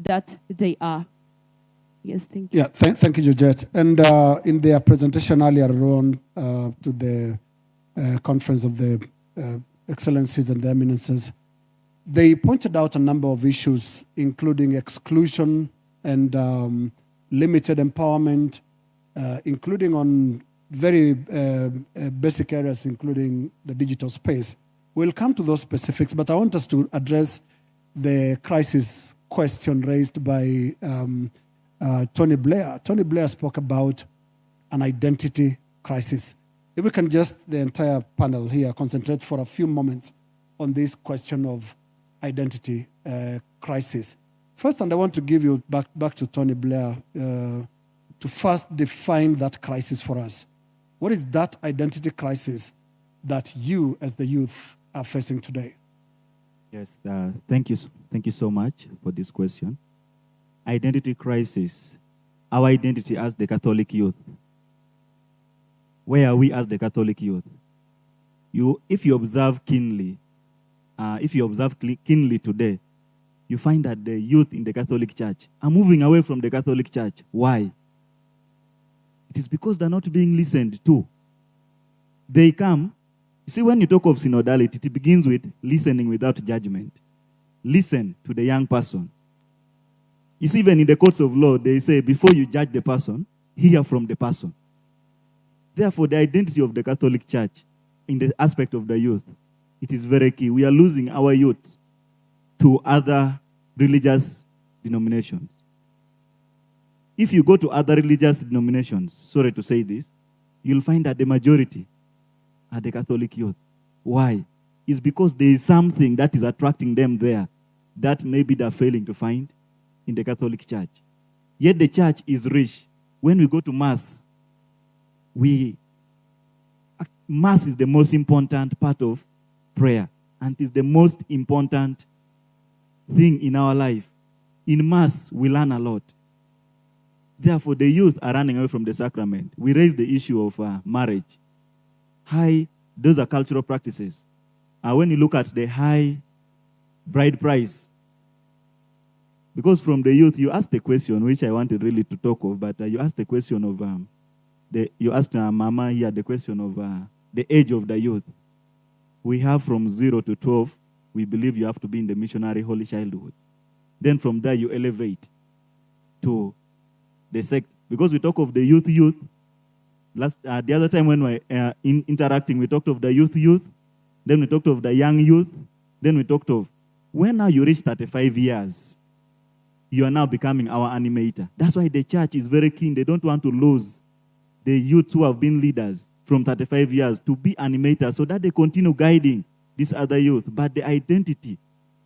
that they are. Yes, thank you. Yeah, thank you, Georgette. And in their presentation earlier on to the conference of the excellencies and the eminences, they pointed out a number of issues, including exclusion and limited empowerment, including on very basic areas, including the digital space. We'll come to those specifics, but I want us to address the crisis question raised by Tony Blair. Tony Blair spoke about an identity crisis. If we can just, the entire panel here, concentrate for a few moments on this question of identity crisis. First, and I want to give you back to Tony Blair to first define that crisis for us. What is that identity crisis that you, as the youth, are facing today? Yes, thank you so much for this question. Identity crisis, our identity as the Catholic youth. Where are we as the Catholic youth? If you observe keenly today, you find that the youth in the Catholic Church are moving away from the Catholic Church. Why? It is because they're not being listened to. They come. You see, when you talk of synodality, it begins with listening without judgment. Listen to the young person. You see, even in the courts of law, they say, before you judge the person, hear from the person. Therefore, the identity of the Catholic Church in the aspect of the youth, it is very key. We are losing our youth to other religious denominations. If you go to other religious denominations, sorry to say this, you'll find that the majority are the Catholic youth. Why? It's because there is something that is attracting them there that maybe they're failing to find in the Catholic Church. Yet the church is rich. When we go to Mass, Mass is the most important part of prayer, and is the most important thing in our life. In Mass, we learn a lot. Therefore, the youth are running away from the sacrament. We raise the issue of marriage. Those are cultural practices. When you look at the high bride price, because from the youth, you asked a question, which I wanted really to talk of, but you asked the question of, you asked Mama here the question of the age of the youth. We have from 0 to 12, we believe you have to be in the missionary holy childhood. Then from there, you elevate to the sect. Because we talk of the youth. The other time when we were interacting, we talked of the youth. Then we talked of the young youth. Then we talked of when now you reach 35 years, you are now becoming our animator. That's why the church is very keen. They don't want to lose the youth who have been leaders from 35 years to be animators so that they continue guiding this other youth. But the identity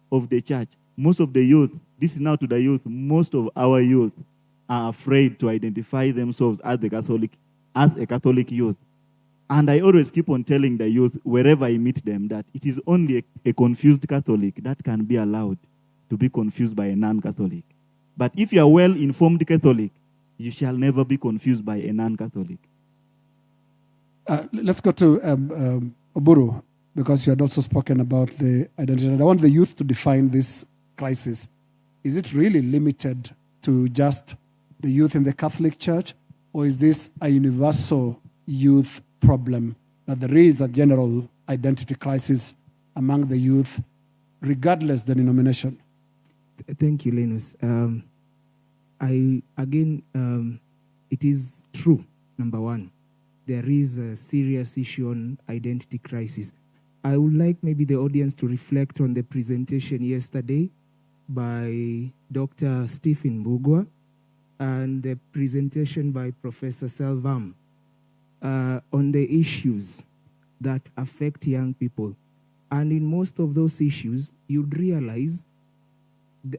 of the church, most of the youth, this is now to the youth, most of our youth are afraid to identify themselves as a Catholic youth. And I always keep on telling the youth, wherever I meet them, that it is only a confused Catholic that can be allowed to be confused by a non-Catholic. But if you are well-informed Catholic, you shall never be confused by a non-Catholic. Let's go to Oburu, because you had also spoken about the identity. And I want the youth to define this crisis. Is it really limited to just the youth in the Catholic Church, or is this a universal youth problem, that there is a general identity crisis among the youth, regardless the denomination? Thank you, Linus. It is true, number one. There is a serious issue on identity crisis. I would like maybe the audience to reflect on the presentation yesterday by Dr. Stephen Mbugua and the presentation by Professor Selvam on the issues that affect young people. And in most of those issues, you'd realize,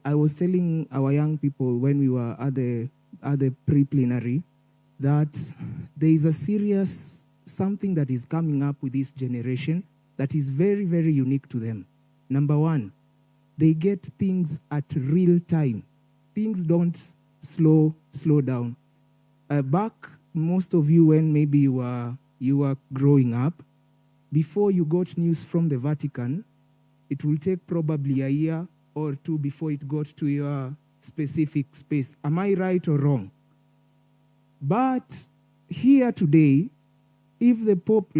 I was telling our young people when we were at the pre-plenary, that there is a serious something that is coming up with this generation that is very, very unique to them. Number one, they get things at real time. Things don't slow down. Back, most of you, when maybe you were growing up, before you got news from the Vatican, it will take probably a year or two before it got to your specific space. Am I right or wrong? But here today, if the Pope,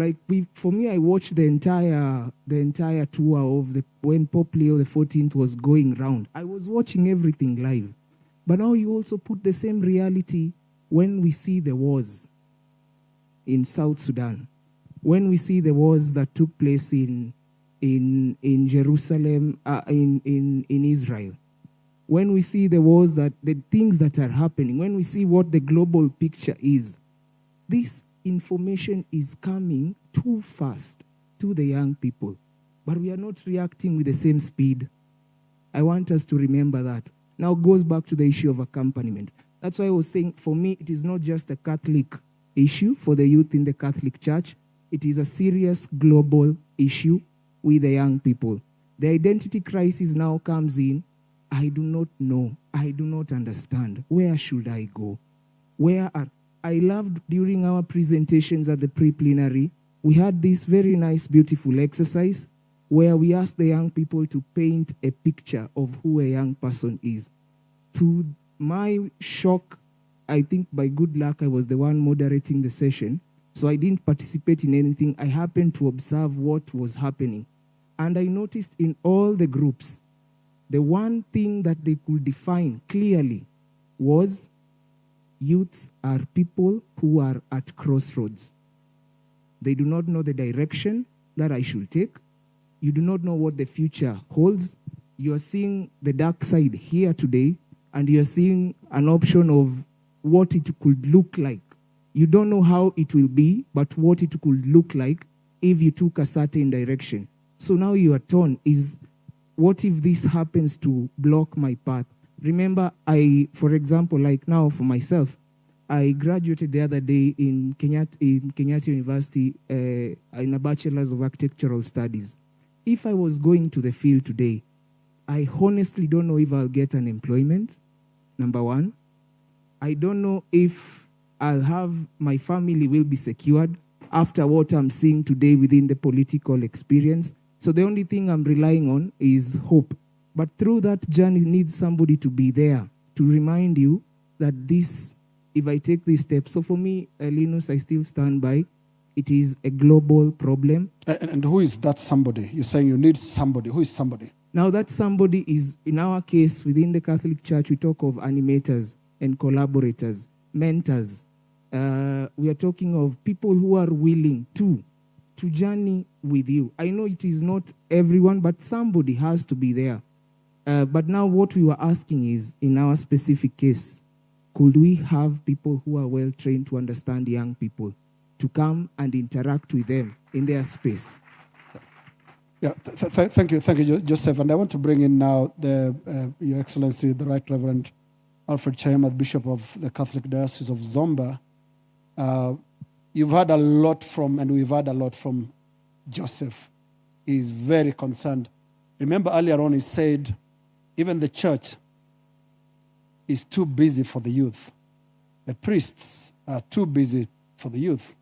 for me, I watched the entire tour of when Pope Leo XIV was going round. I was watching everything live. But now you also put the same reality when we see the wars in South Sudan, when we see the wars that took place in Jerusalem, in Israel, when we see the wars, the things that are happening, when we see what the global picture is, this information is coming too fast to the young people, but we are not reacting with the same speed. I want us to remember that. Now it goes back to the issue of accompaniment. That's why I was saying, for me, it is not just a Catholic issue for the youth in the Catholic Church. It is a serious global issue with the young people. The identity crisis now comes in. I do not know. I do not understand. Where should I go? I loved during our presentations at the pre-plenary, we had this very nice, beautiful exercise where we asked the young people to paint a picture of who a young person is. To my shock, I think by good luck, I was the one moderating the session, so I didn't participate in anything. I happened to observe what was happening. And I noticed in all the groups, the one thing that they could define clearly was youths are people who are at crossroads. They do not know the direction that I should take. You do not know what the future holds. You are seeing the dark side here today, and you are seeing an option of what it could look like. You don't know how it will be, but what it could look like if you took a certain direction. So now you are torn. What if this happens to block my path? Remember, for example, like now for myself, I graduated the other day in Kenyatta University in a Bachelor's of Architectural Studies. If I was going to the field today, I honestly don't know if I'll get an employment, number one. I don't know if my family will be secured after what I'm seeing today within the political experience. So the only thing I'm relying on is hope. But through that journey needs somebody to be there to remind you that if I take these steps. So for me, Linus, I still stand by. It is a global problem. And who is that somebody? You're saying you need somebody. Who is somebody? Now that somebody is, in our case, within the Catholic Church, we talk of animators and collaborators, mentors. We are talking of people who are willing to journey with you. I know it is not everyone, but somebody has to be there. But now what we were asking is, in our specific case, could we have people who are well trained to understand young people, to come and interact with them in their space? Yeah, thank you, Joseph. And I want to bring in now Your Excellency, the Right Reverend Alfred Chayema, Bishop of the Catholic Diocese of Zomba. You've heard a lot and we've heard a lot from Joseph. He's very concerned. Remember earlier on he said, even the church is too busy for the youth. The priests are too busy for the youth.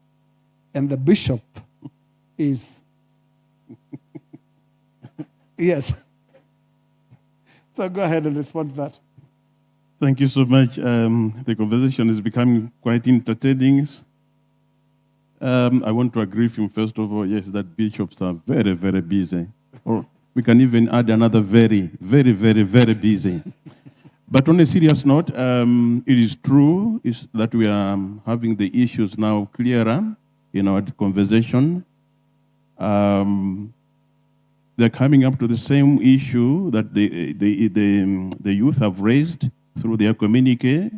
And the bishop is... Yes. So go ahead and respond to that. Thank you so much. The conversation is becoming quite entertaining. I want to agree with him, first of all, yes, that bishops are very, very busy. Or we can even add another very, very, very, very busy. But on a serious note, it is true that we are having the issues now clearer in our conversation. They're coming up to the same issue that the youth have raised through their communique,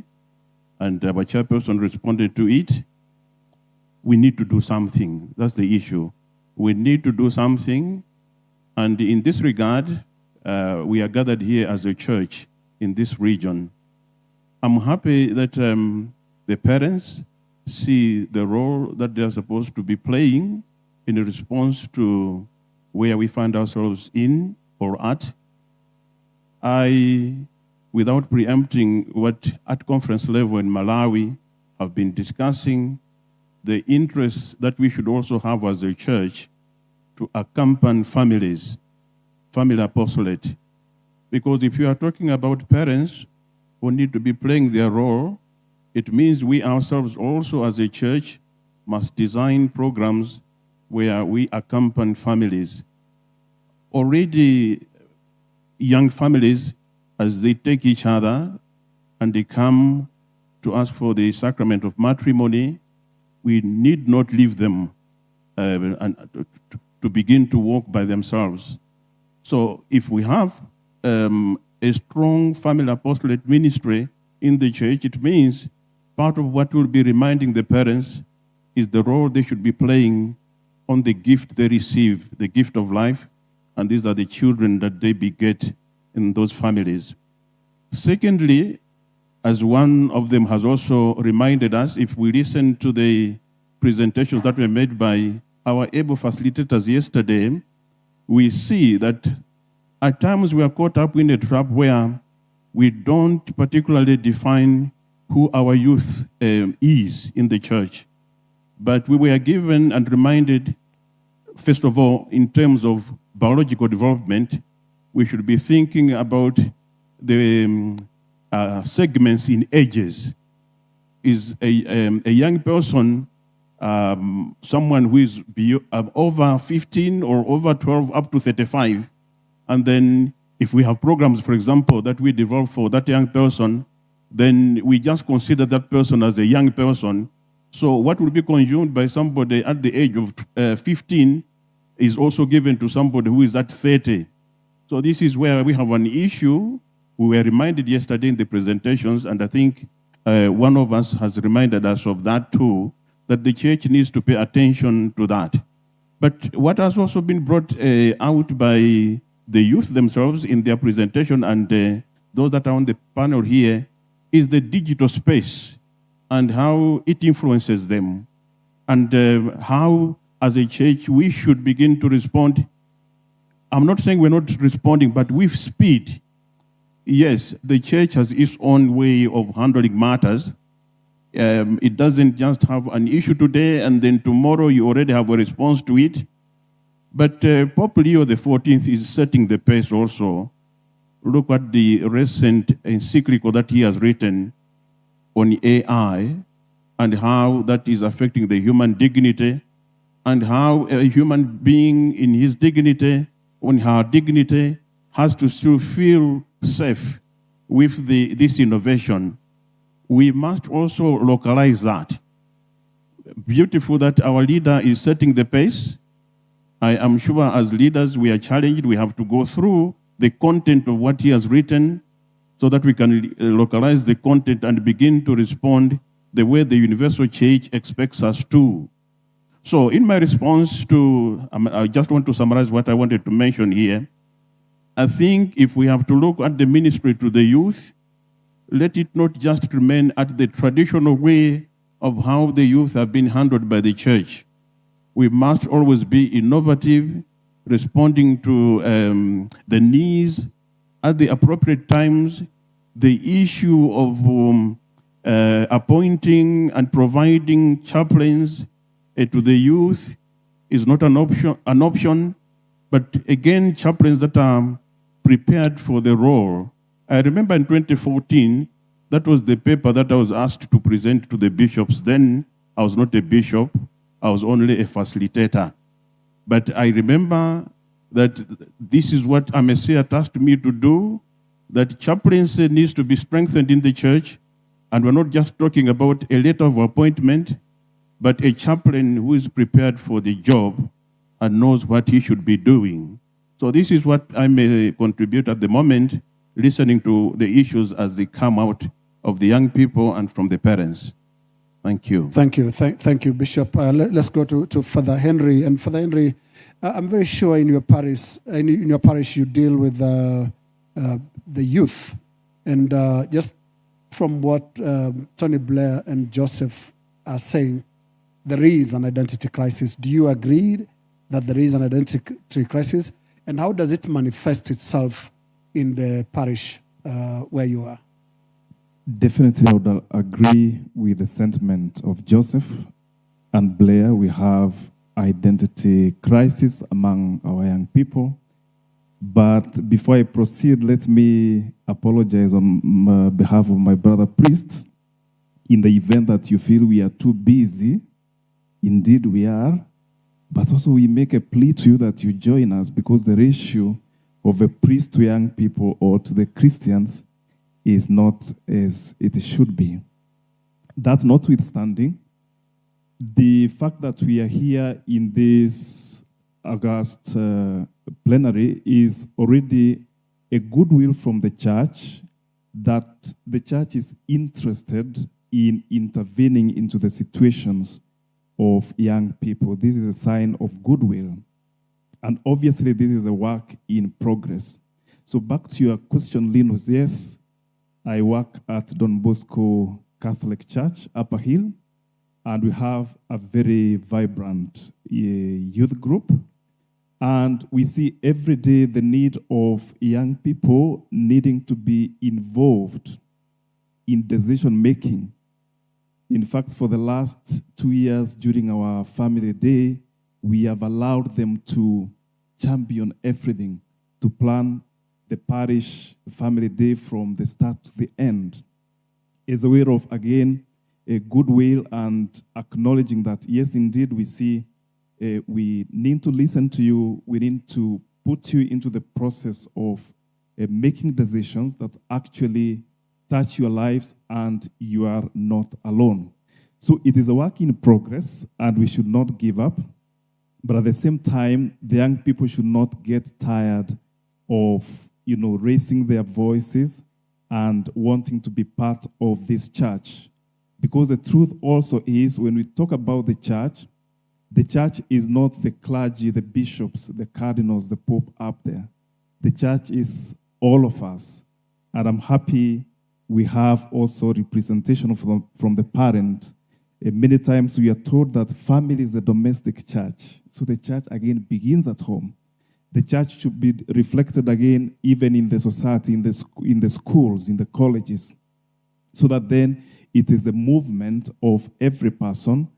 and our chairperson responded to it. We need to do something. That's the issue. We need to do something. And in this regard, we are gathered here as a church in this region. I'm happy that the parents see the role that they are supposed to be playing in response to where we find ourselves in or at. Without preempting what at conference level in Malawi have been discussing, the interest that we should also have as a church to accompany families, family apostolate. Because if you are talking about parents who need to be playing their role, it means we ourselves also as a church must design programs where we accompany families. Already, young families, as they take each other and they come to ask for the sacrament of matrimony, we need not leave them to begin to walk by themselves. So if we have a strong family apostolate ministry in the church, it means part of what we'll be reminding the parents is the role they should be playing on the gift they receive, the gift of life, and these are the children that they beget in those families. Secondly, as one of them has also reminded us, if we listen to the presentations that were made by our able facilitators yesterday, we see that at times we are caught up in a trap where we don't particularly define who our youth is in the church. But we were given and reminded, first of all, in terms of biological development, we should be thinking about the segments in ages. Is a young person someone who is over 15 or over 12 up to 35? And then if we have programs, for example, that we develop for that young person, then we just consider that person as a young person. So what will be consumed by somebody at the age of 15 is also given to somebody who is at 30. So this is where we have an issue. We were reminded yesterday in the presentations, and I think one of us has reminded us of that too, that the church needs to pay attention to that. But what has also been brought out by the youth themselves in their presentation and those that are on the panel here is the digital space and how it influences them, and how, as a church, we should begin to respond. I'm not saying we're not responding, but with speed. Yes, the church has its own way of handling matters. It doesn't just have an issue today and then tomorrow you already have a response to it. But Pope Leo XIV is setting the pace also. Look at the recent encyclical that he has written on AI and how that is affecting the human dignity, and how a human being in his dignity, on her dignity, has to still feel safe with this innovation. We must also localize that. Beautiful that our leader is setting the pace. I am sure as leaders we are challenged. We have to go through the content of what he has written so that we can localize the content and begin to respond the way the universal church expects us to. So in my response to, I just want to summarize what I wanted to mention here. I think if we have to look at the ministry to the youth, let it not just remain at the traditional way of how the youth have been handled by the church. We must always be innovative, responding to the needs at the appropriate times. The issue of appointing and providing chaplains to the youth is not an option, but again, chaplains that are prepared for the role. I remember in 2014, that was the paper that I was asked to present to the bishops. Then I was not a bishop, I was only a facilitator. But I remember that this is what a Messiah tasked me to do, that chaplaincy needs to be strengthened in the church. And we're not just talking about a letter of appointment, but a chaplain who is prepared for the job and knows what he should be doing. So this is what I may contribute at the moment, listening to the issues as they come out of the young people and from the parents. Thank you. Thank you. Thank you, Bishop. Let's go to Father Henry. And Father Henry, I'm very sure in your parish, you deal with the youth. And just from what Tony Blair and Joseph are saying, there is an identity crisis. Do you agree that there is an identity crisis? And how does it manifest itself in the parish where you are? Definitely, I would agree with the sentiment of Joseph and Blair. We have identity crisis among our young people. But before I proceed, let me apologize on behalf of my brother priests. In the event that you feel we are too busy, indeed we are, but also we make a plea to you that you join us, because the ratio of a priest to young people or to the Christians is not as it should be. That notwithstanding, the fact that we are here in this August plenary is already a goodwill from the church, that the church is interested in intervening into the situations of young people. This is a sign of goodwill. And obviously, this is a work in progress. So back to your question, Linus, yes, I work at Don Bosco Catholic Church, Upper Hill, and we have a very vibrant youth group. And we see every day the need of young people needing to be involved in decision-making. In fact, for the last 2 years during our family day, we have allowed them to champion everything, to plan the parish family day from the start to the end. As a way of, again, a goodwill and acknowledging that, yes, indeed, we see we need to listen to you. We need to put you into the process of making decisions that actually touch your lives, and you are not alone. So it is a work in progress, and we should not give up. But at the same time, the young people should not get tired of, raising their voices and wanting to be part of this church. Because the truth also is, when we talk about the church is not the clergy, the bishops, the cardinals, the pope up there. The church is all of us. And I'm happy we have also representation from the parent. Many times we are told that family is the domestic church. So the church, again, begins at home. The church should be reflected again, even in the society, in the schools, in the colleges, so that then it is the movement of every person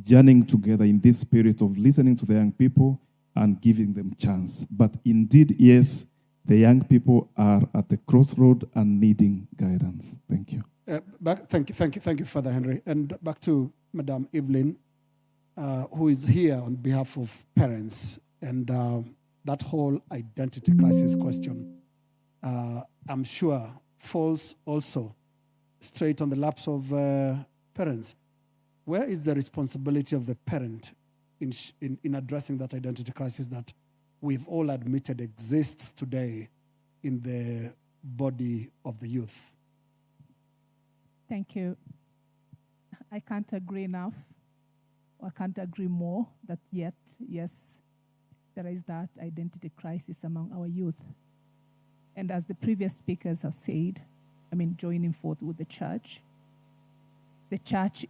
journeying together in this spirit of listening to the young people and giving them chance. But indeed, yes, the young people are at the crossroad and needing guidance. Thank you. Thank you, Father Henry. And back to Madame Evelyn, who is here on behalf of parents, and that whole identity crisis question, I'm sure, falls also straight on the laps of parents. Where is the responsibility of the parent in addressing that identity crisis that we've all admitted exists today in the body of the youth? Thank you. I can't agree enough, or I can't agree more that yet, yes, there is that identity crisis among our youth. And as the previous speakers have said, joining forth with the church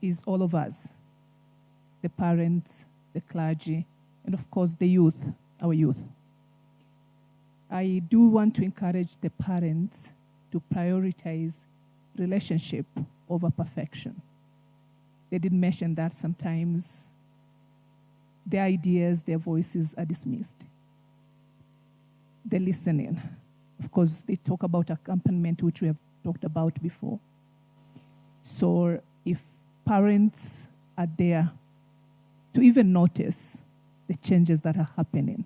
is all of us, the parents, the clergy, and of course the youth, our youth. I do want to encourage the parents to prioritize relationship over perfection. They did mention that sometimes their ideas, their voices are dismissed. The listening. Of course, they talk about accompaniment, which we have talked about before. So if parents are there to even notice the changes that are happening,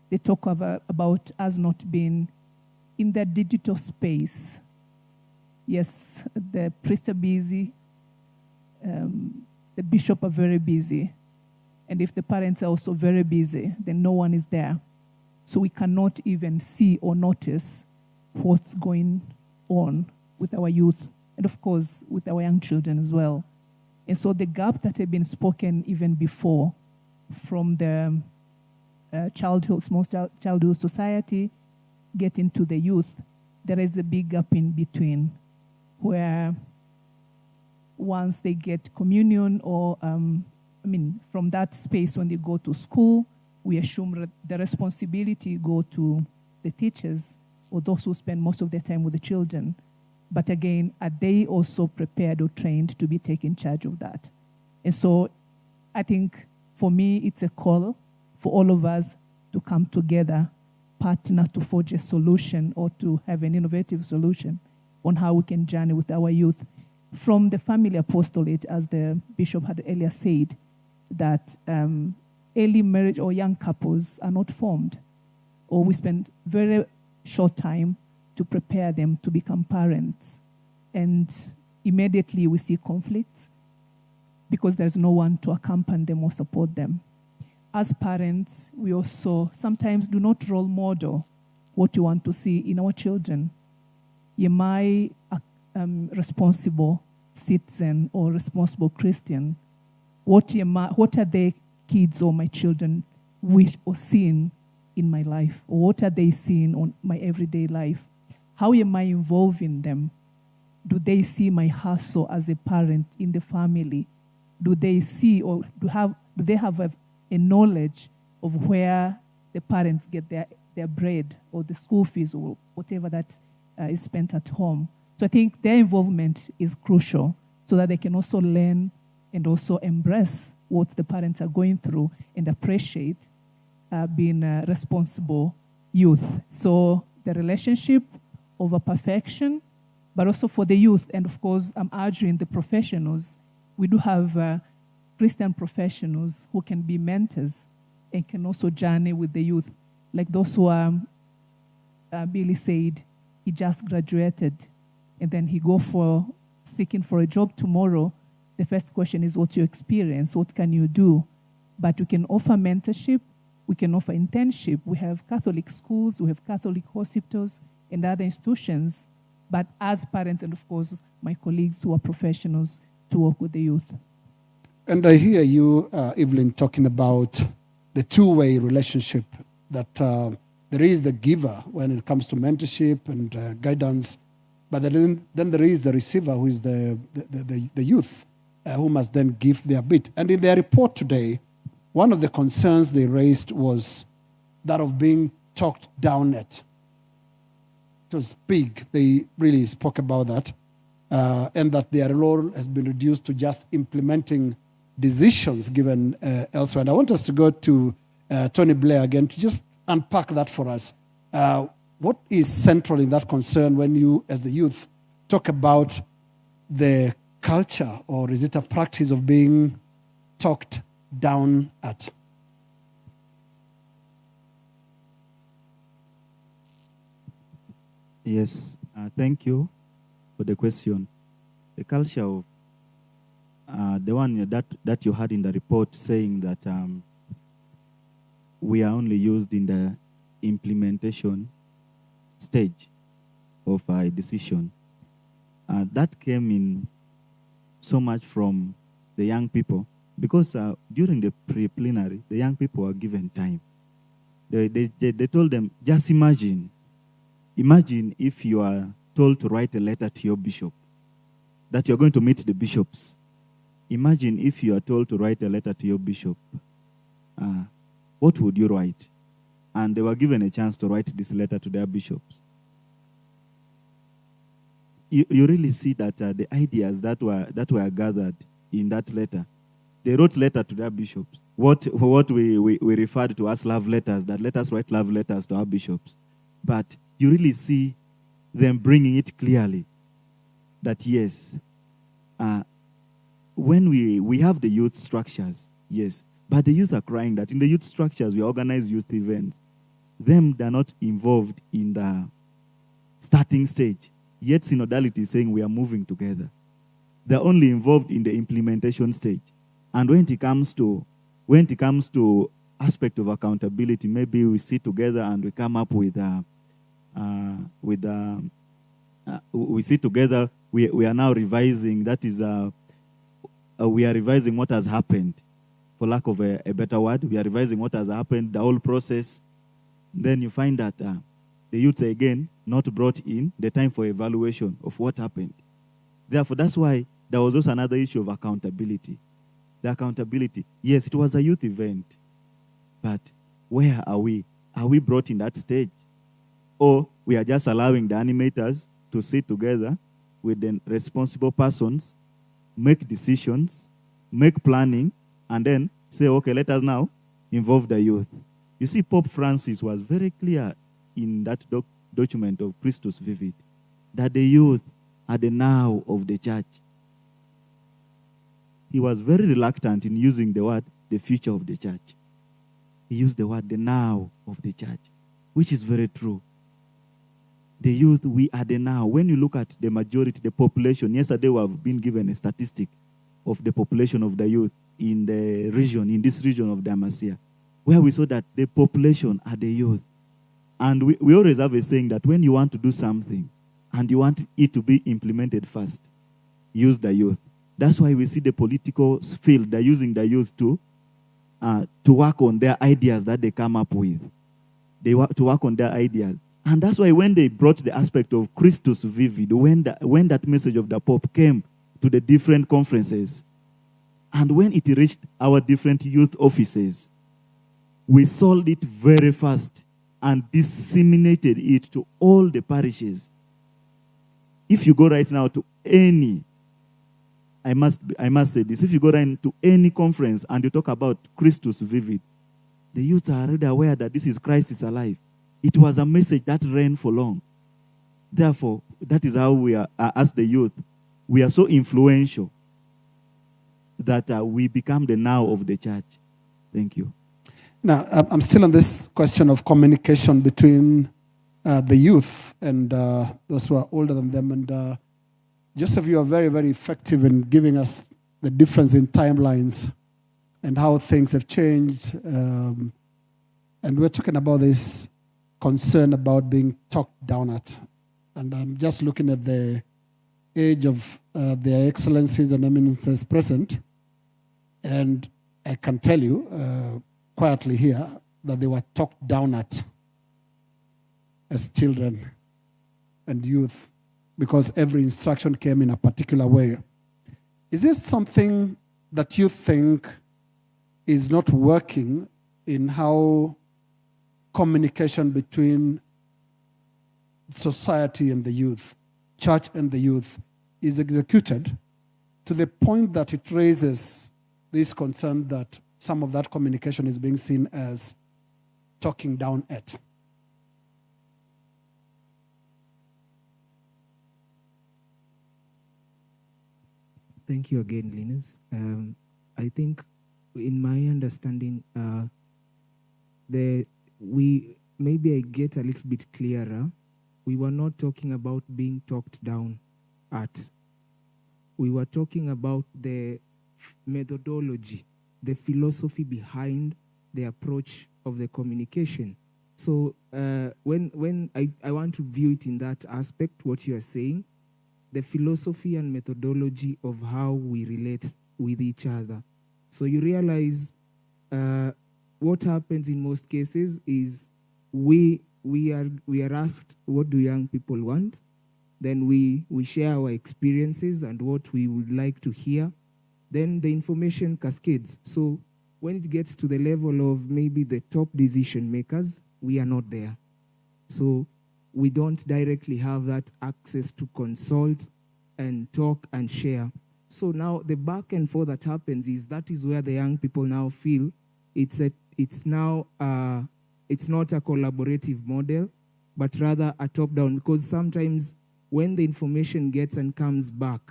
they talk about us not being in the digital space. Yes, the priests are busy, the bishop are very busy, and if the parents are also very busy, then no one is there. So we cannot even see or notice what's going on with our youth, and of course with our young children as well. And so the gap that had been spoken even before from the small childhood society getting to the youth, there is a big gap in between, where once they get communion or, from that space when they go to school, we assume the responsibility go to the teachers or those who spend most of their time with the children. But again, are they also prepared or trained to be taking charge of that? And so I think for me, it's a call for all of us to come together partner to forge a solution or to have an innovative solution on how we can journey with our youth. From the family apostolate, as the bishop had earlier said, that early marriage or young couples are not formed, or we spend very short time to prepare them to become parents. And immediately we see conflicts because there's no one to accompany them or support them. As parents, we also sometimes do not role model what you want to see in our children. Am I a responsible citizen or responsible Christian? What are the kids or my children wish or seeing in my life? Or what are they seeing on my everyday life? How am I involving them? Do they see my hustle as a parent in the family? Do they see or do they have a knowledge of where the parents get their bread or the school fees or whatever that is spent at home? So I think their involvement is crucial so that they can also learn and also embrace what the parents are going through and appreciate being a responsible youth. So the relationship over perfection, but also for the youth. And of course, I'm urging the professionals. We do have Christian professionals who can be mentors and can also journey with the youth. Like those who are, Billy said, he just graduated and then he go for seeking for a job tomorrow. The first question is, what's your experience? What can you do? But we can offer mentorship. We can offer internship. We have Catholic schools. We have Catholic hospitals and other institutions. But as parents and, of course, my colleagues who are professionals to work with the youth. And I hear you, Evelyn, talking about the two-way relationship, that there is the giver when it comes to mentorship and guidance, but then there is the receiver, who is the youth, who must then give their bit. And in their report today, one of the concerns they raised was that of being talked down at. It was big. They really spoke about that, and that their role has been reduced to just implementing decisions given elsewhere. And I want us to go to Tony Blair again to just unpack that for us. What is central in that concern when you, as the youth, talk about the culture, or is it a practice of being talked down at? Yes, thank you for the question. The culture of the one that you had in the report saying that we are only used in the implementation stage of a decision. That came in so much from the young people, because during the pre-plenary, the young people were given time. They told them, just imagine if you are told to write a letter to your bishop, that you're going to meet the bishops. Imagine if you are told to write a letter to your bishop. What would you write? And they were given a chance to write this letter to their bishops. You really see that the ideas that were gathered in that letter, they wrote letter to their bishops. What we referred to as love letters, that let us write love letters to our bishops. But you really see them bringing it clearly that yes, when we have the youth structures, yes, but the youth are crying that in the youth structures we organize youth events. They're not involved in the starting stage. Yet synodality is saying we are moving together. They're only involved in the implementation stage. And when it comes to aspect of accountability, maybe we sit together and we come up with we sit together. We are now revising. That is, we are revising what has happened, for lack of a better word. We are revising what has happened, the whole process. Then you find that the youths are again not brought in the time for evaluation of what happened. Therefore, that's why there was also another issue of accountability. The accountability. Yes, it was a youth event, but where are we? Are we brought in that stage? Or we are just allowing the animators to sit together with the responsible persons, make decisions, make planning, and then say, okay, let us now involve the youth. You see, Pope Francis was very clear in that document of Christus Vivit, that the youth are the now of the church. He was very reluctant in using the word the future of the church. He used the word the now of the church, which is very true. The youth, we are the now. When you look at the majority, the population, yesterday we have been given a statistic of the population of the youth in the region, in this region of Damasia, where we saw that the population are the youth. And we always have a saying that when you want to do something and you want it to be implemented fast, use the youth. That's why we see the political field, they're using the youth to work on their ideas that they come up with. They want to work on their ideas. And that's why when they brought the aspect of Christus Vivid, when that message of the Pope came to the different conferences, and when it reached our different youth offices, we sold it very fast and disseminated it to all the parishes. If you go right now to any, I must say this, if you go right to any conference and you talk about Christus Vivid, the youth are already aware that this is Christ is alive. It was a message that ran for long. Therefore, that is how we are, as the youth, we are so influential that we become the now of the church. Thank you. Now, I'm still on this question of communication between the youth and those who are older than them. And Joseph, you are very, very effective in giving us the difference in timelines and how things have changed. And we're talking about this concern about being talked down at. And I'm just looking at the age of their excellencies and eminences present. And I can tell you quietly here that they were talked down at as children and youth because every instruction came in a particular way. Is this something that you think is not working in how communication between society and the youth, church and the youth, is executed to the point that it raises this concern that some of that communication is being seen as talking down at? Thank you again, Linus. I think, in my understanding, maybe I get a little bit clearer. We were not talking about being talked down at. We were talking about the methodology, the philosophy behind the approach of the communication. So when I want to view it in that aspect, what you are saying, the philosophy and methodology of how we relate with each other. So you realize what happens in most cases is we are asked, what do young people want? Then we share our experiences and what we would like to hear. Then the information cascades. So when it gets to the level of maybe the top decision makers, we are not there. So we don't directly have that access to consult and talk and share. So now the back and forth that happens that is where the young people now feel it's not a collaborative model, but rather a top-down, because sometimes when the information gets and comes back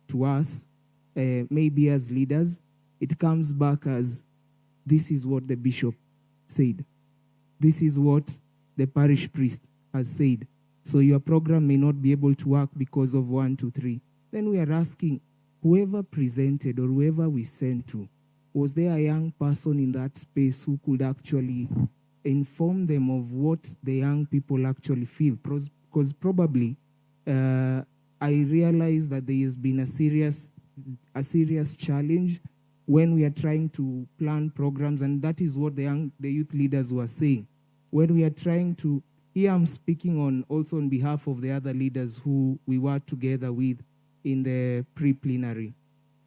to us, maybe as leaders, it comes back as, this is what the bishop said. This is what the parish priest has said. So your program may not be able to work because of 1, 2, 3. Then we are asking, whoever presented or whoever we sent to, was there a young person in that space who could actually inform them of what the young people actually feel? Because probably I realize that there has been a serious challenge when we are trying to plan programs, and that is what the youth leaders were saying. When we are trying to, here I'm speaking also on behalf of the other leaders who we worked together with in the pre-plenary.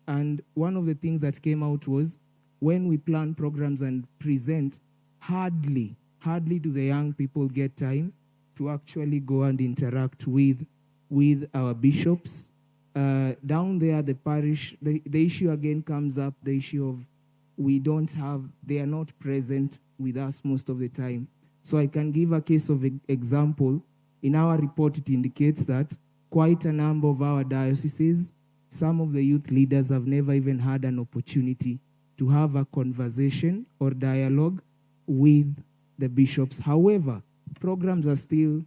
And one of the things that came out was, when we plan programs and present, hardly do the young people get time to actually go and interact with our bishops. Down there, the parish, the issue again comes up, the issue of they are not present with us most of the time. So I can give a case of example. In our report, it indicates that quite a number of our dioceses, some of the youth leaders have never even had an opportunity to have a conversation or dialogue with the bishops. However, programs are still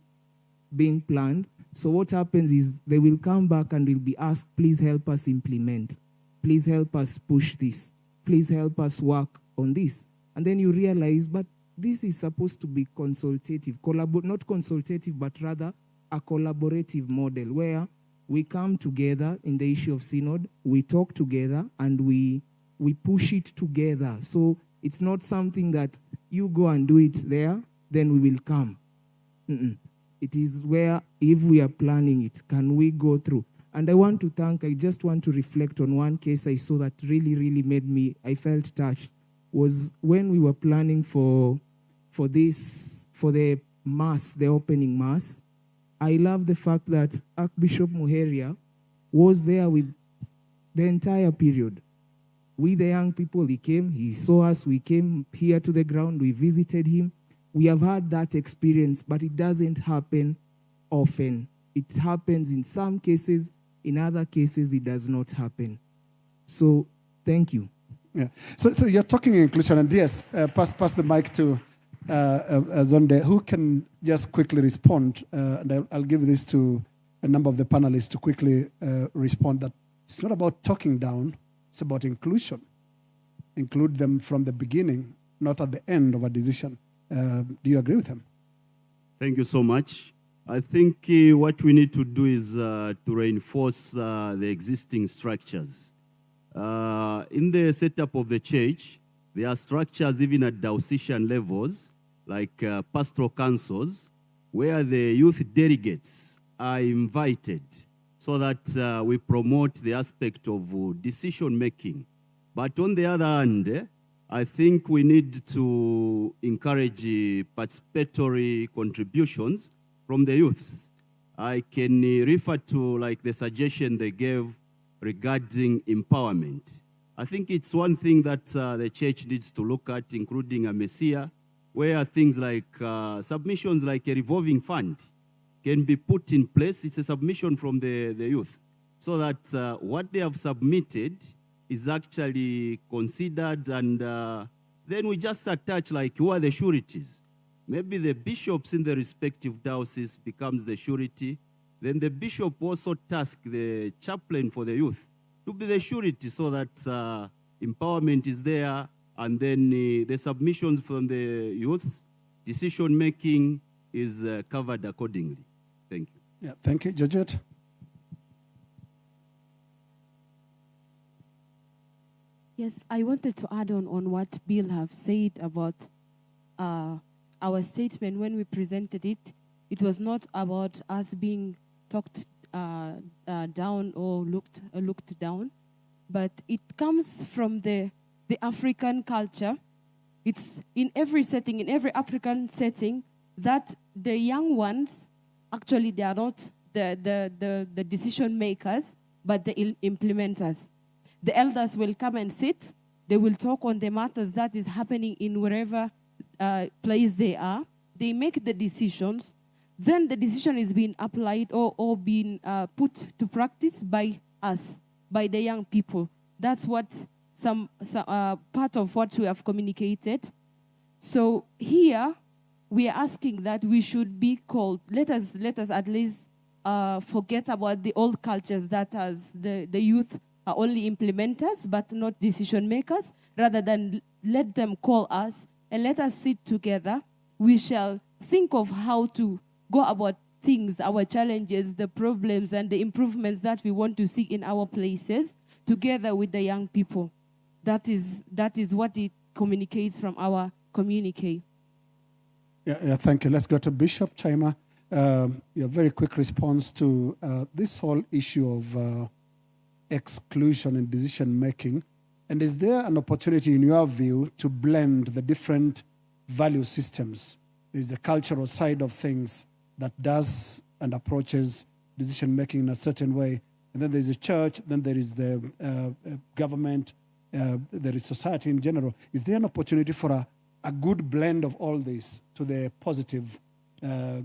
being planned. So what happens is they will come back and will be asked, please help us implement. Please help us push this. Please help us work on this. And then you realize, but this is supposed to be consultative, not consultative, but rather a collaborative model where we come together in the issue of synod, we talk together, and we push it together. So it's not something that you go and do it there, then we will come. It is where, if we are planning it, can we go through? And I just want to reflect on one case I saw that really, really made me, I felt touched, was when we were planning for the mass, the opening mass. I love the fact that Archbishop Muheria was there with the entire period. We, the young people, he came, he saw us, we came here to the ground, we visited him. We have had that experience, but it doesn't happen often. It happens in some cases, in other cases, it does not happen. So, thank you. Yeah. So you're talking inclusion, and yes, pass the mic to Zonde, who can just quickly respond. And I'll give this to a number of the panelists to quickly respond that it's not about talking down, it's about inclusion. Include them from the beginning, not at the end of a decision. Do you agree with him? Thank you so much. I think what we need to do is to reinforce the existing structures. In the setup of the church, there are structures even at diocesan levels, like pastoral councils, where the youth delegates are invited so that we promote the aspect of decision-making. But on the other hand, I think we need to encourage participatory contributions from the youths. I can refer to like the suggestion they gave regarding empowerment. I think it's one thing that the church needs to look at, including a Messiah, where things like submissions like a revolving fund can be put in place. It's a submission from the youth, so that what they have submitted is actually considered, and then we just attach like who are the sureties. Maybe the bishops in the respective dioceses becomes the surety. Then the bishop also tasks the chaplain for the youth to be the surety, so that empowerment is there, and then the submissions from the youth, decision making is covered accordingly. Thank you. Yeah, thank you, Georgette. Yes, I wanted to add on what Bill have said about our statement. When we presented it, it was not about us being talked down or looked down, but it comes from the African culture. It's in every setting, in every African setting, that the young ones, actually they are not the decision makers, but the implementers. The elders will come and sit. They will talk on the matters that is happening in wherever place they are. They make the decisions. Then the decision is being applied or being put to practice by us, by the young people. That's what some part of what we have communicated. So here we are asking that we should be called. Let us at least forget about the old cultures that as the youth are only implementers but not decision makers. Rather than let them call us and let us sit together, we shall think of how to go about things, our challenges, the problems, and the improvements that we want to see in our places, together with the young people. That is what it communicates from our communique. Yeah, thank you. Let's go to Bishop Chaima. Your very quick response to this whole issue of exclusion in decision making. And is there an opportunity, in your view, to blend the different value systems? There's the cultural side of things that does and approaches decision making in a certain way. And then there's the church, then there is the government, there is society in general. Is there an opportunity for a good blend of all this to the positive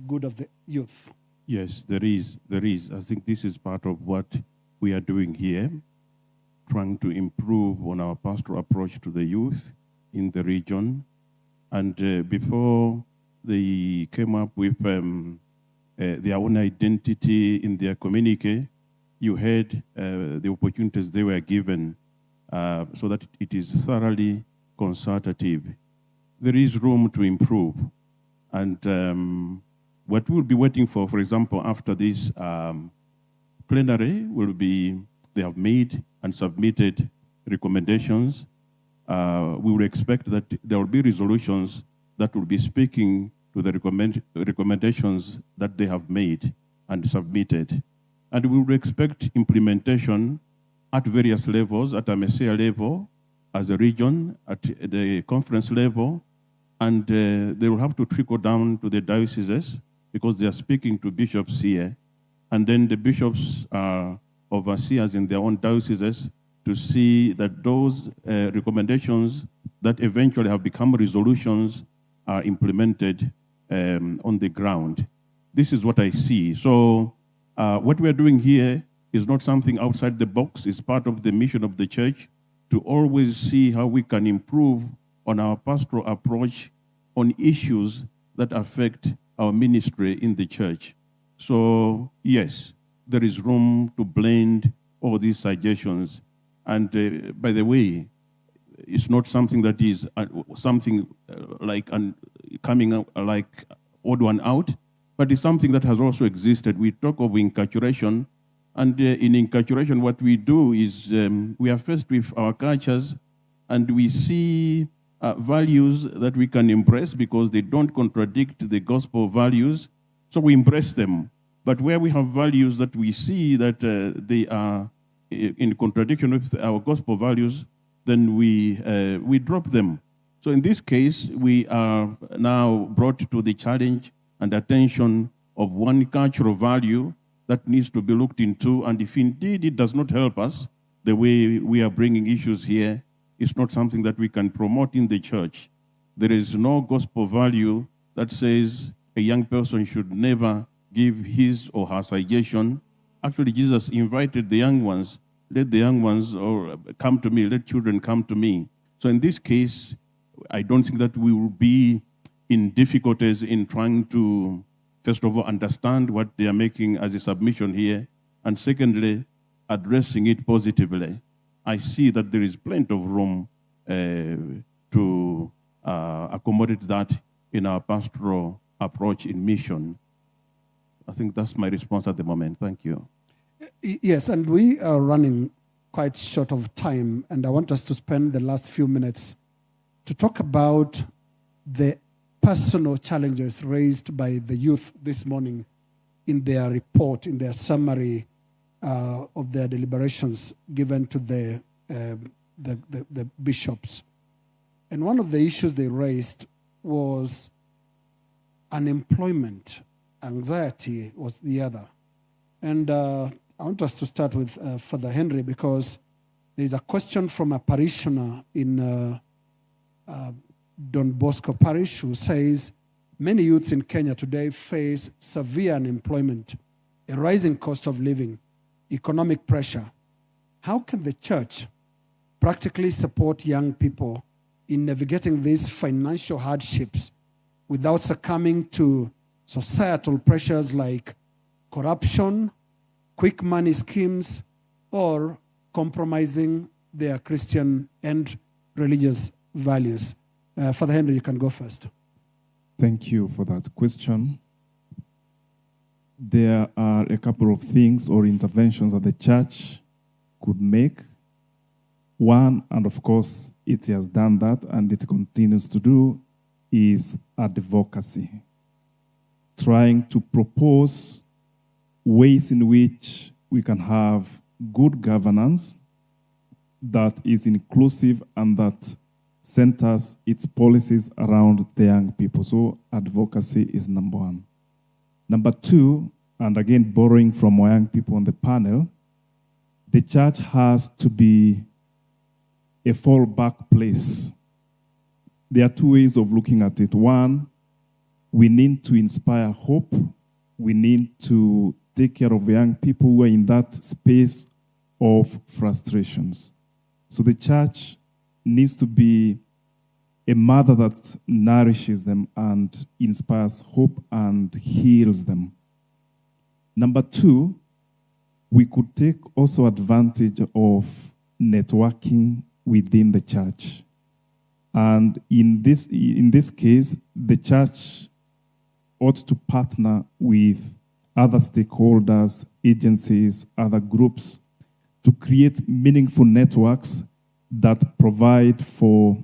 good of the youth? Yes, there is. There is. I think this is part of what we are doing here, trying to improve on our pastoral approach to the youth in the region. And before they came up with their own identity in their communique, you heard the opportunities they were given so that it is thoroughly consultative. There is room to improve. And what we'll be waiting for example, after this plenary, will be they have made and submitted recommendations. We will expect that there will be resolutions that will be speaking to the recommendations that they have made and submitted. And we will expect implementation at various levels, at a Messiah level, as a region, at the conference level, and they will have to trickle down to the dioceses because they are speaking to bishops here. And then the bishops are overseers in their own dioceses to see that those recommendations that eventually have become resolutions are implemented on the ground. This is what I see. So what we are doing here is not something outside the box. It's part of the mission of the church to always see how we can improve on our pastoral approach on issues that affect our ministry in the church. So yes, there is room to blend all these suggestions. And by the way, it's not something that is something like coming out like odd one out, but it's something that has also existed. We talk of inculturation, and in inculturation, what we do is we are faced with our cultures, and we see values that we can embrace because they don't contradict the gospel values, so we embrace them. But where we have values that we see that they are in contradiction with our gospel values, then we drop them. So in this case, we are now brought to the challenge and attention of one cultural value that needs to be looked into, and if indeed it does not help us, the way we are bringing issues here, it's not something that we can promote in the church. There is no gospel value that says a young person should never give his or her suggestion. Actually, Jesus invited the young ones, let the young ones come to me, let children come to me. So in this case, I don't think that we will be in difficulties in trying to, first of all, understand what they are making as a submission here, and secondly, addressing it positively. I see that there is plenty of room to accommodate that in our pastoral approach in mission. I think that's my response at the moment. Thank you. Yes, and we are running quite short of time, and I want us to spend the last few minutes to talk about the personal challenges raised by the youth this morning in their report, in their summary of their deliberations given to the bishops. And one of the issues they raised was unemployment. Anxiety was the other. And I want us to start with Father Henry, because there's a question from a parishioner in Don Bosco Parish who says, many youths in Kenya today face severe unemployment, a rising cost of living, economic pressure. How can the church practically support young people in navigating these financial hardships without succumbing to societal pressures like corruption, quick money schemes, or compromising their Christian and religious values? Father Henry, you can go first. Thank you for that question. There are a couple of things or interventions that the church could make. One, and of course it has done that and it continues to do, is advocacy. Trying to propose ways in which we can have good governance that is inclusive and that centers its policies around the young people. So advocacy is number one. Number two, and again borrowing from our young people on the panel, the church has to be a fallback place there are two ways of looking at it. One, we need to inspire hope. We need to take care of young people who are in that space of frustrations. So the church needs to be a mother that nourishes them and inspires hope and heals them. Number two, we could take also advantage of networking within the church. And in this case, the church ought to partner with other stakeholders, agencies, other groups to create meaningful networks that provide for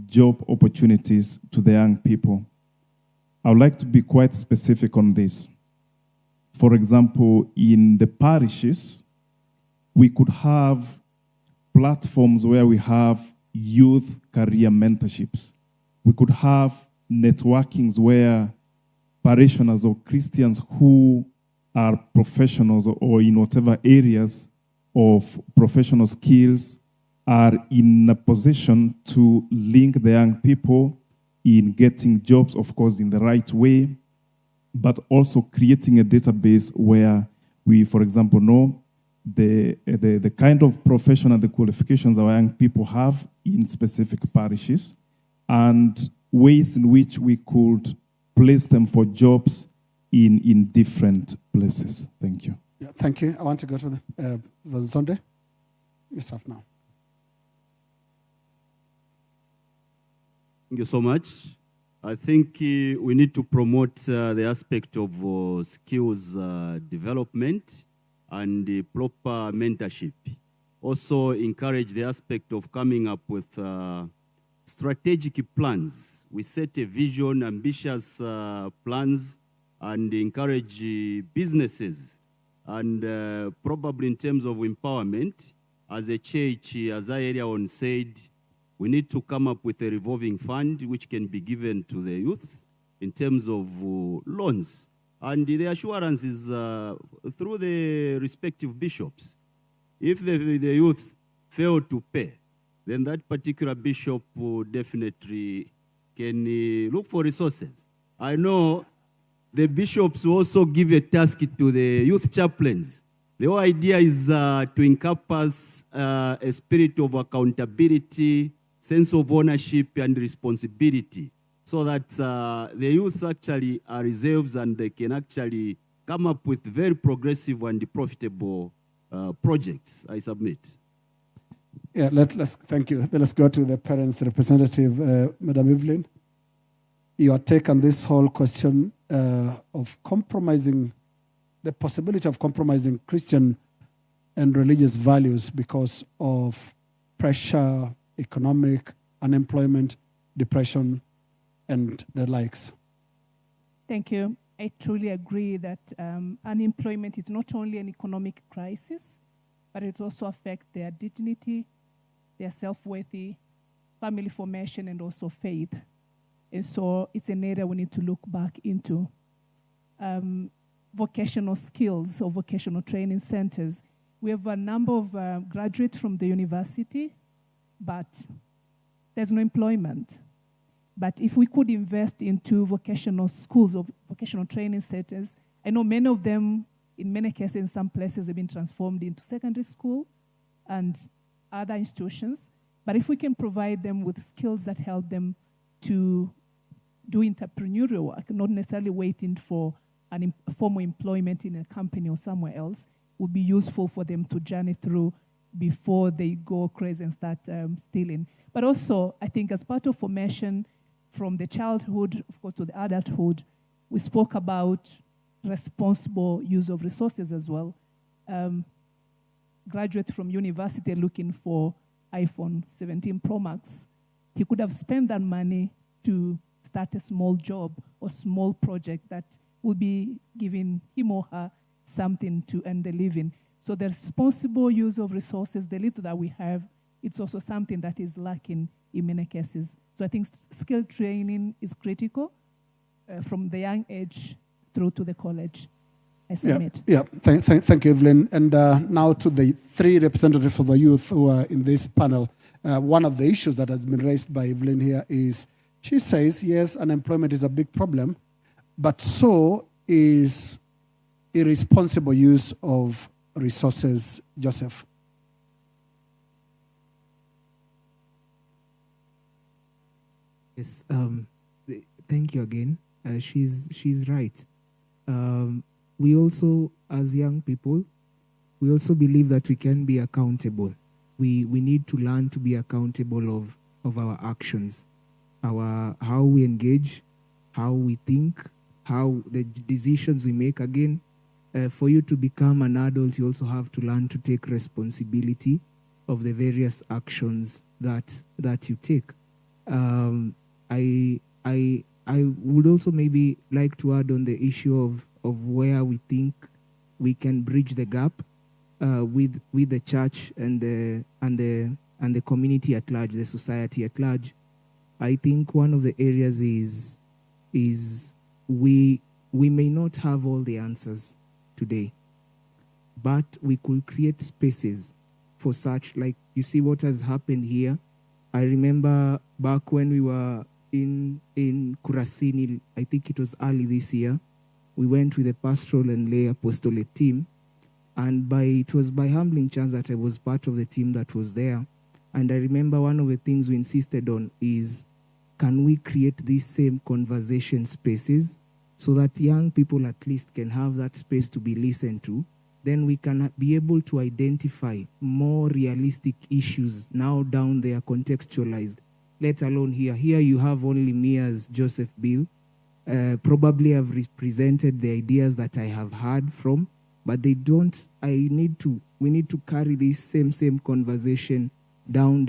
job opportunities to the young people. I would like to be quite specific on this. For example, in the parishes, we could have platforms where we have youth career mentorships. We could have networkings where parishioners or Christians who are professionals or in whatever areas of professional skills are in a position to link the young people in getting jobs, of course, in the right way, but also creating a database where we, for example, know the kind of profession and the qualifications our young people have in specific parishes and ways in which we could place them for jobs in different places. Thank you. Yeah, thank you. I want to go to the Sunday. Yourself now. Thank you so much. I think we need to promote the aspect of skills development and proper mentorship. Also encourage the aspect of coming up with strategic plans. We set a vision, ambitious plans, and encourage businesses. And probably in terms of empowerment, as a church, as I earlier on said, we need to come up with a revolving fund which can be given to the youth in terms of loans. And the assurance is through the respective bishops. If the youth fail to pay, then that particular bishop definitely can look for resources. I know the bishops also give a task to the youth chaplains. The whole idea is to encompass a spirit of accountability, sense of ownership and responsibility, so that the youth actually are reserves and they can actually come up with very progressive and profitable projects. I submit. Yeah, let's thank you. Let's go to the parents' representative, Madam Evelyn. Your take on this whole question of compromising, the possibility of compromising Christian and religious values because of pressure, economic, unemployment, depression, and the likes. Thank you. I truly agree that unemployment is not only an economic crisis, but it also affects their dignity, their self-worth, family formation, and also faith. And so it's an area we need to look back into. Vocational skills or vocational training centers. We have a number of graduates from the university, but there's no employment. But if we could invest into vocational schools or vocational training centers, I know many of them, in many cases, in some places, have been transformed into secondary school and other institutions. But if we can provide them with skills that help them to do entrepreneurial work, not necessarily waiting for a formal employment in a company or somewhere else, would be useful for them to journey through before they go crazy and start stealing. But also, I think as part of formation from the childhood, of course, to the adulthood, we spoke about responsible use of resources as well. Graduate from university looking for iPhone 17 Pro Max, he could have spent that money to start a small job or small project that would be giving him or her something to earn the living. So the responsible use of resources, the little that we have, it's also something that is lacking in many cases. So I think skill training is critical from the young age through to the college. I submit. Yeah. Thank you, Evelyn. And now to the three representatives of the youth who are in this panel. One of the issues that has been raised by Evelyn here is She says, yes, unemployment is a big problem, but so is irresponsible use of resources. Joseph. Yes, thank you again. She's right. We also, as young people, we also believe that we can be accountable. We need to learn to be accountable of our actions, how we engage, how we think, how the decisions we make. Again, for you to become an adult, you also have to learn to take responsibility of the various actions that you take. I would also maybe like to add on the issue of where we think we can bridge the gap with the church and the community at large, the society at large. I think one of the areas is we may not have all the answers today, but we could create spaces for such, like you see what has happened here. I remember back when we were in Kurasini, I think it was early this year, we went with the pastoral and lay apostolate team, and it was by humbling chance that I was part of the team that was there. And I remember one of the things we insisted on is, can we create these same conversation spaces so that young people at least can have that space to be listened to? Then we can be able to identify more realistic issues now down there, contextualized, let alone here. Here you have only me as Joseph Bill. Probably I've represented the ideas that I have heard from, but they don't, we need to carry this same conversation down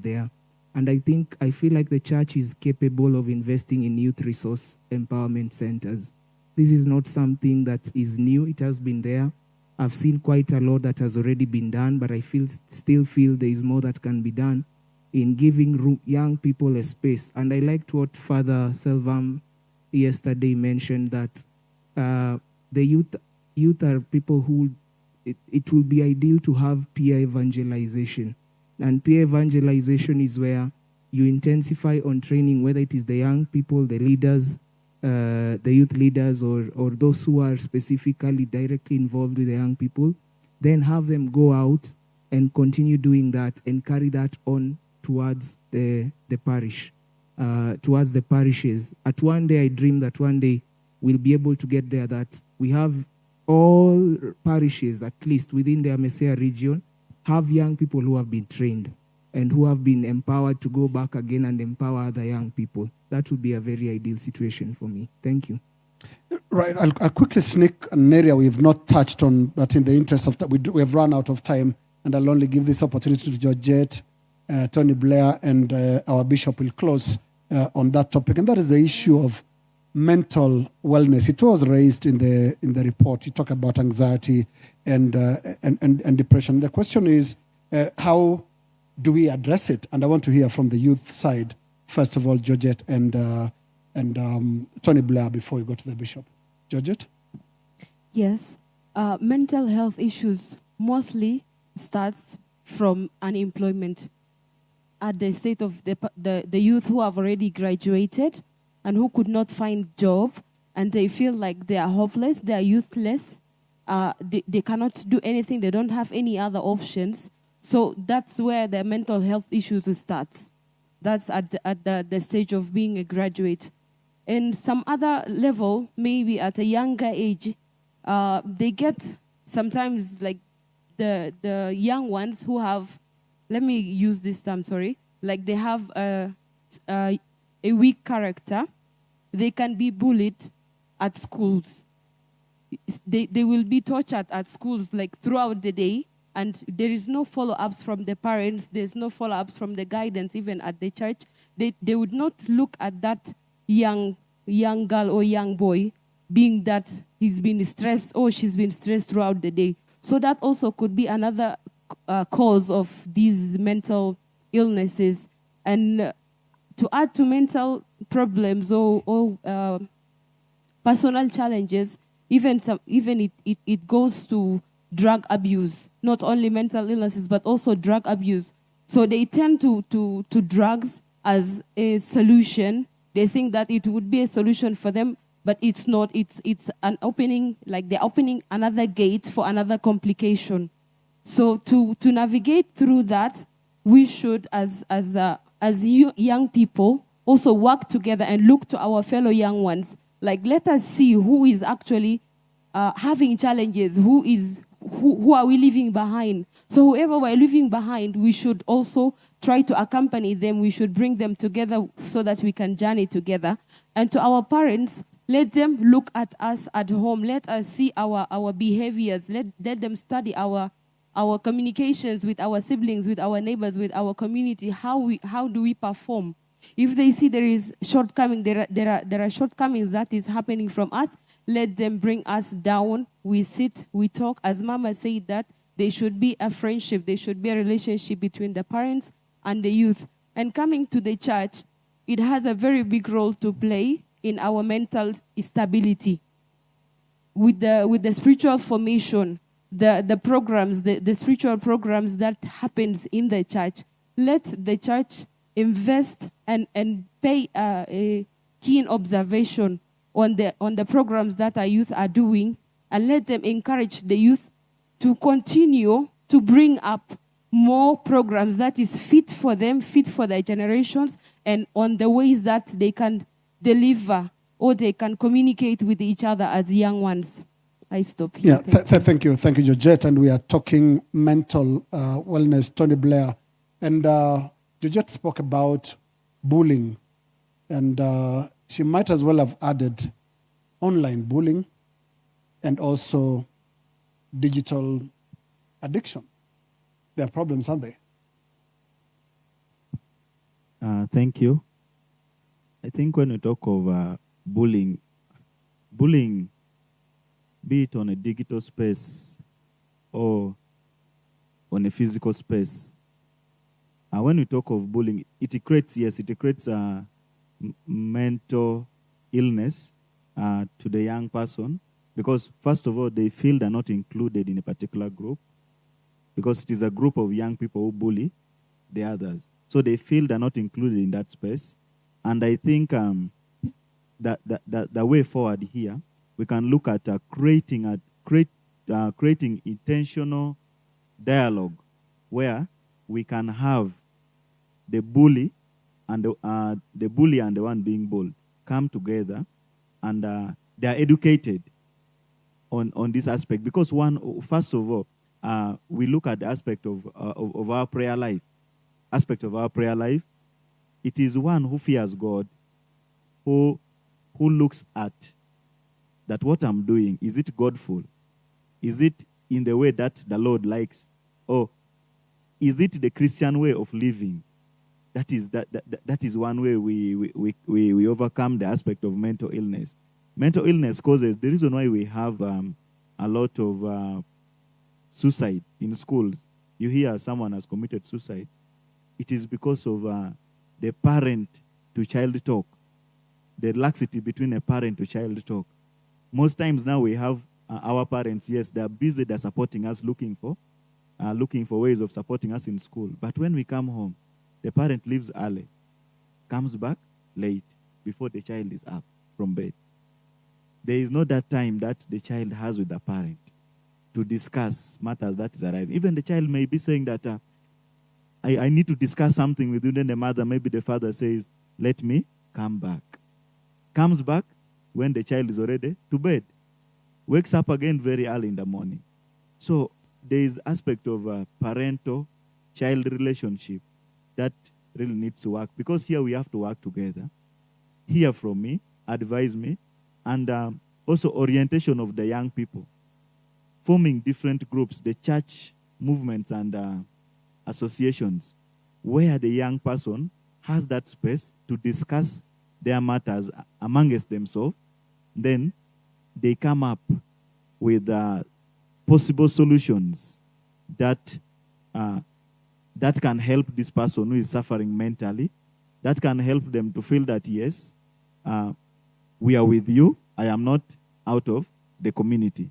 there. And I feel like the church is capable of investing in youth resource empowerment centers. This is not something that is new. It has been there. I've seen quite a lot that has already been done, but I still feel there is more that can be done in giving young people a space. And I liked what Father Selvam yesterday mentioned, that the youth are people who, it will be ideal to have peer evangelization. And peer evangelization is where you intensify on training, whether it is the young people, the leaders, the youth leaders, or those who are specifically directly involved with the young people, then have them go out and continue doing that and carry that on towards the parish, towards the parishes. At one day, I dream that one day we'll be able to get there, that we have all parishes, at least within the Amesea region, have young people who have been trained and who have been empowered to go back again and empower other young people. That would be a very ideal situation for me. Thank you. Right, I'll quickly sneak an area we've not touched on, but in the interest of that, we have run out of time, and I'll only give this opportunity to Georgette, Tony Blair, and our bishop will close on that topic, and that is the issue of mental wellness. It was raised in the report. You talk about anxiety and depression. The question is, how do we address it? And I want to hear from the youth side. First of all, Georgette and Tony Blair before we go to the bishop. Georgette? Yes. Mental health issues mostly starts from unemployment. At the state of the youth who have already graduated and who could not find job, and they feel like they are hopeless, they are useless, they cannot do anything, they don't have any other options. So that's where the mental health issues start. That's at the stage of being a graduate. And some other level, maybe at a younger age, they get sometimes like the young ones who have, let me use this term, sorry, like they have a weak character. They can be bullied at schools. They will be tortured at schools like throughout the day, and there is no follow-ups from the parents, there's no follow-ups from the guidance, even at the church. They would not look at that young girl or young boy being that he's been stressed or she's been stressed throughout the day. So that also could be another cause of these mental illnesses. And to add to mental problems or personal challenges, even it goes to drug abuse, not only mental illnesses, but also drug abuse. So they turn to drugs as a solution. They think that it would be a solution for them, but it's not. It's an opening, like they're opening another gate for another complication. So to navigate through that, we should, as young people, also work together and look to our fellow young ones. Like, let us see who is actually having challenges, who are we leaving behind. So whoever we're leaving behind, we should also try to accompany them. We should bring them together so that we can journey together. And to our parents, let them look at us at home. Let us see our behaviors. Let them study our communications with our siblings, with our neighbors, with our community. How do we perform? If they see there is shortcoming, there are shortcomings that is happening from us, let them bring us down. We sit, we talk. As Mama said, that there should be a friendship, there should be a relationship between the parents and the youth. And coming to the church, it has a very big role to play in our mental stability. With the spiritual formation, the programs, the spiritual programs that happens in the church, let the church invest and pay a keen observation on the programs that our youth are doing, and let them encourage the youth to continue to bring up more programs that is fit for them, fit for their generations, and on the ways that they can deliver or they can communicate with each other as young ones. I stop here. Yeah, thank you, Georgette. And we are talking mental wellness, Tony Blair. And Georgette spoke about bullying, and she might as well have added online bullying and also digital addiction. There are problems, aren't they? Thank you. I think when we talk of bullying, be it on a digital space or on a physical space, when we talk of bullying, it creates mental illness to the young person, because first of all, they feel they're not included in a particular group, because it is a group of young people who bully the others. So they feel they're not included in that space. And I think that the way forward here, we can look at creating intentional dialogue where we can have the bully and the one being bullied come together, and they are educated on this aspect. Because first of all, we look at the aspect of our prayer life. Aspect of our prayer life, it is one who fears God, who looks at that what I'm doing, is it godful? Is it in the way that the Lord likes? Or is it the Christian way of living? That is one way we overcome the aspect of mental illness. Mental illness causes the reason why we have a lot of suicide in schools. You hear someone has committed suicide. It is because of the parent-to-child talk, the laxity between a parent to child talk. Most times now we have our parents, yes, they're busy, they're supporting us, looking for ways of supporting us in school. But when we come home, the parent leaves early, comes back late, before the child is up from bed. There is not that time that the child has with the parent to discuss matters that is arriving. Even the child may be saying that, I need to discuss something with you. Then the mother, maybe the father says, let me come back. Comes back when the child is already to bed. Wakes up again very early in the morning. So there is aspect of parental-child relationship that really needs to work. Because here we have to work together. Hear from me, advise me, and also orientation of the young people. Forming different groups, the church movements and associations, where the young person has that space to discuss their matters amongst themselves. Then they come up with possible solutions that can help this person who is suffering mentally, that can help them to feel that, yes, we are with you. I am not out of the community.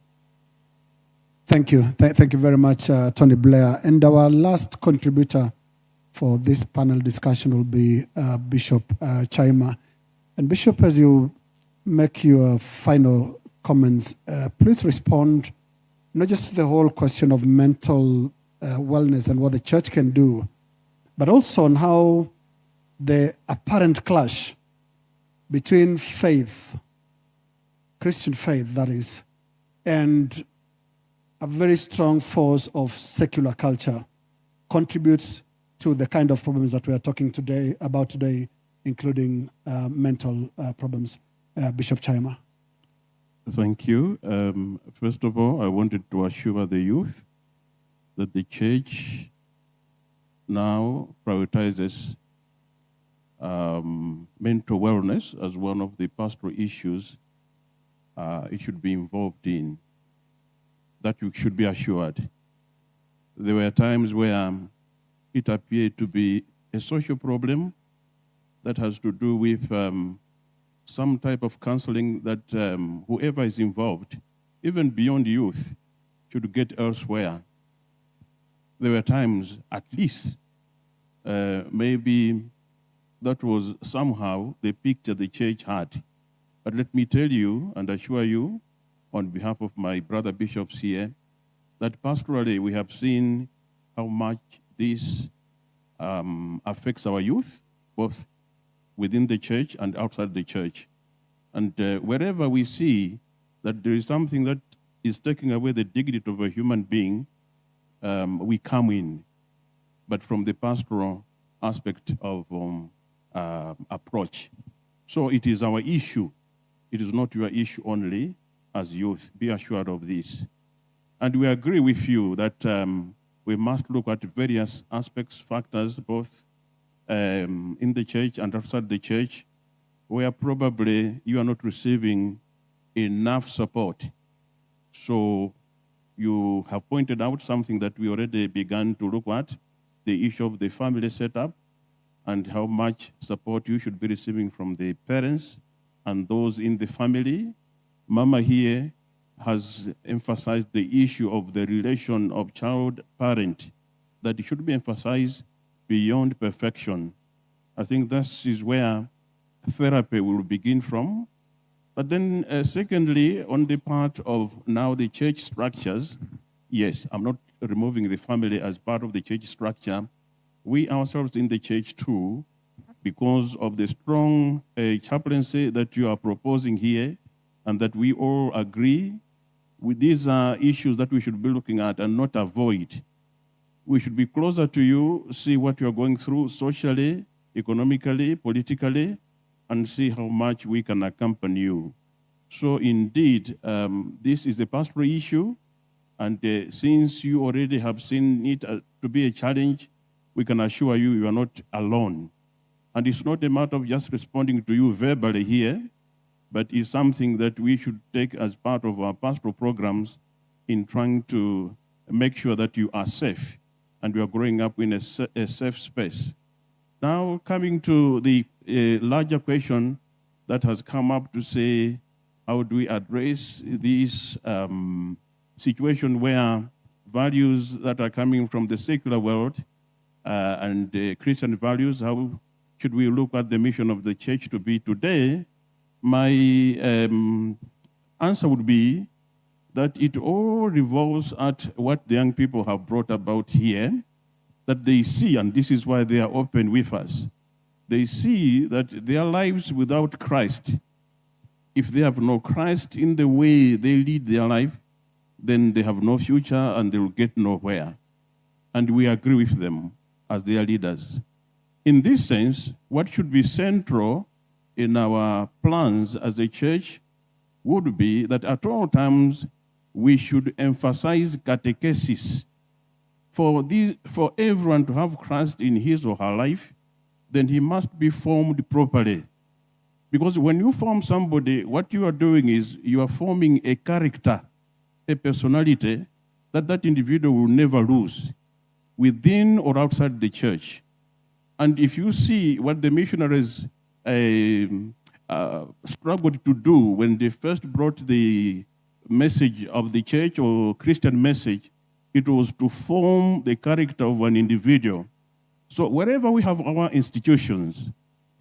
Thank you. Thank you very much, Tony Blair. And our last contributor for this panel discussion will be Bishop Chaima. And Bishop, as you make your final comments, please respond not just to the whole question of mental wellness and what the church can do, but also on how the apparent clash between faith, Christian faith that is, and a very strong force of secular culture contributes to the kind of problems that we are talking about today, including mental problems. Bishop Chaima. Thank you. First of all, I wanted to assure the youth that the church now prioritizes mental wellness as one of the pastoral issues it should be involved in. That you should be assured. There were times where it appeared to be a social problem that has to do with some type of counseling that whoever is involved, even beyond youth, should get elsewhere. There were times, at least, maybe that was somehow the picture the church had. But let me tell you and assure you, on behalf of my brother bishops here, that pastorally we have seen how much this affects our youth, both within the church and outside the church. And wherever we see that there is something that is taking away the dignity of a human being, we come in, but from the pastoral aspect of approach. So it is our issue. It is not your issue only as youth. Be assured of this. And we agree with you that we must look at various aspects, factors, both in the church and outside the church, where probably you are not receiving enough support. So you have pointed out something that we already began to look at, the issue of the family setup and how much support you should be receiving from the parents and those in the family. Mama here has emphasized the issue of the relation of child-parent, that it should be emphasized beyond perfection. I think this is where therapy will begin from. But then secondly, on the part of now the church structures, yes, I'm not removing the family as part of the church structure. We ourselves in the church too, because of the strong chaplaincy that you are proposing here, and that we all agree with, these are issues that we should be looking at and not avoid. We should be closer to you, see what you are going through socially, economically, politically, and see how much we can accompany you. So indeed, this is a pastoral issue, and since you already have seen it to be a challenge, we can assure you you are not alone. And it's not a matter of just responding to you verbally here, but it's something that we should take as part of our pastoral programs in trying to make sure that you are safe and you are growing up in a safe space. Now, coming to the larger question that has come up to say, how do we address this situation where values that are coming from the secular world and Christian values, how should we look at the mission of the church to be today? My answer would be that it all revolves at what the young people have brought about here, that they see, and this is why they are open with us. They see that their lives without Christ, if they have no Christ in the way they lead their life, then they have no future and they will get nowhere. And we agree with them as their leaders. In this sense, what should be central in our plans as a church would be that at all times we should emphasize catechesis. For everyone to have Christ in his or her life, then he must be formed properly. Because when you form somebody, what you are doing is you are forming a character, a personality that individual will never lose, within or outside the church. And if you see what the missionaries struggled to do when they first brought the message of the church or Christian message, it was to form the character of an individual. So wherever we have our institutions,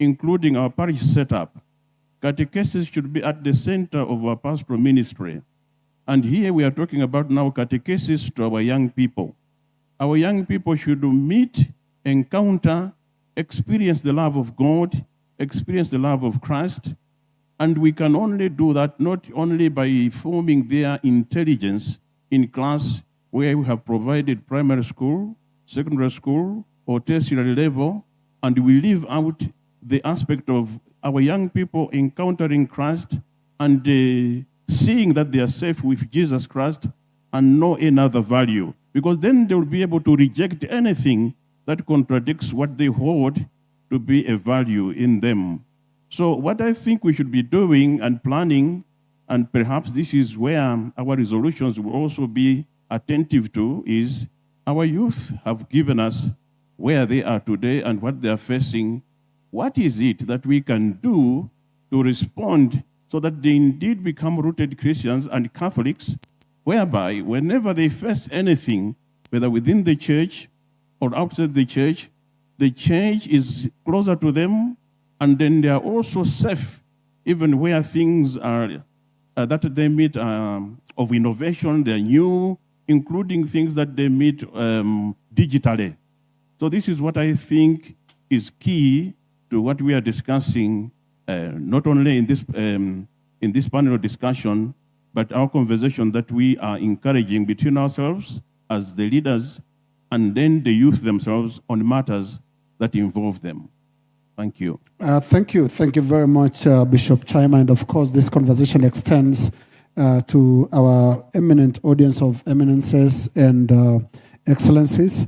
including our parish setup, catechesis should be at the center of our pastoral ministry. And here we are talking about now catechesis to our young people. Our young people should meet, encounter, experience the love of God, experience the love of Christ. And we can only do that not only by forming their intelligence in class where we have provided primary school, secondary school, or tertiary level, and we leave out the aspect of our young people encountering Christ and seeing that they are safe with Jesus Christ and no another value. Because then they will be able to reject anything that contradicts what they hold to be a value in them. So what I think we should be doing and planning, and perhaps this is where our resolutions will also be attentive to, is our youth have given us where they are today and what they are facing. What is it that we can do to respond so that they indeed become rooted Christians and Catholics, whereby whenever they face anything, whether within the church or outside the church is closer to them, and then they are also safe, even where things are that they meet of innovation, they're new, including things that they meet digitally. So this is what I think is key to what we are discussing, not only in this panel discussion, but our conversation that we are encouraging between ourselves as the leaders and then the youth themselves on matters that involve them. Thank you. Thank you. Thank you very much, Bishop Chima. And of course, this conversation extends to our eminent audience of eminences and excellencies.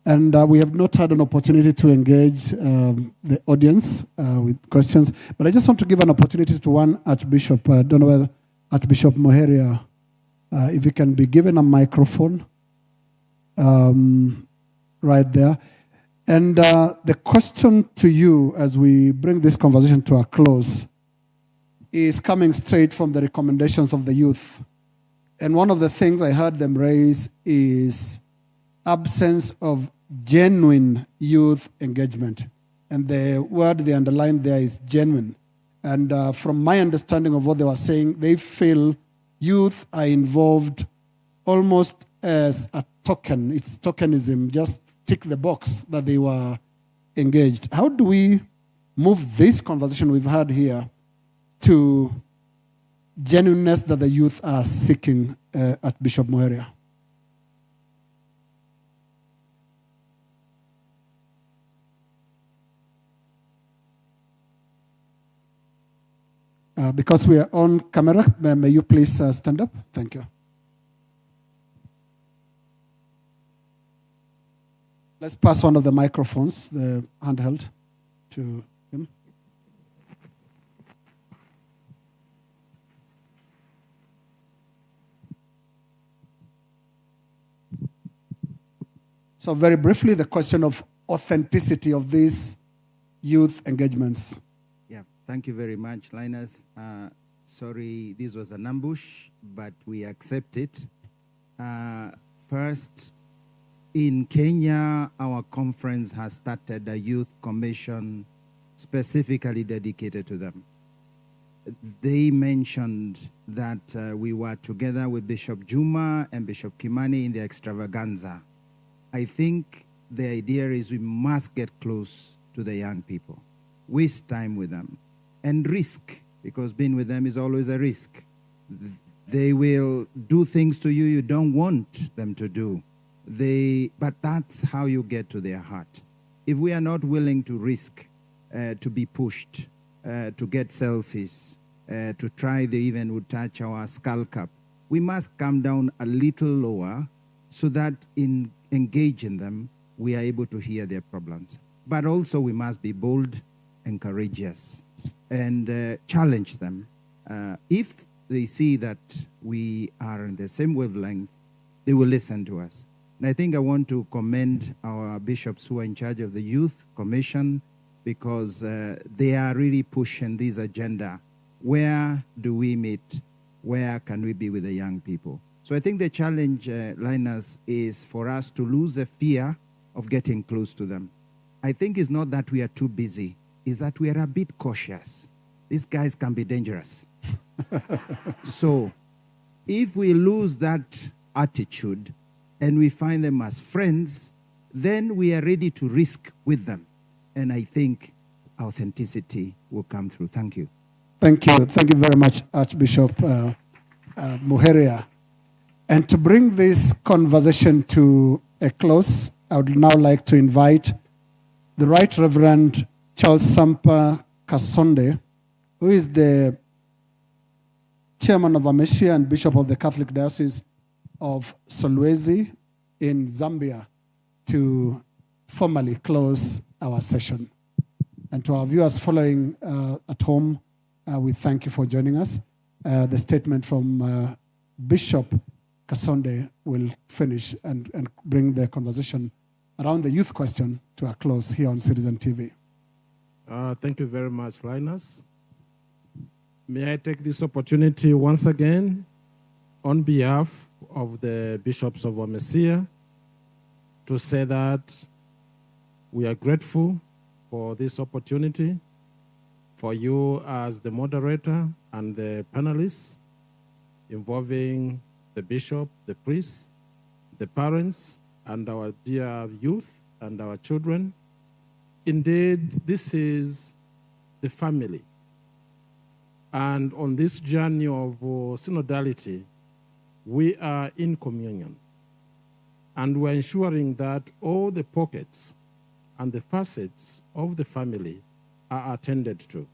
And we have not had an opportunity to engage the audience with questions. But I just want to give an opportunity to one Archbishop. I don't know whether Archbishop Moheria, if you can be given a microphone right there. And the question to you as we bring this conversation to a close is coming straight from the recommendations of the youth. And one of the things I heard them raise is absence of genuine youth engagement. And the word they underlined there is genuine. And from my understanding of what they were saying, they feel youth are involved almost as a token. It's tokenism, just tick the box that they were engaged. How do we move this conversation we've had here to genuineness that the youth are seeking at Bishop Moheria? Because we are on camera, may you please stand up? Thank you. Let's pass one of the microphones, the handheld, to him. So very briefly, the question of authenticity of these youth engagements. Yeah, thank you very much, Linus. Sorry, this was an ambush, but we accept it. First, in Kenya, our conference has started a youth commission specifically dedicated to them. They mentioned that we were together with Bishop Juma and Bishop Kimani in the extravaganza. I think the idea is we must get close to the young people, waste time with them, and risk, because being with them is always a risk. They will do things to you you don't want them to do. But that's how you get to their heart. If we are not willing to risk, to be pushed, to get selfies, to try they even would touch our skull cap, we must come down a little lower so that in engaging them, we are able to hear their problems. But also we must be bold and courageous and challenge them. If they see that we are in the same wavelength, they will listen to us. And I think I want to commend our bishops who are in charge of the Youth Commission, because they are really pushing this agenda. Where do we meet? Where can we be with the young people? So I think the challenge, Linus, is for us to lose the fear of getting close to them. I think it's not that we are too busy, it's that we are a bit cautious. These guys can be dangerous. So if we lose that attitude and we find them as friends, then we are ready to risk with them. And I think authenticity will come through. Thank you. Thank you. Thank you very much, Archbishop Muheria. And to bring this conversation to a close, I would now like to invite the Right Reverend Charles Sampa Kasonde, who is the Chairman of Amesia and Bishop of the Catholic Diocese of Solwezi in Zambia, to formally close our session. And to our viewers following at home, we thank you for joining us. The statement from Bishop Kasonde will finish and bring the conversation around the youth question to a close here on Citizen TV. Thank you very much, Linus. May I take this opportunity once again on behalf of the bishops of Amesia to say that we are grateful for this opportunity, for you as the moderator and the panelists involving the bishop, the priests, the parents, and our dear youth and our children. Indeed, this is the family. And on this journey of synodality, we are in communion. And we're ensuring that all the pockets and the facets of the family are attended to.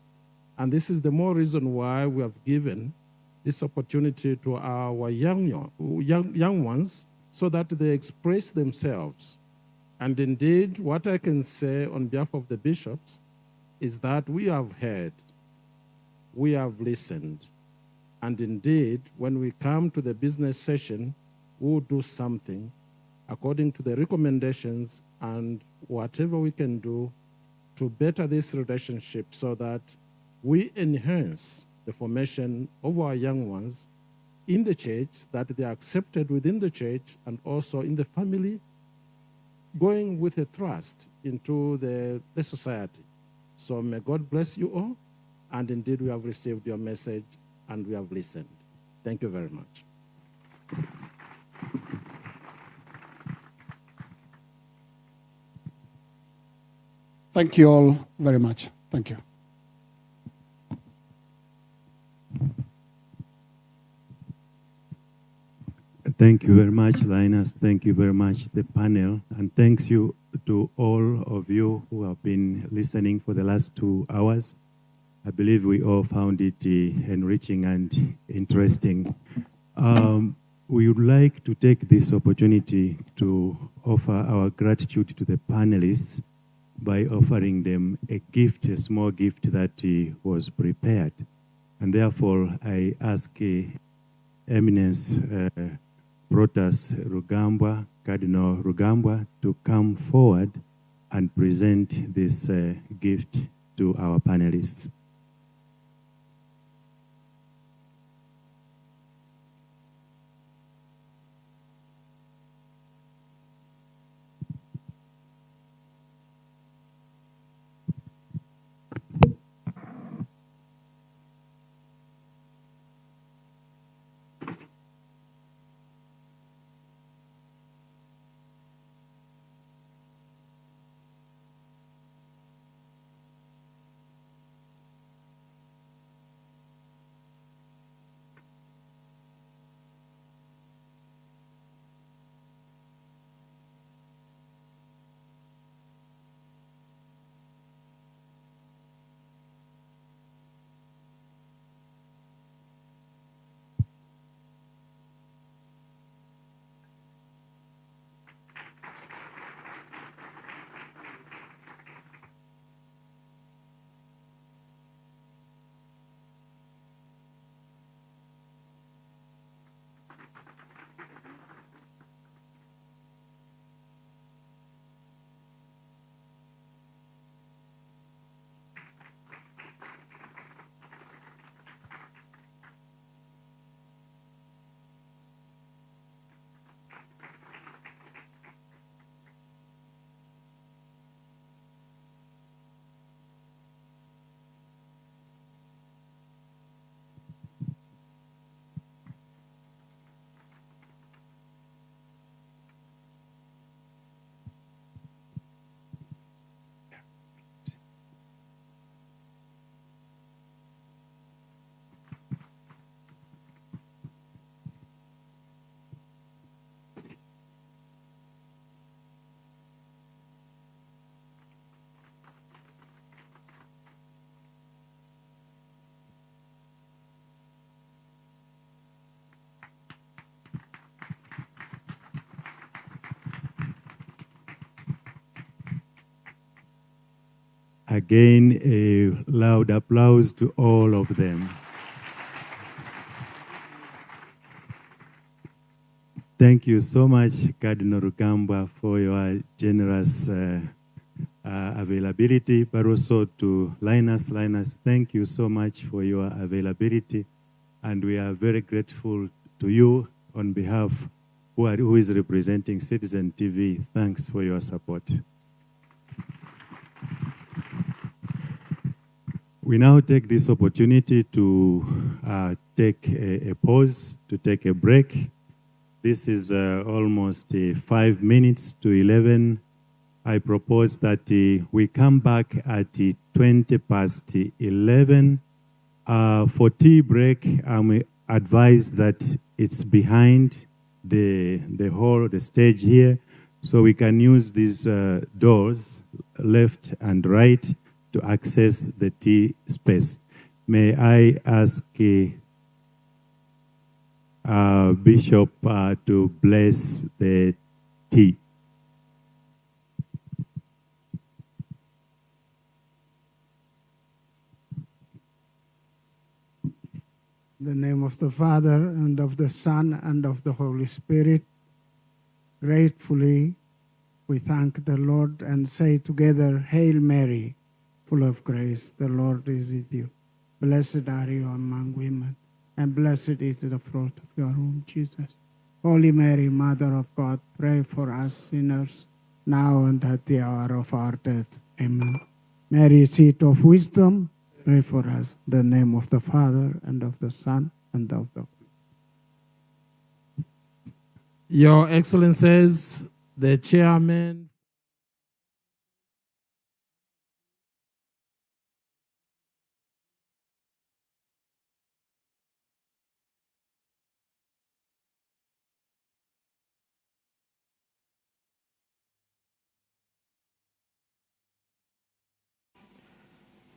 And this is the more reason why we have given this opportunity to our young ones so that they express themselves. And indeed, what I can say on behalf of the bishops is that we have heard, we have listened, and indeed, when we come to the business session, we'll do something according to the recommendations and whatever we can do to better this relationship so that we enhance the formation of our young ones in the church, that they are accepted within the church and also in the family, going with a trust into the society. So may God bless you all. And indeed, we have received your message and we have listened. Thank you very much. Thank you all very much. Thank you. Thank you very much, Linus. Thank you very much, the panel. And thanks you to all of you who have been listening for the last 2 hours. I believe we all found it enriching and interesting. We would like to take this opportunity to offer our gratitude to the panelists by offering them a gift, a small gift that was prepared. And therefore, I ask Eminence Protas Rugambwa, Cardinal Rugambwa, to come forward and present this gift to our panelists. Again, a loud applause to all of them. Thank you so much, Cardinal Rugambwa, for your generous availability, but also to Linus. Linus, thank you so much for your availability, and we are very grateful to you on behalf who is representing Citizen TV. Thanks for your support. We now take this opportunity to take a pause, to take a break. This is almost 5 minutes to 11. I propose that we come back at 20 past 11. For tea break, I'm advised that it's behind the stage here, so we can use these doors, left and right, to access the tea space. May I ask Bishop to bless the tea. In the name of the Father, and of the Son, and of the Holy Spirit, gratefully we thank the Lord and say together, Hail Mary, full of grace, the Lord is with you. Blessed are you among women, and blessed is the fruit of your womb, Jesus. Holy Mary, Mother of God, pray for us sinners, now and at the hour of our death. Amen. Mary, seat of wisdom, pray for us. In the name of the Father, and of the Son, and of the Your Excellencies, the Chairman.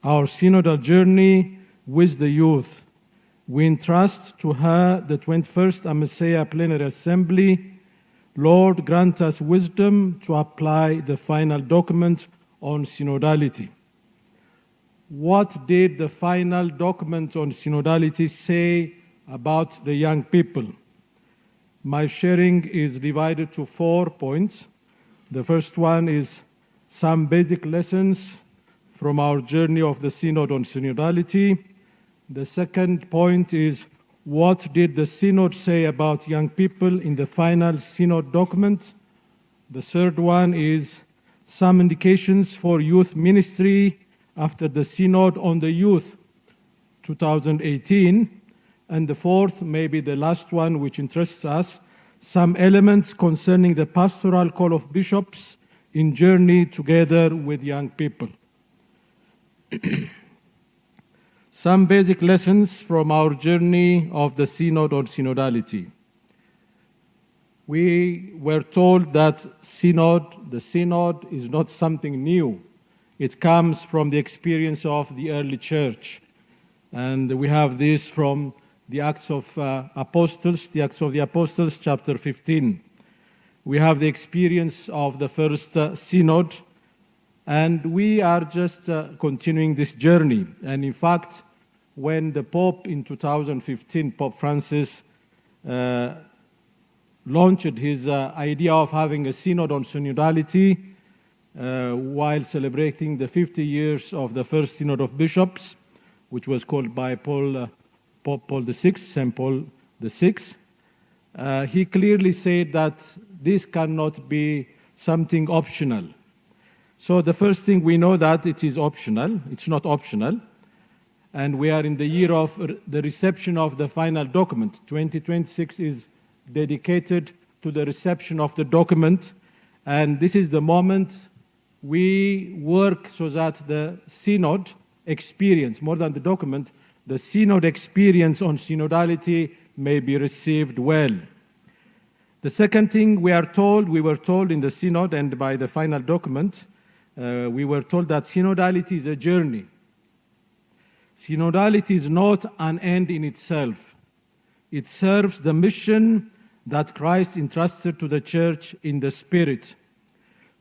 Our synodal journey with the youth. We entrust to her the 21st Amesea Plenary Assembly. Lord, grant us wisdom to apply the final document on synodality. What did the final document on synodality say about the young people? My sharing is divided to 4 points. The first one is some basic lessons from our journey of the Synod on synodality. The second point is, what did the Synod say about young people in the final Synod document? The third one is some indications for youth ministry after the Synod on the Youth 2018. And the fourth, maybe the last one, which interests us, some elements concerning the pastoral call of bishops in journey together with young people. Some basic lessons from our journey of the Synod on synodality. We were told that the Synod is not something new. It comes from the experience of the early church. And we have this from the Acts of the Apostles, chapter 15. We have the experience of the first Synod, and we are just continuing this journey. And in fact, when the Pope in 2015, Pope Francis, launched his idea of having a Synod on synodality while celebrating the 50 years of the first Synod of Bishops, which was called by Pope Paul VI, St. Paul VI, he clearly said that this cannot be something optional. So the first thing, we know that it is optional. It's not optional. And we are in the year of the reception of the final document. 2026 is dedicated to the reception of the document. And this is the moment we work so that the Synod experience, more than the document, the Synod experience on synodality may be received well. The second thing we were told in the Synod and by the final document, we were told that synodality is a journey. Synodality is not an end in itself. It serves the mission that Christ entrusted to the church in the Spirit.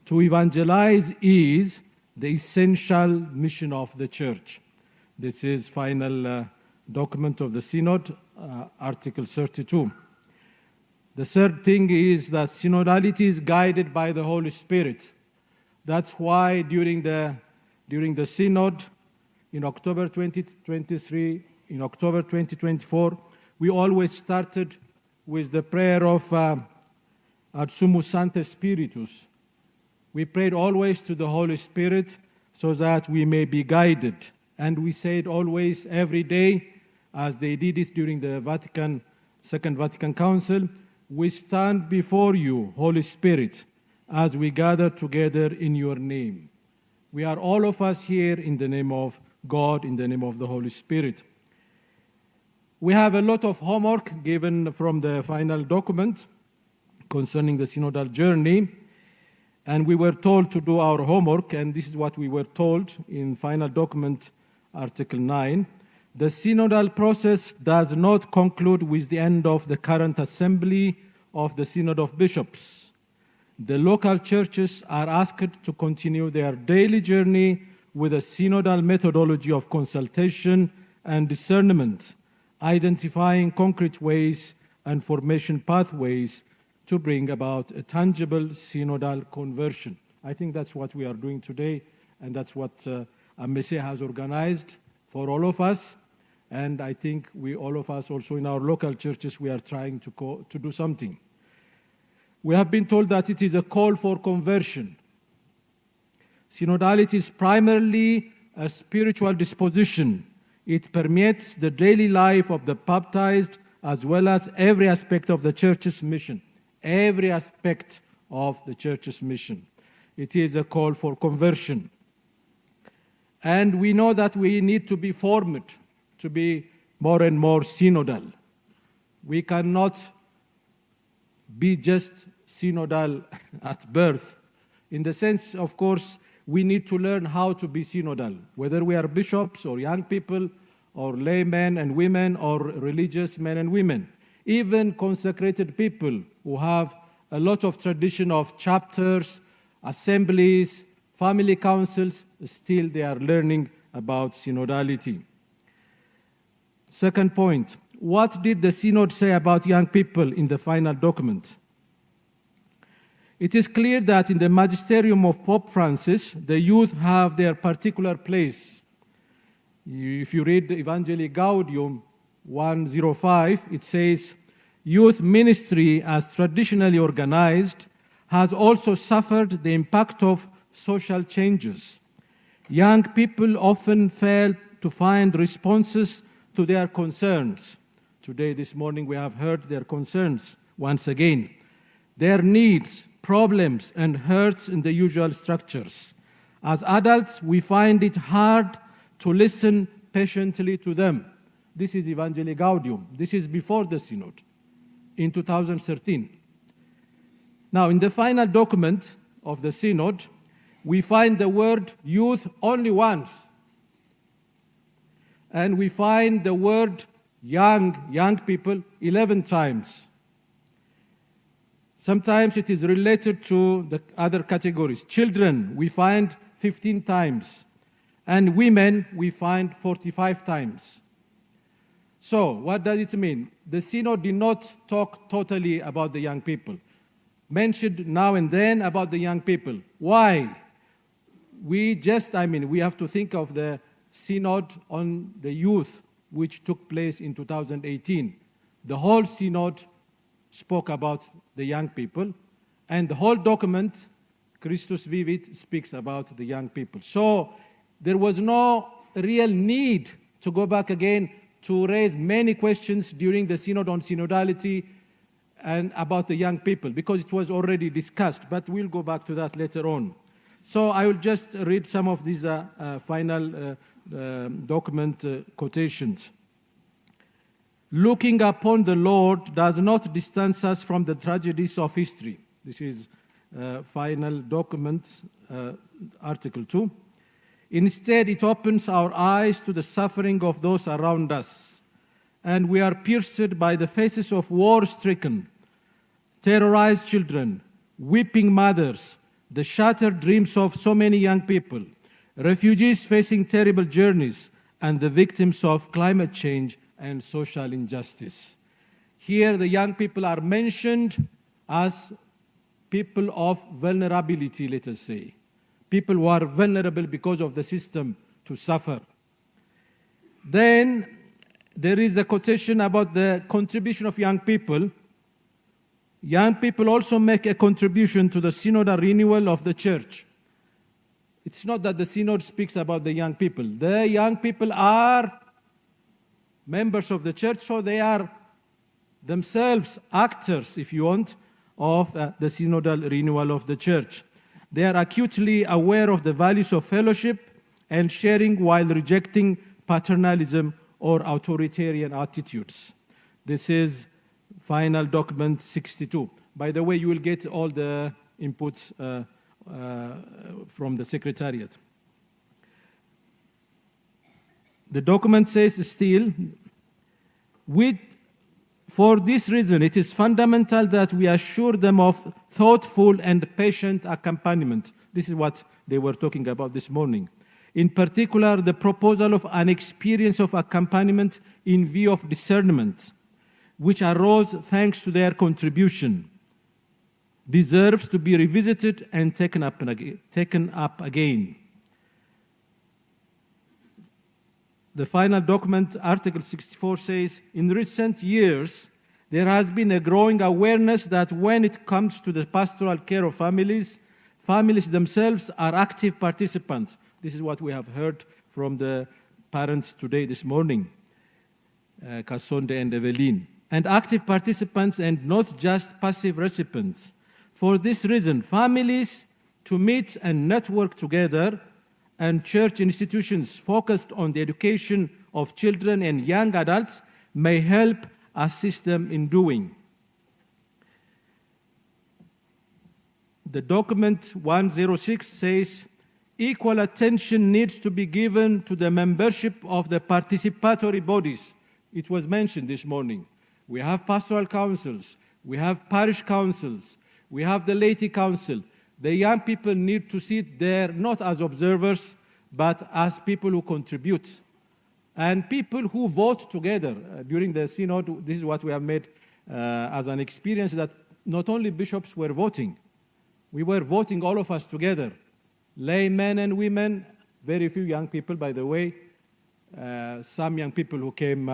To evangelize is the essential mission of the church. This is final document of the Synod, Article 32. The third thing is that synodality is guided by the Holy Spirit. That's why during the Synod in October 2023, in October 2024, we always started with the prayer of Ad Sumus Sancte Spiritus. We prayed always to the Holy Spirit so that we may be guided. And we said always, every day, as they did it during the Second Vatican Council, we stand before you, Holy Spirit, as we gather together in your name. We are all of us here in the name of God, in the name of the Holy Spirit. We have a lot of homework given from the final document concerning the synodal journey, and we were told to do our homework, and this is what we were told in final document, Article 9. The synodal process does not conclude with the end of the current assembly of the Synod of Bishops. The local churches are asked to continue their daily journey with a synodal methodology of consultation and discernment, identifying concrete ways and formation pathways to bring about a tangible synodal conversion. I think that's what we are doing today, and that's what Messiah has organized for all of us. And I think all of us also in our local churches, we are trying to do something. We have been told that it is a call for conversion. Synodality is primarily a spiritual disposition. It permeates the daily life of the baptized as well as every aspect of the church's mission. Every aspect of the church's mission. It is a call for conversion. And we know that we need to be formed to be more and more synodal. We cannot be just synodal at birth. In the sense, of course, we need to learn how to be synodal, whether we are bishops or young people or laymen and women or religious men and women. Even consecrated people who have a lot of tradition of chapters, assemblies, family councils, still they are learning about synodality. Second point, what did the Synod say about young people in the final document? It is clear that in the magisterium of Pope Francis, the youth have their particular place. If you read the Evangelii Gaudium 105, it says, youth ministry as traditionally organized has also suffered the impact of social changes. Young people often fail to find responses to their concerns. Today, this morning, we have heard their concerns once again. Their needs, problems, and hurts in the usual structures. As adults, we find it hard to listen patiently to them. This is Evangelii Gaudium. This is before the Synod, in 2013. Now, in the final document of the Synod, we find the word youth only once. And we find the word young people 11 times. Sometimes it is related to the other categories. Children, we find 15 times. And women, we find 45 times. So, what does it mean? The Synod did not talk totally about the young people. Mentioned now and then about the young people. Why? We have to think of the Synod on the youth, which took place in 2018. The whole Synod spoke about the young people, and the whole document, Christus Vivit, speaks about the young people. So there was no real need to go back again to raise many questions during the Synod on synodality and about the young people, because it was already discussed, but we'll go back to that later on. So I will just read some of these final document quotations. Looking upon the Lord does not distance us from the tragedies of history. This is final document, Article 2. Instead, it opens our eyes to the suffering of those around us, and we are pierced by the faces of war-stricken, terrorized children, weeping mothers, the shattered dreams of so many young people. refugees facing terrible journeys, and the victims of climate change and social injustice. Here, the young people are mentioned as people of vulnerability, let us say. People who are vulnerable because of the system to suffer. Then there is a quotation about the contribution of young people. Young people also make a contribution to the synodal renewal of the church. It's not that the synod speaks about the young people. The young people are members of the church, so they are themselves actors, if you want, of the synodal renewal of the church. They are acutely aware of the values of fellowship and sharing while rejecting paternalism or authoritarian attitudes. This is final document 62. By the way, you will get all the inputs from the Secretariat. The document says still, for this reason, it is fundamental that we assure them of thoughtful and patient accompaniment. This is what they were talking about this morning. In particular, the proposal of an experience of accompaniment in view of discernment, which arose thanks to their contribution, deserves to be revisited and taken up again. The final document, Article 64, says, in recent years, there has been a growing awareness that when it comes to the pastoral care of families, families themselves are active participants. This is what we have heard from the parents today, this morning, Kasonde and Evelyn. And active participants and not just passive recipients. For this reason, families to meet and network together and church institutions focused on the education of children and young adults may help assist them in doing. The document 106 says, equal attention needs to be given to the membership of the participatory bodies. It was mentioned this morning. We have pastoral councils, we have parish councils, we have the laity council. The young people need to sit there not as observers, but as people who contribute. And people who vote together. During the synod, this is what we have made as an experience, that not only bishops were voting, we were voting all of us together. Laymen and women, very few young people, by the way. Some young people who came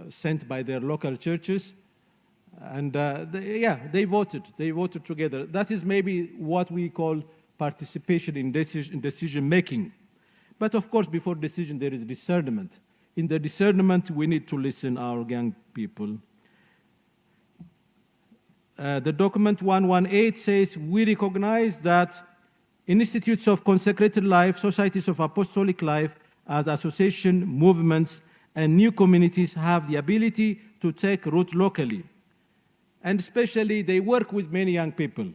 sent by their local churches. And they voted together. That is maybe what we call participation in decision making. But of course, before decision, there is discernment. In the discernment, we need to listen our young people. The document 118 says, we recognize that institutes of consecrated life, societies of apostolic life, as association, movements, and new communities have the ability to take root locally. And especially, they work with many young people.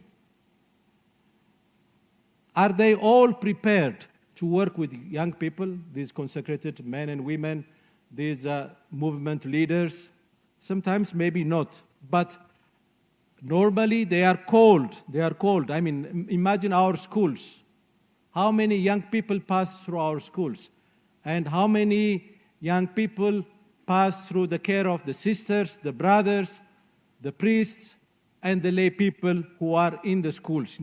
Are they all prepared to work with young people, these consecrated men and women, these movement leaders? Sometimes maybe not, but normally they are called. I mean, imagine our schools. How many young people pass through our schools? And how many young people pass through the care of the sisters, the brothers, the priests, and the lay people who are in the schools?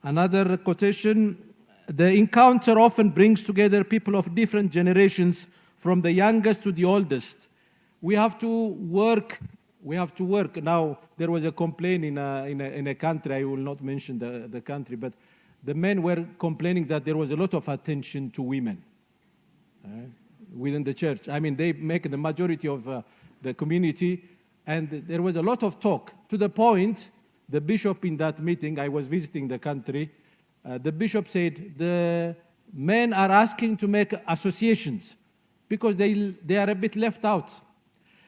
Another quotation, the encounter often brings together people of different generations, from the youngest to the oldest. We have to work. Now, there was a complaint in a country, I will not mention the country, but the men were complaining that there was a lot of attention to women within the church. I mean, they make the majority of the community, and there was a lot of talk, to the point, the bishop in that meeting, I was visiting the country, the bishop said, the men are asking to make associations because they are a bit left out.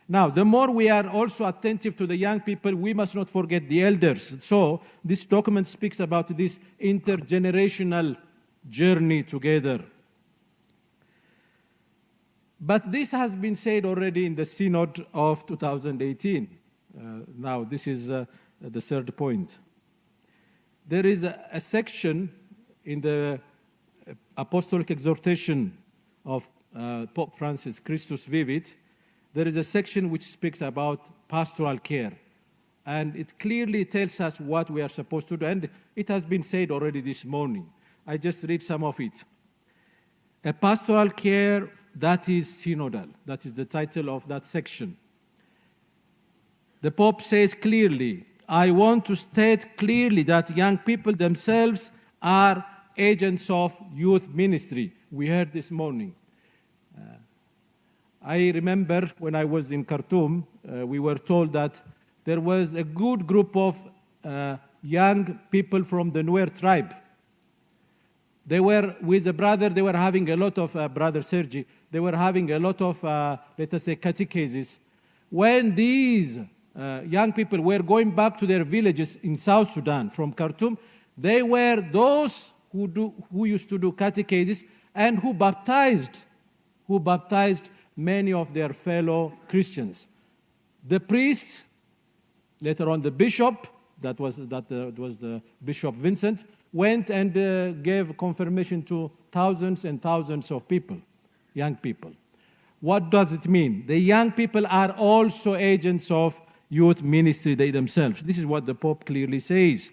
Now, the more we are also attentive to the young people, we must not forget the elders. So this document speaks about this intergenerational journey together. But this has been said already in the Synod of 2018. Now, this is the third point. There is a section in the Apostolic Exhortation of Pope Francis, Christus Vivit. There is a section which speaks about pastoral care. And it clearly tells us what we are supposed to do. And it has been said already this morning. I just read some of it. A pastoral care that is synodal. That is the title of that section. The Pope says clearly, I want to state clearly that young people themselves are agents of youth ministry. We heard this morning. I remember when I was in Khartoum, we were told that there was a good group of young people from the Nuer tribe. They were with a brother, they were having a lot of, Brother Sergi, they were having a lot of, let us say, catechesis. When these young people were going back to their villages in South Sudan from Khartoum, they were those who used to do catechesis and who baptized many of their fellow Christians. The priest, later on the bishop, that was the Bishop Vincent, went and gave confirmation to thousands and thousands of people, young people. What does it mean? The young people are also agents of youth ministry, they themselves. This is what the Pope clearly says.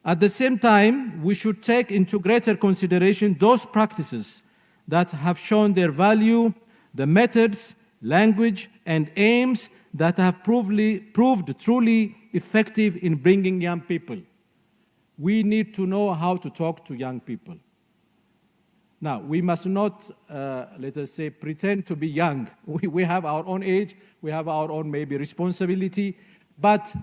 At the same time, we should take into greater consideration those practices that have shown their value, the methods, language, and aims that have proved truly effective in bringing young people. We need to know how to talk to young people. Now, we must not, let us say, pretend to be young. We have our own age, we have our own maybe responsibility, but,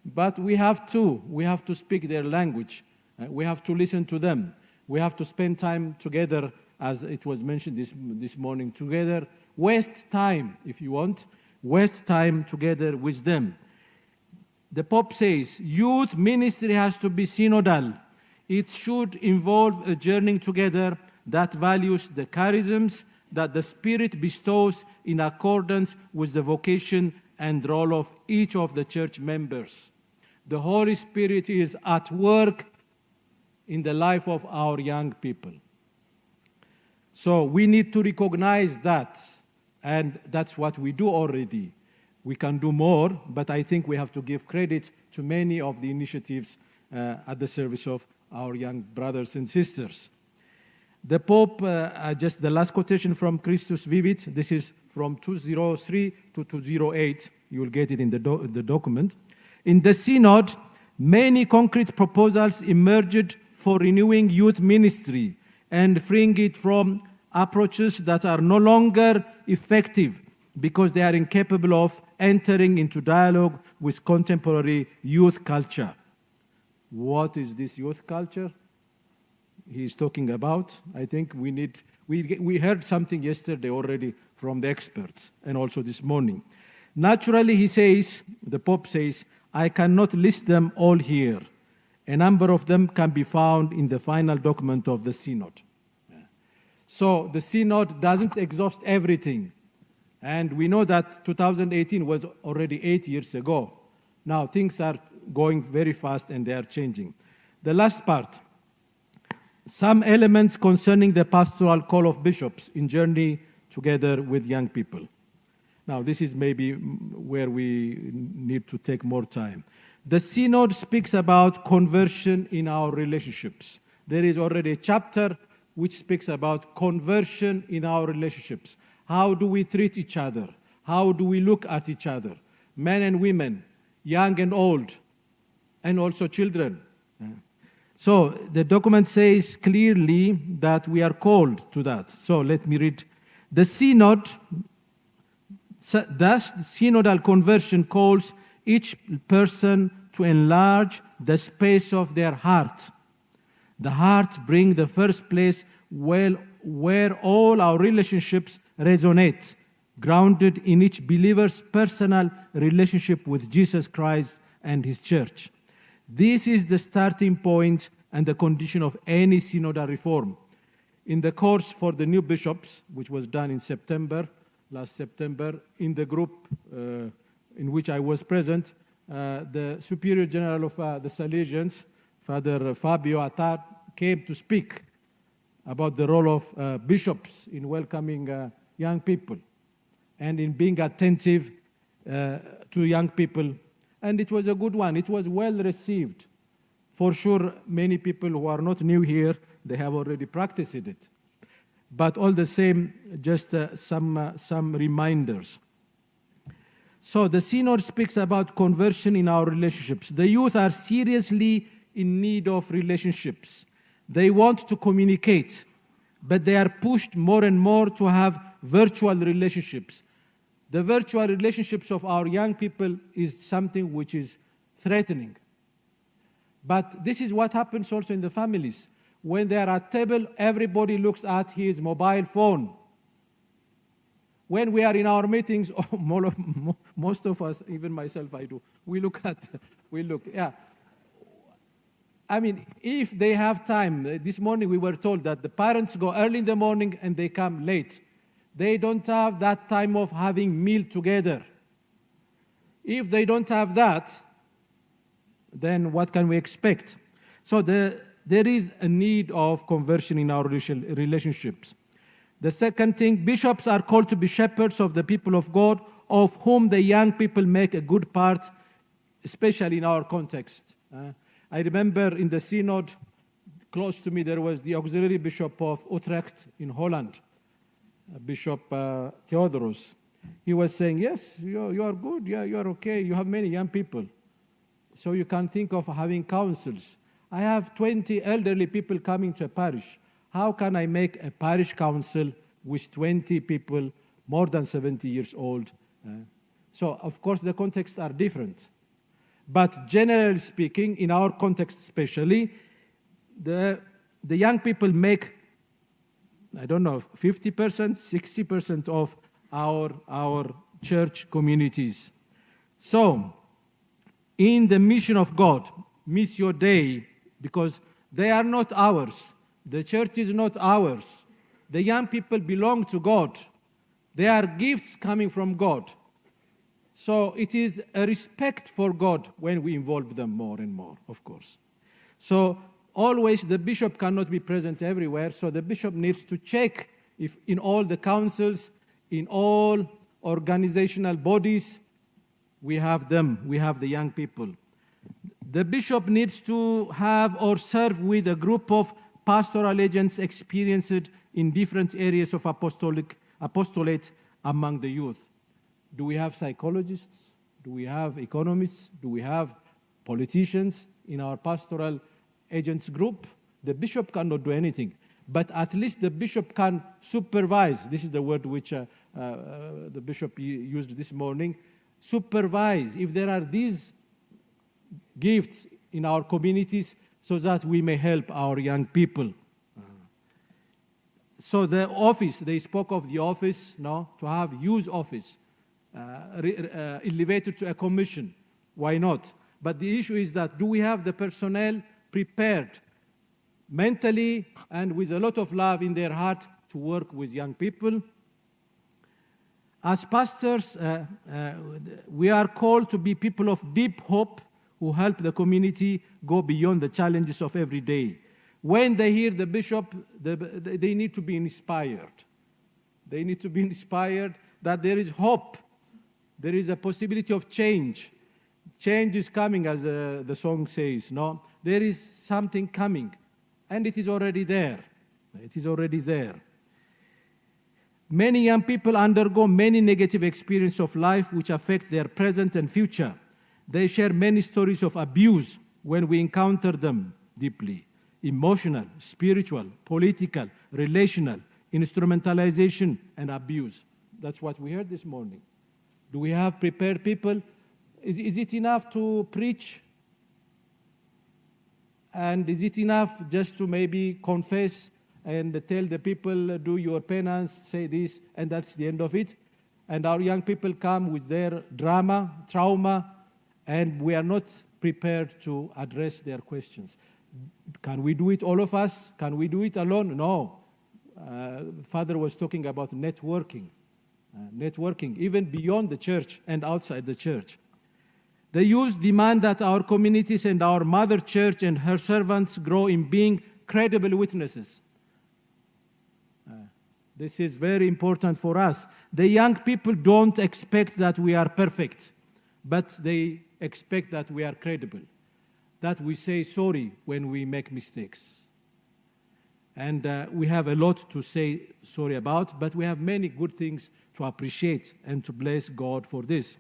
but we have to speak their language. We have to listen to them. We have to spend time together, as it was mentioned this morning, together. Waste time, if you want, waste time together with them. The Pope says, youth ministry has to be synodal. It should involve a journey together that values the charisms that the Spirit bestows in accordance with the vocation and role of each of the church members. The Holy Spirit is at work in the life of our young people. So we need to recognize that, and that's what we do already. We can do more, but I think we have to give credit to many of the initiatives at the service of our young brothers and sisters. The Pope, just the last quotation from Christus Vivit, this is from 203 to 208, you will get it in the document. In the Synod, many concrete proposals emerged for renewing youth ministry and freeing it from approaches that are no longer effective because they are incapable of entering into dialogue with contemporary youth culture. What is this youth culture he's talking about? I think we heard something yesterday already from the experts and also this morning. Naturally, he says, the Pope says, I cannot list them all here. A number of them can be found in the final document of the Synod. So the Synod doesn't exhaust everything. And we know that 2018 was already 8 years ago. Now things are going very fast and they are changing. The last part, some elements concerning the pastoral call of bishops in journey together with young people. Now this is maybe where we need to take more time. The Synod speaks about conversion in our relationships. There is already a chapter which speaks about conversion in our relationships. How do we treat each other? How do we look at each other? Men and women, young and old, and also children. So the document says clearly that we are called to that. So let me read. The Synod, thus the synodal conversion calls each person to enlarge the space of their heart. The heart brings the first place where all our relationships resonate, grounded in each believer's personal relationship with Jesus Christ and his church. This is the starting point and the condition of any synodal reform. In the course for the new bishops, which was done in September, last September, in the group in which I was present, the Superior General of the Salesians, Father Fabio Attar, came to speak about the role of bishops in welcoming young people and in being attentive to young people. And it was a good one. It was well received. For sure, many people who are not new here, they have already practiced it. But all the same, just some reminders. So the synod speaks about conversion in our relationships. The youth are seriously in need of relationships. They want to communicate, but they are pushed more and more to have virtual relationships. The virtual relationships of our young people is something which is threatening. But this is what happens also in the families. When they are at table, everybody looks at his mobile phone. When we are in our meetings, most of us, even myself, I do, we look, yeah. I mean, if they have time, this morning we were told that the parents go early in the morning and they come late. They don't have that time of having meal together. If they don't have that, then what can we expect? So there is a need of conversion in our relationships. The second thing, bishops are called to be shepherds of the people of God, of whom the young people make a good part, especially in our context. I remember in the synod, close to me, there was the auxiliary bishop of Utrecht in Holland, Bishop Theodorus. He was saying, yes, you are good, yeah, you are okay, you have many young people. So you can think of having councils. I have 20 elderly people coming to a parish. How can I make a parish council with 20 people more than 70 years old? So, of course, the contexts are different. But generally speaking, in our context especially, the young people make, I don't know, 50%, 60% of our church communities. So, in the mission of God, Missio Dei, because they are not ours. The church is not ours. The young people belong to God. They are gifts coming from God. So it is a respect for God when we involve them more and more, of course. So always the bishop cannot be present everywhere, so the bishop needs to check if in all the councils, in all organizational bodies, we have them, we have the young people. The bishop needs to have or serve with a group of pastoral agents experienced in different areas of apostolate among the youth. Do we have psychologists? Do we have economists? Do we have politicians in our pastoral agents group? The bishop cannot do anything, but at least the bishop can supervise. This is the word which the bishop used this morning. Supervise if there are these gifts in our communities so that we may help our young people. So the office, they spoke of the office, no, to have youth office, elevated to a commission. Why not? But the issue is that do we have the personnel prepared mentally and with a lot of love in their heart to work with young people? As pastors, we are called to be people of deep hope who help the community go beyond the challenges of every day. When they hear the bishop, they need to be inspired. They need to be inspired that there is hope. There is a possibility of change. Change is coming, as the song says, no? There is something coming, and it is already there. It is already there. Many young people undergo many negative experiences of life which affect their present and future. They share many stories of abuse when we encounter them deeply. Emotional, spiritual, political, relational, instrumentalization, and abuse. That's what we heard this morning. Do we have prepared people? Is it enough to preach? And is it enough just to maybe confess and tell the people, do your penance, say this, and that's the end of it? And our young people come with their drama, trauma, and we are not prepared to address their questions. Can we do it, all of us? Can we do it alone? No. Father was talking about networking, even beyond the church and outside the church. The youth demand that our communities and our mother church and her servants grow in being credible witnesses. This is very important for us. The young people don't expect that we are perfect, but they expect that we are credible, that we say sorry when we make mistakes. And we have a lot to say sorry about, but we have many good things to appreciate and to bless God for this.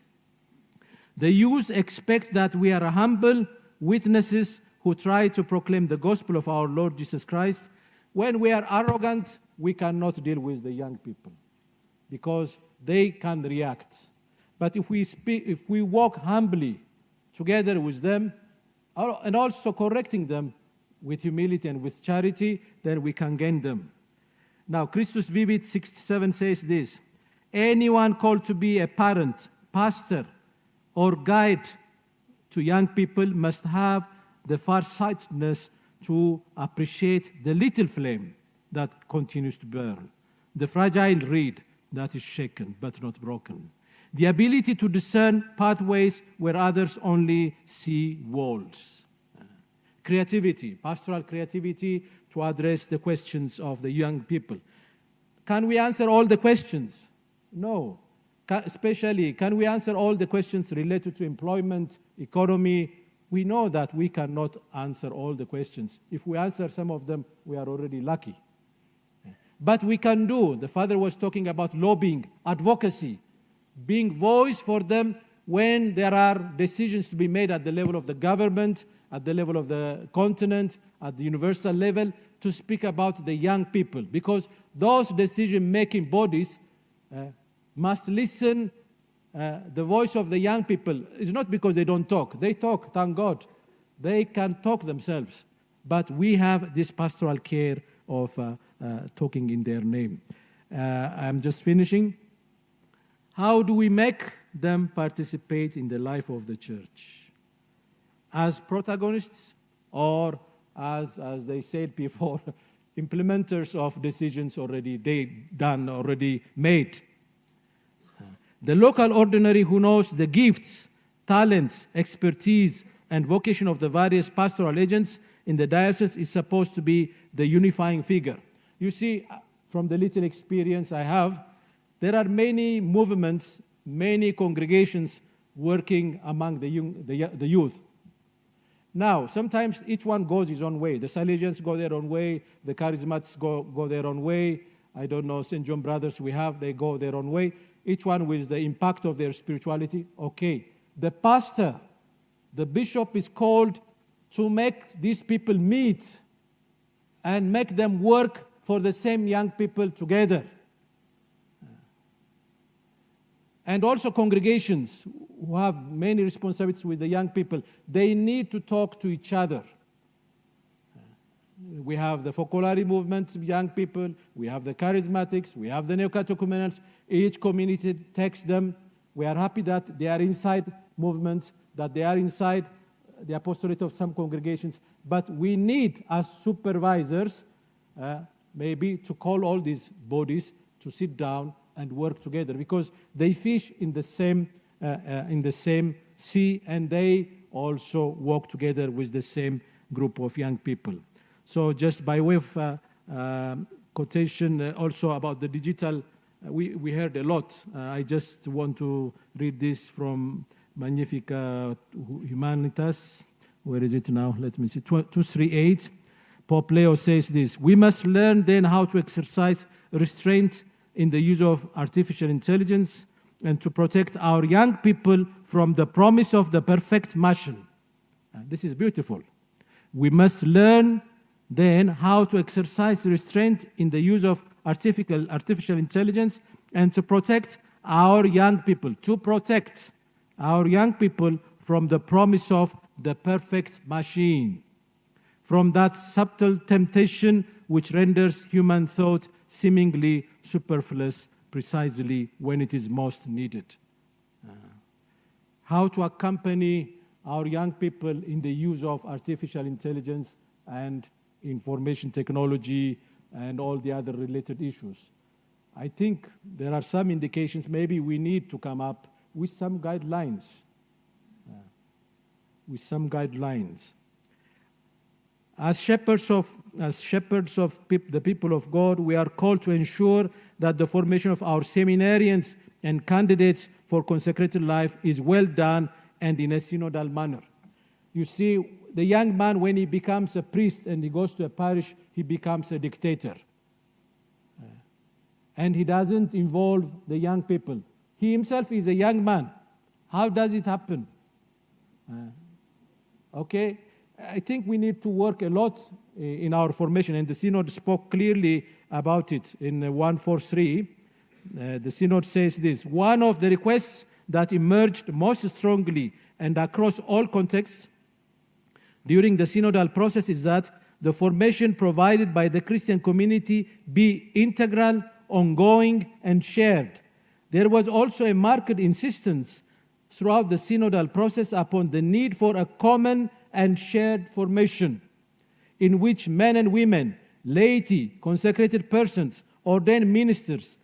The youth expect that we are humble witnesses who try to proclaim the gospel of our Lord Jesus Christ. When we are arrogant, we cannot deal with the young people because they can react. But if we walk humbly together with them, and also correcting them with humility and with charity, then we can gain them. Now, Christus Vivit 67 says this: anyone called to be a parent, pastor, or guide to young people must have the farsightedness to appreciate the little flame that continues to burn, the fragile reed that is shaken but not broken, the ability to discern pathways where others only see walls. Creativity, pastoral creativity to address the questions of the young people. Can we answer all the questions? No. Especially, can we answer all the questions related to employment, economy? We know that we cannot answer all the questions. If we answer some of them, we are already lucky. But we can do. The father was talking about lobbying, advocacy, being voice for them when there are decisions to be made at the level of the government, at the level of the continent, at the universal level, to speak about the young people. Because those decision-making bodies must listen the voice of the young people. It's not because they don't talk. They talk, thank God. They can talk themselves. But we have this pastoral care of talking in their name. I'm just finishing. How do we make them participate in the life of the church? As protagonists or as they said before, implementers of decisions already done, already made. The local ordinary who knows the gifts, talents, expertise, and vocation of the various pastoral agents in the diocese is supposed to be the unifying figure. You see, from the little experience I have, there are many movements, many congregations working among the youth. Now, sometimes each one goes his own way. The Salesians go their own way. The Charismatics go their own way. I don't know, St. John Brothers they go their own way. Each one with the impact of their spirituality. Okay. The pastor, the bishop is called to make these people meet and make them work for the same young people together. And also congregations who have many responsibilities with the young people, they need to talk to each other. We have the Focolari movement of young people, we have the Charismatics, we have the Neocatechumenals. Each community takes them. We are happy that they are inside movements, that they are inside the apostolate of some congregations. But we need, as supervisors, maybe to call all these bodies to sit down and work together, because they fish in the same sea, and they also walk together with the same group of young people. So just by way of quotation also about the digital, we heard a lot. I just want to read this from Magnifica Humanitas. Where is it now? Let me see. 238. Pope Leo says this: we must learn then how to exercise restraint in the use of artificial intelligence and to protect our young people from the promise of the perfect machine. This is beautiful. We must learn then how to exercise restraint in the use of artificial intelligence and to protect our young people, from the promise of the perfect machine, from that subtle temptation which renders human thought seemingly superfluous precisely when it is most needed. How to accompany our young people in the use of artificial intelligence and information technology and all the other related issues. I think there are some indications maybe we need to come up with some guidelines. with some guidelines. As shepherds of the people of God, we are called to ensure that the formation of our seminarians and candidates for consecrated life is well done and in a synodal manner. You see, the young man, when he becomes a priest and he goes to a parish, he becomes a dictator. And he doesn't involve the young people. He himself is a young man. How does it happen? Okay, I think we need to work a lot in our formation, and the Synod spoke clearly about it in 143. The Synod says this: one of the requests that emerged most strongly and across all contexts during the synodal process is that the formation provided by the Christian community be integral, ongoing, and shared. There was also a marked insistence throughout the synodal process upon the need for a common and shared formation in which men and women, laity, consecrated persons, ordained ministers,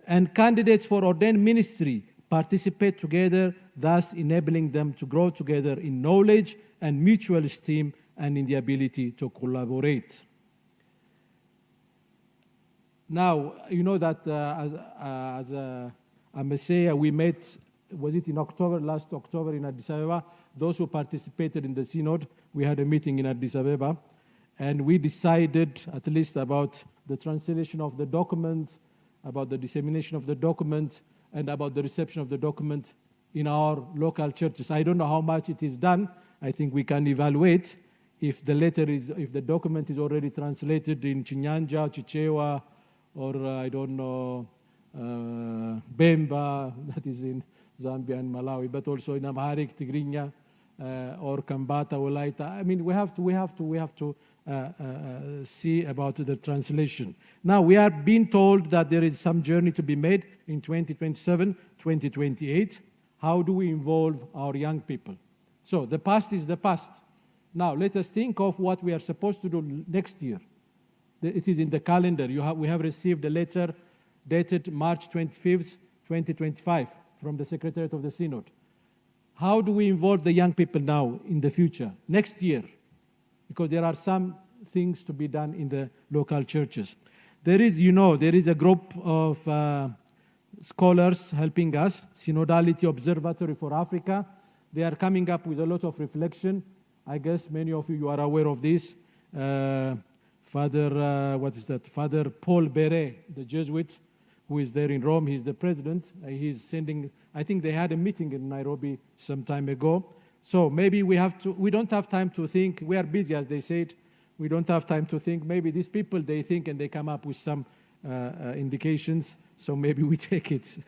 and candidates for ordained ministry participate together, thus enabling them to grow together in knowledge and mutual esteem and in the ability to collaborate. Now, you know that as a Messiah, we met, was it in October, last October in Addis Ababa? Those who participated in the synod, we had a meeting in Addis Ababa, and we decided at least about the translation of the document, about the dissemination of the document, and about the reception of the document in our local churches. I don't know how much it is done. I think we can evaluate if the document is already translated in Chinyanja, Chichewa, or I don't know, Bemba, that is in Zambia and Malawi, but also in Amharic, Tigrinya, or Kambata, Wolaita. I mean, we have to see about the translation. Now, we are being told that there is some journey to be made in 2027, 2028. How do we involve our young people? So the past is the past. Now, let us think of what we are supposed to do next year. It is in the calendar. We have received a letter dated March 25th, 2025 from the Secretariat of the Synod. How do we involve the young people now in the future, next year? Because there are some things to be done in the local churches. There is a group of scholars helping us, Synodality Observatory for Africa. They are coming up with a lot of reflection. I guess many of you are aware of this. Father Paul Beret, the Jesuit, who is there in Rome, he's the president. He's sending, I think they had a meeting in Nairobi some time ago. So maybe we don't have time to think. We are busy, as they said. We don't have time to think. Maybe these people, they think and they come up with some indications. So maybe we take it.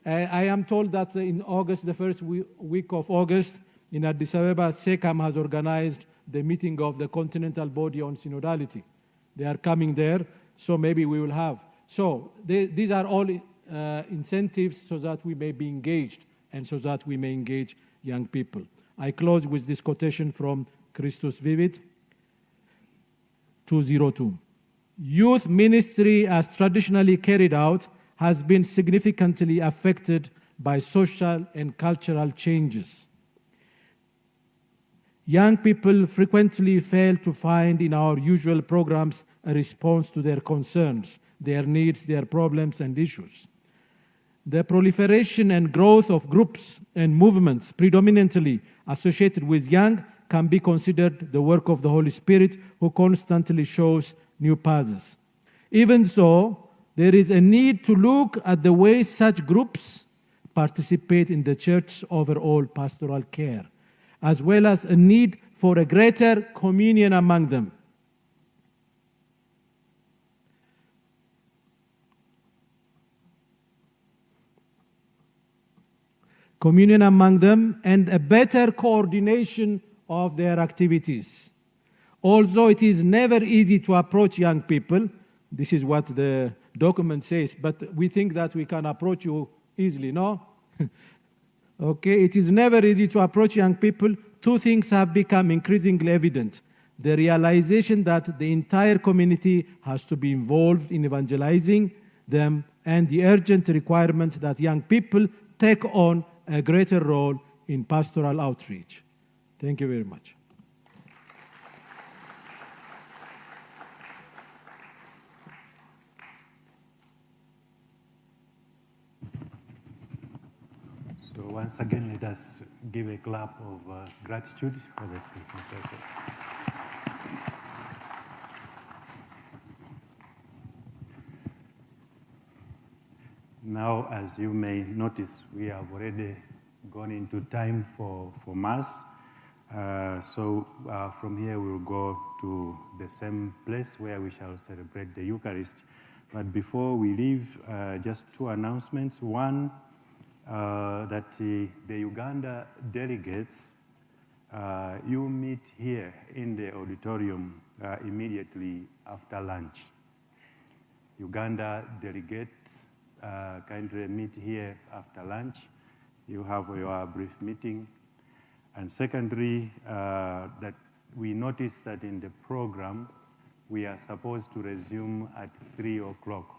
I am told that in August, the first week of August, in Addis Ababa, SECAM has organized the meeting of the Continental Body on Synodality. They are coming there, so maybe we will have. So these are all incentives so that we may be engaged and so that we may engage young people. I close with this quotation from Christus Vivit, 202. Youth ministry, as traditionally carried out, has been significantly affected by social and cultural changes. Young people frequently fail to find in our usual programs a response to their concerns, their needs, their problems, and issues. The proliferation and growth of groups and movements predominantly associated with young can be considered the work of the Holy Spirit, who constantly shows new paths. Even so, there is a need to look at the way such groups participate in the church's overall pastoral care, as well as a need for a greater communion among them. Communion among them and a better coordination of their activities. Although it is never easy to approach young people, this is what the document says, but we think that we can approach you easily, no? Okay, it is never easy to approach young people. Two things have become increasingly evident. The realization that the entire community has to be involved in evangelizing them, and the urgent requirement that young people take on a greater role in pastoral outreach. Thank you very much. So once again, let us give a clap of gratitude for the presentation. Now, as you may notice, we have already gone into time for Mass. So from here, we'll go to the same place where we shall celebrate the Eucharist. But before we leave, just two announcements. One, that the Uganda delegates, you meet here in the auditorium immediately after lunch. Uganda delegates kindly meet here after lunch. You have your brief meeting. And secondly, that we noticed that in the program, we are supposed to resume at 3 o'clock.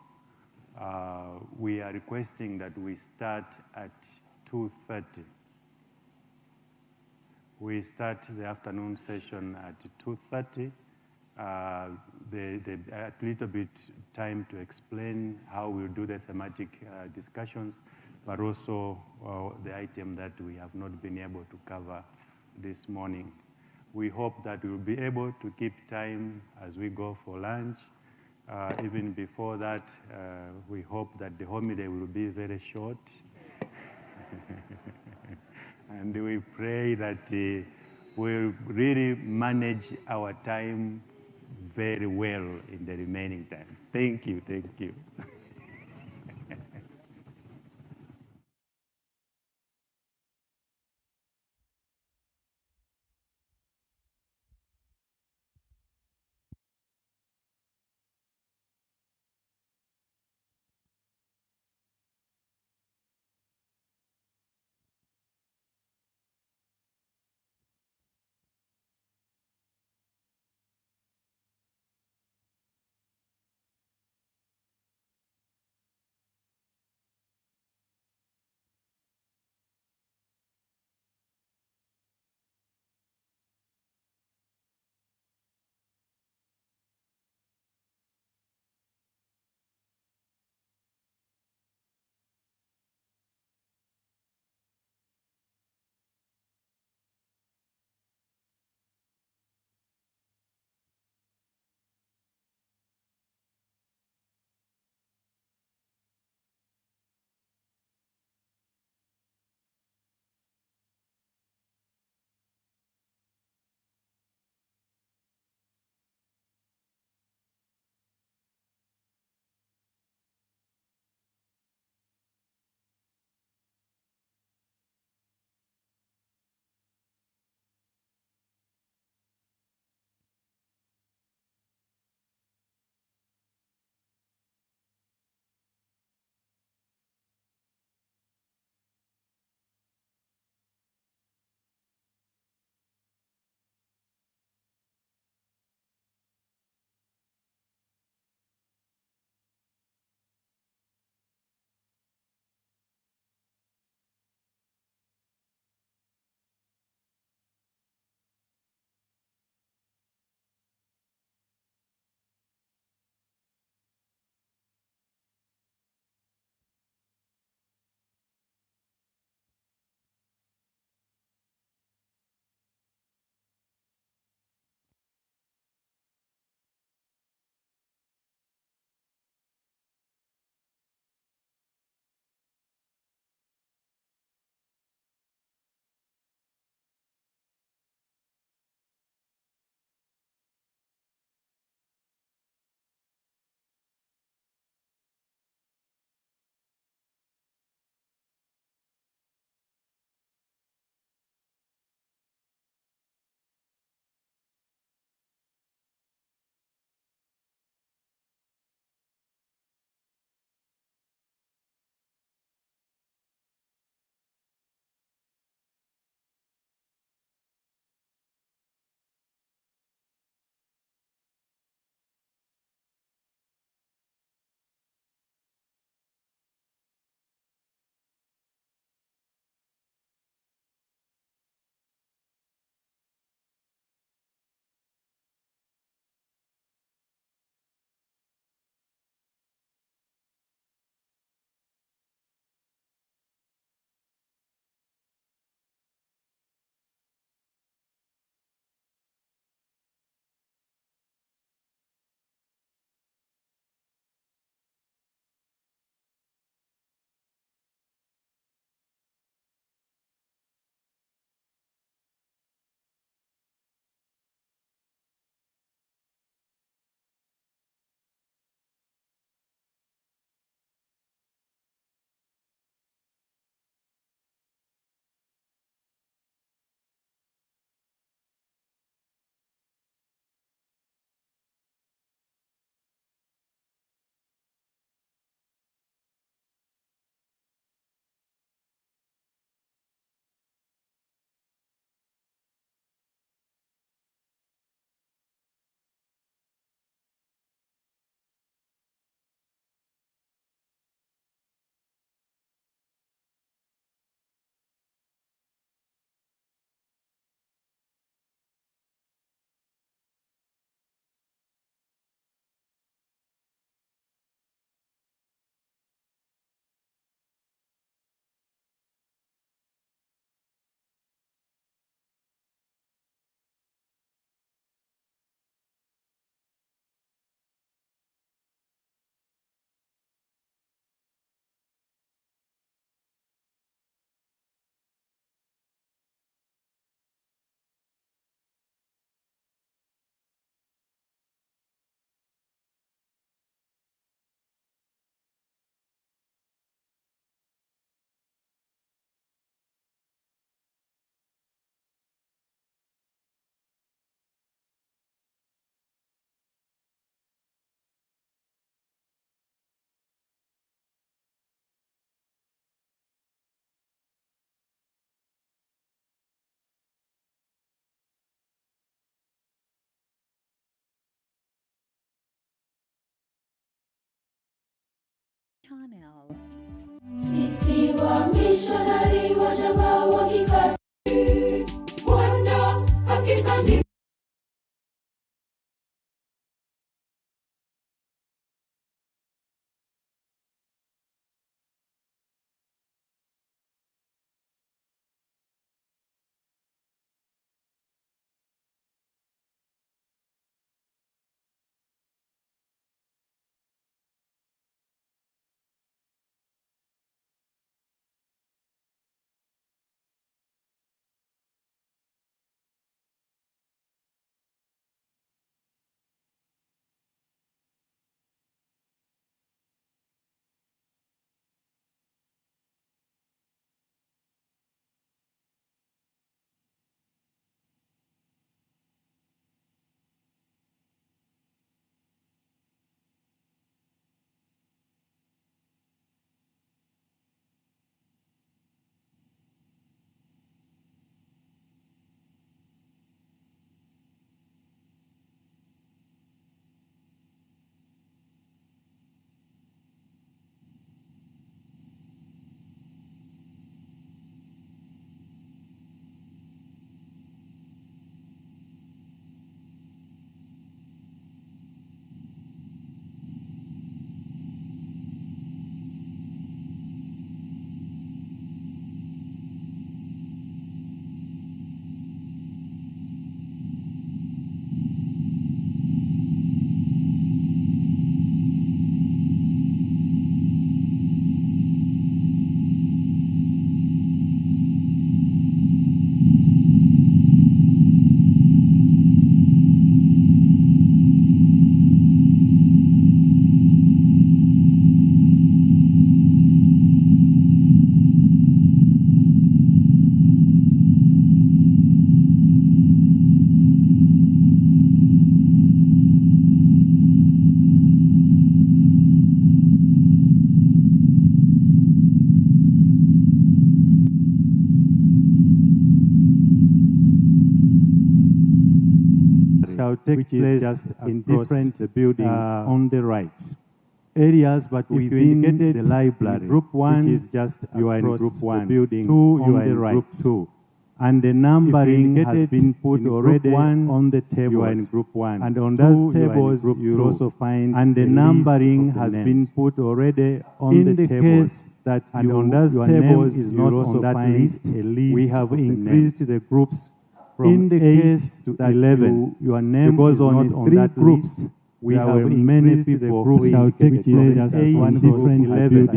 We are requesting that we start at 2:30. We start the afternoon session at 2:30. A little bit time to explain how we'll do the thematic discussions, but also the item that we have not been able to cover this morning. We hope that we'll be able to keep time as we go for lunch. Even before that, we hope that the homily will be very short. And we pray that we'll really manage our time very well in the remaining time. Thank you, thank you. channel. Sisi wa mishonari wa shamba wakika Bwana hakika ni shall take place just in different building on the right areas, but within the library. Group 1 which is just you are in group 1. Building 2 you are in right. Group 2. And the numbering has been put already on the table. You are in group 1. And on those tables you also find and the numbering has been put already on the tables. That and on those tables is not on that list. We have increased the groups from 8 to 11. Your name goes on 3 groups. We have many people who shall take place just one different 11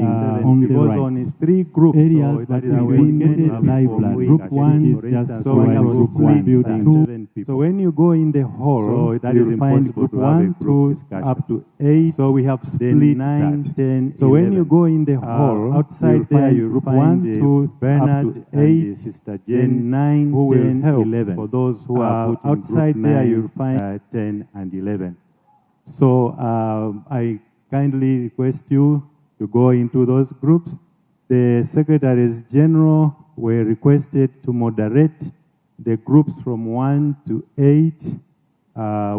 on the right. On 3 groups areas, but that we need a library. Group 1 is just so we have group 1 building 2. So when you go in the hall, so that is find group 1, 2 up to 8. So we have split 9, 10. So when you go in the hall, outside there you find 2, Bernard, up to 8, Sister Jane, 9, who will help 11. For those who are outside there, you'll find 10 and 11. So I kindly request you to go into those groups. The secretaries general were requested to moderate the groups from 1 to 8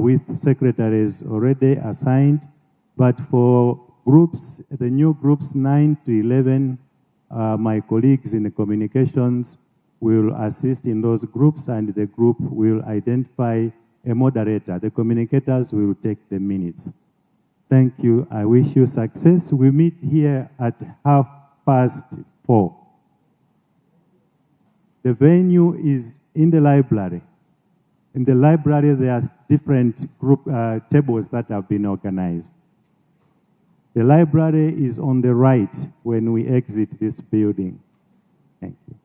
with secretaries already assigned. But for groups, the new groups 9 to 11, my colleagues in the communications will assist in those groups, and the group will identify a moderator. The communicators will take the minutes. Thank you. I wish you success. We meet here at 4:30. The venue is in the library. In the library, there are different group tables that have been organized. The library is on the right when we exit this building. Thank you.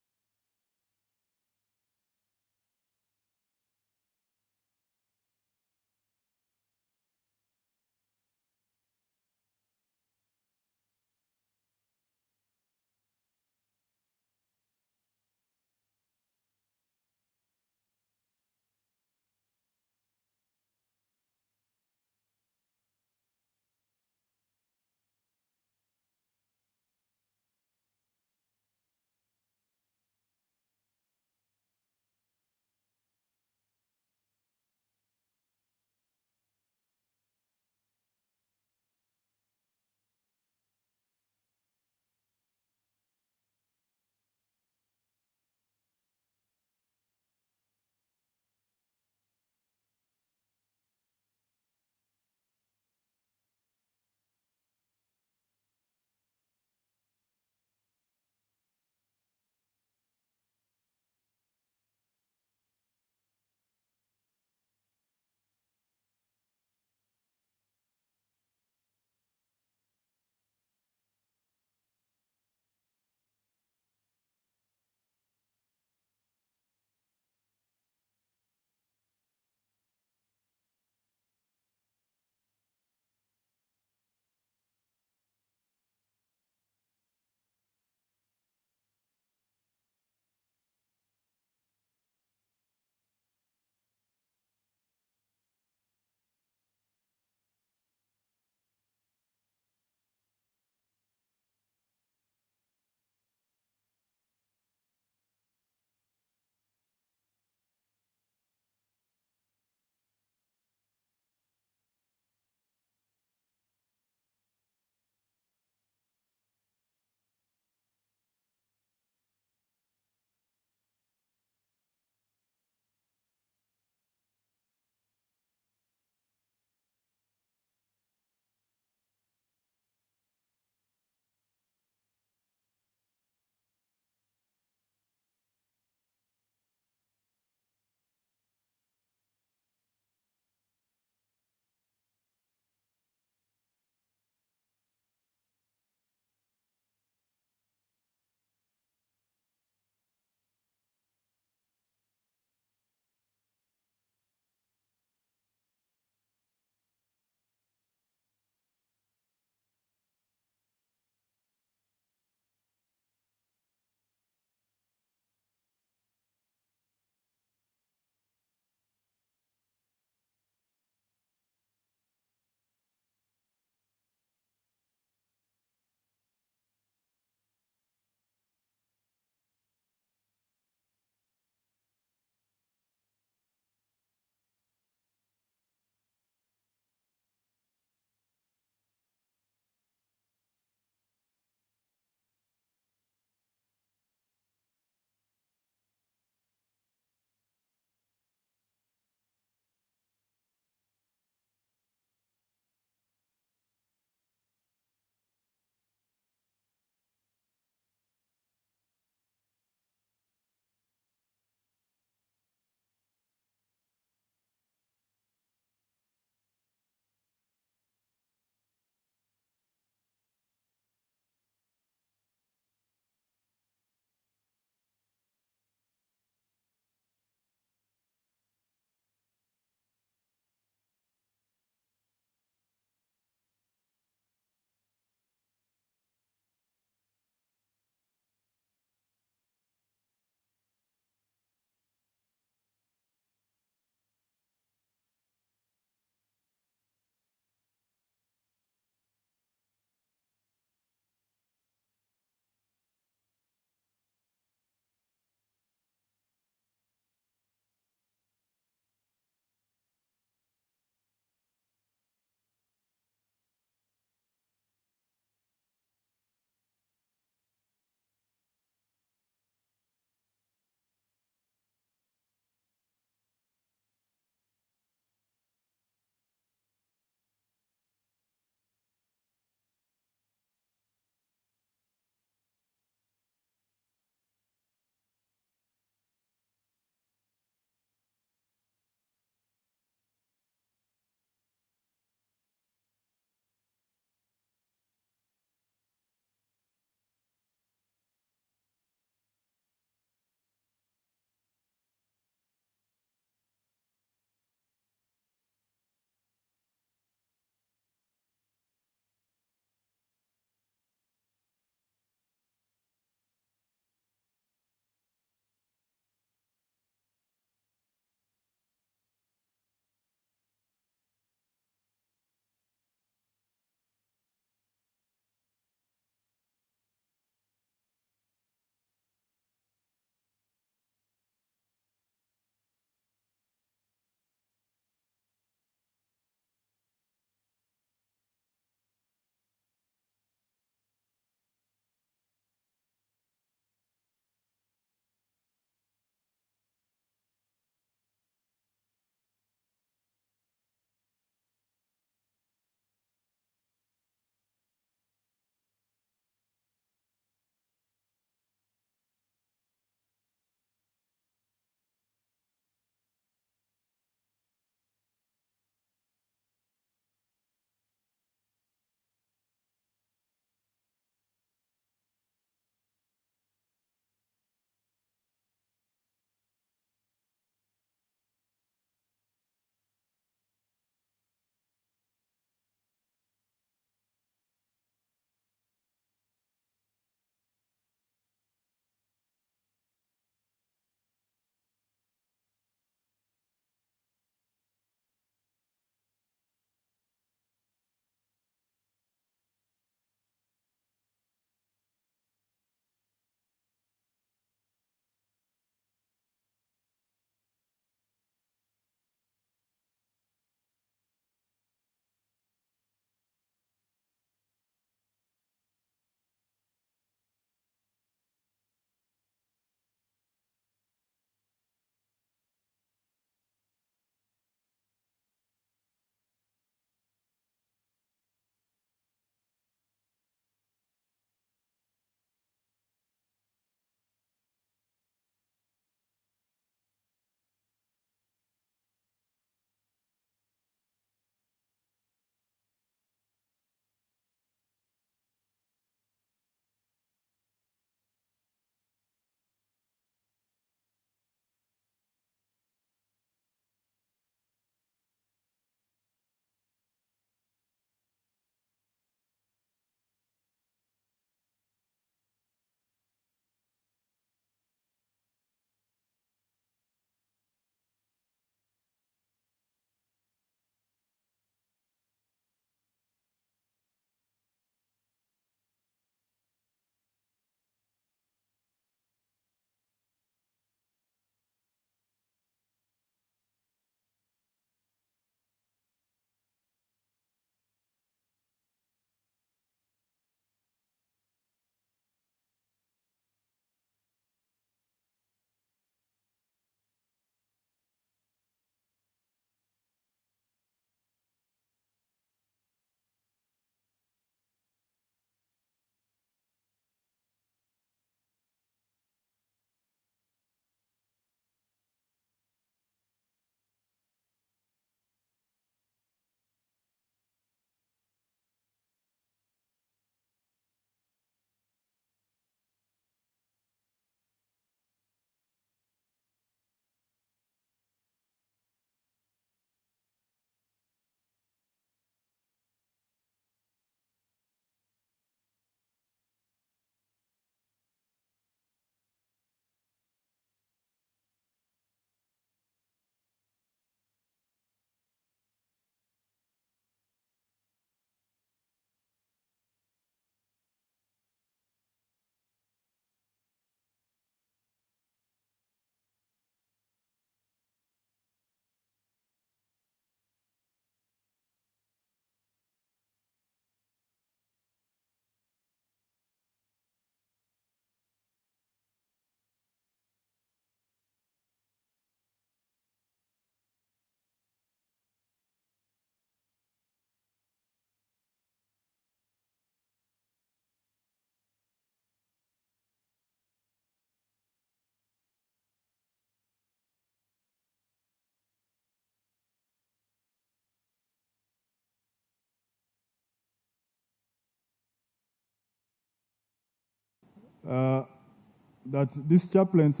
that these chaplains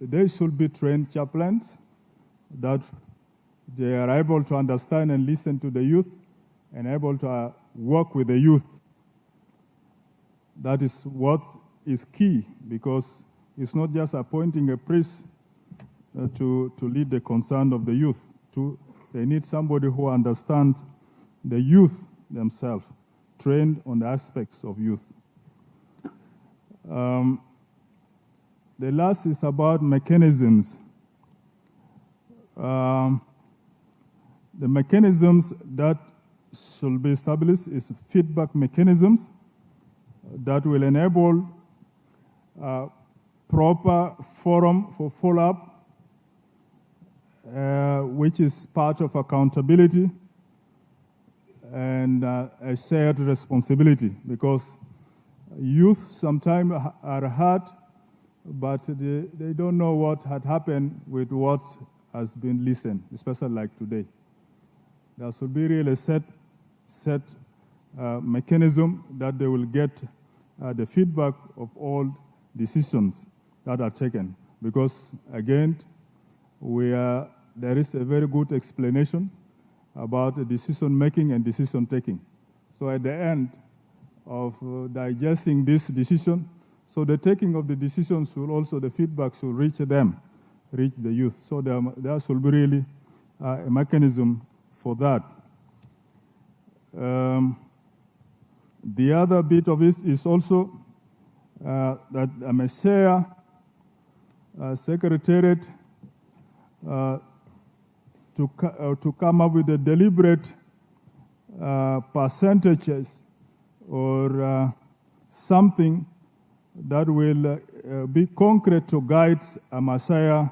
they should be trained chaplains, that they are able to understand and listen to the youth and able to work with the youth. That is what is key, because it's not just appointing a priest to lead the concern of the youth. They need somebody who understands the youth themselves, trained on the aspects of youth. The last is about mechanisms. The mechanisms that should be established is feedback mechanisms that will enable proper forum for follow-up, which is part of accountability and a shared responsibility, because youth sometimes are hurt, but they don't know what had happened with what has been listened, especially like today. There should be really a set mechanism that they will get the feedback of all decisions that are taken. Because again, there is a very good explanation about the decision making and decision taking. So at the end of digesting this decision, so the taking of the decisions will also, the feedback should reach them, reach the youth. So there should be really a mechanism for that. The other bit of it is also that a Messiah Secretariat to come up with the deliberate percentages or something that will be concrete to guide a Messiah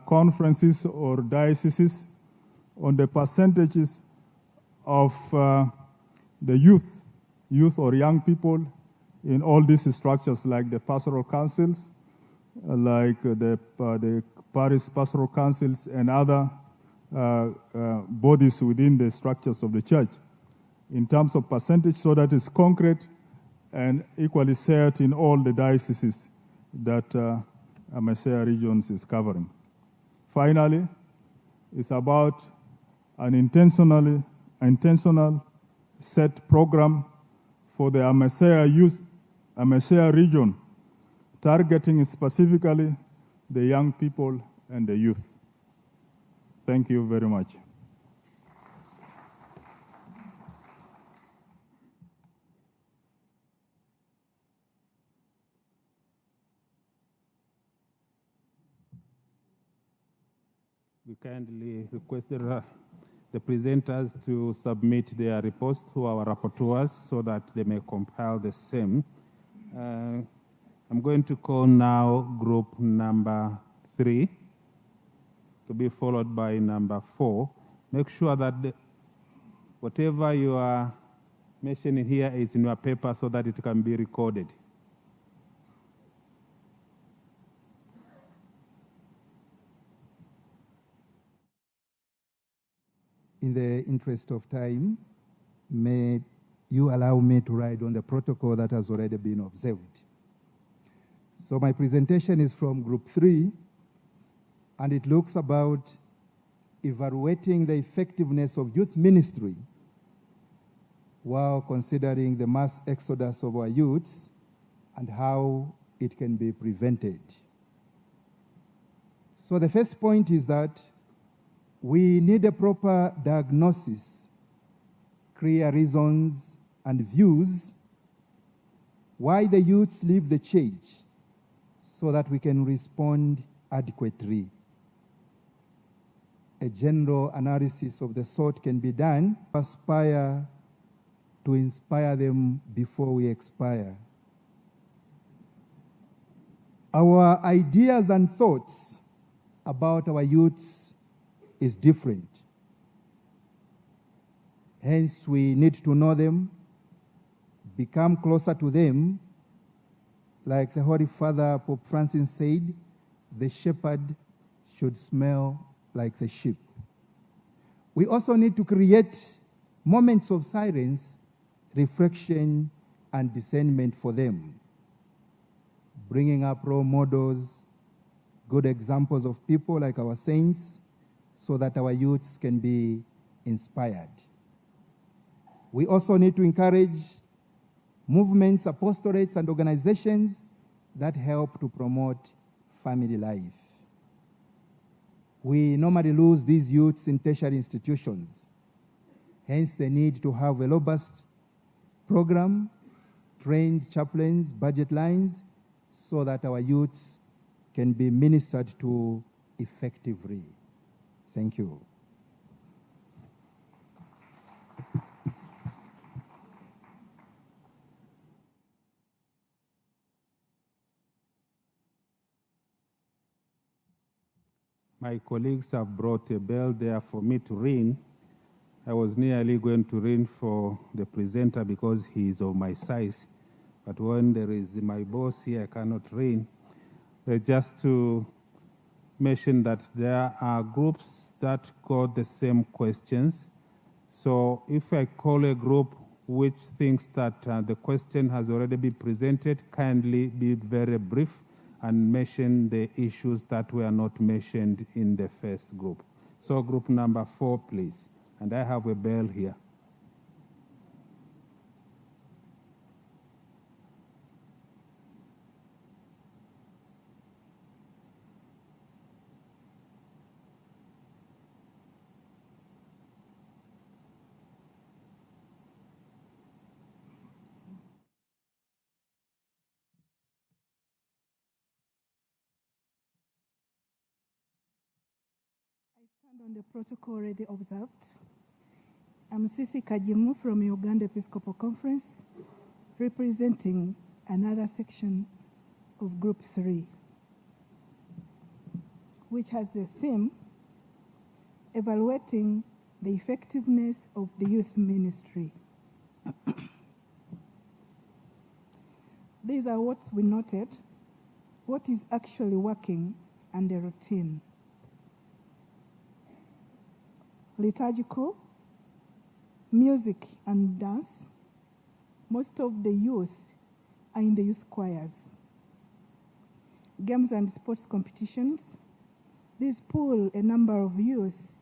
conferences or dioceses on the percentages of the youth or young people in all these structures, like the pastoral councils, like the parish pastoral councils and other bodies within the structures of the church, in terms of percentage, so that it's concrete and equally shared in all the dioceses that Messiah regions is covering. Finally, it's about an intentional set program for the Messiah region, targeting specifically the young people and the youth. Thank you very much. We kindly request the presenters to submit their reports to our rapporteurs so that they may compile the same. I'm going to call now group number 3 to be followed by number 4. Make sure that whatever you are mentioning here is in your paper so that it can be recorded. In the interest of time, may you allow me to ride on the protocol that has already been observed. So my presentation is from Group 3, and it looks about evaluating the effectiveness of youth ministry while considering the mass exodus of our youths and how it can be prevented. So the first point is that we need a proper diagnosis, clear reasons and views why the youths leave the church so that we can respond adequately. A general analysis of the sort can be done to aspire to inspire them before we expire. Our ideas and thoughts about our youths is different. Hence, we need to know them, become closer to them. Like the Holy Father Pope Francis said, the shepherd should smell like the sheep. We also need to create moments of silence, reflection, and discernment for them. bringing up role models, good examples of people like our saints, so that our youths can be inspired. We also need to encourage movements, apostolates, and organizations that help to promote family life. We normally lose these youths in tertiary institutions. Hence, the need to have a robust program, trained chaplains, budget lines, so that our youths can be ministered to effectively. Thank you. My colleagues have brought a bell there for me to ring. I was nearly going to ring for the presenter because he is of my size. But when there is my boss here, I cannot ring. Just to mention that there are groups that got the same questions. So if I call a group which thinks that the question has already been presented, kindly be very brief and mention the issues that were not mentioned in the first group. So group number 4, please. And I have a bell here. On the protocol already observed, I'm Sisi Kajimu from Uganda Episcopal Conference, representing another section of Group 3, which has a theme, evaluating the effectiveness of the youth ministry. These are what we noted, what is actually working, and the routine. Liturgical, music and dance. Most of the youth are in the youth choirs. Games and sports competitions. These pull a number of youth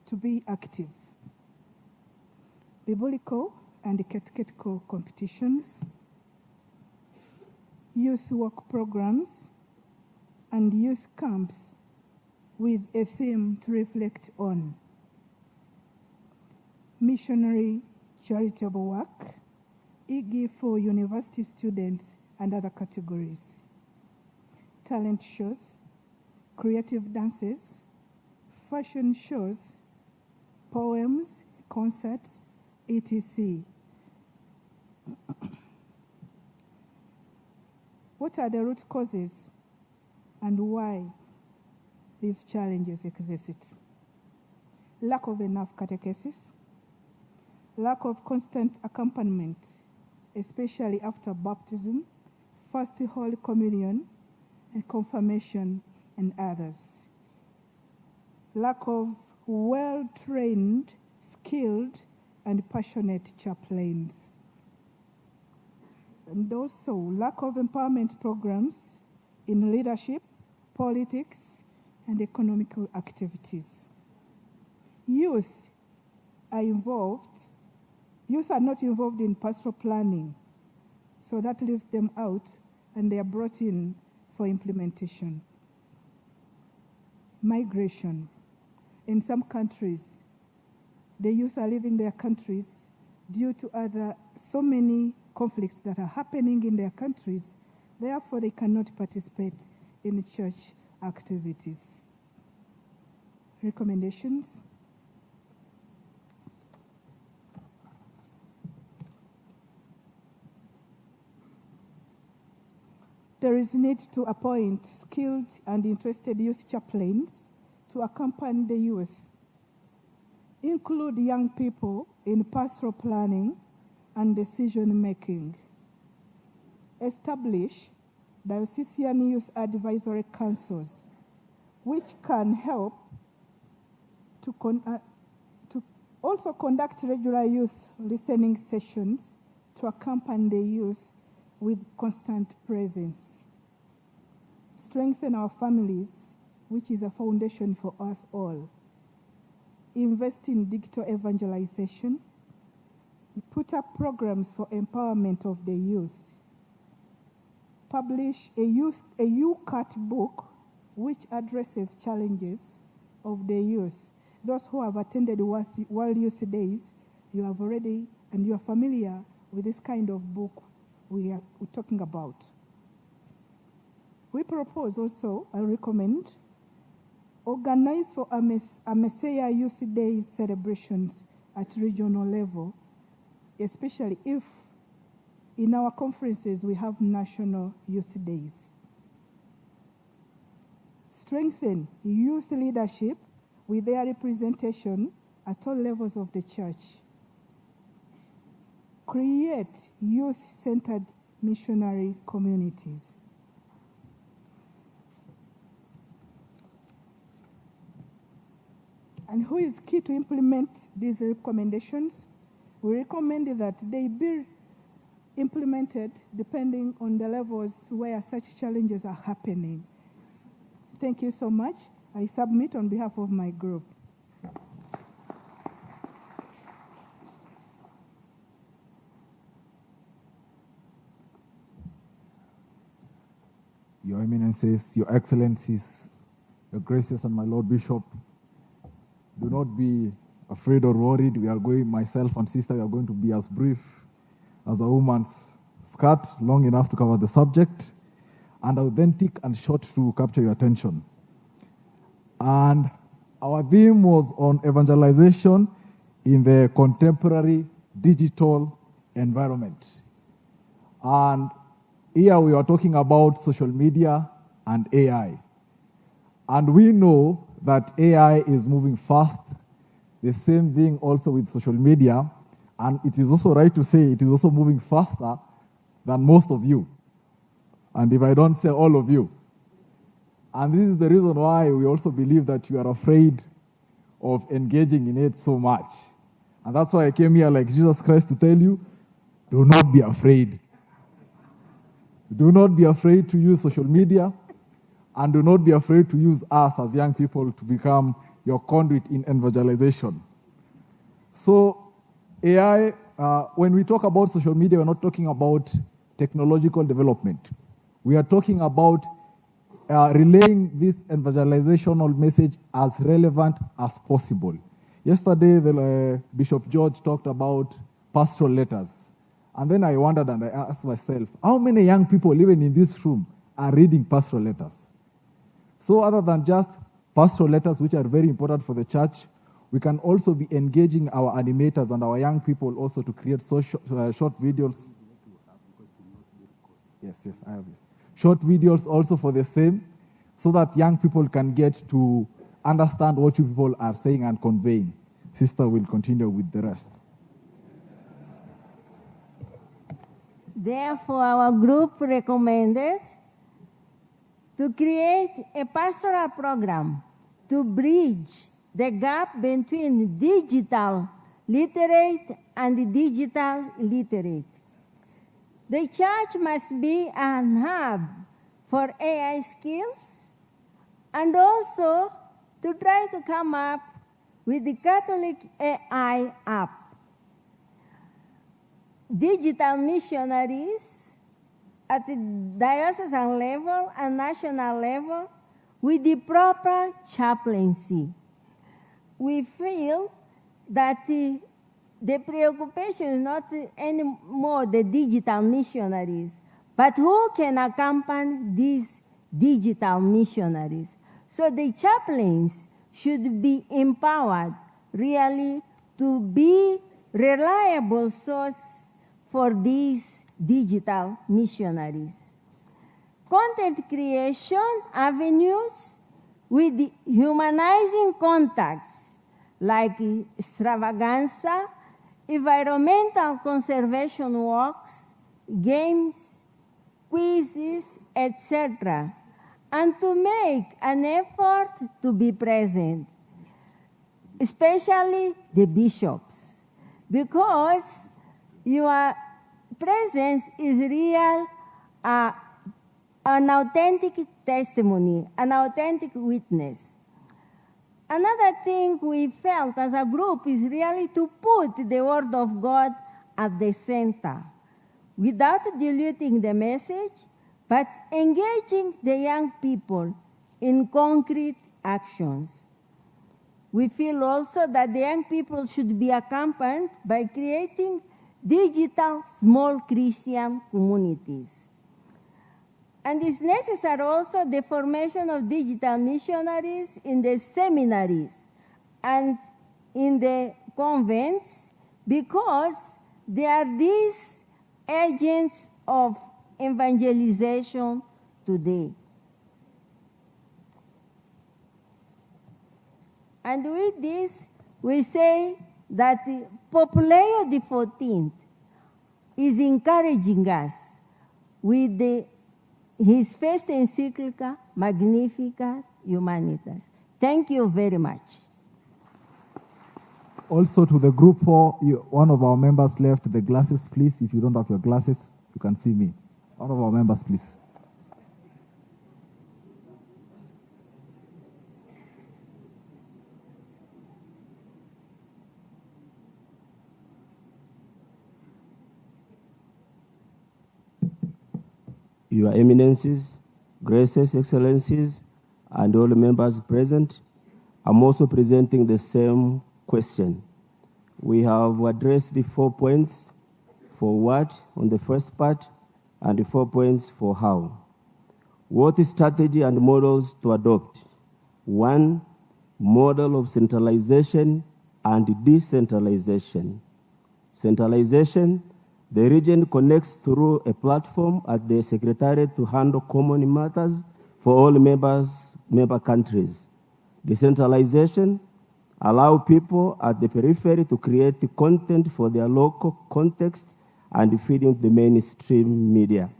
to be active. Biblical and catechetical competitions. Youth work programs and youth camps with a theme to reflect on. Missionary charitable work, e.g. for university students and other categories. Talent shows, creative dances, fashion shows, poems, concerts, etc. What are the root causes and why these challenges exist? Lack of enough catechesis, lack of constant accompaniment, especially after baptism, First Holy Communion, and confirmation, and others. Lack of well-trained, skilled, and passionate chaplains. And also lack of empowerment programs in leadership, politics, and economical activities. Youth are not involved in pastoral planning, so that leaves them out and they are brought in for implementation. Migration. In some countries, the youth are leaving their countries due to so many conflicts that are happening in their countries. Therefore, they cannot participate in church activities. Recommendations. There is need to appoint skilled and interested youth chaplains to accompany the youth. Include young people in pastoral planning and decision-making. Establish diocesan youth advisory councils, which can help to also conduct regular youth listening sessions to accompany the youth with constant presence. strengthen our families, which is a foundation for us all. Invest in digital evangelization. Put up programs for empowerment of the youth. Publish a YouCut book which addresses challenges of the youth. Those who have attended World Youth Days, you have already, and you are familiar with this kind of book we're talking about. We propose also, I recommend, organize for a Messiah Youth Day celebrations at regional level, especially if in our conferences we have national youth days. Strengthen youth leadership with their representation at all levels of the church. Create youth-centered missionary communities. And who is key to implement these recommendations? We recommend that they be implemented depending on the levels where such challenges are happening. Thank you so much. I submit on behalf of my group. Your Eminences, Your Excellencies, Your Graces, and my Lord Bishop, do not be afraid or worried. We are going, myself and sister, we are going to be as brief as a woman's skirt, long enough to cover the subject, and authentic and short to capture your attention. And our theme was on evangelization in the contemporary digital environment. And here we are talking about social media and AI. And we know that AI is moving fast. The same thing also with social media. And it is also right to say it is also moving faster than most of you. And if I don't say all of you. And this is the reason why we also believe that you are afraid of engaging in it so much. And that's why I came here like Jesus Christ to tell you, do not be afraid. Do not be afraid to use social media, and do not be afraid to use us as young people to become your conduit in evangelization. So AI, when we talk about social media, we're not talking about technological development. We are talking about relaying this evangelizational message as relevant as possible. Yesterday, Bishop George talked about pastoral letters. And then I wondered and I asked myself, how many young people, even in this room, are reading pastoral letters? So other than just pastoral letters, which are very important for the church, we can also be engaging our animators and our young people also to create short videos. Yes, I have it. Short videos also for the same, so that young people can get to understand what you people are saying and conveying. Sister will continue with the rest. Therefore, our group recommended to create a pastoral program to bridge the gap between digital literate and digital illiterate. The church must be an hub for AI skills and also to try to come up with the Catholic AI app. Digital missionaries at the diocesan level and national level with the proper chaplaincy. We feel that the preoccupation is not anymore the digital missionaries, but who can accompany these digital missionaries. So the chaplains should be empowered really to be reliable source for these digital missionaries. Content creation avenues with humanizing contacts like extravaganza, environmental conservation walks, games, quizzes, etc., and to make an effort to be present, especially the bishops, because your presence is real a an authentic testimony, an authentic witness. Another thing we felt as a group is really to put the Word of God at the center, without diluting the message, but engaging the young people in concrete actions. We feel also that the young people should be accompanied by creating digital small Christian communities. And it's necessary also the formation of digital missionaries in the seminaries and in the convents, because they are these agents of evangelization today. And with this, we say that Pope Leo XIV is encouraging us with his first encyclica, Magnificat Humanitas. Thank you very much. Also to the group 4, one of our members left the glasses, please. If you don't have your glasses, you can see me. One of our members, please. Your Eminences, Graces, Excellencies, and all the members present, I'm also presenting the same question. We have addressed the 4 points for what on the first part, and the 4 points for how. What is strategy and models to adopt? 1, model of centralization and decentralization. Centralization, the region connects through a platform at the Secretariat to handle common matters for all member countries. Decentralization, allow people at the periphery to create the content for their local context and feeding the mainstream media.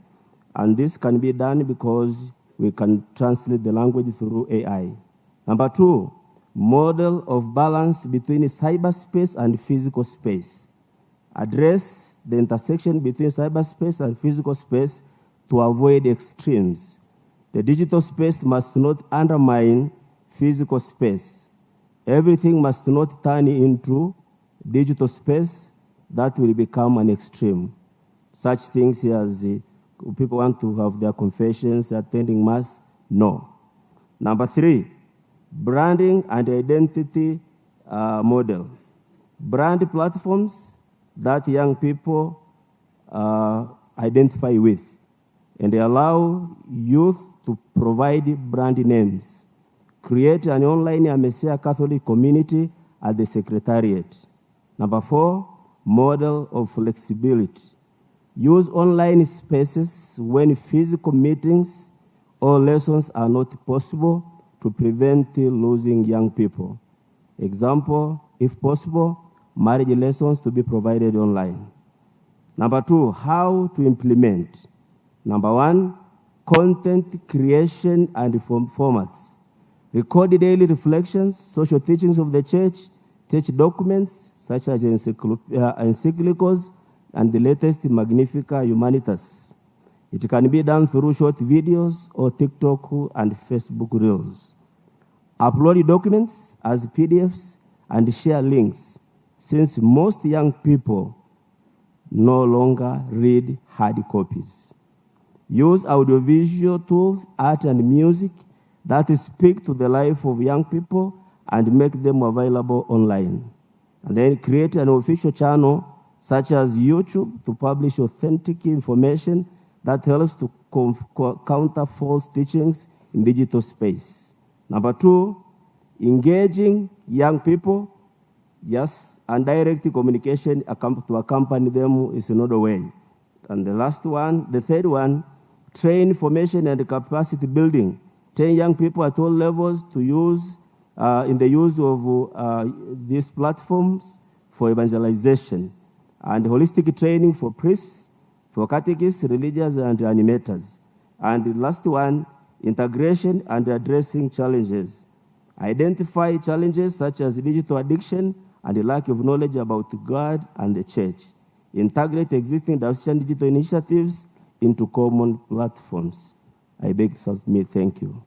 And this can be done because we can translate the language through AI. Number 2, model of balance between cyberspace and physical space. Address the intersection between cyberspace and physical space to avoid extremes. The digital space must not undermine physical space. Everything must not turn into digital space that will become an extreme. Such things as people want to have their confessions, attending mass, no. Number 3, branding and identity model. Brand platforms that young people identify with, and they allow youth to provide brand names. Create an online Amesia Catholic community at the Secretariat. Number 4, model of flexibility. Use online spaces when physical meetings or lessons are not possible to prevent losing young people. Example, if possible, marriage lessons to be provided online. Number 2, how to implement. Number 1, content creation and formats. Record daily reflections, social teachings of the church, church documents such as encyclicals, and the latest Magnificat Humanitas. It can be done through short videos or TikTok and Facebook Reels. Upload documents as PDFs and share links, since most young people no longer read hard copies. Use audiovisual tools, art and music that speak to the life of young people and make them available online. And then create an official channel such as YouTube to publish authentic information that helps to counter false teachings in digital space. Number 2, engaging young people. Yes, and direct communication to accompany them is another way. And the third one, train formation and capacity building. Train young people at all levels to use in the use of these platforms for evangelization, and holistic training for priests, for catechists, religious, and animators. And the last one, integration and addressing challenges. Identify challenges such as digital addiction and the lack of knowledge about God and the church. Integrate existing diocesan digital initiatives into common platforms. I beg to submit. Thank you.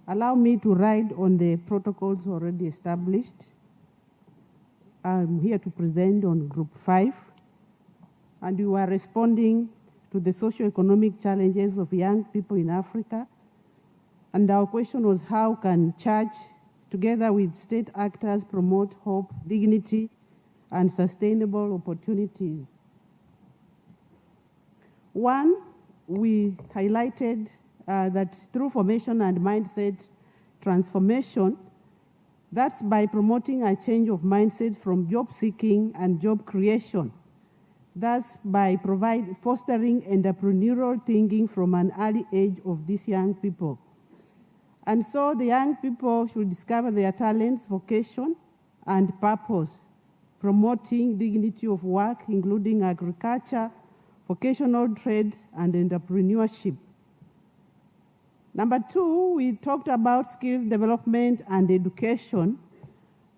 Allow me to ride on the protocols already established. I'm here to present on Group 5, and you are responding to the socio-economic challenges of young people in Africa. And our question was, how can church, together with state actors, promote hope, dignity, and sustainable opportunities? One, we highlighted that through formation and mindset transformation, that's by promoting a change of mindset from job seeking and job creation. That's by fostering entrepreneurial thinking from an early age of these young people. And so the young people should discover their talents, vocation, and purpose, promoting dignity of work, including agriculture, vocational trades, and entrepreneurship. Number two, we talked about skills development and education,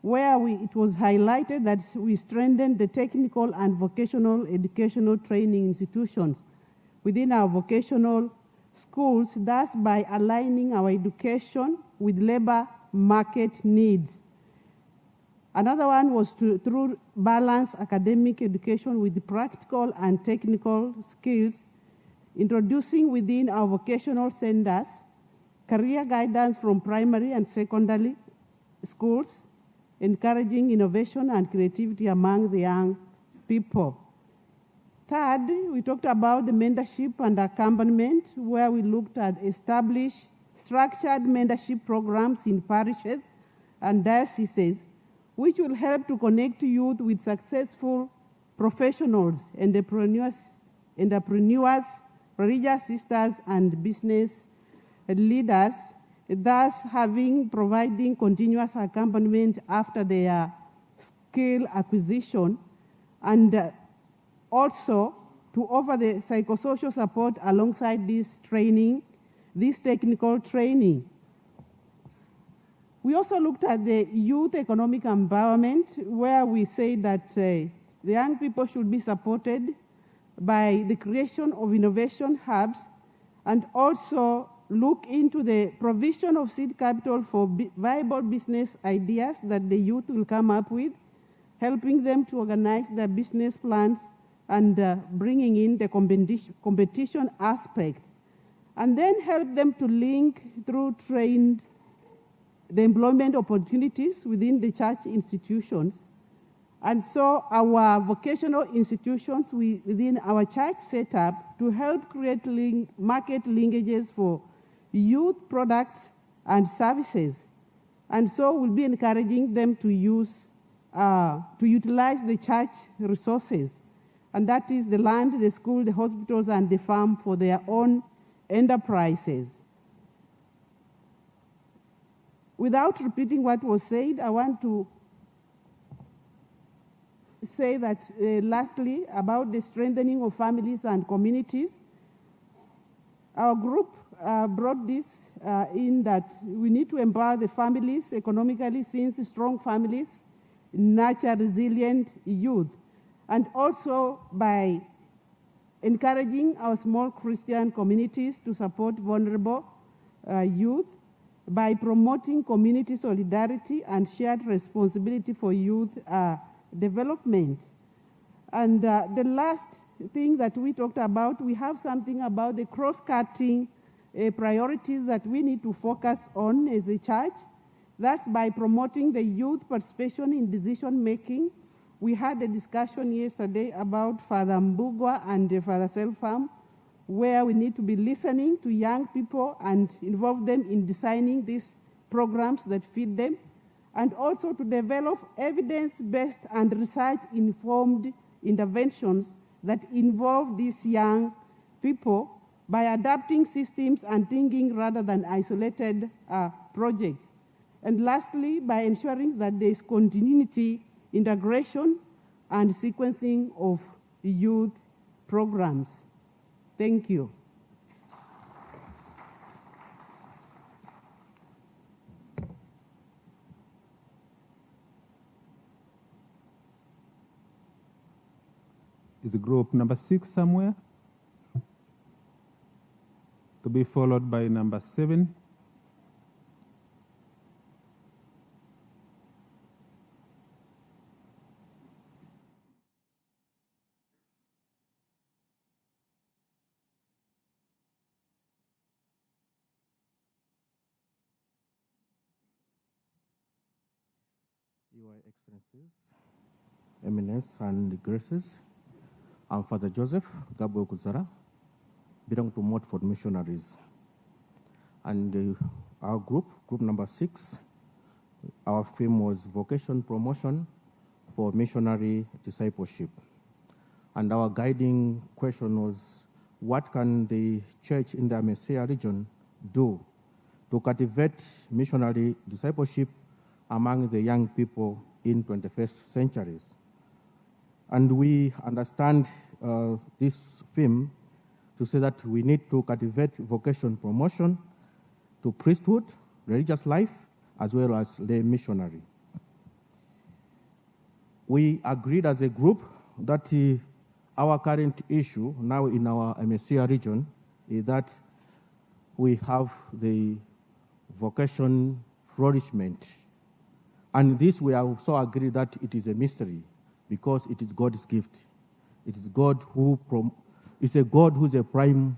where it was highlighted that we strengthened the technical and vocational educational training institutions within our vocational schools, thus by aligning our education with labor market needs. Another one was through balance academic education with practical and technical skills, introducing within our vocational centers career guidance from primary and secondary schools, encouraging innovation and creativity among the young people. Third, we talked about the mentorship and accompaniment, where we looked at established structured mentorship programs in parishes and dioceses, which will help to connect youth with successful professionals, entrepreneurs, religious sisters, and business leaders, thus providing continuous accompaniment after their skill acquisition, and also to offer the psychosocial support alongside this training, this technical training. We also looked at the youth economic empowerment, where we say that the young people should be supported by the creation of innovation hubs, and also look into the provision of seed capital for viable business ideas that the youth will come up with, helping them to organize their business plans and bringing in the competition aspect, and then help them to link through the employment opportunities within the church institutions. And so our vocational institutions within our church setup to help create market linkages for youth products and services. And so we'll be encouraging them to utilize the church resources. And that is the land, the school, the hospitals, and the farm for their own enterprises. Without repeating what was said, I want to say that lastly, about the strengthening of families and communities, our group brought this in that we need to empower the families economically, since strong families nurture resilient youth, and also by encouraging our small Christian communities to support vulnerable youth, by promoting community solidarity and shared responsibility for youth development. And the last thing that we talked about, we have something about the cross-cutting priorities that we need to focus on as a church. That's by promoting the youth participation in decision-making. We had a discussion yesterday about Father Mbugwa and Father Selfam, where we need to be listening to young people and involve them in designing these programs that feed them, and also to develop evidence-based and research-informed interventions that involve these young people by adapting systems and thinking rather than isolated projects. And lastly, by ensuring that there is continuity, integration, and sequencing of youth programs. Thank you. Is group number 6 somewhere? To be followed by number 7. Your Excellencies, Eminence and Graces, I'm Father Joseph Gabriel Kuzara, belong to Montfort Missionaries. And our group number 6, our theme was vocation promotion for missionary discipleship. And our guiding question was, what can the church in the Messiah region do to cultivate missionary discipleship among the young people in 21st centuries? And we understand this theme to say that we need to cultivate vocation promotion to priesthood, religious life, as well as lay missionary. We agreed as a group that our current issue now in our MSCA region is that we have the vocation flourishment. And this we also agree that it is a mystery because it is God's gift. It is God who it's a God who is a prime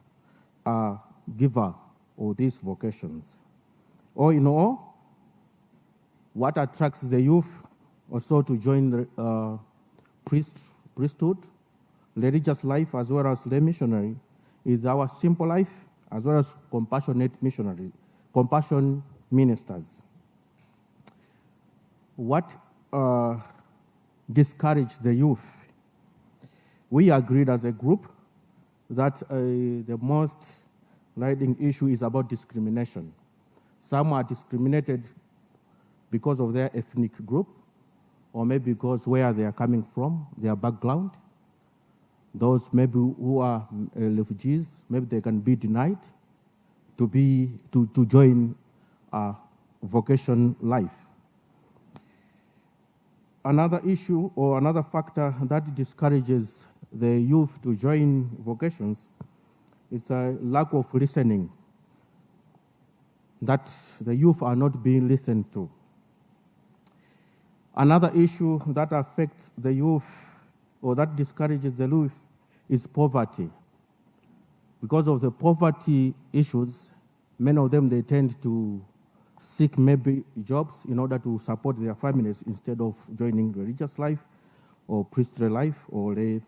giver of these vocations. All in all, what attracts the youth also to join the priesthood, religious life, as well as lay missionary, is our simple life, as well as compassionate missionary, compassion ministers. What discouraged the youth? We agreed as a group that the most leading issue is about discrimination. Some are discriminated because of their ethnic group, or maybe because where they are coming from, their background. Those maybe who are refugees, maybe they can be denied to join vocation life. Another issue or another factor that discourages the youth to join vocations is a lack of listening, that the youth are not being listened to. Another issue that affects the youth or that discourages the youth is poverty. Because of the poverty issues, many of them, they tend to seek maybe jobs in order to support their families instead of joining religious life or priestly life or lay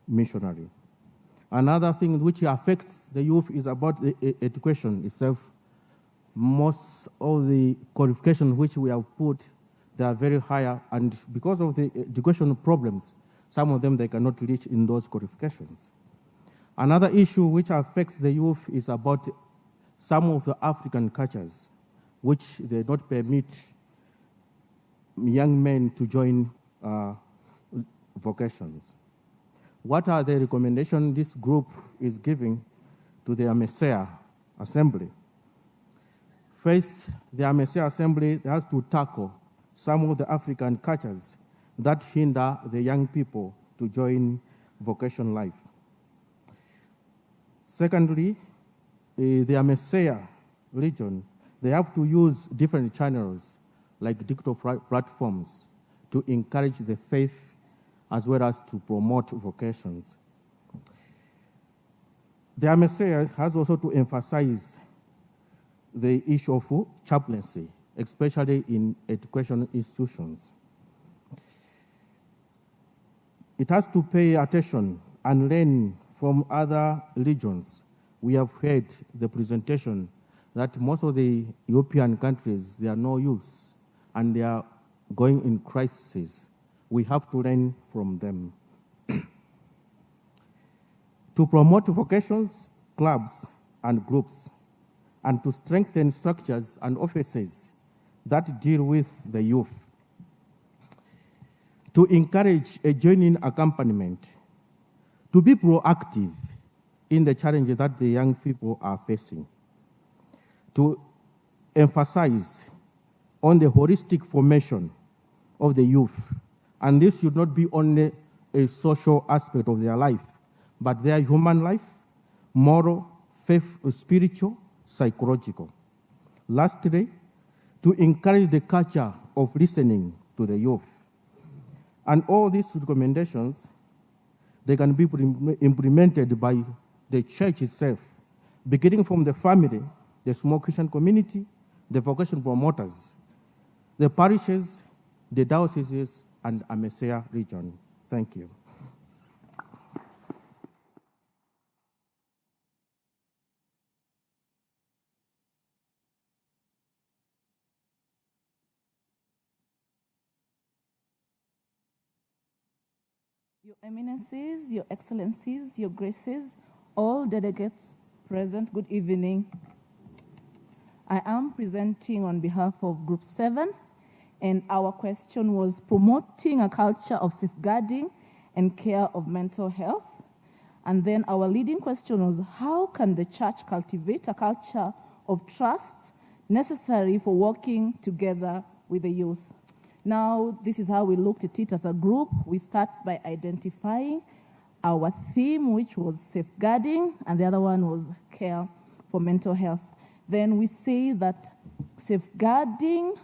missionary. Another thing which affects the youth is about the education itself. Most of the qualifications which we have put, they are very high, and because of the educational problems, some of them they cannot reach in those qualifications. Another issue which affects the youth is about some of the African cultures, which they don't permit young men to join vocations. What are the recommendations this group is giving to the Messiah Assembly? First, the Messiah Assembly has to tackle some of the African cultures that hinder the young people to join vocation life. Secondly, the Messiah region, they have to use different channels like digital platforms to encourage the faith as well as to promote vocations. The Messiah has also to emphasize the issue of chaplaincy, especially in educational institutions. It has to pay attention and learn from other regions. We have heard the presentation that most of the European countries, there are no youths and they are going in crisis. We have to learn from them. To promote vocations, clubs, and groups, and to strengthen structures and offices that deal with the youth. to encourage a genuine accompaniment, to be proactive in the challenges that the young people are facing, to emphasize on the holistic formation of the youth. And this should not be only a social aspect of their life, but their human life, moral, faith, spiritual, psychological. Lastly, to encourage the culture of listening to the youth. And all these recommendations, they can be implemented by the church itself, beginning from the family, the small Christian community, the vocation promoters, the parishes, the dioceses, and Amesea region. Thank you. Your Eminences, Your Excellencies, Your Graces, all delegates present, good evening. I am presenting on behalf of Group 7, and our question was promoting a culture of safeguarding and care of mental health. And then our leading question was, how can the church cultivate a culture of trust necessary for working together with the youth? Now, this is how we looked at it as a group. We start by identifying our theme, which was safeguarding, and the other one was care for mental health. Then we say that safeguarding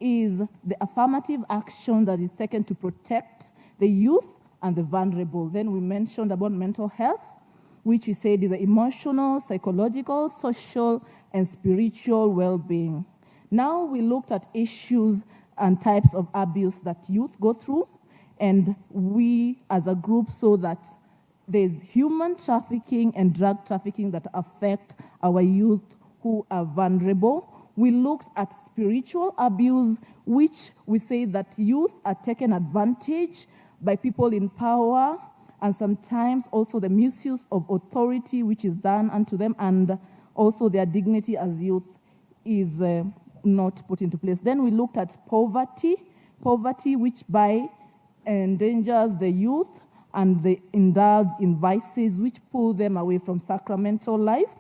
is the affirmative action that is taken to protect the youth and the vulnerable. Then we mentioned about mental health, which we said is the emotional, psychological, social, and spiritual well-being. Now we looked at issues and types of abuse that youth go through, and we as a group saw that there's human trafficking and drug trafficking that affect our youth who are vulnerable. We looked at spiritual abuse, which we say that youth are taken advantage by people in power, and sometimes also the misuse of authority which is done unto them, and also their dignity as youth is not put into place. Then we looked at poverty which endangers the youth, and they indulge in vices which pull them away from sacramental life,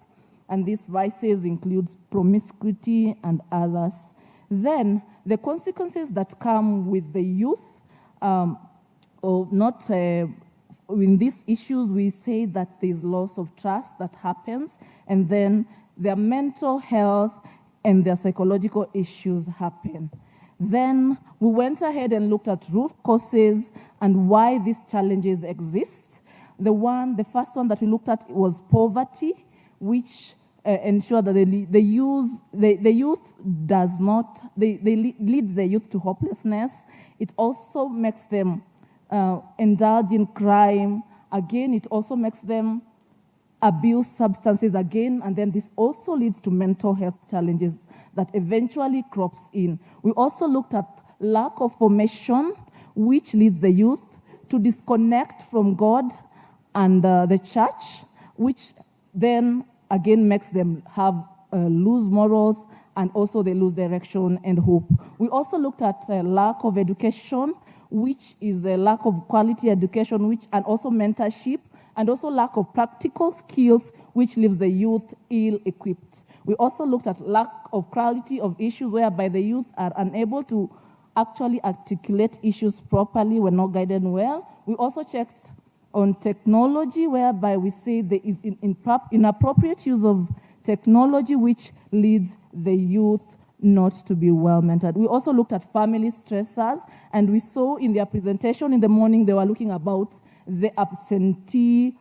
and these vices include promiscuity and others. Then the consequences that come with the youth, in these issues we say that there's loss of trust that happens, and then their mental health and their psychological issues happen. Then we went ahead and looked at root causes and why these challenges exist. The first one that we looked at was poverty, which ensure that the youth leads the youth to hopelessness. It also makes them indulge in crime. Again, it also makes them abuse substances again, and then this also leads to mental health challenges that eventually crops in. We also looked at lack of formation, which leads the youth to disconnect from God and the church, which then again makes them lose morals, and also they lose direction and hope. We also looked at lack of education, which is a lack of quality education, and also mentorship, and also lack of practical skills, which leaves the youth ill-equipped. We also looked at lack of clarity of issues, whereby the youth are unable to actually articulate issues properly when not guided well. We also checked on technology, whereby we say there is inappropriate use of technology, which leads the youth not to be well mentored. We also looked at family stressors, and we saw in their presentation in the morning, they were looking about the absentee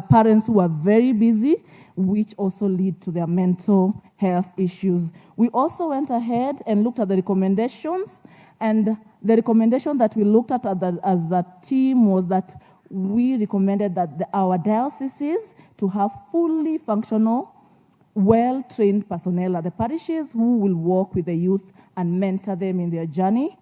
parents who are very busy, which also lead to their mental health issues. We also went ahead and looked at the recommendations, and the recommendation that we looked at as a team was that we recommended that our dioceses to have fully functional, well-trained personnel at the parishes who will work with the youth and mentor them in their journey.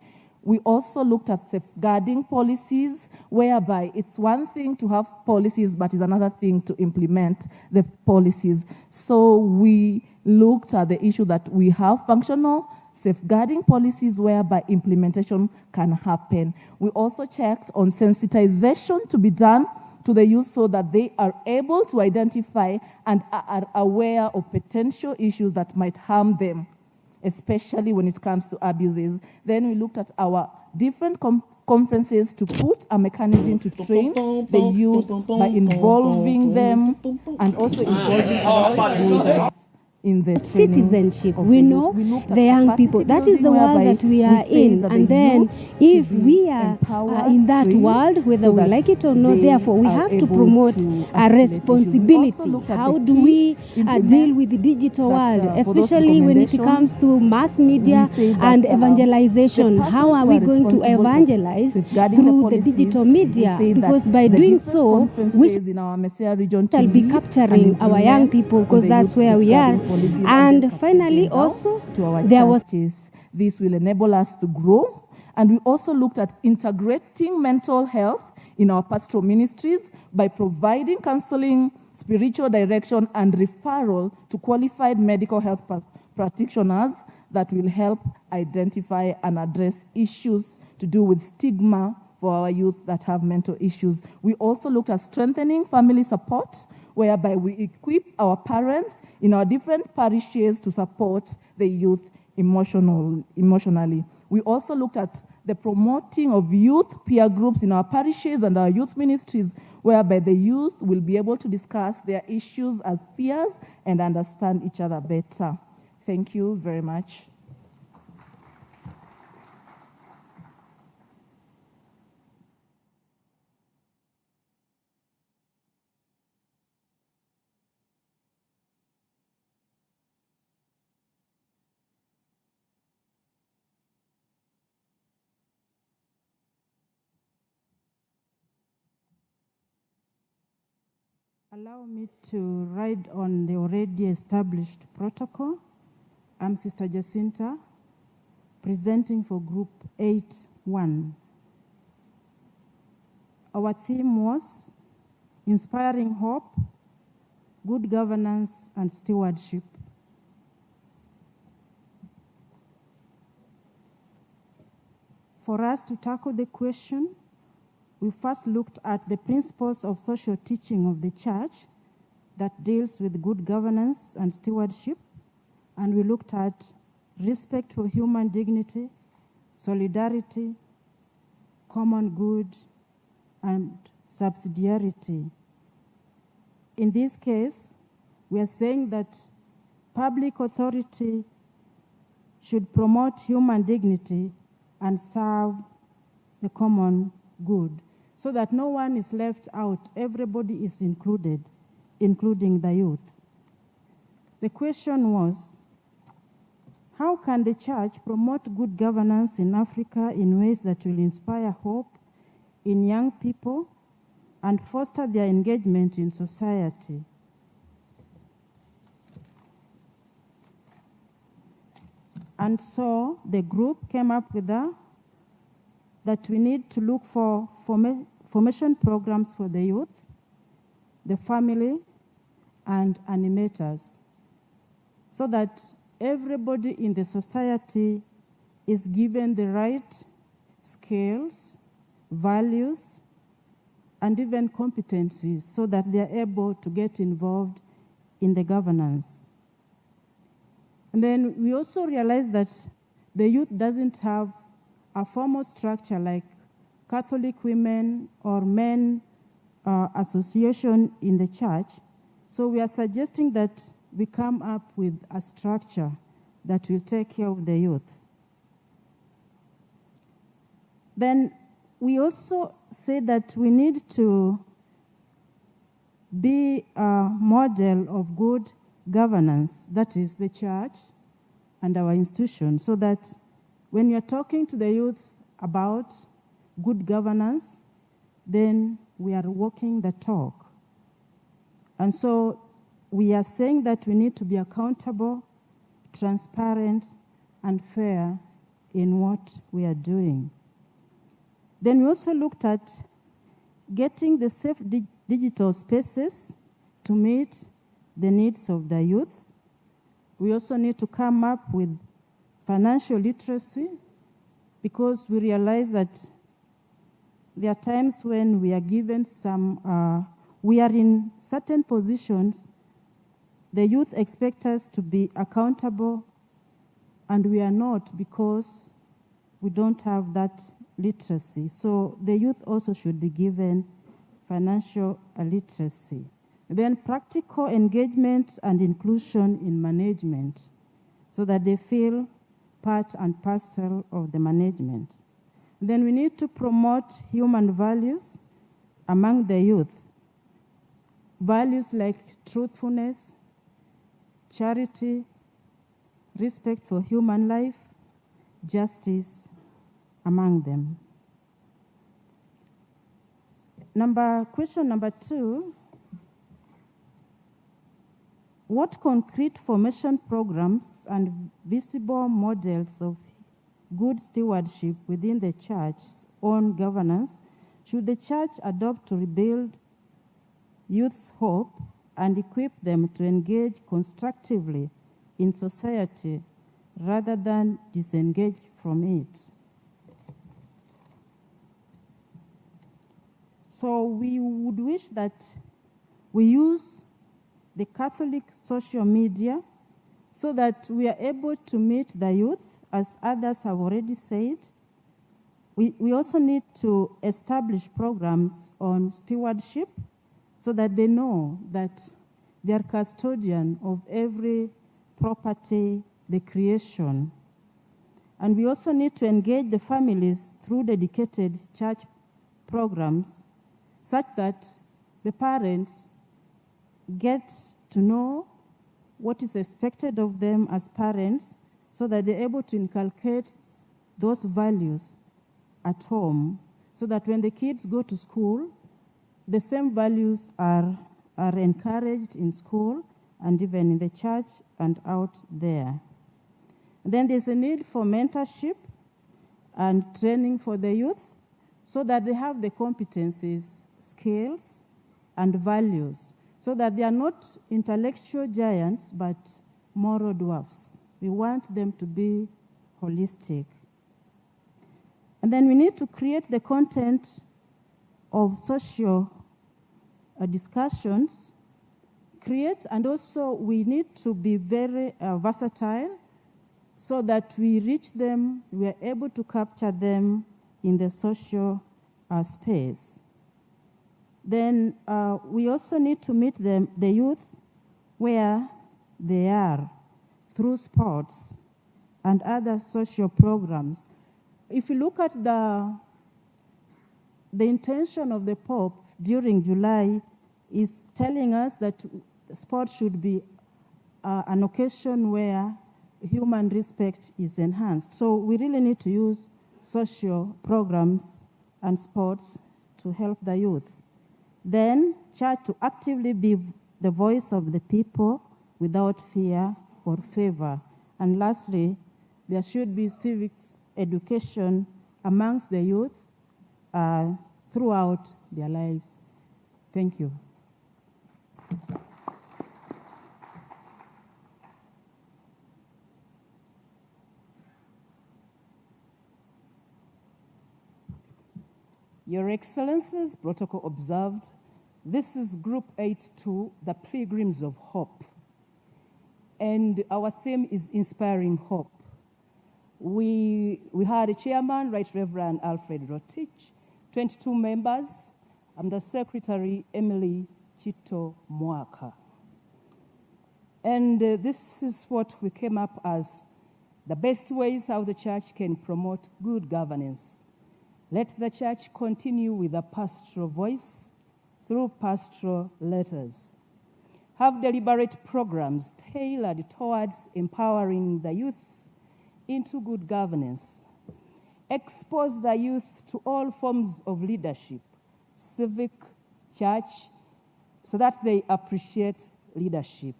We also looked at safeguarding policies, whereby it's one thing to have policies, but it's another thing to implement the policies. So we looked at the issue that we have functional safeguarding policies whereby implementation can happen. We also checked on sensitization to be done to the youth so that they are able to identify and are aware of potential issues that might harm them, especially when it comes to abuses. Then we looked at our different conferences to put a mechanism to train the youth by involving them and also involving our stakeholders in the citizenship. We know the young people. That is the world that we are in. And then if we are in that world, whether we like it or not, therefore we have to promote a responsibility. How do we deal with the digital world, especially when it comes to mass media and evangelization? How are we going to evangelize through the digital media? Because by doing so, we shall be capturing our young people, because that's where we are. And finally, also, there was this will enable us to grow. And we also looked at integrating mental health in our pastoral ministries by providing counseling, spiritual direction, and referral to qualified medical health practitioners that will help identify and address issues to do with stigma for our youth that have mental issues. We also looked at strengthening family support, whereby we equip our parents in our different parishes to support the youth emotionally. We also looked at the promoting of youth peer groups in our parishes and our youth ministries, whereby the youth will be able to discuss their issues as peers and understand each other better. Thank you very much. Allow me to ride on the already established protocol. I'm Sister Jacinta, presenting for Group 8-1. Our theme was Inspiring Hope, Good Governance, and Stewardship. For us to tackle the question, we first looked at the principles of social teaching of the church that deals with good governance and stewardship, and we looked at respect for human dignity, solidarity, common good, and subsidiarity. In this case, we are saying that public authority should promote human dignity and serve the common good, so that no one is left out, everybody is included, including the youth. The question was, how can the church promote good governance in Africa in ways that will inspire hope in young people and foster their engagement in society? And so the group came up with that we need to look for formation programs for the youth, the family, and animators, so that everybody in the society is given the right skills, values, and even competencies so that they are able to get involved in the governance. And then we also realized that the youth doesn't have a formal structure like Catholic women or men association in the church. So we are suggesting that we come up with a structure that will take care of the youth. Then we also say that we need to be a model of good governance, that is the church and our institution, so that when you're talking to the youth about good governance, then we are walking the talk. And so we are saying that we need to be accountable, transparent, and fair in what we are doing. Then we also looked at getting the safe digital spaces to meet the needs of the youth. We also need to come up with financial literacy, because we realize that there are times when we are given we are in certain positions, the youth expect us to be accountable, and we are not because we don't have that literacy. So the youth also should be given financial literacy. Then practical engagement and inclusion in management, so that they feel part and parcel of the management. Then we need to promote human values among the youth. Values like truthfulness, charity, respect for human life, justice among them. Question number 2, what concrete formation programs and visible models of good stewardship within the church's own governance should the church adopt to rebuild youth's hope and equip them to engage constructively in society rather than disengage from it? So we would wish that we use the Catholic social media so that we are able to meet the youth, as others have already said. We also need to establish programs on stewardship so that they know that they are custodian of every property, the creation. And we also need to engage the families through dedicated church programs such that the parents get to know what is expected of them as parents, so that they're able to inculcate those values at home, so that when the kids go to school, the same values are encouraged in school and even in the church and out there. Then there's a need for mentorship and training for the youth so that they have the competencies, skills, and values, so that they are not intellectual giants but moral dwarfs. We want them to be holistic. And then we need to create the content of social discussions, and also we need to be very versatile so that we reach them, we are able to capture them in the social space. Then we also need to meet the youth where they are through sports and other social programs. If you look at the intention of the Pope during July is telling us that sports should be an occasion where human respect is enhanced. So we really need to use social programs and sports to help the youth. Then, church to actively be the voice of the people without fear or favor. And lastly, there should be civics education amongst the youth throughout their lives. Thank you. Your Excellencies, protocol observed. This is Group 8-2, the Pilgrims of Hope. And our theme is Inspiring Hope. We had a chairman, Right Reverend Alfred Rotich, 22 members. I'm the secretary, Emily Chito Mwaka. And this is what we came up as the best ways how the church can promote good governance. Let the church continue with a pastoral voice through pastoral letters. Have deliberate programs tailored towards empowering the youth into good governance. Expose the youth to all forms of leadership, civic, church, so that they appreciate leadership.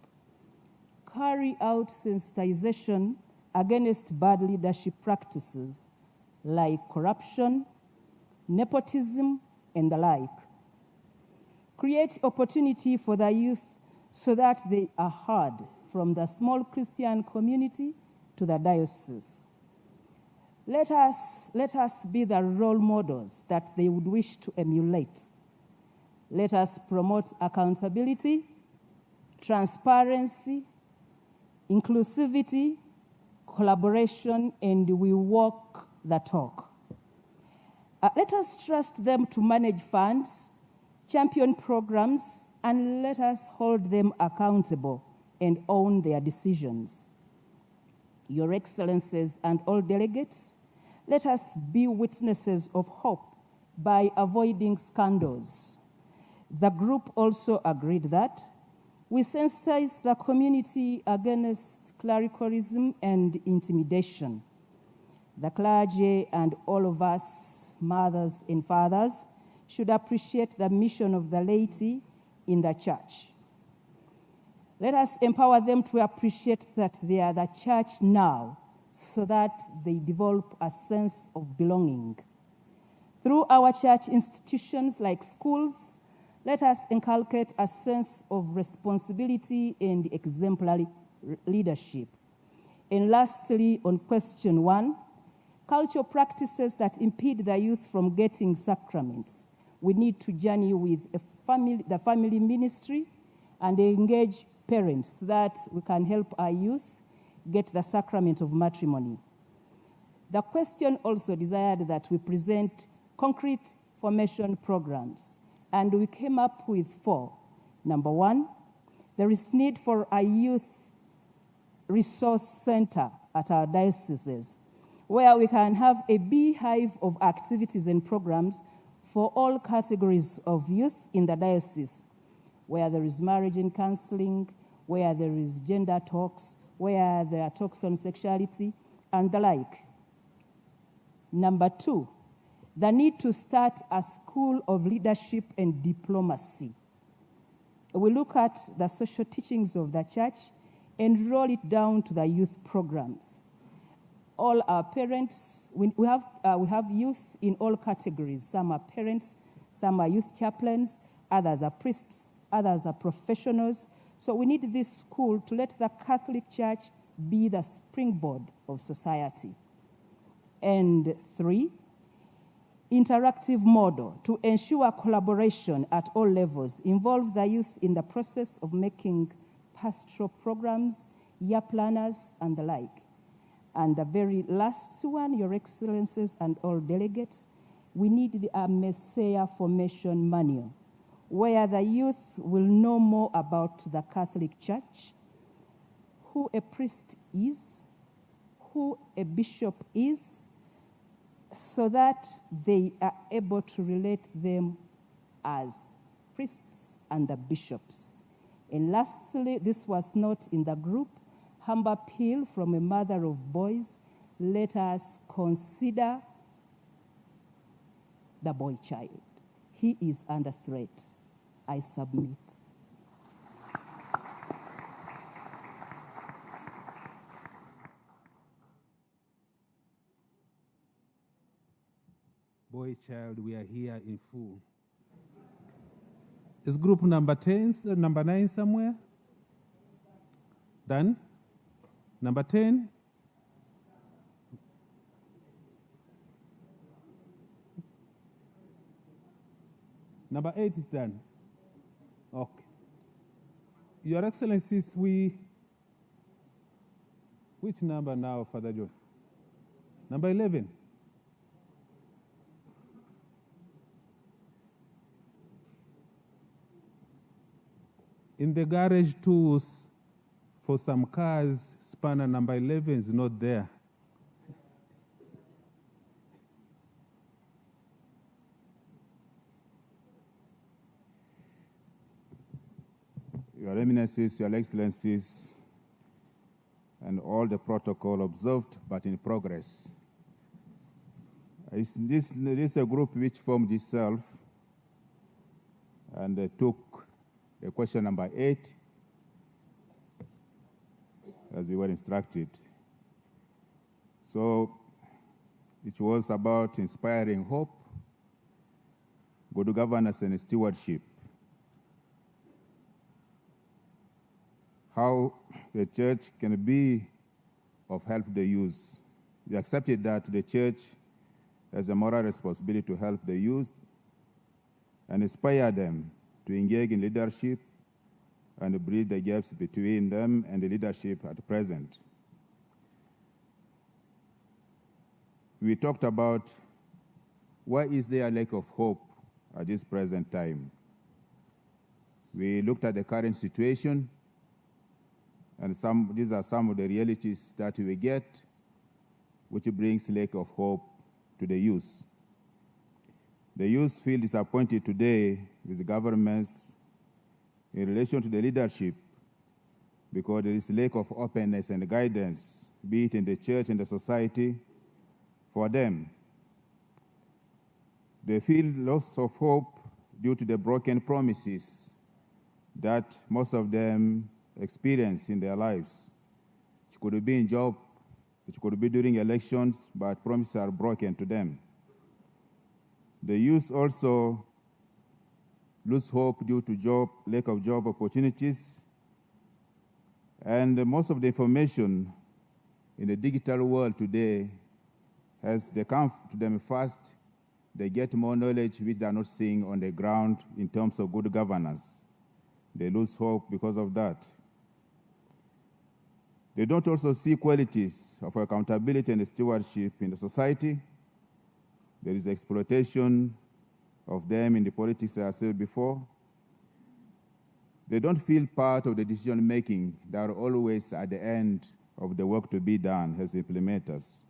Carry out sensitization against bad leadership practices like corruption, nepotism, and the like. Create opportunity for the youth so that they are heard from the small Christian community to the diocese. Let us be the role models that they would wish to emulate. Let us promote accountability, transparency, inclusivity, collaboration, and we walk the talk. Let us trust them to manage funds, champion programs, and let us hold them accountable and own their decisions. Your Excellencies and all delegates, let us be witnesses of hope by avoiding scandals. The group also agreed that we sensitize the community against clericalism and intimidation. The clergy and all of us, mothers and fathers, should appreciate the mission of the laity in the church. Let us empower them to appreciate that they are the church now, so that they develop a sense of belonging. Through our church institutions like schools, let us inculcate a sense of responsibility and exemplary leadership. And lastly, on question 1, cultural practices that impede the youth from getting sacraments. We need to journey with the family ministry and engage parents so that we can help our youth get the sacrament of matrimony. The question also desired that we present concrete formation programs, and we came up with 4. Number 1, there is need for a youth resource center at our dioceses, where we can have a beehive of activities and programs for all categories of youth in the diocese, where there is marriage and counseling, where there is gender talks, where there are talks on sexuality, and the like. Number 2, the need to start a school of leadership and diplomacy. We look at the social teachings of the church and roll it down to the youth programs. All our parents, we have youth in all categories. Some are parents, some are youth chaplains, others are priests, others are professionals. So we need this school to let the Catholic Church be the springboard of society. And 3, interactive model to ensure collaboration at all levels, involve the youth in the process of making pastoral programs, year planners, and the like. And the very last one, Your Excellencies and all delegates, we need a Messiah formation manual, where the youth will know more about the Catholic Church, who a priest is, who a bishop is, so that they are able to relate them as priests and the bishops. And lastly, this was not in the group, humble appeal from a mother of boys, let us consider the boy child. He is under threat. I submit. Boy child, we are here in full. Is group number 9 somewhere? Done? Number 10? Number 8 is done. Okay. Your Excellencies, which number now, Father John? Number 11. In the garage tools for some cars, spanner number 11 is not there. Your Eminences, Your Excellencies, and all the protocol observed but in progress. This is a group which formed itself and took the question number 8 as we were instructed. So it was about inspiring hope, good governance and stewardship. How the church can be of help the youth. We accepted that the church has a moral responsibility to help the youth and inspire them to engage in leadership and bridge the gaps between them and the leadership at present. We talked about why is there a lack of hope at this present time. We looked at the current situation, and these are some of the realities that we get, which brings lack of hope to the youth. The youth feel disappointed today with the governments in relation to the leadership because there is lack of openness and guidance, be it in the church and the society, for them. They feel loss of hope due to the broken promises that most of them experience in their lives. It could be in job, it could be during elections, but promises are broken to them. The youth also lose hope due to lack of job opportunities, and most of the information in the digital world today, as they come to them fast, they get more knowledge which they are not seeing on the ground in terms of good governance. They lose hope because of that. They don't also see qualities of accountability and stewardship in the society. There is exploitation of them in the politics, as I said before. They don't feel part of the decision-making. They are always at the end of the work to be done as implementers.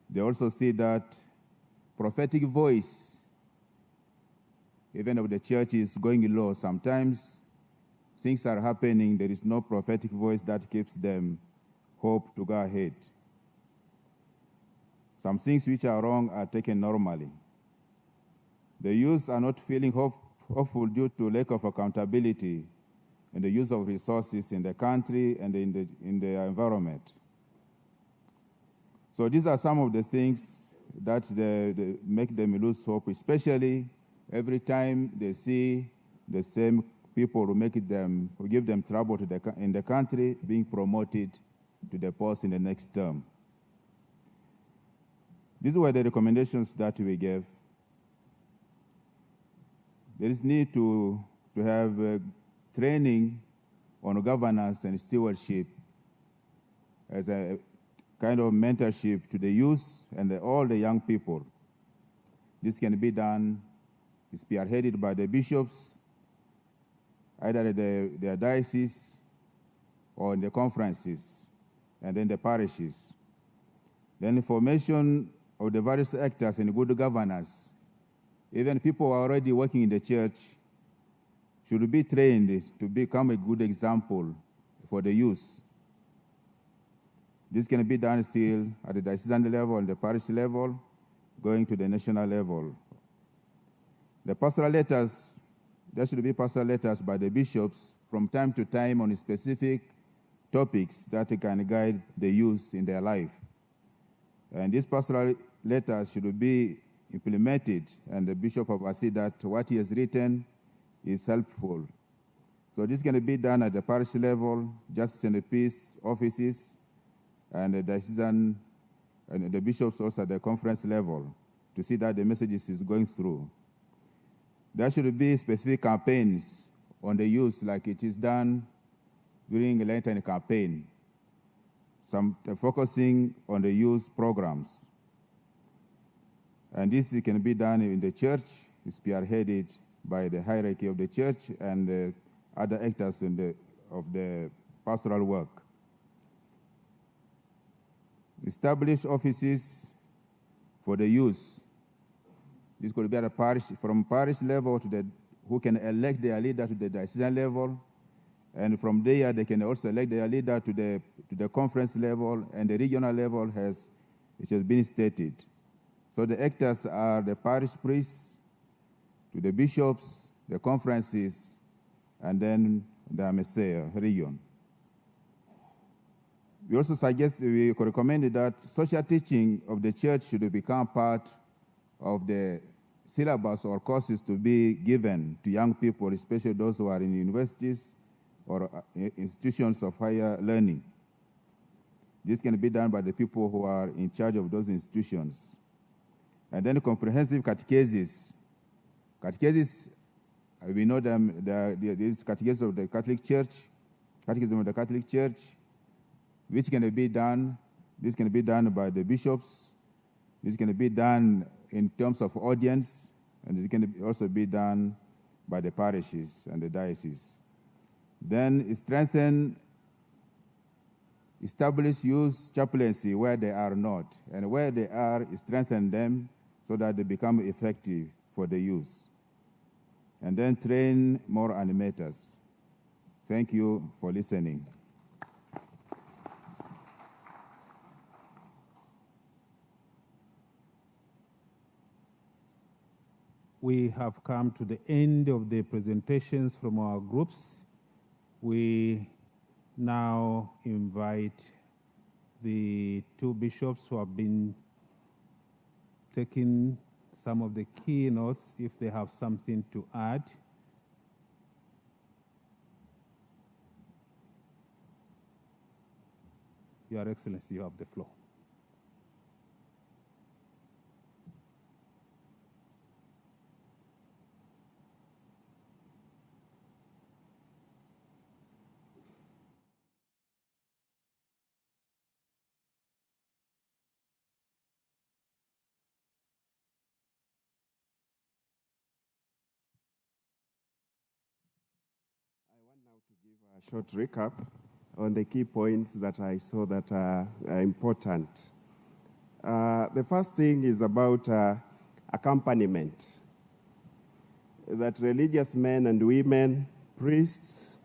They also see that prophetic voice, even if the church is going low, sometimes things are happening, there is no prophetic voice that keeps them hope to go ahead. Some things which are wrong are taken normally. The youth are not feeling hopeful due to lack of accountability in the use of resources in the country and in the environment. So these are some of the things that they make them lose hope, especially every time they see the same people who give them trouble in the country being promoted to the post in the next term. These were the recommendations that we gave. There is need to have training on governance and stewardship as a kind of mentorship to the youth and all the young people. This can be done, it's spearheaded by the bishops, either their diocese or in the conferences, and then the parishes. Then information of the various actors in good governance, even people who are already working in the church, should be trained to become a good example for the youth. This can be done still at the diocesan level and the parish level, going to the national level. The pastoral letters, there should be pastoral letters by the bishops from time to time on specific topics that can guide the youth in their life. And these pastoral letters should be implemented, and the bishop has seen that what he has written is helpful. So this can be done at the parish level, justice and the peace offices, and the diocesan and the bishops also at the conference level to see that the messages is going through. There should be specific campaigns on the youth like it is done during the Lenten campaign, focusing on the youth programs. And this can be done in the church, spearheaded by the hierarchy of the church and other actors of the pastoral work. Establish offices for the youth. This could be at a parish, from parish level to who can elect their leader to the diocesan level, and from there they can also elect their leader to the conference level and the regional level, it has been stated. So the actors are the parish priests, to the bishops, the conferences, and then the Messiah region. We also we recommended that social teaching of the church should become part of the syllabus or courses to be given to young people, especially those who are in universities or institutions of higher learning. This can be done by the people who are in charge of those institutions. And then comprehensive catechesis. Catechesis, we know them, these catechesis of the Catholic Church, Catechism of the Catholic Church, which can be done. This can be done by the bishops. This can be done in terms of audience, and it can also be done by the parishes and the dioceses. Then strengthen, establish youth chaplaincy where they are not, and where they are, strengthen them so that they become effective for the youth. And then train more animators. Thank you for listening. We have come to the end of the presentations from our groups. We now invite the two bishops who have been taking some of the key notes if they have something to add. Your Excellency, you have the floor. A short recap on the key points that I saw that are important. The first thing is about accompaniment. That religious men and women, priests,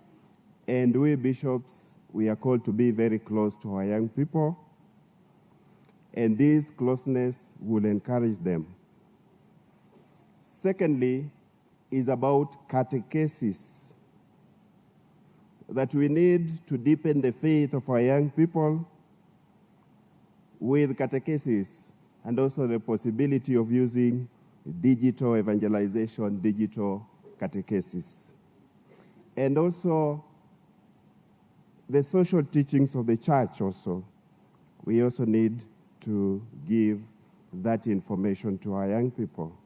and we bishops, we are called to be very close to our young people, and this closeness will encourage them. Secondly, is about catechesis. That we need to deepen the faith of our young people with catechesis, and also the possibility of using digital evangelization, digital catechesis. And also the social teachings of the church also. We also need to give that information to our young people.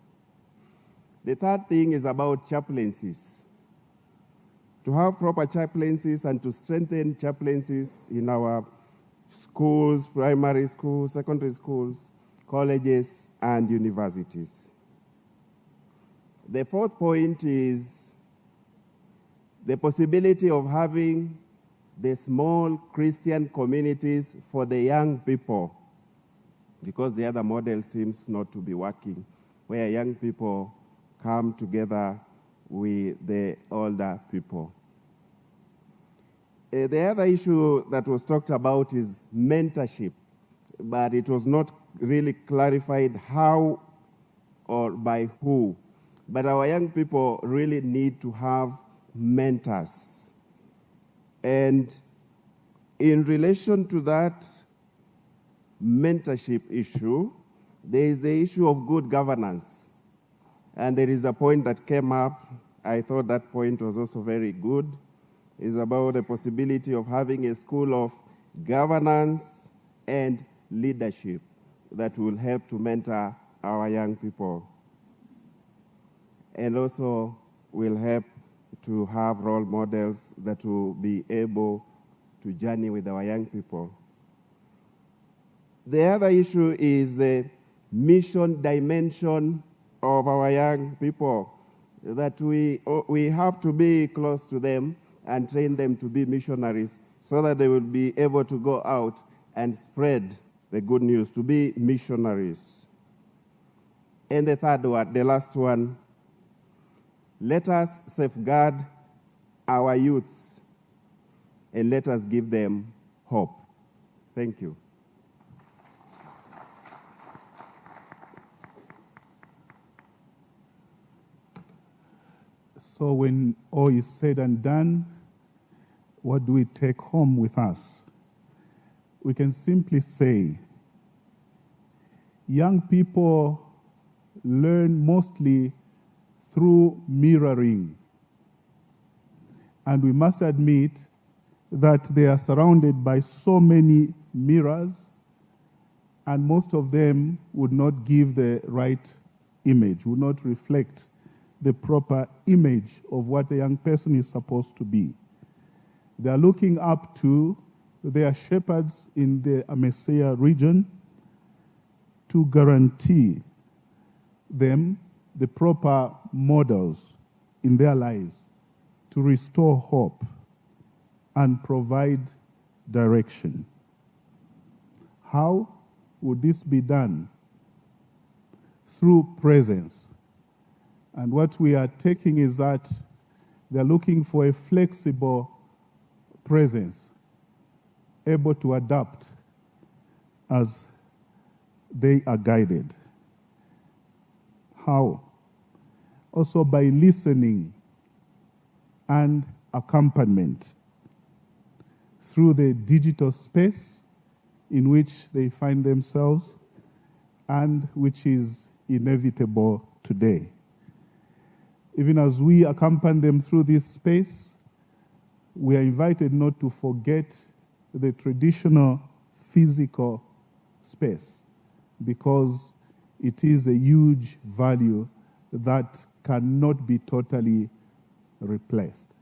The third thing is about chaplaincies. To have proper chaplaincies and to strengthen chaplaincies in our schools, primary schools, secondary schools, colleges, and universities. The fourth point is the possibility of having the small Christian communities for the young people, because the other model seems not to be working, where young people come together with the older people. The other issue that was talked about is mentorship, but it was not really clarified how or by who. But our young people really need to have mentors. And in relation to that mentorship issue, there is the issue of good governance. And there is a point that came up, I thought that point was also very good, is about the possibility of having a school of governance and leadership that will help to mentor our young people. And also will help to have role models that will be able to journey with our young people. The other issue is the mission dimension of our young people, that we have to be close to them and train them to be missionaries so that they will be able to go out and spread the good news, to be missionaries. And the third one, the last one, let us safeguard our youths and let us give them hope. Thank you. So when all is said and done, what do we take home with us? We can simply say, young people learn mostly through mirroring. And we must admit that they are surrounded by so many mirrors, and most of them would not give the right image, would not reflect the proper image of what a young person is supposed to be. They are looking up to their shepherds in the Amesia region to guarantee them the proper models in their lives, to restore hope and provide direction. How would this be done? Through presence. And what we are taking is that they're looking for a flexible presence, able to adapt as they are guided. How? Also by listening and accompaniment through the digital space in which they find themselves and which is inevitable today. Even as we accompany them through this space, we are invited not to forget the traditional physical space, because it is a huge value that cannot be totally replaced.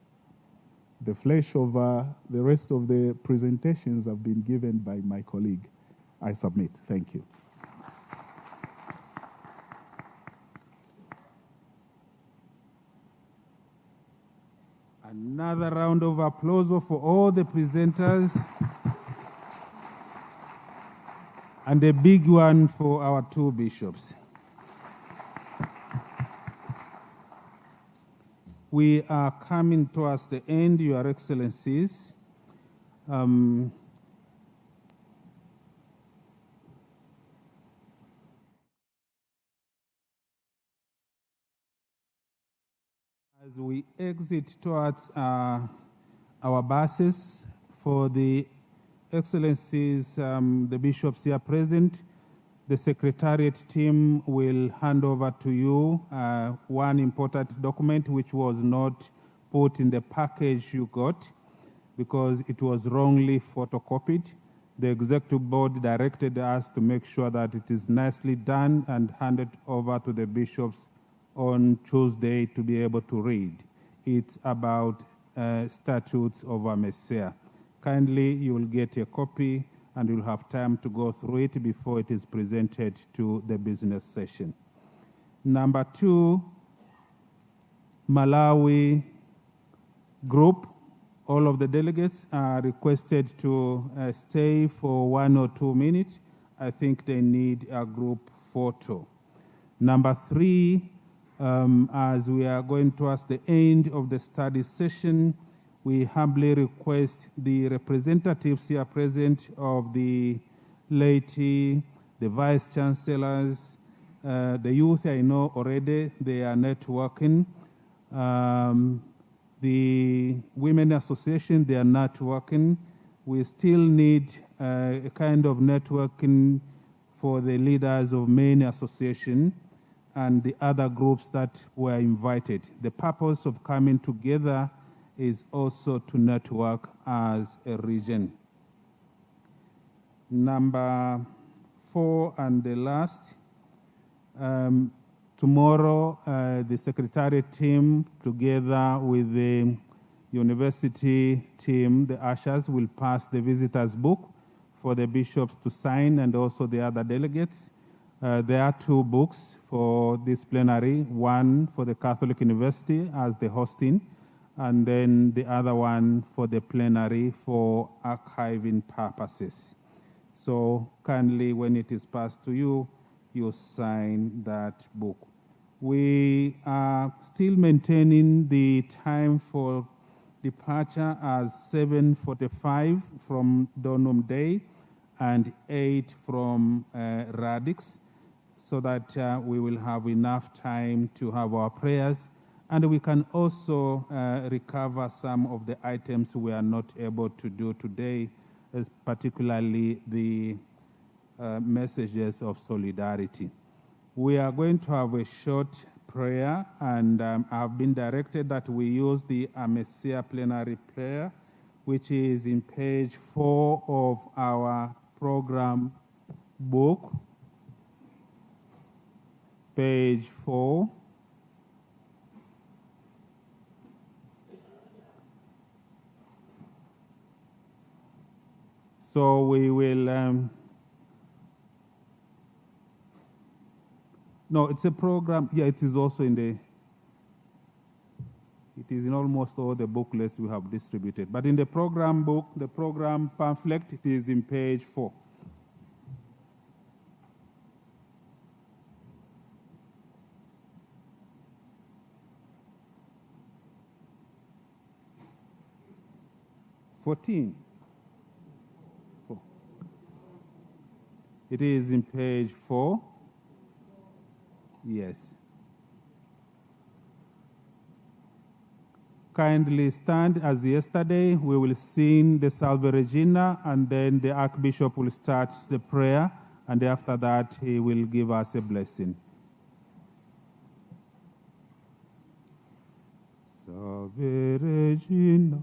The flesh of the rest of the presentations have been given by my colleague. I submit. Thank you. Another round of applause for all the presenters. And a big one for our two bishops. We are coming towards the end, Your Excellencies. As we exit towards our buses, for the Excellencies, the bishops here present, the Secretariat team will hand over to you one important document which was not put in the package you got because it was wrongly photocopied. The Executive Board directed us to make sure that it is nicely done and handed over to the bishops on Tuesday to be able to read. It's about statutes of Amesia. Kindly, you will get a copy and you'll have time to go through it before it is presented to the business session. Number two, Malawi group. All of the delegates are requested to stay for 1 or 2 minutes. I think they need a group photo. Number three, as we are going towards the end of the study session, we humbly request the representatives here present of the laity, the vice chancellors, the youth I know already, they are networking. The women association, they are networking. We still need a kind of networking for the leaders of many associations and the other groups that were invited. The purpose of coming together is also to network as a region. Number four and the last, tomorrow the Secretariat team together with the university team, the ushers, will pass the visitors book for the bishops to sign and also the other delegates. There are 2 books for this plenary, one for the Catholic University as the hosting, and then the other one for the plenary for archiving purposes. So kindly, when it is passed to you, you sign that book. We are still maintaining the time for departure as 7:45 from Donum Day and 8 from Radix, so that we will have enough time to have our prayers. And we can also recover some of the items we are not able to do today, particularly the messages of solidarity. We are going to have a short prayer, and I've been directed that we use the Amesia plenary prayer, which is in page 4 of our program book, page 4. So we will, no, it's a program, yeah, it is also in the, it is in almost all the booklets we have distributed. But in the program book, the program pamphlet, it is in page 4. It is in page 4. Yes. Kindly stand as yesterday. We will sing the Salve Regina, and then the Archbishop will start the prayer, and after that, he will give us a blessing. Salve Regina.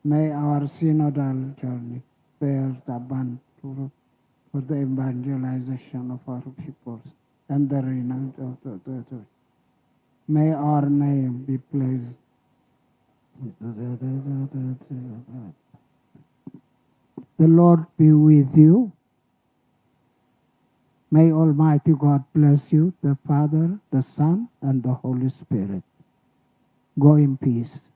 May our synodal journey bear the band for the evangelization of our peoples and the renown of the church. May our name be placed. The Lord be with you. May Almighty God bless you, the Father, the Son, and the Holy Spirit. Go in peace.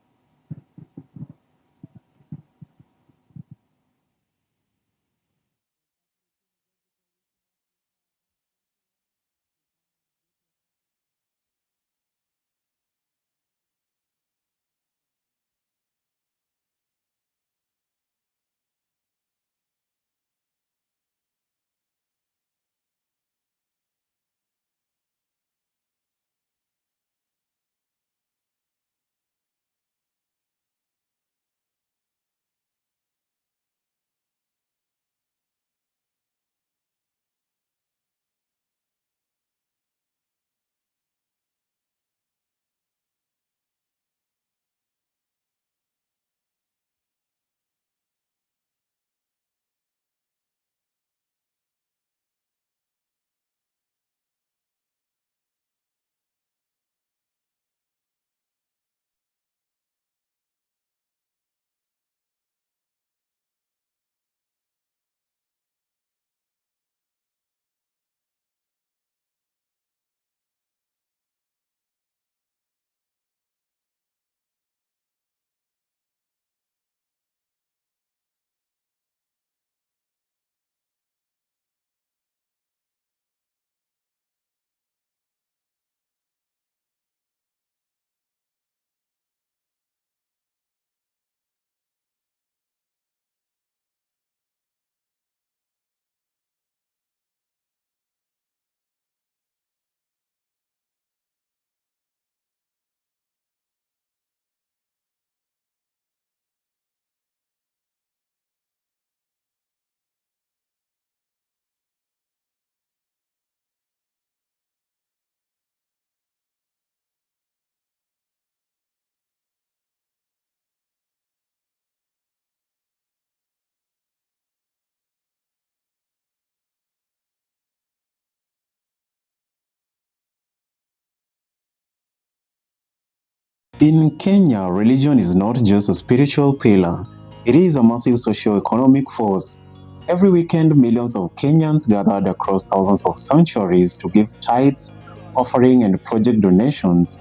In Kenya, religion is not just a spiritual pillar, it is a massive socio-economic force. Every weekend, millions of Kenyans gathered across thousands of sanctuaries to give tithes, offering, and project donations.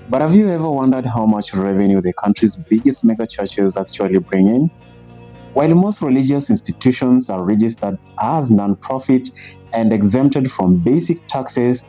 But have you ever wondered how much revenue the country's biggest mega churches actually bring in? While most religious institutions are registered as non-profit and exempted from basic taxes,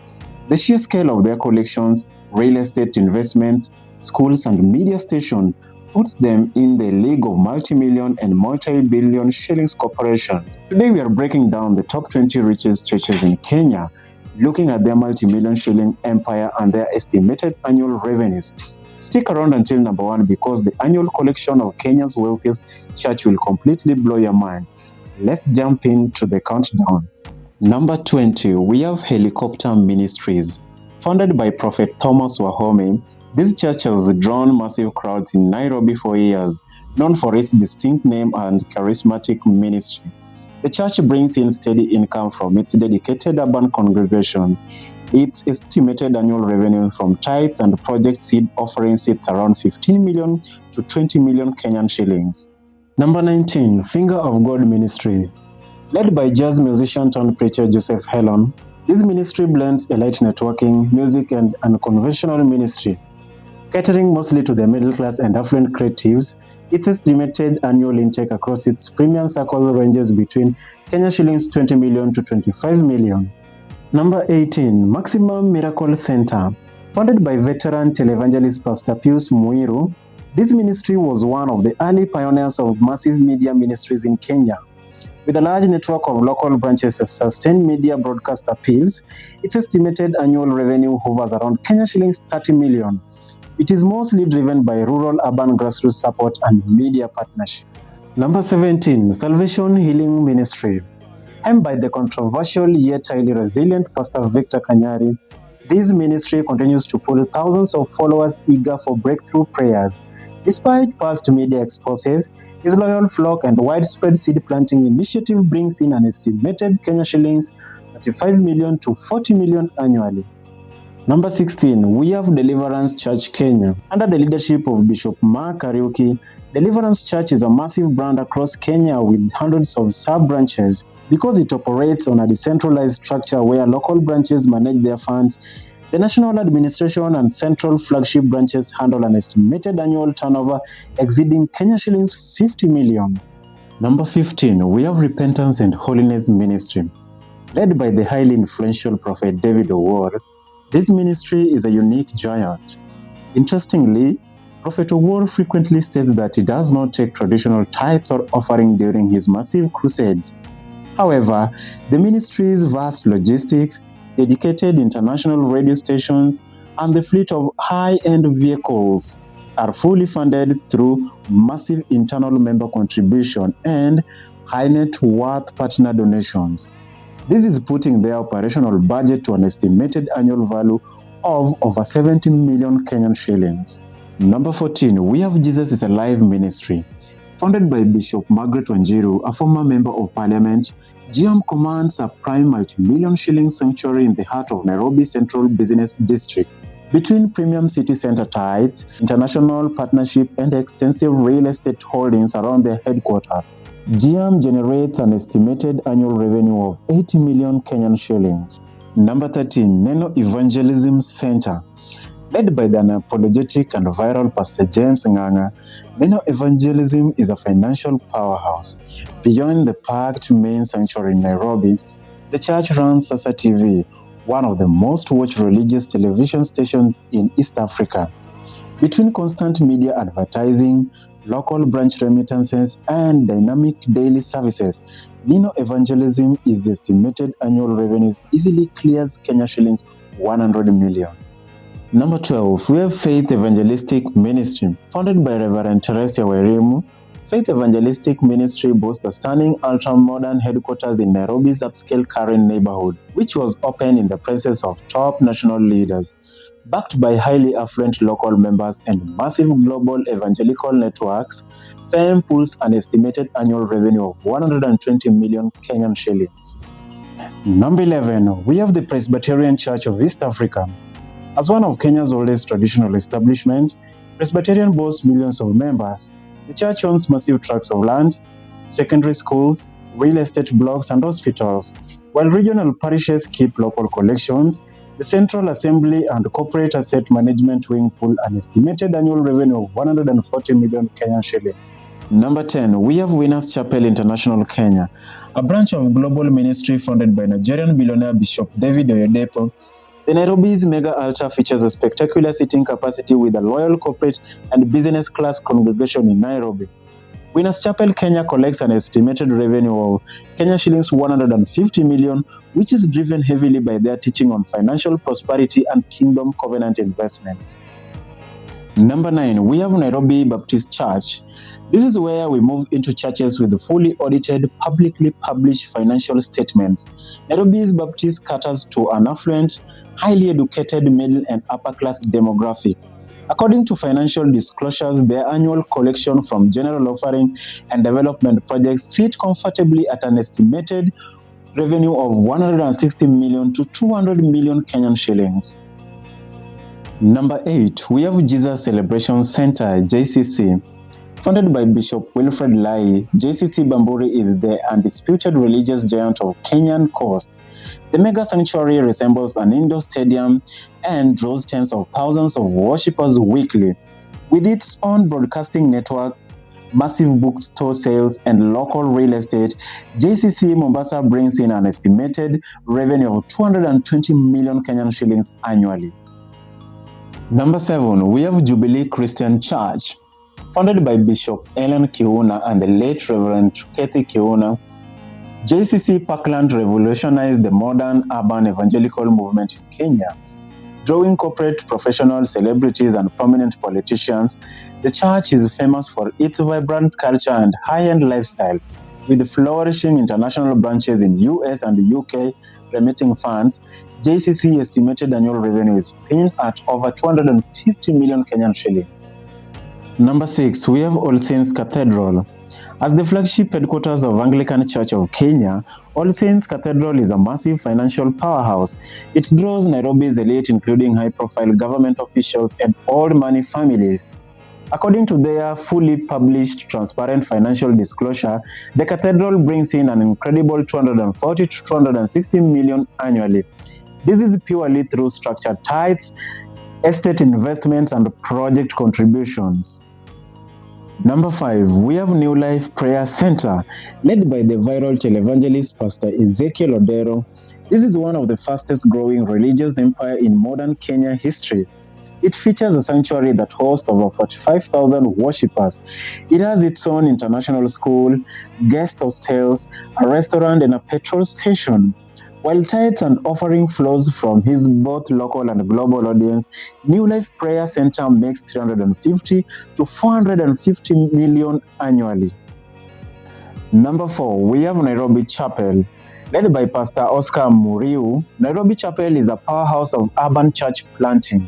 the sheer scale of their collections, real estate investments, schools, and media stations puts them in the league of multi-million and multi-billion shillings corporations. Today we are breaking down the top 20 richest churches in Kenya, looking at their multi-million shilling empire and their estimated annual revenues. Stick around until number 1 because the annual collection of Kenya's wealthiest church will completely blow your mind. Let's jump into the countdown. Number 20, we have Helicopter Ministries. Founded by Prophet Thomas Wahome, this church has drawn massive crowds in Nairobi for years, known for its distinct name and charismatic ministry. The church brings in steady income from its dedicated urban congregation. Its estimated annual revenue from tithes and project seed offerings sits around 15 million to 20 million Kenyan shillings. Number 19, Finger of God Ministry. Led by jazz musician turned preacher Joseph Hellon, this ministry blends elite networking, music, and unconventional ministry. Catering mostly to the middle class and affluent creatives, its estimated annual intake across its premium circles ranges between Kenya shillings 20 million to 25 million. Number 18, Maximum Miracle Center. Founded by veteran televangelist Pastor Pius Muiru, this ministry was one of the early pioneers of massive media ministries in Kenya. With a large network of local branches and sustained media broadcast appeals, its estimated annual revenue hovers around Kenya shillings 30 million. It is mostly driven by rural-urban grassroots support and media partnership. Number 17, Salvation Healing Ministry. Aimed by the controversial yet highly resilient Pastor Victor Kanyari, this ministry continues to pull thousands of followers eager for breakthrough prayers. Despite past media exposes, his loyal flock and widespread seed planting initiative brings in an estimated Kenya shillings 35 million to 40 million annually. Number 16, we have Deliverance Church Kenya. Under the leadership of Bishop Mark Kariuki, Deliverance Church is a massive brand across Kenya with hundreds of sub-branches. Because it operates on a decentralized structure where local branches manage their funds, the national administration and central flagship branches handle an estimated annual turnover exceeding Kenya shillings 50 million. Number 15, we have Repentance and Holiness Ministry. Led by the highly influential Prophet David Owor, this ministry is a unique giant. Interestingly, Prophet Owor frequently states that he does not take traditional tithes or offering during his massive crusades. However, the ministry's vast logistics, dedicated international radio stations, and the fleet of high-end vehicles are fully funded through massive internal member contribution and high net worth partner donations. This is putting their operational budget to an estimated annual value of over 70 million Kenyan shillings. Number 14, we have Jesus is Alive Ministry. Founded by Bishop Margaret Wanjiru, a former member of parliament, GM commands a prime multi-million shilling sanctuary in the heart of Nairobi Central Business District. Between premium city center tithes, international partnership, and extensive real estate holdings around their headquarters, GM generates an estimated annual revenue of 80 million Kenyan shillings. Number 13, Neno Evangelism Center. Led by the unapologetic and viral Pastor James Nganga, Neno Evangelism is a financial powerhouse. Beyond the packed main sanctuary in Nairobi, the church runs Sasa TV, one of the most watched religious television stations in East Africa. Between constant media advertising, local branch remittances, and dynamic daily services, Neno Evangelism is estimated annual revenues easily clears Kenya shillings 100 million. Number 12, we have Faith Evangelistic Ministry. Founded by Reverend Teresia Wairimu, Faith Evangelistic Ministry boasts a stunning ultra-modern headquarters in Nairobi's upscale Karen neighborhood, which was opened in the presence of top national leaders. Backed by highly affluent local members and massive global evangelical networks, FEM pulls an estimated annual revenue of 120 million Kenyan shillings. Number 11, we have the Presbyterian Church of East Africa. As one of Kenya's oldest traditional establishments, Presbyterian boasts millions of members. The church owns massive tracts of land, secondary schools, real estate blocks, and hospitals. While regional parishes keep local collections, the Central Assembly and Corporate Asset Management Wing pull an estimated annual revenue of 140 million Kenyan shillings. Number 10, we have Winners Chapel International Kenya, a branch of global ministry founded by Nigerian billionaire Bishop David Oyedepo. The Nairobi's mega altar features a spectacular seating capacity with a loyal corporate and business class congregation in Nairobi. Winners Chapel Kenya collects an estimated revenue of Kenya shillings 150 million, which is driven heavily by their teaching on financial prosperity and kingdom covenant investments. Number 9, we have Nairobi Baptist Church. This is where we move into churches with fully audited, publicly published financial statements. Nairobi's Baptist caters to an affluent, highly educated middle and upper class demographic. According to financial disclosures, their annual collection from general offering and development projects sit comfortably at an estimated revenue of 160 million to 200 million Kenyan shillings. Number 8, we have Jesus Celebration Center, JCC. Founded by Bishop Wilfred Lai, JCC Bamburi is the undisputed religious giant of Kenyan coast. The mega sanctuary resembles an indoor stadium and draws tens of thousands of worshippers weekly. With its own broadcasting network, massive bookstore sales, and local real estate, JCC Mombasa brings in an estimated revenue of 220 million Kenyan shillings annually. Number 7, we have Jubilee Christian Church. Founded by Bishop Ellen Kiuna and the late Reverend Kathy Kiuna, JCC Parkland revolutionized the modern urban evangelical movement in Kenya. Drawing corporate, professional, celebrities, and prominent politicians, the church is famous for its vibrant culture and high-end lifestyle, with flourishing international branches in US and UK remitting funds. JCC estimated annual revenue is pinned at over 250 million Kenyan shillings. Number 6, we have All Saints Cathedral. As the flagship headquarters of Anglican Church of Kenya, All Saints Cathedral is a massive financial powerhouse. It draws Nairobi's elite, including high-profile government officials and old money families. According to their fully published, transparent financial disclosure, the cathedral brings in an incredible 240 to 260 million annually. This is purely through structured tithes, estate investments, and project contributions. Number 5, we have New Life Prayer Center, led by the viral televangelist Pastor Ezekiel Odero. This is one of the fastest growing religious empire in modern Kenya history. It features a sanctuary that hosts over 45,000 worshippers. It has its own international school, guest hostels, a restaurant, and a petrol station. While tithes and offering flows from his both local and global audience, New Life Prayer Center makes 350 to 450 million annually. Number 4, we have Nairobi Chapel. Led by Pastor Oscar Muriu, Nairobi Chapel is a powerhouse of urban church planting.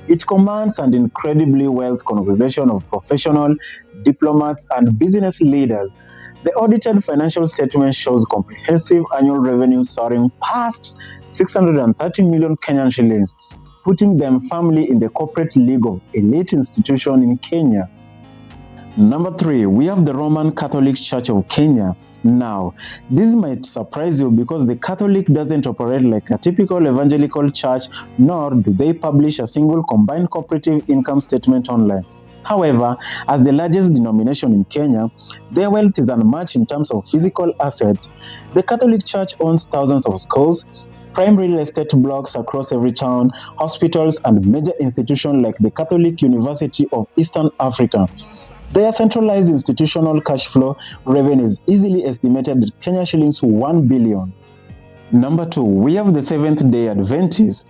It commands an incredibly wealthy congregation of professional, diplomats, and business leaders. The audited financial statement shows comprehensive annual revenue soaring past 630 million Kenyan shillings, putting them firmly in the corporate league of elite institutions in Kenya. Number 3, we have the Roman Catholic Church of Kenya. Now, this might surprise you because the Catholic doesn't operate like a typical evangelical church, nor do they publish a single combined cooperative income statement online. However, as the largest denomination in Kenya, their wealth is unmatched in terms of physical assets. The Catholic Church owns thousands of schools, prime real estate blocks across every town, hospitals, and major institutions like the Catholic University of Eastern Africa. Their centralized institutional cash flow revenue is easily estimated at Kenya shillings 1 billion. Number 2, we have the Seventh-day Adventists.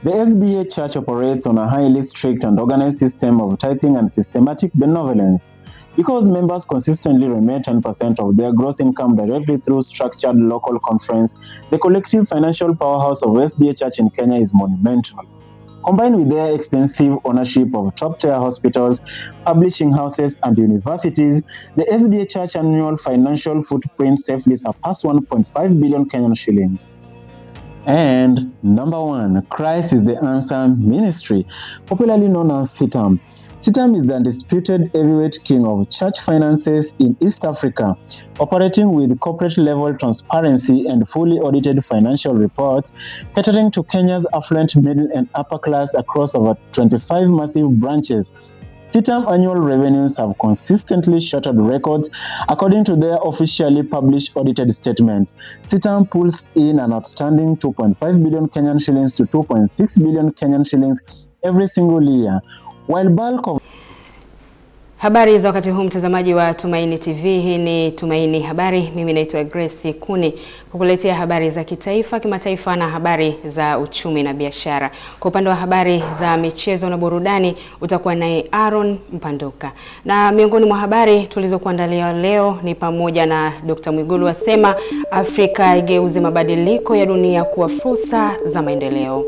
The SDA Church operates on a highly strict and organized system of tithing and systematic benevolence. Because members consistently remit 10% of their gross income directly through structured local conference, the collective financial powerhouse of SDA Church in Kenya is monumental. Combined with their extensive ownership of top-tier hospitals, publishing houses, and universities, the SDA Church annual financial footprint safely surpassed 1.5 billion Kenyan shillings. And number 1, Christ is the Answer Ministry, popularly known as CITAM. CITAM is the undisputed heavyweight king of church finances in East Africa, operating with corporate-level transparency and fully audited financial reports, catering to Kenya's affluent middle and upper class across over 25 massive branches. CITAM annual revenues have consistently shattered records according to their officially published audited statements. CITAM pulls in an outstanding 2.5 billion Kenyan shillings to 2.6 billion Kenyan shillings every single year. While bulk of Habari za wakati huu, mtazamaji wa Tumaini TV. Hii ni Tumaini Habari. Mimi naitwa Grace Kuni, kukuletea habari za kitaifa, kimataifa na habari za uchumi na biashara. Kwa upande wa habari za michezo na burudani utakuwa naye Aaron Mpanduka. Na miongoni mwa habari tulizokuandalia leo ni pamoja na Dr. Mwigulu asema Afrika igeuze mabadiliko ya dunia kuwa fursa za maendeleo.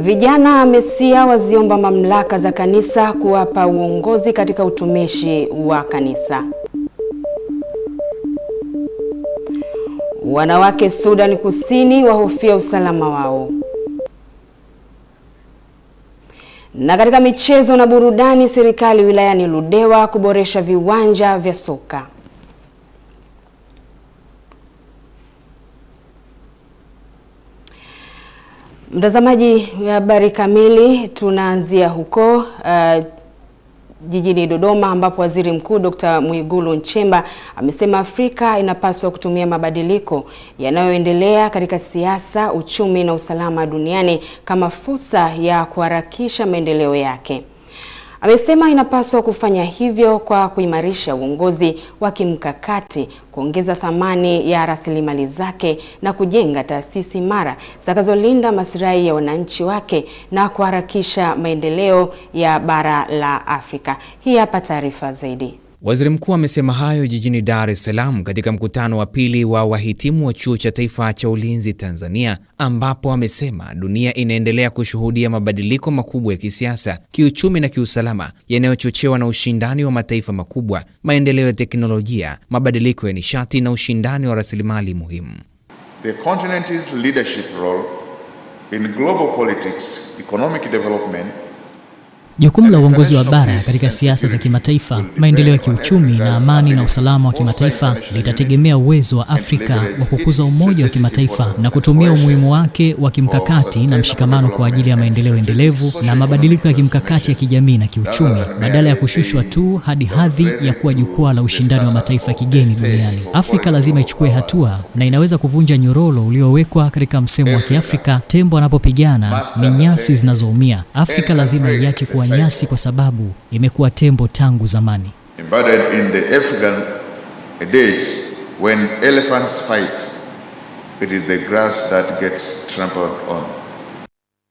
Vijana Mesia waziomba mamlaka za kanisa kuwapa uongozi katika utumishi wa kanisa. Wanawake Sudan Kusini wahofia usalama wao. Na katika michezo na burudani, serikali wilayani Ludewa kuboresha viwanja vya soka. Mtazamaji, habari kamili tunaanzia huko jijini Dodoma, ambapo Waziri Mkuu Dr. Mwigulu Nchemba amesema Afrika inapaswa kutumia mabadiliko yanayoendelea katika siasa, uchumi na usalama duniani kama fursa ya kuharakisha maendeleo yake. Amesema inapaswa kufanya hivyo kwa kuimarisha uongozi wa kimkakati, kuongeza thamani ya rasilimali zake na kujenga taasisi imara zitakazolinda maslahi ya wananchi wake na kuharakisha maendeleo ya bara la Afrika. Hii hapa taarifa zaidi. Waziri Mkuu amesema hayo jijini Dar es Salaam katika mkutano wa pili wa wahitimu wa Chuo cha Taifa cha Ulinzi Tanzania, ambapo amesema dunia inaendelea kushuhudia mabadiliko makubwa ya kisiasa, kiuchumi na kiusalama yanayochochewa na ushindani wa mataifa makubwa, maendeleo ya teknolojia, mabadiliko ya nishati na ushindani wa rasilimali muhimu. The continent's leadership role in global politics, economic development. Jukumu la uongozi wa bara katika siasa za kimataifa, maendeleo ya kiuchumi na amani na usalama wa kimataifa litategemea uwezo wa Afrika wa kukuza umoja wa kimataifa na kutumia umuhimu wake wa kimkakati na mshikamano kwa ajili ya maendeleo endelevu na mabadiliko ya kimkakati ya kijamii na kiuchumi, badala ya kushushwa tu hadi hadhi ya kuwa jukwaa la ushindani wa mataifa ya kigeni duniani. Afrika lazima ichukue hatua na inaweza kuvunja nyororo uliowekwa katika msemo wa Kiafrika, tembo anapopigana ni nyasi zinazoumia. Afrika lazima iache kuwa nyasi kwa sababu imekuwa tembo tangu zamani. Embedded in the African days when elephants fight, it is the grass that gets trampled on.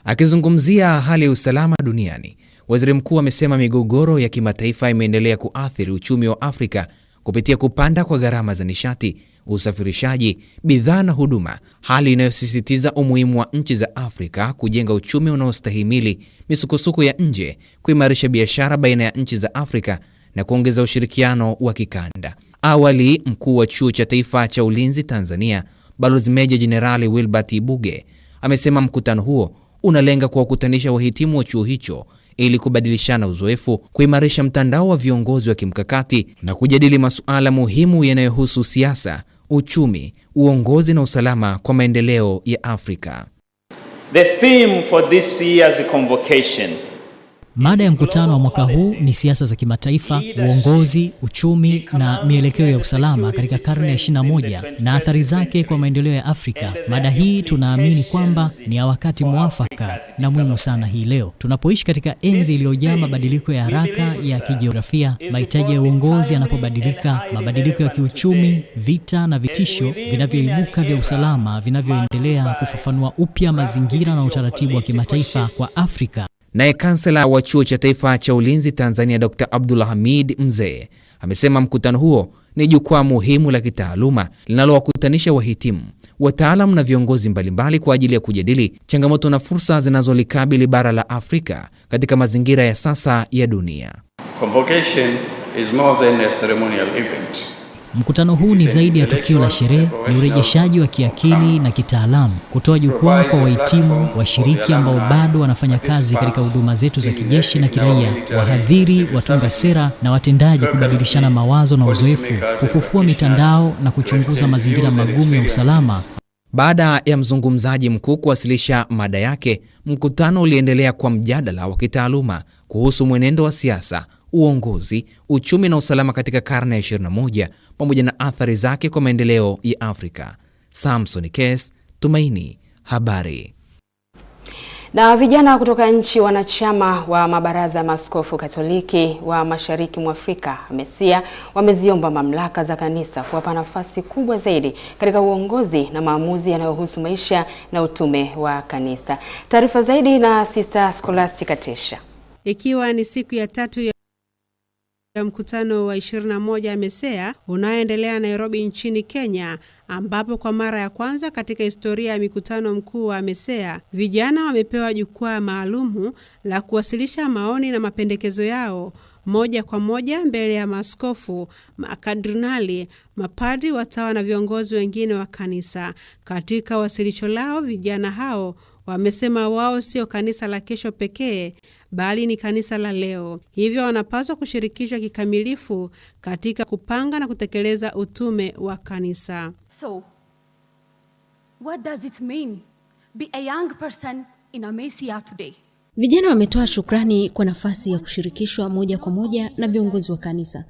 Akizungumzia hali ya usalama duniani, Waziri Mkuu amesema migogoro ya kimataifa imeendelea kuathiri uchumi wa Afrika kupitia kupanda kwa gharama za nishati, usafirishaji, bidhaa na huduma, hali inayosisitiza umuhimu wa nchi za Afrika kujenga uchumi unaostahimili misukosuko ya nje, kuimarisha biashara baina ya nchi za Afrika na kuongeza ushirikiano wa kikanda. Awali, mkuu wa Chuo cha Taifa cha Ulinzi Tanzania, Balozi Meja Jenerali Wilbert Ibuge, amesema mkutano huo unalenga kuwakutanisha wahitimu wa chuo hicho ili kubadilishana uzoefu, kuimarisha mtandao wa viongozi wa kimkakati na kujadili masuala muhimu yanayohusu siasa, uchumi, uongozi na usalama kwa maendeleo ya Afrika. The theme for this year's convocation. Mada ya mkutano wa mwaka huu ni siasa za kimataifa, uongozi, uchumi na mielekeo ya usalama katika karne ya 21 na athari zake kwa maendeleo ya Afrika. Mada hii tunaamini kwamba ni ya wakati mwafaka na muhimu sana hii leo. Tunapoishi katika enzi iliyojaa mabadiliko ya haraka ya kijiografia, mahitaji ya uongozi yanapobadilika, mabadiliko ya kiuchumi, vita na vitisho vinavyoibuka vya usalama vinavyoendelea kufafanua upya mazingira na utaratibu wa kimataifa kwa Afrika. Naye kansela wa Chuo cha Taifa cha Ulinzi Tanzania Dr. Abdullah Hamid Mzee amesema mkutano huo ni jukwaa muhimu la kitaaluma linalowakutanisha wahitimu, wataalamu na viongozi mbalimbali kwa ajili ya kujadili changamoto na fursa zinazolikabili bara la Afrika katika mazingira ya sasa ya dunia. Convocation is more than a ceremonial event. Mkutano huu ni zaidi ya tukio la sherehe, ni urejeshaji wa kiakili na kitaalamu, kutoa jukwaa kwa wahitimu, washiriki ambao bado wanafanya kazi katika huduma zetu za kijeshi na kiraia, wahadhiri, watunga sera na watendaji kubadilishana mawazo na uzoefu, kufufua mitandao na kuchunguza mazingira magumu ya usalama. Baada ya mzungumzaji mkuu kuwasilisha mada yake, mkutano uliendelea kwa mjadala wa kitaaluma kuhusu mwenendo wa siasa, uongozi, uchumi na usalama katika karne ya 21 pamoja na athari zake kwa maendeleo ya Afrika. Samson Kes, Tumaini, Habari. Na vijana kutoka nchi wanachama wa mabaraza ya maaskofu Katoliki wa Mashariki mwa Afrika MESIA wameziomba mamlaka za kanisa kuwapa nafasi kubwa zaidi katika uongozi na maamuzi yanayohusu maisha na utume wa kanisa. Taarifa zaidi na Sister Scholastica Tesha. Ikiwa ni siku ya 3 ya mkutano wa 21 MESIA unaoendelea Nairobi nchini Kenya, ambapo kwa mara ya kwanza katika historia ya mikutano mkuu wa MESIA, vijana wamepewa jukwaa maalumu la kuwasilisha maoni na mapendekezo yao moja kwa moja mbele ya maaskofu, makardinali, mapadri, watawa na viongozi wengine wa kanisa. Katika wasilisho lao, vijana hao wamesema wao sio kanisa la kesho pekee, bali ni kanisa la leo. Hivyo wanapaswa kushirikishwa kikamilifu katika kupanga na kutekeleza utume wa kanisa. So, what does it mean be a young person in a MESIA today? Vijana wametoa shukrani kwa nafasi ya kushirikishwa moja kwa moja na viongozi wa kanisa.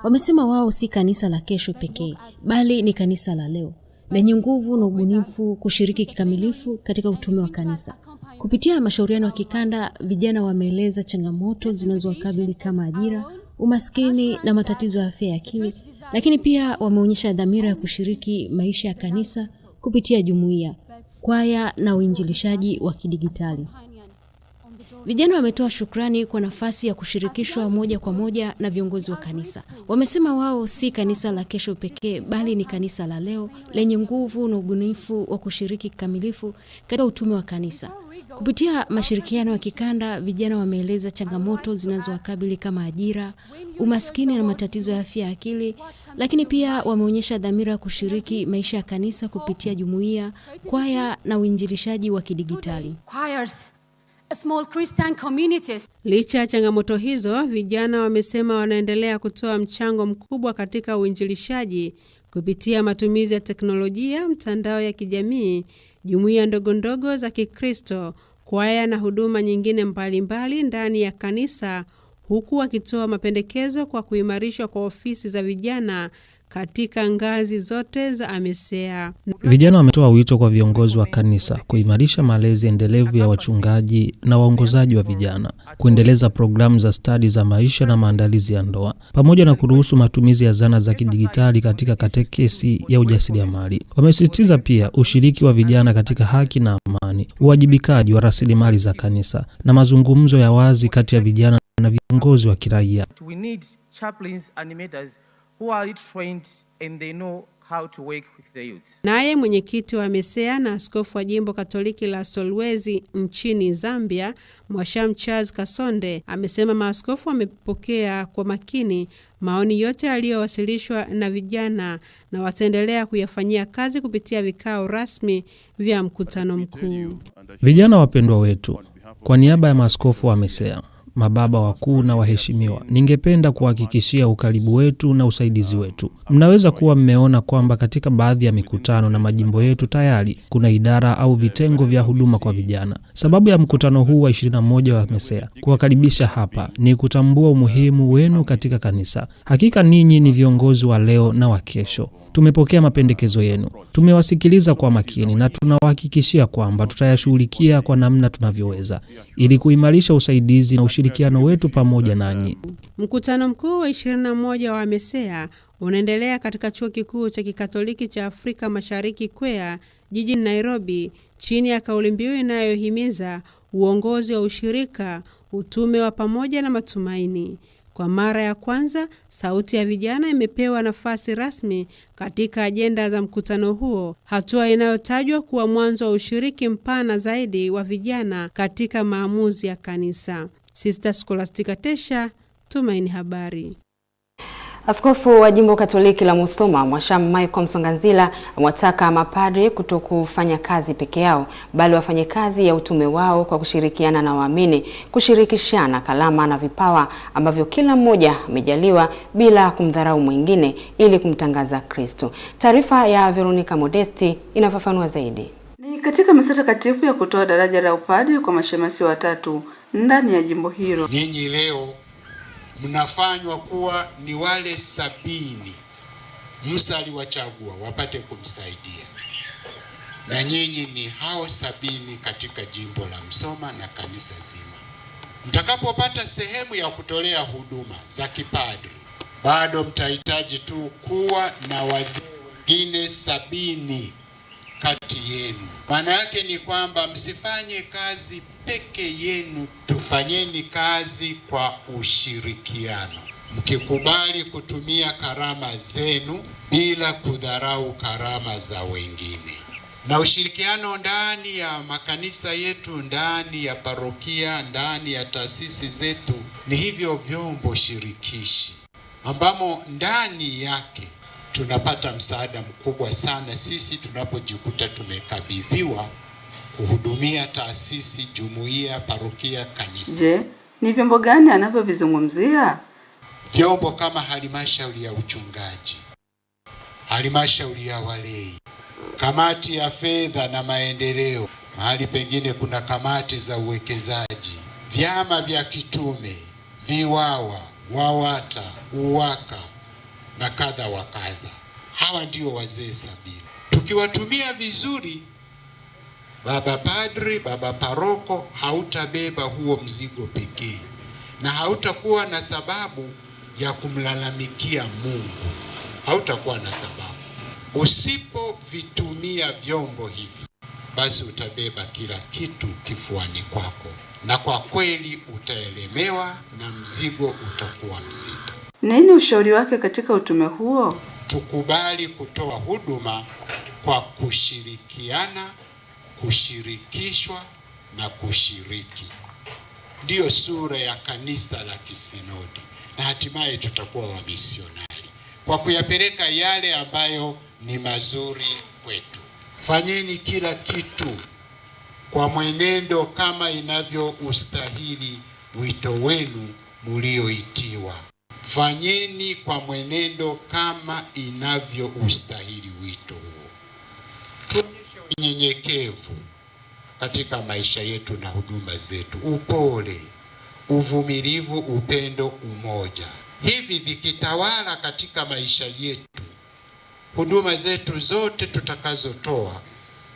Wamesema wao si kanisa la kesho pekee, bali ni kanisa la leo, lenye nguvu na ubunifu kushiriki kikamilifu katika utume wa kanisa. Kupitia mashauriano ya kikanda, vijana wameeleza changamoto zinazowakabili kama ajira, umaskini na matatizo ya afya ya akili, lakini pia wameonyesha dhamira ya kushiriki maisha ya kanisa kupitia jumuiya, kwaya na uinjilishaji wa kidigitali. Vijana wametoa shukrani kwa nafasi ya kushirikishwa moja kwa moja na viongozi wa kanisa. Wamesema wao si kanisa la kesho pekee, bali ni kanisa la leo lenye nguvu na ubunifu wa kushiriki kikamilifu katika utume wa kanisa. Kupitia mashirikiano ya kikanda, vijana wameeleza changamoto zinazowakabili kama ajira, umaskini na matatizo ya afya ya akili, lakini pia wameonyesha dhamira ya kushiriki maisha ya kanisa kupitia jumuiya, kwaya na uinjilishaji wa kidigitali. Small Christian communities. Licha ya changamoto hizo, vijana wamesema wanaendelea kutoa mchango mkubwa katika uinjilishaji kupitia matumizi ya teknolojia, mtandao ya kijamii, jumuiya ndogondogo za Kikristo, kwaya na huduma nyingine mbalimbali ndani ya kanisa, huku wakitoa mapendekezo kwa kuimarishwa kwa ofisi za vijana katika ngazi zote za MESIA. Vijana wametoa wito kwa viongozi wa kanisa kuimarisha malezi endelevu ya wachungaji na waongozaji wa vijana, kuendeleza programu za stadi za maisha na maandalizi ya ndoa, pamoja na kuruhusu matumizi ya zana za kidijitali katika katekesi ya ujasiriamali. Wamesisitiza pia ushiriki wa vijana katika haki na amani, uwajibikaji wa rasilimali za kanisa na mazungumzo ya wazi kati ya vijana na viongozi wa kiraia. We need chaplains, animators who are trained and they know how to work with the youth. Naye mwenyekiti wa MESIA na askofu wa jimbo Katoliki la Solwezi nchini Zambia, Mwasham Charles Kasonde, amesema maaskofu wamepokea kwa makini maoni yote yaliyowasilishwa na vijana na wataendelea kuyafanyia kazi kupitia vikao rasmi vya mkutano mkuu. Vijana wapendwa wetu, kwa niaba ya maaskofu wa MESIA, mababa wakuu na waheshimiwa, ningependa kuhakikishia ukaribu wetu na usaidizi wetu. Mnaweza kuwa mmeona kwamba katika baadhi ya mikutano na majimbo yetu tayari kuna idara au vitengo vya huduma kwa vijana. Sababu ya mkutano huu wa 21 wa MESIA kuwakaribisha hapa ni kutambua umuhimu wenu katika kanisa. Hakika ninyi ni viongozi wa leo na wa kesho. Tumepokea mapendekezo yenu, tumewasikiliza kwa makini na tunawahakikishia kwamba tutayashughulikia kwa namna tunavyoweza ili kuimarisha usaidizi na ushirikiano wetu pamoja nanyi. Mkutano mkuu wa 21 wa MESIA unaendelea katika Chuo Kikuu cha Kikatoliki cha Afrika Mashariki KWEA jijini Nairobi, chini ya kauli mbiu inayohimiza uongozi wa ushirika, utume wa pamoja na matumaini. Kwa mara ya kwanza, sauti ya vijana imepewa nafasi rasmi katika ajenda za mkutano huo, hatua inayotajwa kuwa mwanzo wa ushiriki mpana zaidi wa vijana katika maamuzi ya kanisa. Sister Scholastica Tesha, Tumaini Habari. Askofu wa Jimbo Katoliki la Musoma, Mwashamu Michael Msonganzila, amewataka mapadre kutokufanya kazi peke yao, bali wafanye kazi ya utume wao kwa kushirikiana na waamini, kushirikishana kalama na vipawa ambavyo kila mmoja amejaliwa bila kumdharau mwingine ili kumtangaza Kristo. Taarifa ya Veronica Modesti inafafanua zaidi. Ni katika misa takatifu ya kutoa daraja la upadre kwa mashemasi watatu ndani ya jimbo hilo. Ninyi leo mnafanywa kuwa ni wale 70 Musa aliwachagua wapate kumsaidia, na nyinyi ni hao 70 katika jimbo la Musoma na kanisa zima. Mtakapopata sehemu ya kutolea huduma za kipadri, bado mtahitaji tu kuwa na wazee wengine 70 kati yenu. Maana yake ni kwamba msifanye kazi peke yenu, tufanyeni kazi kwa ushirikiano, mkikubali kutumia karama zenu bila kudharau karama za wengine. Na ushirikiano ndani ya makanisa yetu, ndani ya parokia, ndani ya taasisi zetu ni hivyo vyombo shirikishi ambamo ndani yake tunapata msaada mkubwa sana sisi tunapojikuta tumekabidhiwa kuhudumia taasisi, jumuiya, parokia, kanisa. Je, ni vyombo gani anavyovizungumzia? Vyombo kama halmashauri ya uchungaji, halmashauri ya walei, kamati ya fedha na maendeleo, mahali pengine kuna kamati za uwekezaji, vyama vya kitume, viwawa, wawata, uwaka na kadha wa kadha. Hawa ndio wazee 70. Tukiwatumia vizuri, baba padri, baba paroko, hautabeba huo mzigo pekee, na hautakuwa na sababu ya kumlalamikia Mungu. Hautakuwa na sababu. Usipovitumia vyombo hivi, basi utabeba kila kitu kifuani kwako, na kwa kweli utaelemewa na mzigo utakuwa mzito. Nini ushauri wake katika utume huo? Tukubali kutoa huduma kwa kushirikiana, kushirikishwa na kushiriki. Ndiyo sura ya kanisa la kisinodi, na hatimaye tutakuwa wamisionari kwa kuyapeleka yale ambayo ni mazuri kwetu. Fanyeni kila kitu kwa mwenendo kama inavyoustahili wito wenu mlioitiwa. Fanyeni kwa mwenendo kama inavyoustahili wito huo. Tuonyeshe unyenyekevu katika maisha yetu na huduma zetu, upole, uvumilivu, upendo, umoja. Hivi vikitawala katika maisha yetu, huduma zetu zote tutakazotoa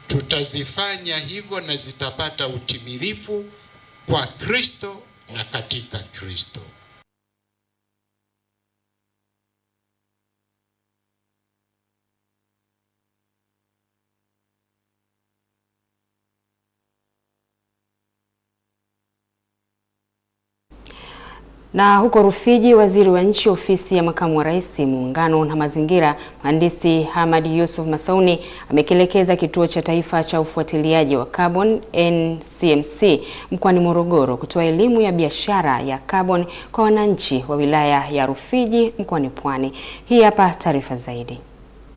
tutazifanya hivyo na zitapata utimilifu kwa Kristo na katika Kristo. Na huko Rufiji, waziri wa nchi ofisi ya makamu wa rais, muungano na mazingira, mhandisi Hamad Yusuf Masauni amekielekeza kituo cha taifa cha ufuatiliaji wa carbon NCMC mkoani Morogoro kutoa elimu ya biashara ya carbon kwa wananchi wa wilaya ya Rufiji mkoani Pwani. Hii hapa taarifa zaidi.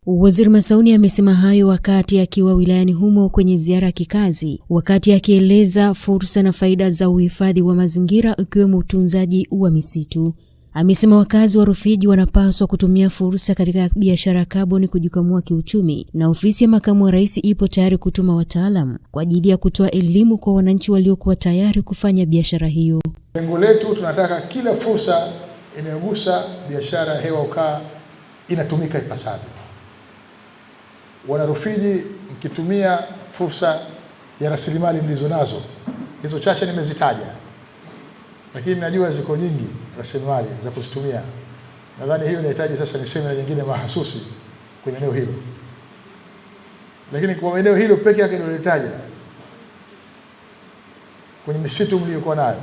Waziri Masauni amesema hayo wakati akiwa wilayani humo kwenye ziara ya kikazi, wakati akieleza fursa na faida za uhifadhi wa mazingira ikiwemo utunzaji wa misitu. Amesema wakazi wa Rufiji wanapaswa kutumia fursa katika biashara ya kaboni kujikwamua kiuchumi, na ofisi ya makamu wa rais ipo tayari kutuma wataalamu kwa ajili ya kutoa elimu kwa wananchi waliokuwa tayari kufanya biashara hiyo. Lengo letu, tunataka kila fursa inayogusa biashara ya hewa ukaa inatumika ipasavyo. Wana Rufiji, mkitumia fursa ya rasilimali mlizonazo, hizo chache nimezitaja, lakini najua ziko nyingi rasilimali za kuzitumia. Nadhani hiyo inahitaji sasa ni semina nyingine mahasusi kwenye eneo hilo. Lakini kwa eneo hilo peke yake ndio nilitaja, kwenye misitu mliokuwa nayo,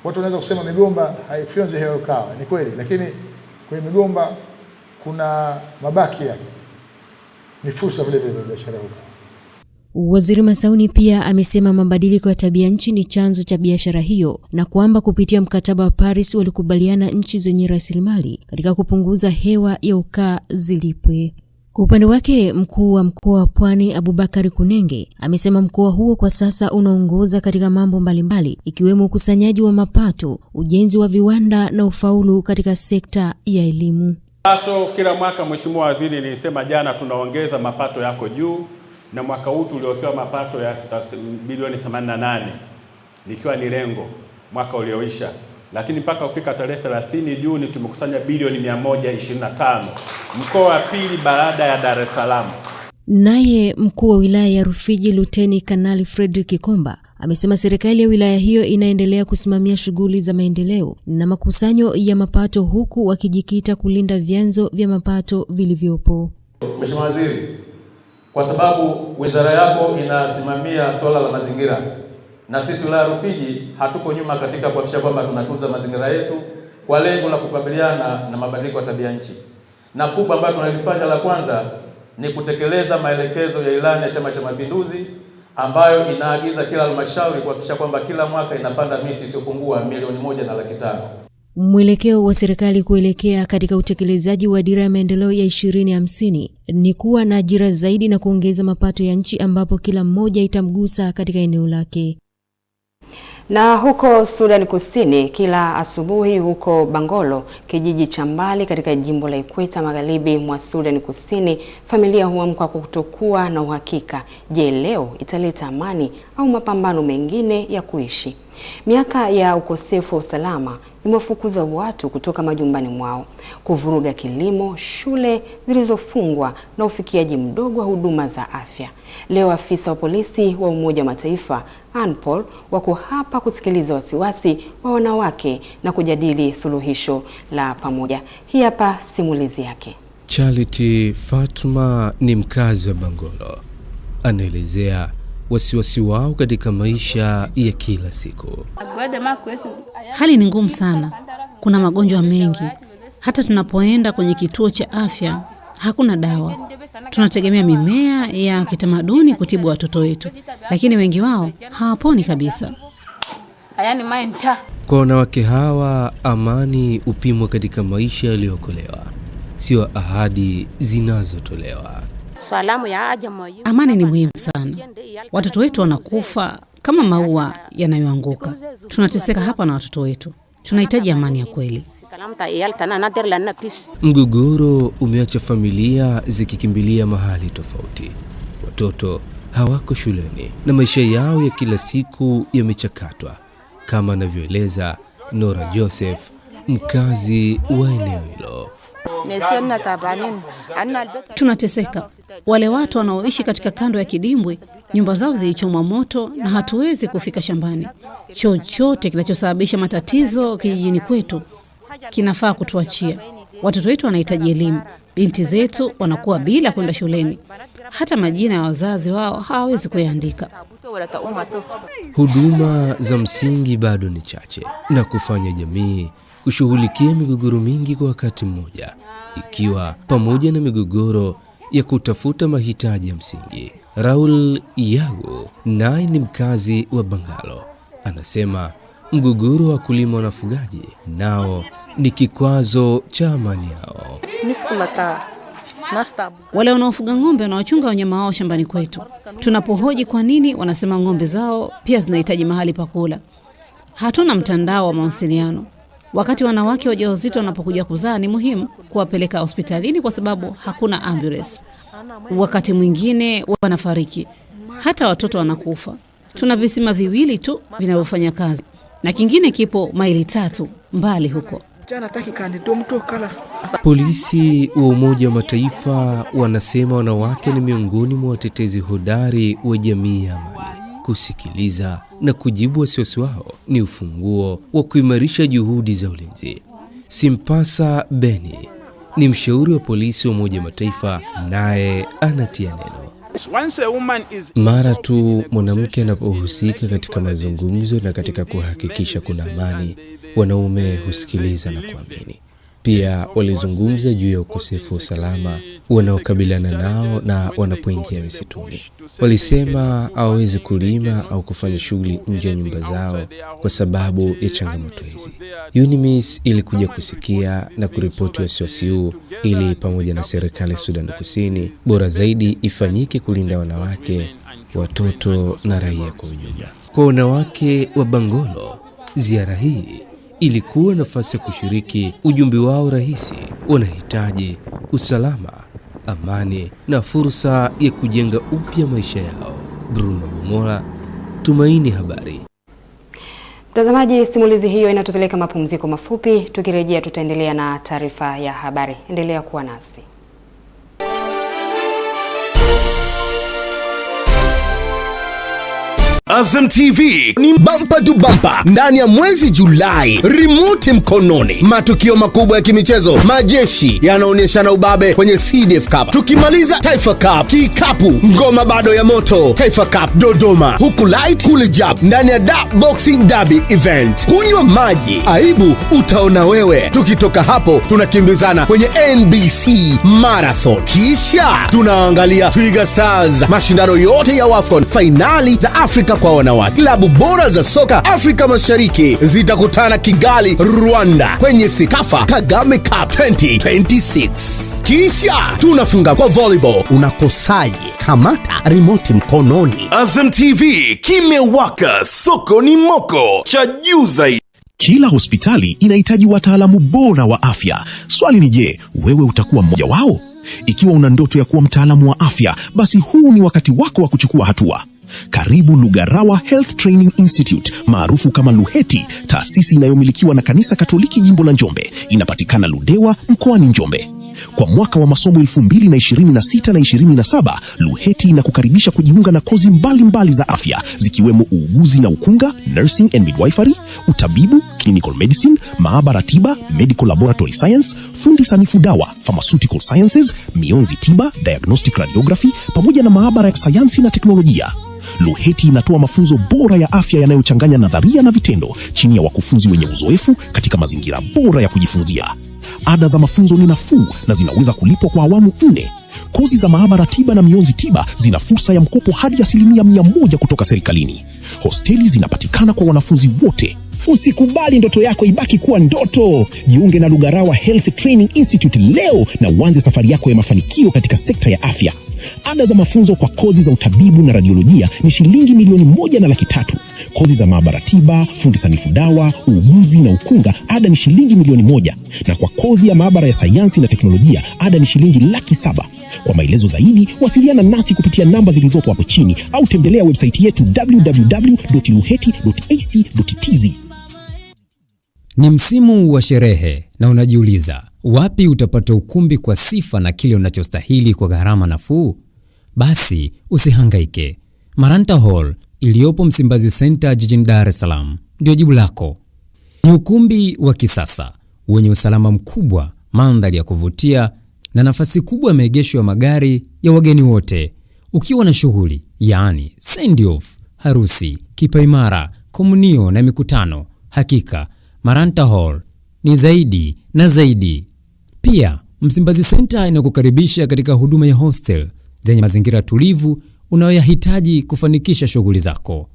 watu wanaweza kusema migomba haifyonzi hewa ukaa. Ni kweli, lakini kwenye migomba kuna mabaki yake. Ni fursa vile vile biashara huko. Waziri Masauni pia amesema mabadiliko ya tabia nchi ni chanzo cha biashara hiyo na kwamba kupitia mkataba wa Paris walikubaliana nchi zenye rasilimali katika kupunguza hewa ya ukaa zilipwe. Kwa upande wake, mkuu wa mkoa wa Pwani Abubakari Kunenge amesema mkoa huo kwa sasa unaongoza katika mambo mbalimbali ikiwemo ukusanyaji wa mapato, ujenzi wa viwanda na ufaulu katika sekta ya elimu. Mapato kila mwaka, Mheshimiwa Waziri, nilisema jana tunaongeza mapato yako juu, na mwaka huu tuliowekewa mapato ya bilioni 88 likiwa ni lengo mwaka ulioisha, lakini mpaka kufika tarehe 30 Juni tumekusanya bilioni 125, mkoa wa pili baada ya Dar es Salaam. Naye mkuu wa wilaya ya Rufiji Luteni Kanali Frederick Kikomba amesema serikali ya wilaya hiyo inaendelea kusimamia shughuli za maendeleo na makusanyo ya mapato huku wakijikita kulinda vyanzo vya mapato vilivyopo. Mheshimiwa Waziri, kwa sababu wizara yako inasimamia swala la mazingira, na sisi wilaya ya Rufiji hatuko nyuma katika kuhakikisha kwamba tunatunza mazingira yetu kwa lengo la kukabiliana na mabadiliko ya tabia nchi. Na kubwa ambayo tunalifanya la kwanza ni kutekeleza maelekezo ya ilani ya Chama cha Mapinduzi ambayo inaagiza kila halmashauri kuhakikisha kwamba kila mwaka inapanda miti isiyopungua 1.5 milioni. Mwelekeo wa serikali kuelekea katika utekelezaji wa dira ya maendeleo ya 2050 ni kuwa na ajira zaidi na kuongeza mapato ya nchi ambapo kila mmoja itamgusa katika eneo lake. Na huko Sudan Kusini, kila asubuhi huko Bangolo, kijiji cha mbali katika jimbo la Ikweta magharibi mwa Sudan Kusini, familia huamka kutokuwa na uhakika. Je, leo italeta amani au mapambano mengine ya kuishi? Miaka ya ukosefu wa usalama imefukuza watu kutoka majumbani mwao, kuvuruga kilimo, shule zilizofungwa na ufikiaji mdogo wa huduma za afya. Leo afisa wa polisi wa Umoja wa Mataifa Anpol wako hapa kusikiliza wasiwasi wa wanawake na kujadili suluhisho la pamoja. Hii hapa simulizi yake. Charity Fatma ni mkazi wa Bangolo. Anaelezea wasiwasi wao katika maisha ya kila siku. Hali ni ngumu sana. Kuna magonjwa mengi. Hata tunapoenda kwenye kituo cha afya hakuna dawa. Tunategemea mimea ya kitamaduni kutibu watoto wetu, lakini wengi wao hawaponi kabisa. Kwa wanawake hawa, amani upimwa katika maisha yaliyokolewa, sio ahadi zinazotolewa. Amani ni muhimu sana. Watoto wetu wanakufa kama maua yanayoanguka. Tunateseka hapa na watoto wetu. Tunahitaji amani ya kweli. Mgogoro umeacha familia zikikimbilia mahali tofauti. Watoto hawako shuleni na maisha yao ya kila siku yamechakatwa, kama anavyoeleza Nora Joseph, mkazi wa eneo hilo. Tunateseka. Wale watu wanaoishi katika kando ya kidimbwi, nyumba zao zilichomwa moto na hatuwezi kufika shambani. Chochote kinachosababisha matatizo kijijini kwetu kinafaa kutuachia. Watoto wetu wanahitaji elimu. Binti zetu wanakuwa bila kwenda shuleni. Hata majina ya wazazi wao hawawezi kuyaandika. Huduma za msingi bado ni chache na kufanya jamii kushughulikia migogoro mingi kwa wakati mmoja, ikiwa pamoja na migogoro ya kutafuta mahitaji ya msingi. Raul Yago naye ni mkazi wa Bangalo. Anasema mgogoro wa kulima na wafugaji nao ni kikwazo cha amani yao. Wale wanaofuga ng'ombe wanaochunga wanyama wao shambani kwetu, tunapohoji kwa nini, wanasema ng'ombe zao pia zinahitaji mahali pa kula. Hatuna mtandao wa mawasiliano. Wakati wanawake wajawazito wanapokuja kuzaa, ni muhimu kuwapeleka hospitalini kwa sababu hakuna ambulance. Wakati mwingine wanafariki. Hata watoto wanakufa. Tuna visima viwili tu vinavyofanya kazi, na kingine kipo maili 3 mbali huko. Polisi wa Umoja wa Mataifa wanasema wanawake ni miongoni mwa watetezi hodari wa jamii ya amani. Kusikiliza na kujibu wasiwasi wao ni ufunguo wa kuimarisha juhudi za ulinzi. Simpasa Beni ni mshauri wa polisi wa Umoja wa Mataifa, naye anatia neno. Mara tu mwanamke anapohusika katika mazungumzo na katika kuhakikisha kuna amani, wanaume husikiliza na kuamini. Pia walizungumza juu ya ukosefu wa usalama wanaokabiliana nao na wanapoingia misituni. Walisema hawawezi kulima au kufanya shughuli nje ya nyumba zao kwa sababu ya changamoto hizi. UNMISS ilikuja kusikia na kuripoti wasiwasi huu ili pamoja na serikali ya Sudan Kusini bora zaidi ifanyike kulinda wanawake, watoto na raia kwa ujumla. Kwa wanawake wa Bangolo, ziara hii ilikuwa nafasi ya kushiriki ujumbe wao rahisi. Wanahitaji usalama, amani na fursa ya kujenga upya maisha yao. Bruno Bomola, Tumaini Habari. Mtazamaji, simulizi hiyo inatupeleka mapumziko mafupi. Tukirejea tutaendelea na taarifa ya habari. Endelea kuwa nasi. Azam TV ni bumper to bumper ndani ya mwezi Julai, remote mkononi, matukio makubwa ya kimichezo, majeshi yanaonyeshana ubabe kwenye CDF Cup. Tukimaliza Taifa Cup, kikapu, ngoma bado ya moto, Taifa Cup Dodoma, huku light kule jab ndani ya Boxing Derby event. Kunywa maji, aibu utaona wewe. Tukitoka hapo tunakimbizana kwenye NBC Marathon, kisha tunaangalia Twiga Stars, mashindano yote ya WAFCON, finali za Afrika kwa wanawake. Klabu bora za soka Afrika Mashariki zitakutana Kigali, Rwanda kwenye Sikafa Kagame Cup 2026. Kisha tunafunga kwa volleyball. Unakosaje? Kamata remote mkononi. Azam TV kimewaka, soko ni moko, cha juu zaidi. Kila hospitali inahitaji wataalamu bora wa afya. Swali ni je, wewe utakuwa mmoja wao? Ikiwa una ndoto ya kuwa mtaalamu wa afya, basi huu ni wakati wako wa kuchukua hatua. Karibu Lugarawa Health Training Institute, maarufu kama Luheti, taasisi inayomilikiwa na Kanisa Katoliki Jimbo la Njombe. Inapatikana Ludewa mkoani Njombe. Kwa mwaka wa masomo 2026 na 27, Luheti inakukaribisha kujiunga na kozi mbalimbali za afya zikiwemo uuguzi na ukunga, nursing and midwifery, utabibu, clinical medicine, maabara tiba, medical laboratory science, fundi sanifu dawa, pharmaceutical sciences, mionzi tiba, diagnostic radiography, pamoja na maabara ya sayansi na teknolojia. Luheti inatoa mafunzo bora ya afya yanayochanganya nadharia na vitendo chini ya wakufunzi wenye uzoefu katika mazingira bora ya kujifunzia. Ada za mafunzo ni nafuu na zinaweza kulipwa kwa awamu 4. Kozi za maabara tiba na mionzi tiba zina fursa ya mkopo hadi 100% kutoka serikalini. Hosteli zinapatikana kwa wanafunzi wote. Usikubali ndoto yako ibaki kuwa ndoto. Jiunge na Lugarawa Health Training Institute leo na uanze safari yako ya mafanikio katika sekta ya afya. Ada za mafunzo kwa kozi za utabibu na radiolojia ni shilingi 1,300,000. Kozi za maabara tiba, fundi sanifu dawa, uuguzi na ukunga, ada ni shilingi 1,000,000. Na kwa kozi ya maabara ya sayansi na teknolojia, ada ni shilingi 700,000. Kwa maelezo zaidi, wasiliana nasi kupitia namba zilizopo hapo chini au tembelea website yetu www.luheti.ac.tz. Ni msimu wa sherehe na unajiuliza, wapi utapata ukumbi kwa sifa na kile unachostahili kwa gharama nafuu? Basi usihangaike. Maranta Hall iliyopo Msimbazi Center jijini Dar es Salaam ndio jibu lako. Ni ukumbi wa kisasa wenye usalama mkubwa, mandhari ya kuvutia na nafasi kubwa ya maegesho ya magari ya wageni wote. Ukiwa na shughuli, yaani send off, harusi, kipaimara, komunio na mikutano, hakika Maranta Hall ni zaidi na zaidi. Pia Msimbazi Center inakukaribisha katika huduma ya hostel zenye mazingira tulivu unayoyahitaji kufanikisha shughuli zako.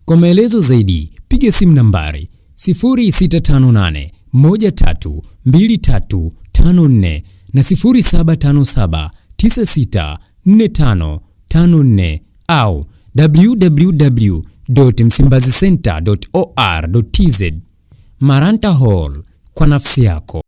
Kwa maelezo zaidi, piga simu nambari 0658 132354 na 0757 964554 au www.msimbazicenter.or.tz. Maranta Hall, kwa nafsi yako.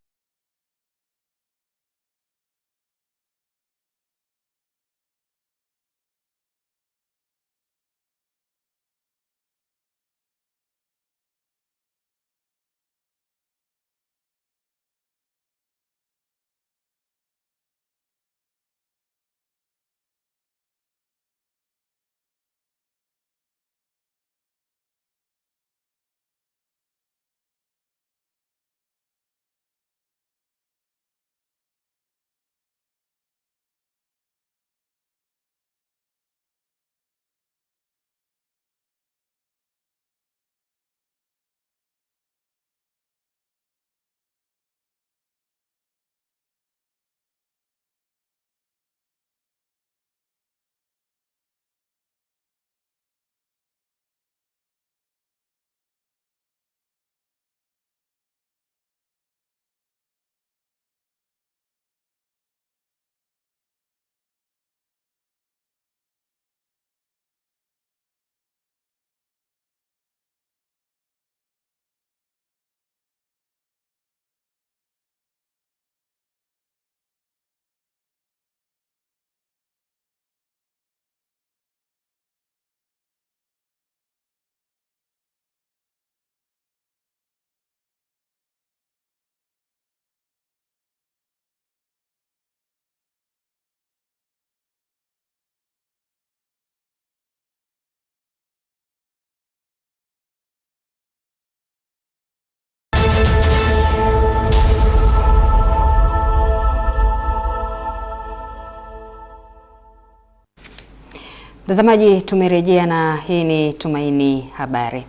Mtazamaji, tumerejea na hii ni Tumaini Habari.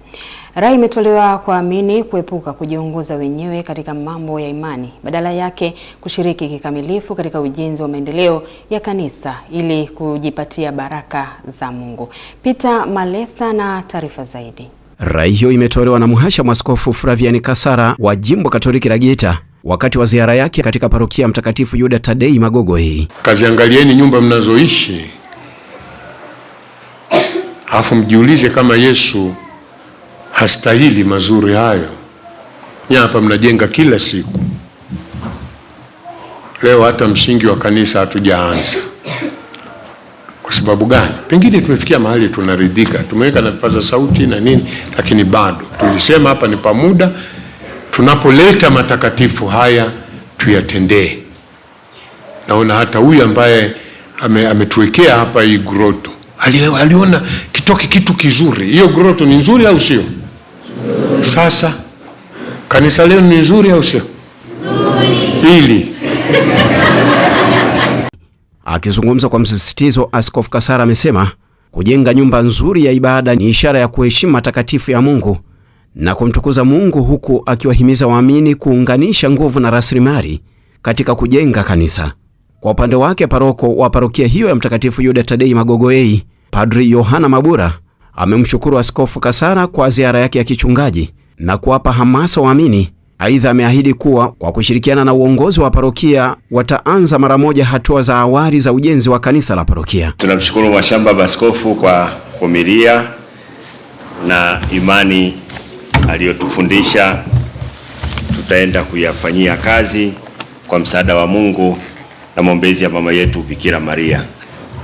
Rai imetolewa kwa waamini kuepuka kujiongoza wenyewe katika mambo ya imani, badala yake kushiriki kikamilifu katika ujenzi wa maendeleo ya kanisa ili kujipatia baraka za Mungu. Peter Malesa na taarifa zaidi. Rai hiyo imetolewa na Mhashamu Askofu Flavian Kasara wa Jimbo Katoliki la Geita wakati wa ziara yake katika parokia Mtakatifu Yuda Tadei Magogo hii. Kaziangalieni nyumba mnazoishi, afu mjiulize kama Yesu hastahili mazuri hayo. Hapa mnajenga kila siku. Leo hata msingi wa kanisa hatujaanza. Kwa sababu gani? Pengine tumefikia mahali tunaridhika, tumeweka na vipaza sauti na nini, lakini bado tulisema hapa ni pamuda. Tunapoleta matakatifu haya tuyatendee. Naona hata huyu ambaye ametuwekea hapa hii groto aliona kitoke kitu kizuri. Hiyo groto ni nzuri au sio? Sasa kanisa leo ni nzuri au sio? Hili. Akizungumza kwa msisitizo, Askofu Kasara amesema kujenga nyumba nzuri ya ibada ni ishara ya kuheshimu matakatifu ya Mungu na kumtukuza Mungu, huku akiwahimiza waamini kuunganisha nguvu na rasilimali katika kujenga kanisa. Kwa upande wake, paroko wa parokia hiyo ya Mtakatifu Yuda Tadei Magogo hii, Padri Yohana Mabura, amemshukuru Askofu Kasara kwa ziara yake ya kichungaji na kuwapa hamasa waamini. Aidha, ameahidi kuwa kwa kushirikiana na uongozi wa parokia wataanza mara moja hatua za awali za ujenzi wa kanisa la parokia. Tunamshukuru Mhashamu Askofu kwa homilia na imani aliyotufundisha. Tutaenda kuyafanyia kazi kwa msaada wa Mungu na maombezi ya mama yetu Bikira Maria.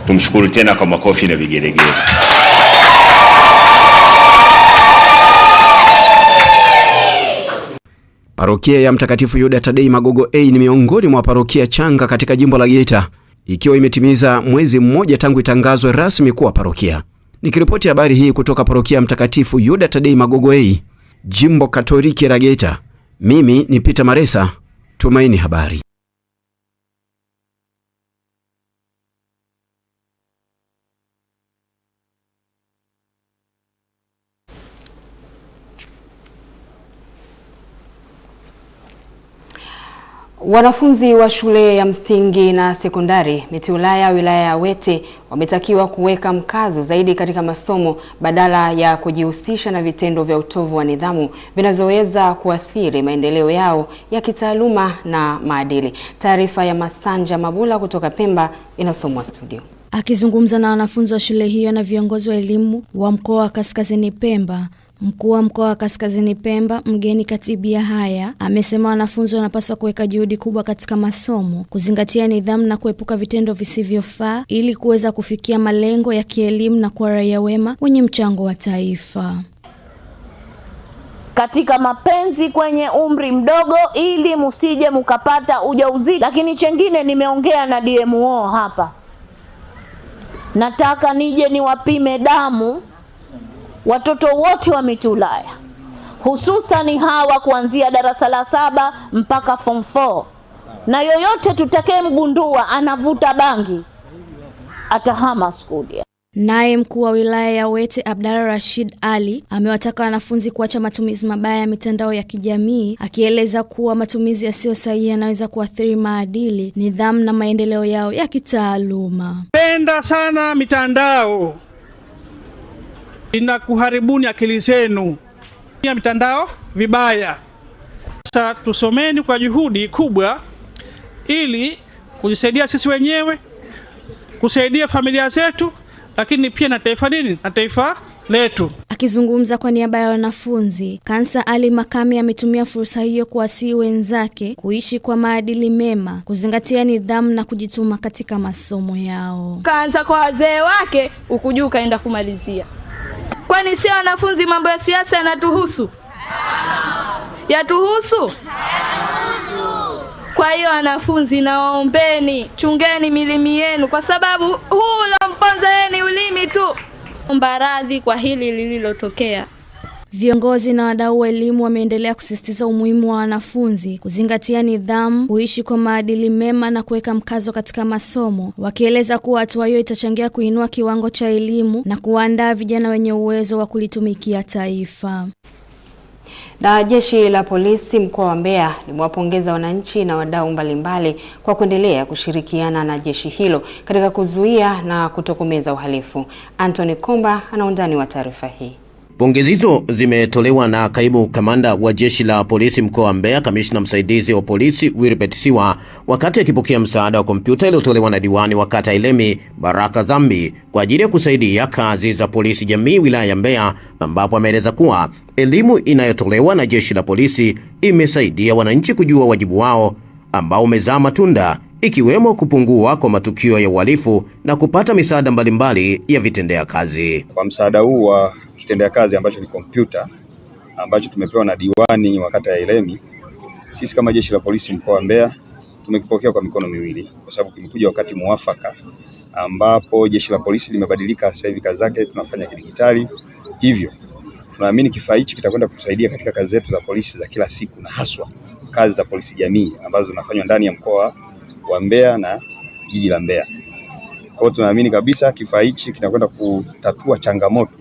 Tumshukuru tena kwa makofi na vigelegele. Parokia ya Mtakatifu Yuda Tadei Magogo A ni miongoni mwa parokia changa katika jimbo la Geita, ikiwa imetimiza mwezi mmoja tangu itangazwe rasmi kuwa parokia. Nikiripoti habari hii kutoka parokia ya Mtakatifu Yuda Tadei Magogo A, Jimbo Katoliki la Geita, mimi ni Peter Malesa, Tumaini Habari. Wanafunzi wa shule ya msingi na sekondari Miti Ulaya wilaya ya Wete wametakiwa kuweka mkazo zaidi katika masomo badala ya kujihusisha na vitendo vya utovu wa nidhamu vinazoweza kuathiri maendeleo yao ya kitaaluma na maadili. Taarifa ya Masanja Mabula kutoka Pemba inasomwa studio. Akizungumza na wanafunzi wa shule hiyo na viongozi wa elimu wa mkoa wa Kaskazini Pemba, Mkuu wa mkoa wa Kaskazini Pemba, mgeni Katibia Haya, amesema wanafunzi wanapaswa kuweka juhudi kubwa katika masomo, kuzingatia nidhamu na kuepuka vitendo visivyofaa ili kuweza kufikia malengo ya kielimu na kuwa raia wema wenye mchango wa taifa. Katika mapenzi kwenye umri mdogo ili musije mukapata ujauzito. Lakini chengine, nimeongea na DMO hapa. Nataka nije niwapime damu watoto wote wa Miti Ulaya, hususan hawa kuanzia darasa la 7 mpaka form 4. Na yoyote tutakayemgundua anavuta bangi atahama skuli. Naye mkuu wa wilaya ya Wete Abdalla Rashid Ali amewataka wanafunzi kuacha matumizi mabaya ya mitandao ya kijamii, akieleza kuwa matumizi yasiyo sahihi yanaweza kuathiri maadili, nidhamu na maendeleo yao ya kitaaluma. Penda sana mitandao, inakuharibuni akili zenu ya mitandao vibaya. Sasa tusomeni kwa juhudi kubwa ili kujisaidia sisi wenyewe, kusaidia familia zetu, lakini pia na taifa na taifa letu. Akizungumza kwa niaba ya wanafunzi, Kansa Ali Makame ametumia fursa hiyo kuwasihi wenzake kuishi kwa maadili mema, kuzingatia nidhamu na kujituma katika masomo yao. Kaanza kwa wazee wake, ukujua kaenda kumalizia. Kwani si wanafunzi mambo ya siasa yanatuhusu? Yatuhusu? Kwa hiyo wanafunzi, nawaombeni chungeni milimi yenu, kwa sababu huu ulomponza yeye ni ulimi tu. Omba radhi kwa hili lililotokea. Viongozi na wadau wa elimu wameendelea kusisitiza umuhimu wa wanafunzi kuzingatia nidhamu, kuishi kwa maadili mema na kuweka mkazo katika masomo, wakieleza kuwa hatua hiyo itachangia kuinua kiwango cha elimu na kuandaa vijana wenye uwezo wa kulitumikia taifa. Na jeshi la polisi mkoa wa Mbeya limewapongeza wananchi na wadau mbalimbali kwa kuendelea kushirikiana na jeshi hilo katika kuzuia na kutokomeza uhalifu. Anthony Komba ana undani wa taarifa hii. Pongezi hizo zimetolewa na kaimu kamanda wa jeshi la polisi mkoa wa Mbeya, kamishna msaidizi wa polisi Wilbert Siwa, wakati akipokea msaada wa kompyuta iliyotolewa na diwani wa kata Ilemi Baraka Zambi kwa ajili ya kusaidia kazi za polisi jamii wilaya ya Mbeya, ambapo ameeleza kuwa elimu inayotolewa na jeshi la polisi imesaidia wananchi kujua wajibu wao ambao umezaa matunda, ikiwemo kupungua kwa matukio ya uhalifu na kupata misaada mbalimbali ya vitendea kazi. Kwa msaada huu wa kitendea kazi ambacho ni kompyuta ambacho tumepewa na diwani wa kata ya Ilemi, sisi kama jeshi la polisi mkoa wa Mbeya tumekipokea kwa mikono miwili, kwa sababu kimekuja wakati muafaka ambapo jeshi la polisi limebadilika. Sasa hivi kazi zake tunafanya kidijitali, hivyo tunaamini kifaa hichi kitakwenda kutusaidia katika kazi zetu za polisi za kila siku, na haswa kazi za polisi jamii ambazo zinafanywa ndani ya mkoa wa Mbeya na jiji la Mbeya. Kwa hiyo tunaamini kabisa kifaa hichi kitakwenda kutatua changamoto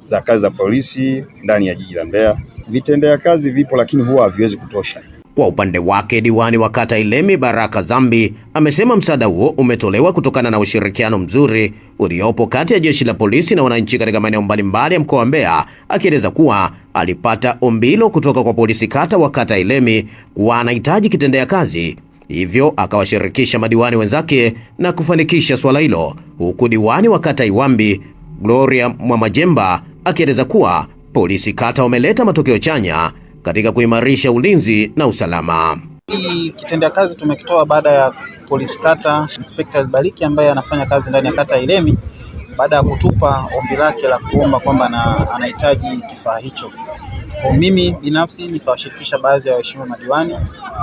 za kazi za polisi ndani ya jiji la Mbeya. Vitendea kazi vipo, lakini huwa haviwezi kutosha. Kwa upande wake, diwani wa kata Ilemi Baraka Zambi amesema msaada huo umetolewa kutokana na ushirikiano mzuri uliopo kati ya jeshi la polisi na wananchi katika maeneo mbalimbali ya mkoa wa Mbeya, akieleza kuwa alipata ombilo kutoka kwa polisi kata wa kata Ilemi kuwa anahitaji kitendea kazi, hivyo akawashirikisha madiwani wenzake na kufanikisha swala hilo, huku diwani wa kata Iwambi Gloria Mwamajemba akieleza kuwa polisi kata wameleta matokeo chanya katika kuimarisha ulinzi na usalama. Hii kitendea kazi tumekitoa baada ya polisi kata Inspector Bariki ambaye anafanya kazi ndani ya kata Ilemi, baada ya kutupa ombi lake la kuomba kwamba anahitaji kifaa hicho. Kwa mimi binafsi nikawashirikisha baadhi ya waheshimiwa madiwani,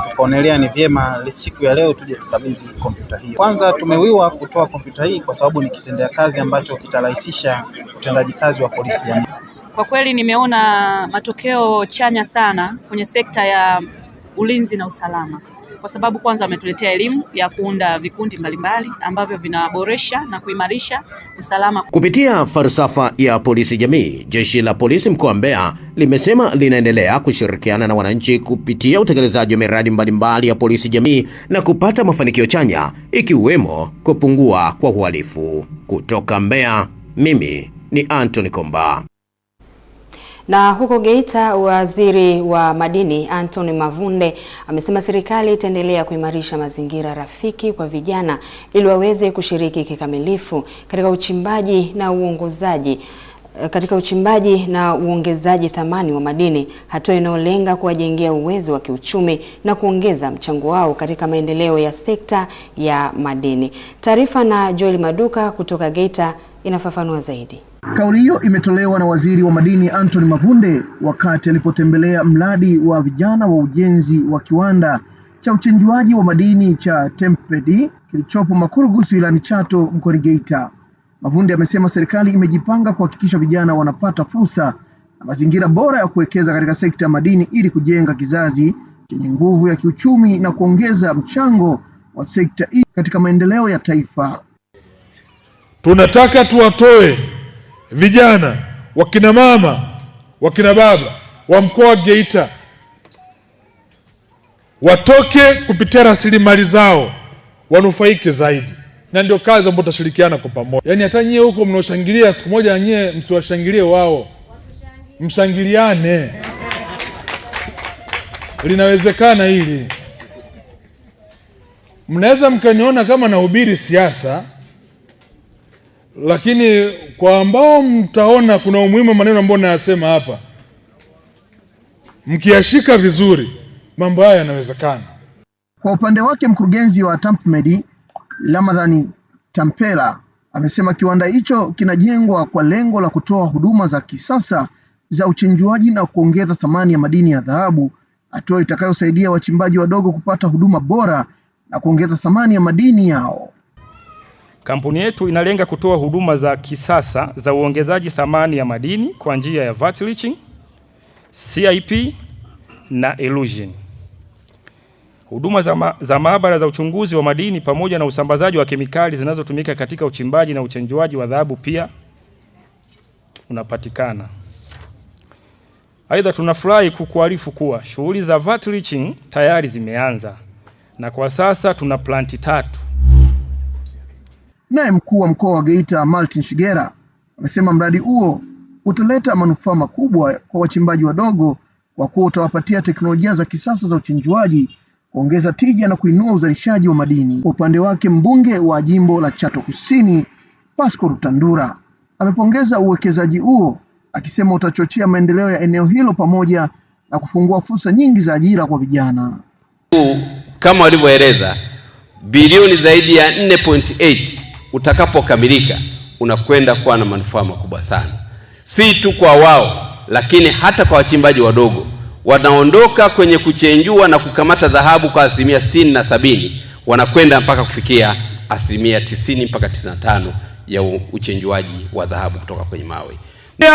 tukaonelea ni vyema siku ya leo tuje tukabidhi kompyuta hii. Kwanza tumewiwa kutoa kompyuta hii kwa sababu ni kitendea kazi ambacho kitarahisisha utendaji kazi wa polisi jamii. Kwa kweli nimeona matokeo chanya sana kwenye sekta ya ulinzi na usalama, kwa sababu kwanza wametuletea elimu ya kuunda vikundi mbalimbali ambavyo vinaboresha na kuimarisha usalama. Kupitia falsafa ya polisi jamii, jeshi la polisi mkoa wa Mbeya limesema linaendelea kushirikiana na wananchi kupitia utekelezaji wa miradi mbalimbali ya polisi jamii na kupata mafanikio chanya, ikiwemo kupungua kwa uhalifu. Kutoka Mbeya, mimi ni Anthony Komba. Na huko Geita, waziri wa madini Anthony Mavunde amesema serikali itaendelea kuimarisha mazingira rafiki kwa vijana ili waweze kushiriki kikamilifu katika uchimbaji na uongezaji thamani wa madini, hatua inayolenga kuwajengea uwezo wa kiuchumi na kuongeza mchango wao katika maendeleo ya sekta ya madini. Taarifa na Joel Maduka kutoka Geita inafafanua zaidi. Kauli hiyo imetolewa na waziri wa madini Anthony Mavunde wakati alipotembelea mradi wa vijana wa ujenzi wa kiwanda cha uchenjuaji wa madini cha Tempedi kilichopo Makurugusu wilayani Chato mkoani Geita. Mavunde amesema serikali imejipanga kuhakikisha vijana wanapata fursa na mazingira bora ya kuwekeza katika sekta ya madini ili kujenga kizazi chenye nguvu ya kiuchumi na kuongeza mchango wa sekta hii katika maendeleo ya taifa. Tunataka tuwatoe vijana, wakina mama, wakina baba wa mkoa wa Geita watoke kupitia rasilimali zao wanufaike zaidi, na ndio kazi ambayo tutashirikiana kwa pamoja. Yaani hata nyie huko mnaoshangilia, siku moja nyie msiwashangilie wao, mshangiliane. Linawezekana hili. Mnaweza mkaniona kama nahubiri siasa, lakini kwa ambao mtaona kuna umuhimu maneno ambayo nayasema hapa, mkiashika vizuri, mambo haya yanawezekana. Kwa upande wake, mkurugenzi wa TUMAINI Ramadhani Tampela amesema kiwanda hicho kinajengwa kwa lengo la kutoa huduma za kisasa za uchenjuaji na kuongeza thamani ya madini ya dhahabu, hatua itakayosaidia wachimbaji wadogo kupata huduma bora na kuongeza thamani ya madini yao. Kampuni yetu inalenga kutoa huduma za kisasa za uongezaji thamani ya madini kwa njia ya vat leaching, CIP na elution. Huduma za maabara za uchunguzi wa madini pamoja na usambazaji wa kemikali zinazotumika katika uchimbaji na uchenjuaji wa dhahabu pia unapatikana. Aidha, tunafurahi kukuarifu kuwa shughuli za vat leaching tayari zimeanza na kwa sasa tuna planti 3. Naye mkuu wa mkoa wa Geita Martin Shigera amesema mradi huo utaleta manufaa makubwa kwa wachimbaji wadogo kwa kuwa utawapatia teknolojia za kisasa za uchenjuaji, kuongeza tija na kuinua uzalishaji wa madini. Kwa upande wake, mbunge wa jimbo la Chato Kusini Pasco Rutandura amepongeza uwekezaji huo akisema utachochea maendeleo ya eneo hilo pamoja na kufungua fursa nyingi za ajira kwa vijana. Kama walivyoeleza, bilioni zaidi ya 4.8 utakapokamilika unakwenda kuwa na manufaa makubwa sana, si tu kwa wao lakini hata kwa wachimbaji wadogo. Wanaondoka kwenye kuchenjua na kukamata dhahabu kwa 60% na 70%, wanakwenda mpaka kufikia 90% mpaka 95% ya uchenjuaji wa dhahabu kutoka kwenye mawe.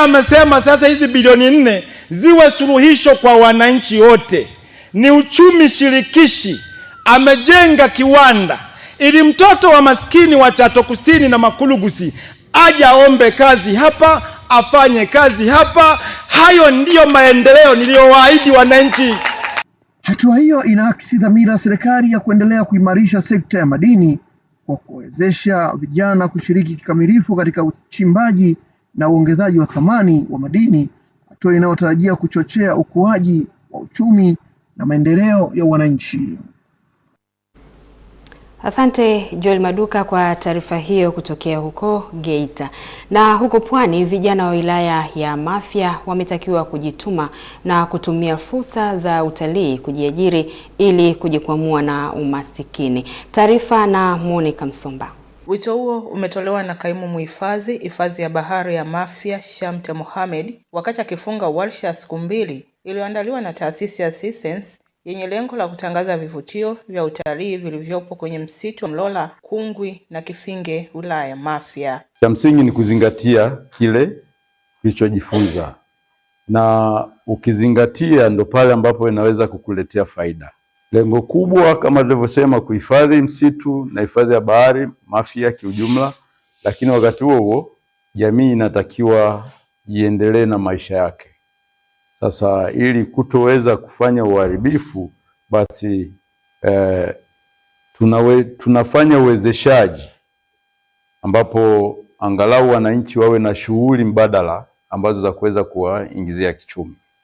Amesema sasa hizi bilioni 4 ziwe suluhisho kwa wananchi wote. Ni uchumi shirikishi. Amejenga kiwanda ili mtoto wa maskini wa Chato Kusini na Makulugusi aje aombe kazi hapa, afanye kazi hapa. Hayo ndiyo maendeleo niliyowaahidi wananchi. Hatua hiyo inaakisi dhamira ya serikali ya kuendelea kuimarisha sekta ya madini kwa kuwezesha vijana kushiriki kikamilifu katika uchimbaji na uongezaji wa thamani wa madini, hatua inayotarajia kuchochea ukuaji wa uchumi na maendeleo ya wananchi. Asante Joel Maduka kwa taarifa hiyo kutokea huko Geita. Na huko Pwani, vijana wa wilaya ya Mafia wametakiwa kujituma na kutumia fursa za utalii kujiajiri ili kujikwamua na umasikini. Taarifa na Monica Msomba. Wito huo umetolewa na kaimu muhifadhi hifadhi ya bahari ya Mafia Shamte Mohamed wakati akifunga warsha siku 2 iliyoandaliwa na taasisi ya Sense yenye lengo la kutangaza vivutio vya utalii vilivyopo kwenye msitu wa Mlola, Kungwi na Kifinge wilaya ya Mafia. Cha msingi ni kuzingatia kile kilichojifunza, na ukizingatia ndo pale ambapo inaweza kukuletea faida. Lengo kubwa kama tulivyosema, kuhifadhi msitu na hifadhi ya bahari Mafia kiujumla, lakini wakati huo jamii inatakiwa iendelee na maisha yake. Sasa ili kutoweza kufanya uharibifu, basi tunafanya uwezeshaji ambapo angalau wananchi wawe na shughuli mbadala ambazo za kuweza kuwaingizia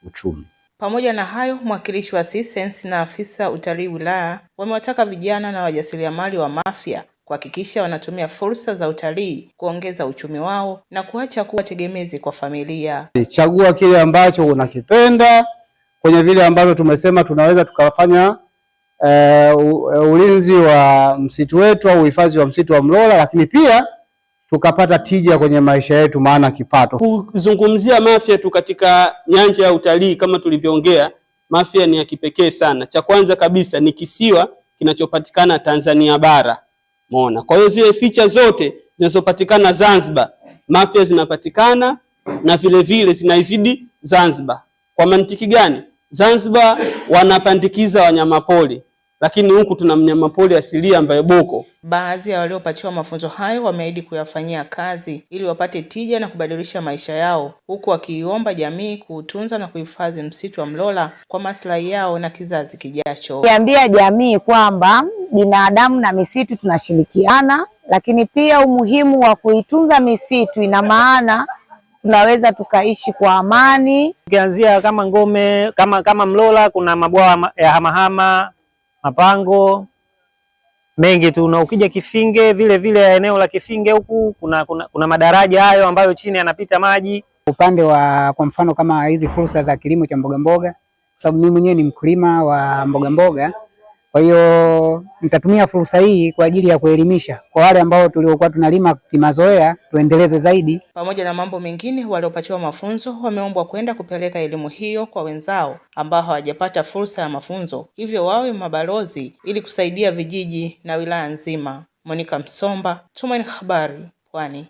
uchumi. Pamoja na hayo, mwakilishi wa Sense na afisa utalii wilaya wamewataka vijana na wajasiriamali wa Mafia kuhakikisha wanatumia fursa za utalii kuongeza uchumi wao na kuacha kuwa tegemezi kwa familia. Chagua kile ambacho unakipenda kwenye vile ambavyo tumesema tunaweza tukafanya ulinzi wa msitu wetu au uhifadhi wa msitu wa Mlola, lakini pia tukapata tija kwenye maisha yetu, maana kipato. Kuzungumzia Mafia tu katika nyanja ya utalii kama tulivyoongea, Mafia ni ya kipekee sana. Cha kwanza kabisa ni kisiwa kinachopatikana Tanzania bara. Umeona? Kwa hiyo zile feature zote zinazopatikana Zanzibar, Mafia zinapatikana na vile vile zinaizidi Zanzibar. Kwa mantiki gani? Zanzibar wanapandikiza wanyamapori, lakini huku tuna mnyamapori asilia ambaye boko. Baadhi ya waliopatiwa mafunzo hayo wameahidi kuyafanyia kazi ili wapate tija na kubadilisha maisha yao, huku wakiiomba jamii kuutunza na kuhifadhi msitu wa Mlola kwa maslahi yao na kizazi kijacho. Niambia jamii kwamba binadamu na misitu tunashirikiana, lakini pia umuhimu wa kuitunza misitu, ina maana tunaweza tukaishi kwa amani. Ukianzia kama Ngome, kama Mlola kuna mabwawa ya hamahama, mapango mengi tu, na ukija Kifinge vile vile eneo la Kifinge huku kuna madaraja hayo ambayo chini yanapita maji. Upande wa kwa mfano kama hizi fursa za kilimo cha mboga mboga, sababu mimi mwenyewe ni mkulima wa mboga mboga, kwa hiyo nitatumia fursa hii kwa ajili ya kuelimisha kwa wale ambao tuliokuwa tunalima kimazoea tuendeleze zaidi. Pamoja na mambo mengine, waliopatiwa mafunzo wameombwa kwenda kupeleka elimu hiyo kwa wenzao ambao hawajapata fursa ya mafunzo, hivyo wawe mabalozi ili kusaidia vijiji na wilaya nzima. Monica Msomba, Tumaini Habari, Pwani.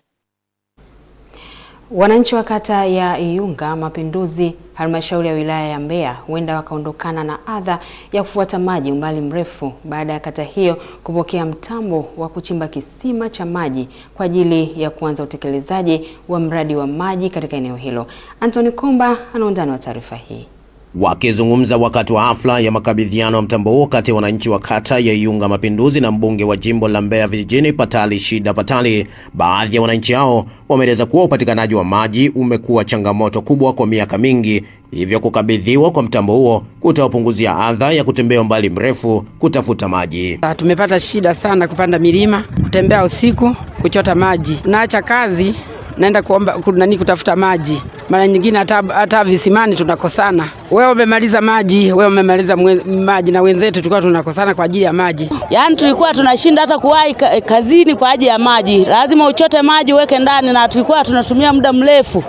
Wananchi wa kata ya Iyunga Mapinduzi, halmashauri ya wilaya ya Mbeya, huenda wakaondokana na adha ya kufuata maji umbali mrefu baada ya kata hiyo kupokea mtambo wa kuchimba kisima cha maji kwa ajili ya kuanza utekelezaji wa mradi wa maji katika eneo hilo. Anthony Komba ana undani wa taarifa hii. Wakizungumza wakati wa hafla ya makabidhiano ya mtambo huo kati ya wananchi wa kata ya Iyunga Mapinduzi na mbunge wa jimbo la Mbeya Vijijini Patali Shida Patali, baadhi ya wananchi hao wameeleza kuwa upatikanaji wa maji umekuwa changamoto kubwa kwa miaka mingi, hivyo kukabidhiwa kwa mtambo huo kutawapunguzia adha ya kutembea umbali mrefu kutafuta maji. Tumepata shida sana kupanda milima, kutembea usiku, kuchota maji. Naacha kazi naenda kuomba kutafuta maji. Mara nyingine hata visimani tunakosana. Wewe umemaliza maji, wewe umemaliza maji, na wenzetu tulikuwa tunakosana kwa ajili ya maji. Yaani tulikuwa tunashinda hata kuwahi kazini kwa ajili ya maji. Lazima uchote maji uweke ndani, na tulikuwa tunatumia muda mrefu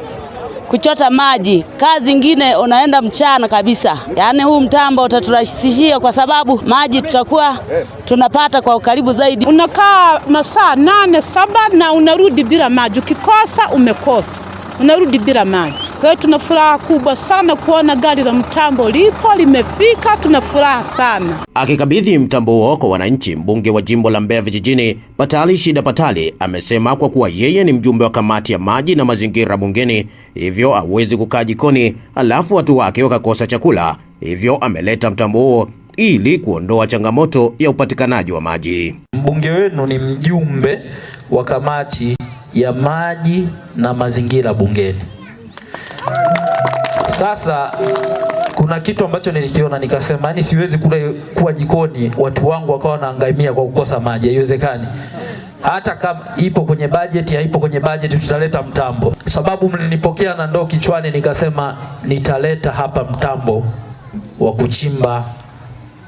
kuchota maji. Kazi nyingine unaenda mchana kabisa. Yaani huu mtambo utaturahisishia kwa sababu maji tutakuwa tunapata kwa ukaribu zaidi. Unakaa masaa 8-7 na unarudi bila maji. Ukikosa umekosa, unarudi bila maji. Kwa hiyo tuna furaha kubwa sana kuona gari la mtambo limefika, tuna furaha sana. Akikabidhi mtambo huo kwa wananchi, mbunge wa jimbo la Mbeya Vijijini Patali Shida Patali amesema kwa kuwa yeye ni mjumbe wa kamati ya maji na mazingira bungeni, hivyo hawezi kukaa jikoni alafu watu wake wakakosa chakula, hivyo ameleta mtambo huo ili kuondoa changamoto ya upatikanaji wa maji. Mbunge wenu ni mjumbe wa kamati ya maji na mazingira bungeni. Sasa kuna kitu ambacho nilikiona nikasema, yani siwezi kuwa jikoni watu wangu wakawa wanahangaimia kwa kukosa maji, haiwezekani. Hata kama ipo kwenye bajeti, haipo kwenye bajeti, tutaleta mtambo. Sababu mlinipokea na ndoo kichwani, nikasema nitaleta hapa mtambo wa kuchimba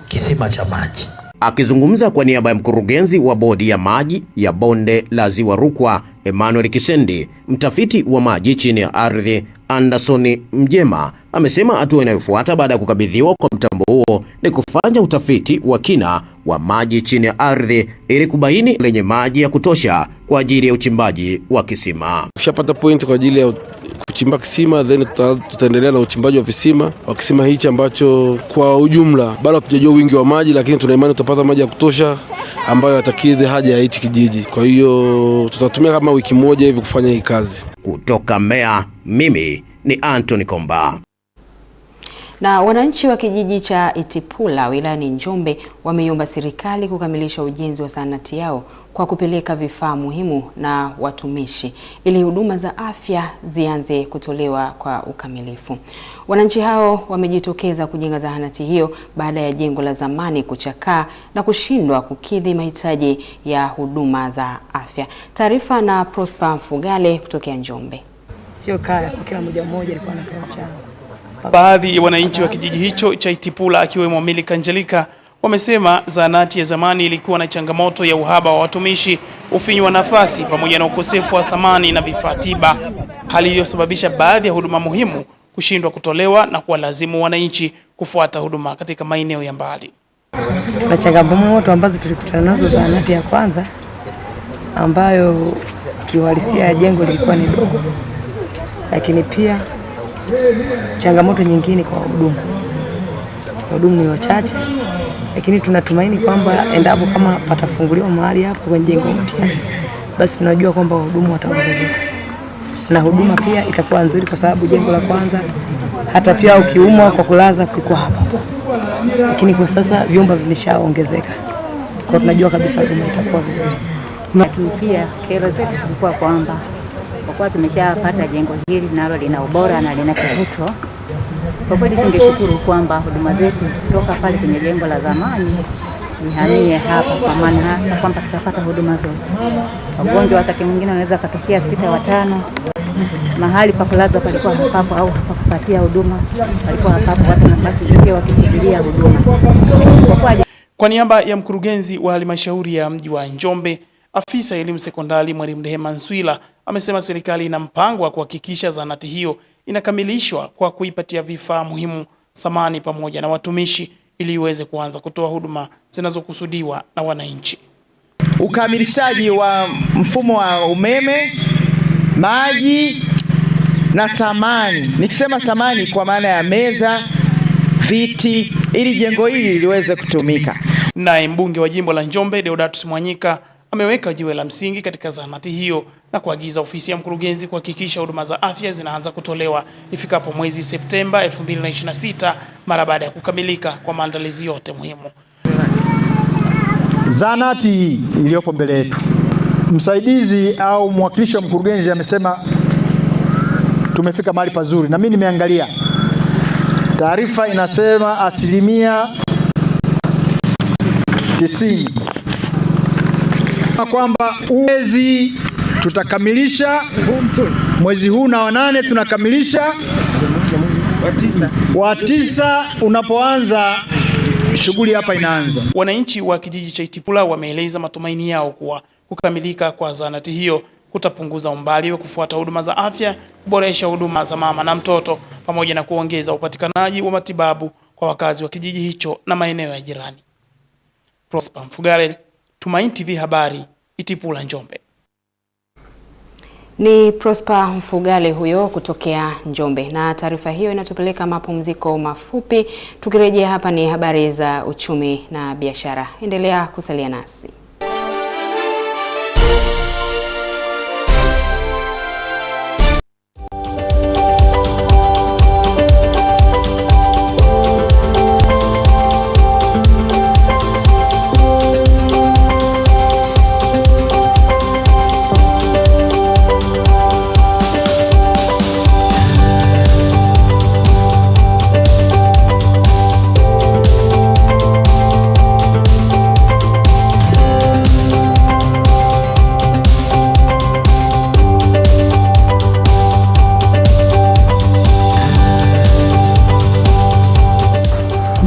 kisima cha maji. Akizungumza kwa niaba ya mkurugenzi wa bodi ya maji ya bonde la Ziwa Rukwa Emmanuel Kisendi, mtafiti wa maji chini ya ardhi Anderson Mjema amesema hatua inayofuata baada ya kukabidhiwa kwa mtambo huo ni kufanya utafiti wa kina wa maji chini ya ardhi ili kubaini lenye maji ya kutosha kwa ajili ya uchimbaji wa kisima. Tushapata point kwa ajili ya kuchimba kisima, then tutaendelea na uchimbaji wa visima wa kisima hichi ambacho kwa ujumla bado hatujajua wingi wa maji, lakini tuna imani tutapata maji ya kutosha ambayo yatakidhi haja ya hichi kijiji. Kwa hiyo tutatumia kama wiki moja hivi kufanya hii kazi. Kutoka Mbeya, mimi ni Anthony Komba. Na wananchi wa kijiji cha Itipula wilayani Njombe wameiomba serikali kukamilisha ujenzi wa zahanati yao kwa kupeleka vifaa muhimu na watumishi ili huduma za afya zianze kutolewa kwa ukamilifu. Wananchi hao wamejitokeza kujenga zahanati hiyo baada ya jengo la zamani kuchakaa na kushindwa kukidhi mahitaji ya huduma za afya. Taarifa na Prosper Mfugale kutokea Njombe. Sio kaya kwa kila mmoja alikuwa anatoa mchango. Baadhi ya wananchi wa kijiji hicho cha Itipula akiwemo Milika Angelika wamesema zahanati ya zamani ilikuwa na changamoto ya uhaba wa watumishi, ufinyu wa nafasi pamoja na ukosefu wa thamani na vifaa tiba, hali iliyosababisha baadhi ya huduma muhimu kushindwa kutolewa na kuwalazimu wananchi kufuata huduma katika maeneo ya mbali. Tuna changamoto ambazo tulikutana nazo zahanati ya kwanza ambayo kiuhalisia ya jengo lilikuwa ni dogo, lakini pia changamoto nyingine kwa wahudumu. Wahudumu ni wachache, lakini tunatumaini kwamba endapo kama patafunguliwa mahali hapo kwenye jengo mpya, basi tunajua kwamba wahudumu wataongezeka na huduma pia itakuwa nzuri, kwa sababu jengo la kwanza hata pia ukiumwa kwa kulaza kulikuwa hapa, lakini kwa sasa vyumba vilishaongezeka, kwa tunajua kabisa huduma itakuwa vizuri. Lakini pia kero zetu zilikuwa kwamba kwa kuwa tumeshapata jengo hili nalo lina ubora na lina kivuto, kwa kweli tungeshukuru kwamba huduma zetu kutoka pale kwenye jengo la zamani nihamie hapa, kwa maana kwamba tutapata huduma zote. Wagonjwa wakati mwingine wanaweza katokea 6-5, mahali pa kulaza palikuwa hapapo au pa kupatia huduma palikuwa hapapo, watu wanabaki nje wakisubiria huduma. Kwa niaba ya mkurugenzi wa halmashauri ya mji wa Njombe, afisa elimu sekondari Mwalimu Rehema Nswila amesema serikali ina mpango wa kuhakikisha zahanati hiyo inakamilishwa kwa kuipatia vifaa muhimu, samani pamoja na watumishi ili iweze kuanza kutoa huduma zinazokusudiwa na wananchi. ukamilishaji wa mfumo wa umeme, maji na samani. Nikisema samani kwa maana ya meza, viti, ili jengo hili liweze kutumika. Naye mbunge wa jimbo la Njombe Deodatus Mwanyika ameweka jiwe la msingi katika zahanati hiyo na kuagiza ofisi ya mkurugenzi kuhakikisha huduma za afya zinaanza kutolewa ifikapo mwezi Septemba 2026 mara baada ya kukamilika kwa maandalizi yote muhimu. Zahanati hii iliyopo mbele yetu, msaidizi au mwakilishi wa mkurugenzi amesema tumefika mahali pazuri, na mimi nimeangalia taarifa inasema 90%, kwamba mwezi tutakamilisha mwezi huu na wa 8 tunakamilisha, wa 9 unapoanza shughuli hapa inaanza. Wananchi wa kijiji cha Itipula wameeleza matumaini yao kuwa kukamilika kwa zahanati hiyo kutapunguza umbali wa kufuata huduma za afya, kuboresha huduma za mama na mtoto, pamoja na kuongeza upatikanaji wa matibabu kwa wakazi wa kijiji hicho na maeneo ya jirani. Prosper Mfugale, Tumaini TV Habari, Itipula, Njombe. Ni Prosper Mfugale huyo kutokea Njombe, na taarifa hiyo inatupeleka mapumziko mafupi. Tukirejea hapa ni habari za uchumi na biashara. Endelea kusalia nasi.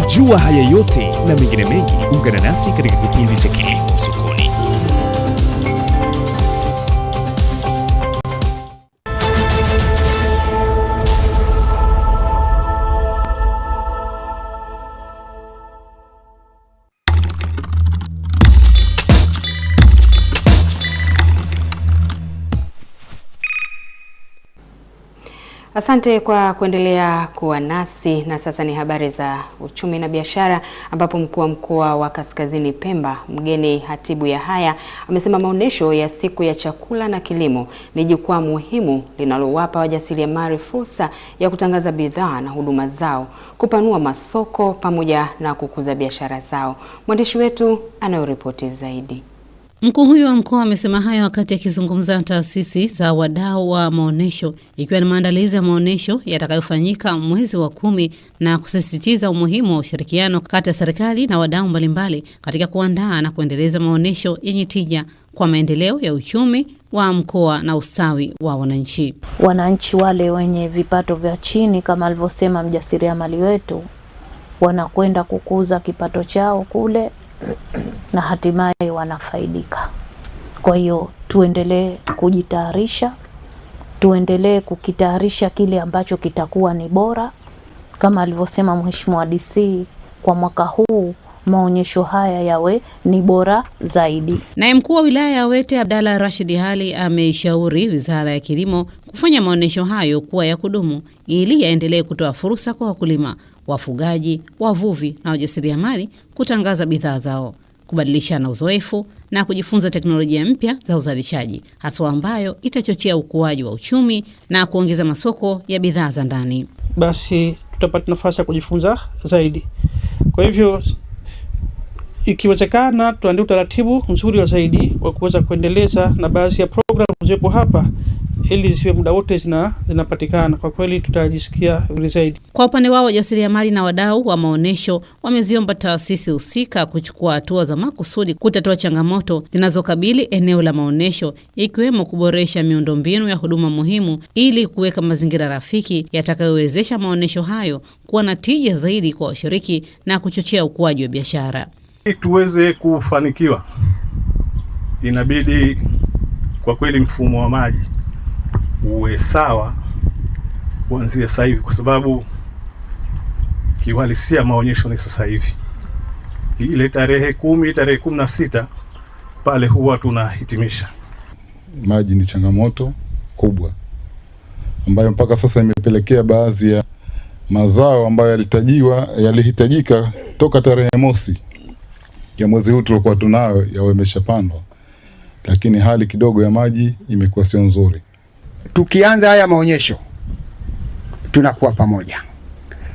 Jua haya yote na mengine mengi, ungana nasi katika kipindi cha Kilimo Sokoni. Asante kwa kuendelea kuwa nasi, na sasa ni habari za uchumi na biashara, ambapo mkuu wa mkoa wa Kaskazini Pemba Mgeni Hatibu Yahaya amesema maonesho ya siku ya chakula na kilimo ni jukwaa muhimu linalowapa wajasiriamali fursa ya kutangaza bidhaa na huduma zao, kupanua masoko pamoja na kukuza biashara zao. Mwandishi wetu anayoripoti zaidi. Mkuu huyo wa mkoa amesema hayo wakati akizungumza na taasisi za wadau wa maonesho, ikiwa ni maandalizi ya maonesho yatakayofanyika mwezi wa 10, na kusisitiza umuhimu wa ushirikiano kati ya serikali na wadau mbalimbali katika kuandaa na kuendeleza maonesho yenye tija kwa maendeleo ya uchumi wa mkoa na ustawi wa wananchi. Wananchi wale wenye vipato vya chini, kama alivyosema mjasiriamali wetu, wanakwenda kukuza kipato chao kule na hatimaye wanafaidika. Kwa hiyo tuendelee kujitayarisha, tuendelee kukitayarisha kile ambacho kitakuwa ni bora, kama alivyosema Mheshimiwa DC, kwa mwaka huu maonyesho haya yawe ni bora zaidi. Naye mkuu wa wilaya ya Wete Abdalla Rashid Hali ameishauri Wizara ya Kilimo kufanya maonyesho hayo kuwa ya kudumu ili yaendelee kutoa fursa kwa wakulima, wafugaji, wavuvi na wajasiriamali kutangaza bidhaa zao, kubadilishana uzoefu na kujifunza teknolojia mpya za uzalishaji, hatua ambayo itachochea ukuaji wa uchumi na kuongeza masoko ya bidhaa za ndani. Basi tutapata nafasi ya kujifunza zaidi. Kwa hivyo ikiwezekana tuandae utaratibu mzuri wa zaidi wa kuweza kuendeleza na baadhi ya programu zipo hapa ili ziwe muda wote zinapatikana. Kwa kweli tutajisikia vizuri zaidi. Kwa upande wao, wajasiriamali na wadau wa maonesho wameziomba taasisi husika kuchukua hatua za makusudi kutatua changamoto zinazokabili eneo la maonesho, ikiwemo kuboresha miundombinu ya huduma muhimu ili kuweka mazingira rafiki yatakayowezesha maonesho hayo kuwa na tija zaidi kwa washiriki na kuchochea ukuaji wa biashara. Tuweze kufanikiwa, inabidi kwa kweli mfumo wa maji uwe sawa kuanzia sasa hivi, kwa sababu kiuhalisia maonyesho ni sasa hivi. Ile tarehe 10, tarehe 16 pale huwa tunahitimisha. Maji ni changamoto kubwa ambayo mpaka sasa imepelekea baadhi ya mazao ambayo yalihitajika toka tarehe mosi ya mwezi huu tulikuwa tunayo yawe yameshapandwa, lakini hali kidogo ya maji imekuwa sio nzuri. Tukianza haya maonyesho tunakuwa pamoja,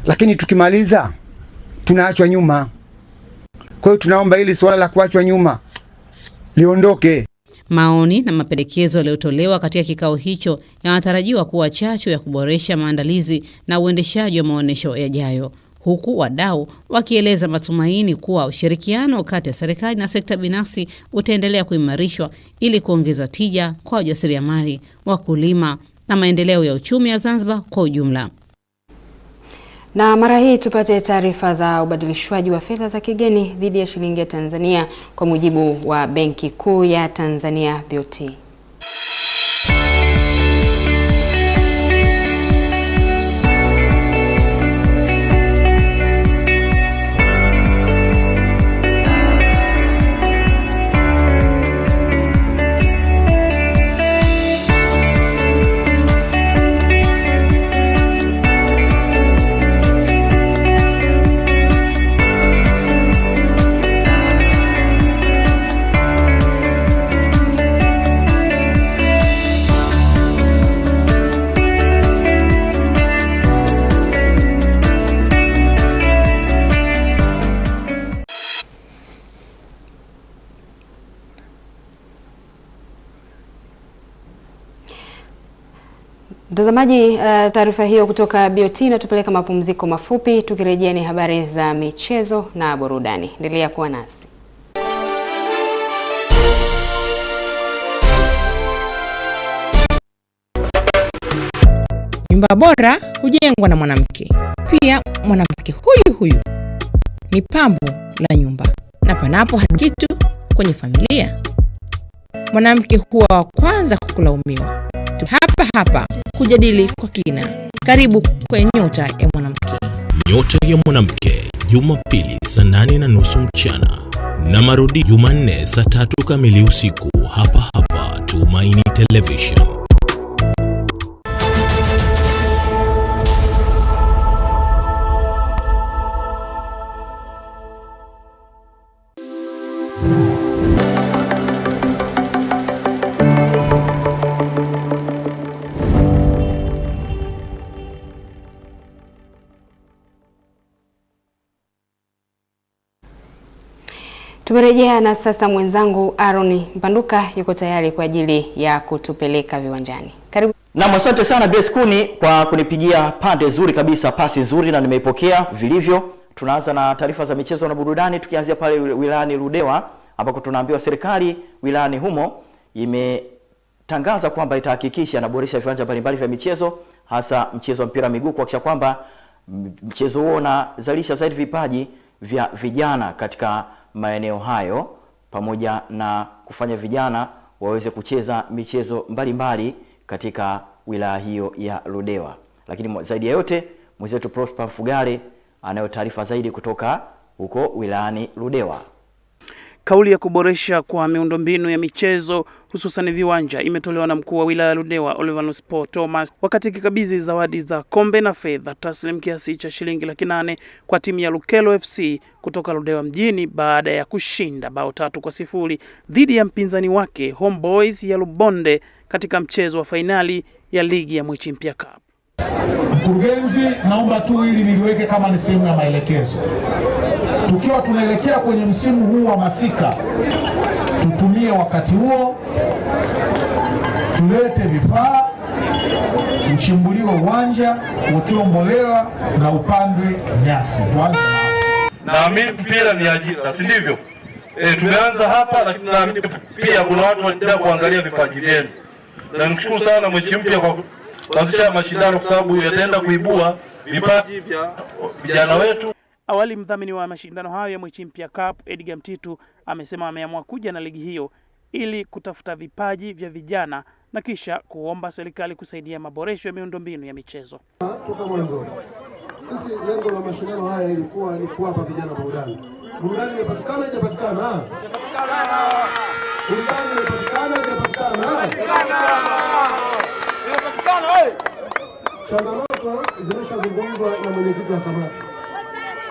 lakini tukimaliza tunaachwa nyuma. Kwa hiyo tunaomba ili swala la kuachwa nyuma liondoke. Maoni na mapendekezo yaliyotolewa katika kikao hicho yanatarajiwa kuwa chachu ya kuboresha maandalizi na uendeshaji wa maonyesho yajayo, huku wadau wakieleza matumaini kuwa ushirikiano kati ya serikali na sekta binafsi utaendelea kuimarishwa ili kuongeza tija kwa wajasiriamali, wakulima na maendeleo ya uchumi wa Zanzibar kwa ujumla. Na mara hii tupate taarifa za ubadilishwaji wa fedha za kigeni dhidi ya shilingi ya Tanzania kwa mujibu wa Benki Kuu ya Tanzania BOT. Mtazamaji, taarifa hiyo kutoka BOT inatupeleka mapumziko mafupi. Tukirejea ni habari za michezo na burudani. Endelea kuwa nasi. Nyumba bora hujengwa na mwanamke. Pia mwanamke huyu ni pambo la nyumba, na panapo kitu kwenye familia, mwanamke huwa wa kwanza kukulaumiwa. Hapa kujadili kwa kina. Karibu kwa Nyota ya Mwanamke. Nyota ya Mwanamke, Jumapili saa 8:30 mchana na marudi Jumanne saa 3 kamili usiku, hapa Tumaini Television. Tumerejea na sasa mwenzangu Aaron Mpanduka yuko tayari kwa ajili ya kutupeleka viwanjani. Karibu. Na asante sana Grace Kuni kwa kunipigia pande nzuri kabisa, pasi nzuri na nimeipokea vilivyo. Tunaanza na taarifa za michezo na burudani, tukianzia pale wilayani Ludewa ambako tunaambiwa serikali wilayani humo imetangaza kwamba itahakikisha na boresha viwanja mbalimbali vya michezo, hasa mchezo wa mpira miguu, kuhakikisha kwamba mchezo huo unazalisha zaidi vipaji vya vijana katika maeneo hayo, pamoja na kufanya vijana waweze kucheza michezo mbalimbali katika wilaya hiyo ya Ludewa. Lakini zaidi ya yote, mwenzetu Prosper Fugare anayo taarifa zaidi kutoka huko wilayani Ludewa. Kauli ya kuboresha kwa miundombinu ya michezo hususan viwanja imetolewa na mkuu wa wilaya ya Ludewa Oliver Sport Thomas wakati kikabidhi zawadi za kombe na fedha taslim kiasi cha shilingi 800,000 kwa timu ya Lukelo FC kutoka Ludewa mjini baada ya kushinda bao 3-0 dhidi ya mpinzani wake Homeboys ya Lubonde katika mchezo wa fainali ya ligi ya Mwichimpia Cup. Mkurugenzi, naomba tu hili niliweke kama ni sehemu ya maelekezo. Tukiwa tunaelekea kwenye msimu huu wa masika, tutumie wakati huo, tulete vifaa, uchimbuliwe uwanja, utiwe mbolea na upandwe nyasi. Naamini mpira ni ajira, si ndivyo? Tumeanza hapa, lakini naamini pia kuna watu wanaendelea kuangalia vipaji vyenu. Na nikushukuru sana Mwichimpia kwa kuanzisha mashindano, kwa sababu yataenda kuibua vipaji vya vijana wetu. Awali mdhamini wa mashindano hayo ya Mwichimpia Cup Edgar Mtitu amesema ameamua kuja na ligi hiyo ili kutafuta vipaji vya vijana na kisha kuomba serikali kusaidia maboresho ya miundombinu ya michezo. Toka mwanzo sisi lengo la mashindano haya ilikuwa ni kuwapa vijana burudani. Burudani imepatikana, haijapatikana? Burudani inapatikana. Changamoto zimeshazungumzwa na mwenyekiti wa kamati.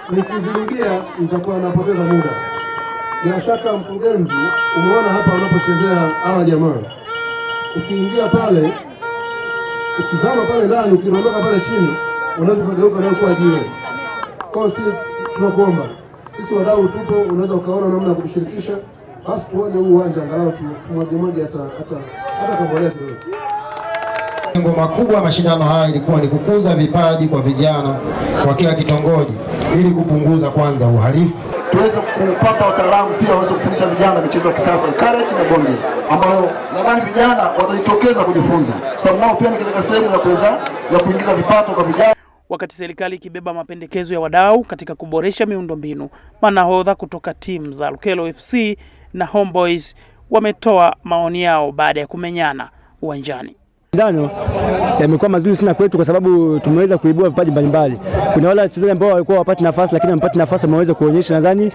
Nikizirudia nitakuwa napoteza muda. Bila shaka mkurugenzi, umeona hapa wanapochezea hawa jamaa. Ukiingia pale, ukizama pale ndani, ukiondoka pale chini, unaweza kugeuka na kuwa jiwe. Kwa hiyo tunakuomba, sisi wadau tupo, unaweza ukaona namna ya kushirikisha. Basi tuone huu uwanja angalau mmoja hata kaboresha kidogo. Lengo makubwa ya mashindano haya ilikuwa ni kukuza vipaji kwa vijana kwa kila kitongoji ili kupunguza kwanza uhalifu. Tuweze kupata wataalamu pia waweze kufundisha vijana michezo ya kisasa karate na bonge, ambayo nadhani vijana watajitokeza kujifunza. Sababu nao pia ni katika sehemu ya kuingiza vipato kwa vijana. Wakati serikali ikibeba mapendekezo ya wadau katika kuboresha miundombinu, manahodha kutoka timu za Lukelo FC na Homeboys wametoa maoni yao baada ya kumenyana uwanjani. Mashindano yamekuwa mazuri sana kwetu kwa sababu tumeweza kuibua vipaji mbalimbali. Kuna wale wachezaji ambao walikuwa hawapati nafasi lakini wamepata nafasi, wameweza kuonyesha. Nadhani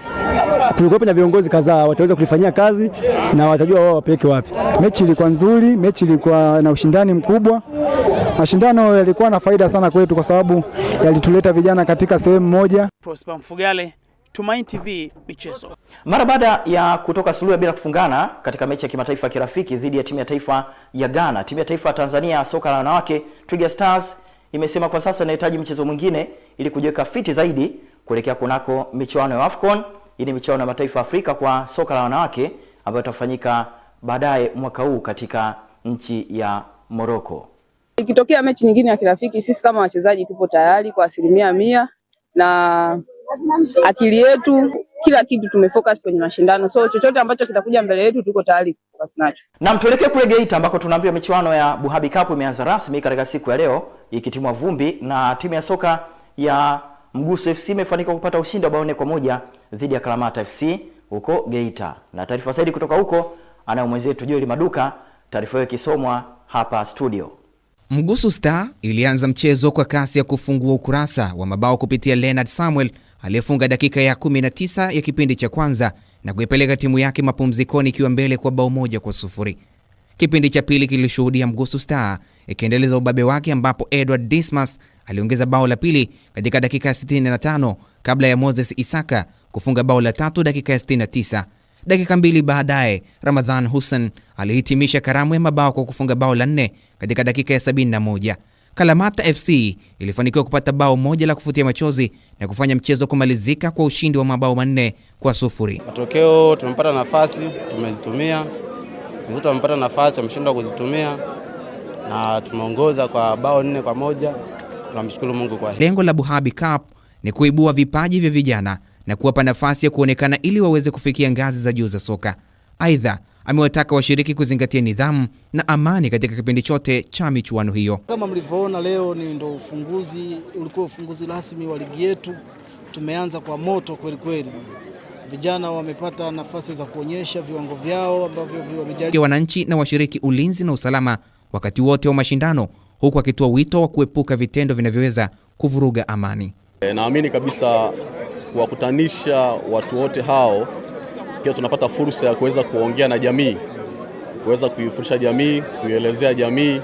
tulikuwa na viongozi kadhaa wataweza kulifanyia kazi na watajua wao wapeleke wapi. Mechi ilikuwa nzuri, mechi ilikuwa na ushindani mkubwa. Mashindano yalikuwa na faida sana kwetu kwa sababu yalituleta vijana katika sehemu moja. Prosper Mfugale, Tumaini TV michezo. Mara baada ya kutoka suluhu bila kufungana katika mechi ya kimataifa ya kirafiki dhidi ya timu ya taifa ya Ghana, timu ya taifa ya Tanzania soka la wanawake Twiga Stars imesema kwa sasa inahitaji mchezo mwingine ili kujiweka fiti zaidi kuelekea kunako michuano ya AFCON. Hii ni michuano ya mataifa Afrika kwa soka la wanawake ambayo itafanyika baadaye mwaka huu katika nchi ya Morocco. Ikitokea mechi nyingine ya kirafiki, sisi kama wachezaji tupo tayari kwa 100% na akili yetu, kila kitu tumefocus kwenye mashindano. So chochote ambacho kitakuja mbele yetu tuko tayari kufocus nacho. Na tuelekee kule Geita ambako tunaambiwa michuano ya Buhabi Cup imeanza rasmi katika siku ya leo ikitimwa vumbi, na timu ya soka ya Mguso FC imefanikiwa kupata ushindi wa bao 4-1 dhidi ya Kalamata FC huko Geita. Na taarifa zaidi kutoka huko anayo mwenzetu Joel Maduka, taarifa hiyo ikisomwa hapa studio. Mguso Star ilianza mchezo kwa kasi ya kufungua ukurasa wa mabao kupitia Leonard Samuel aliyefunga dakika ya 19 ya kipindi cha kwanza na kuipeleka timu yake mapumzikoni ikiwa mbele kwa bao 1-0. Kipindi cha pili kilishuhudia Mguso Star ikiendeleza ubabe wake ambapo Edward Dismas aliongeza bao la pili katika dakika ya 65 kabla ya Moses Isaka kufunga bao la tatu dakika ya 69. Dakika mbili baadaye Ramadhan Hussein alihitimisha karamu ya mabao kwa kufunga bao la 4 katika dakika ya 71. Kalamata FC ilifanikiwa kupata bao moja la kufutia machozi na kufanya mchezo kumalizika kwa ushindi wa mabao 4-0. Matokeo, tumepata nafasi, tumezitumia. Wenzetu wamepata nafasi, wameshindwa kuzitumia na tumeongoza kwa bao 4-1. Tunamshukuru Mungu kwa hili. Lengo la Buhabi Cup ni kuibua vipaji vya vijana na kuwapa nafasi ya kuonekana ili waweze kufikia ngazi za juu za soka. Aidha, amewataka washiriki kuzingatia nidhamu na amani katika kipindi chote cha michuano hiyo. Kama mlivyoona leo ulikuwa ufunguzi rasmi wa ligi yetu. Tumeanza kwa moto kweli kweli. Vijana wamepata nafasi za kuonyesha viwango vyao ambavyo wamejaliwa. Wananchi na washiriki ulinzi na usalama wakati wote wa mashindano, huku akitoa wito wa kuepuka vitendo vinavyoweza kuvuruga amani. Naamini kabisa kuwakutanisha watu wote hao, pia tunapata fursa ya kuweza kuongea na jamii, kuweza kuifundisha jamii, kuielezea jamii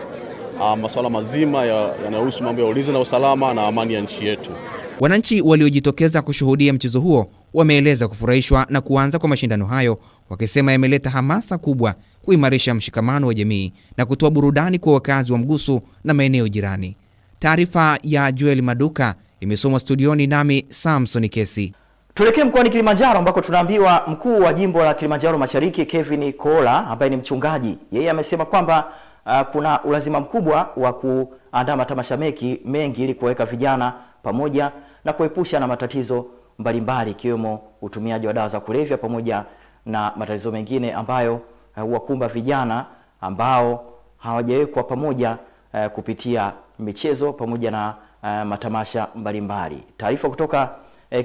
masuala mazima yanayohusu mambo ya ulinzi na usalama na amani ya nchi yetu. Wananchi waliojitokeza kushuhudia mchezo huo wameeleza kufurahishwa na kuanza kwa mashindano hayo, wakisema yameleta hamasa kubwa kuimarisha mshikamano wa jamii na kutoa burudani kwa wakazi wa Mguso na maeneo jirani. Taarifa ya Joel Maduka imesomwa studioni nami Samson Kesi. Tuelekee mkoani Kilimanjaro ambako tunaambiwa mkuu wa jimbo la Kilimanjaro Mashariki Kevin Kola ambaye ni mchungaji, yeye amesema kwamba kuna ulazima mkubwa wa kuandaa matamasha mengi ili kuweka vijana pamoja na kuepusha na matatizo mbalimbali ikiwemo utumiaji wa dawa za kulevya pamoja na matatizo mengine ambayo huwakumba vijana ambao hawajawekwa pamoja kupitia michezo pamoja na matamasha mbalimbali. Taarifa kutoka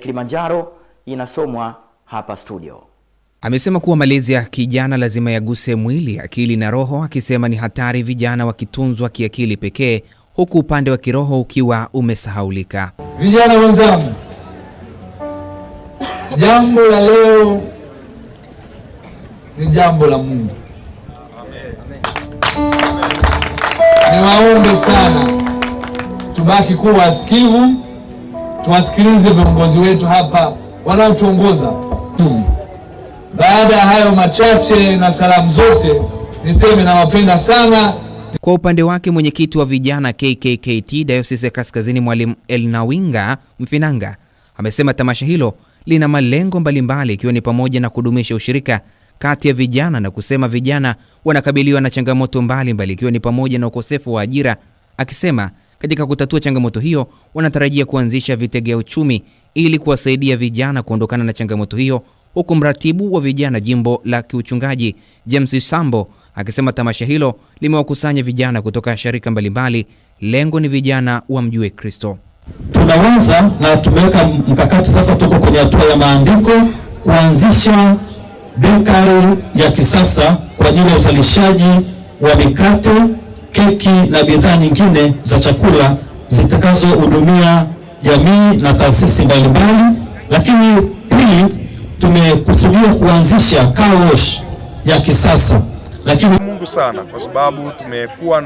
Kilimanjaro inasomwa hapa studio. Amesema kuwa malezi ya kijana lazima yaguse mwili, akili na roho, akisema ni hatari vijana wakitunzwa kiakili pekee huku upande wa kiroho ukiwa umesahaulika. Vijana wenzangu, jambo la leo ni jambo la Mungu. Niwaombe sana tubaki kuwa wasikivu, tuwasikilize viongozi wetu hapa wanaotuongoza. Baada ya hayo machache na salamu zote, niseme nawapenda sana. Kwa upande wake mwenyekiti wa vijana KKKT Diocese ya Kaskazini Mwalimu Elnawinga Mfinanga amesema tamasha hilo lina malengo mbalimbali ikiwa ni pamoja na kudumisha ushirika kati ya vijana na kusema vijana wanakabiliwa na changamoto mbalimbali ikiwa ni pamoja na ukosefu wa ajira, akisema katika kutatua changamoto hiyo wanatarajia kuanzisha vitegea uchumi ili kuwasaidia vijana kuondokana na changamoto hiyo, huku mratibu wa vijana jimbo la kiuchungaji James Sambo akisema tamasha hilo limewakusanya vijana kutoka sharika mbalimbali. Lengo ni vijana wamjue Kristo. Tunaanza na tumeweka mkakati sasa, tuko kwenye hatua ya maandiko kuanzisha bakery ya kisasa kwa ajili ya uzalishaji wa mikate, keki na bidhaa nyingine za chakula zitakazohudumia jamii na taasisi mbalimbali. Lakini pili, tumekusudia kuanzisha car wash ya kisasa. Lakini Mungu sana kwa sababu tumekuwa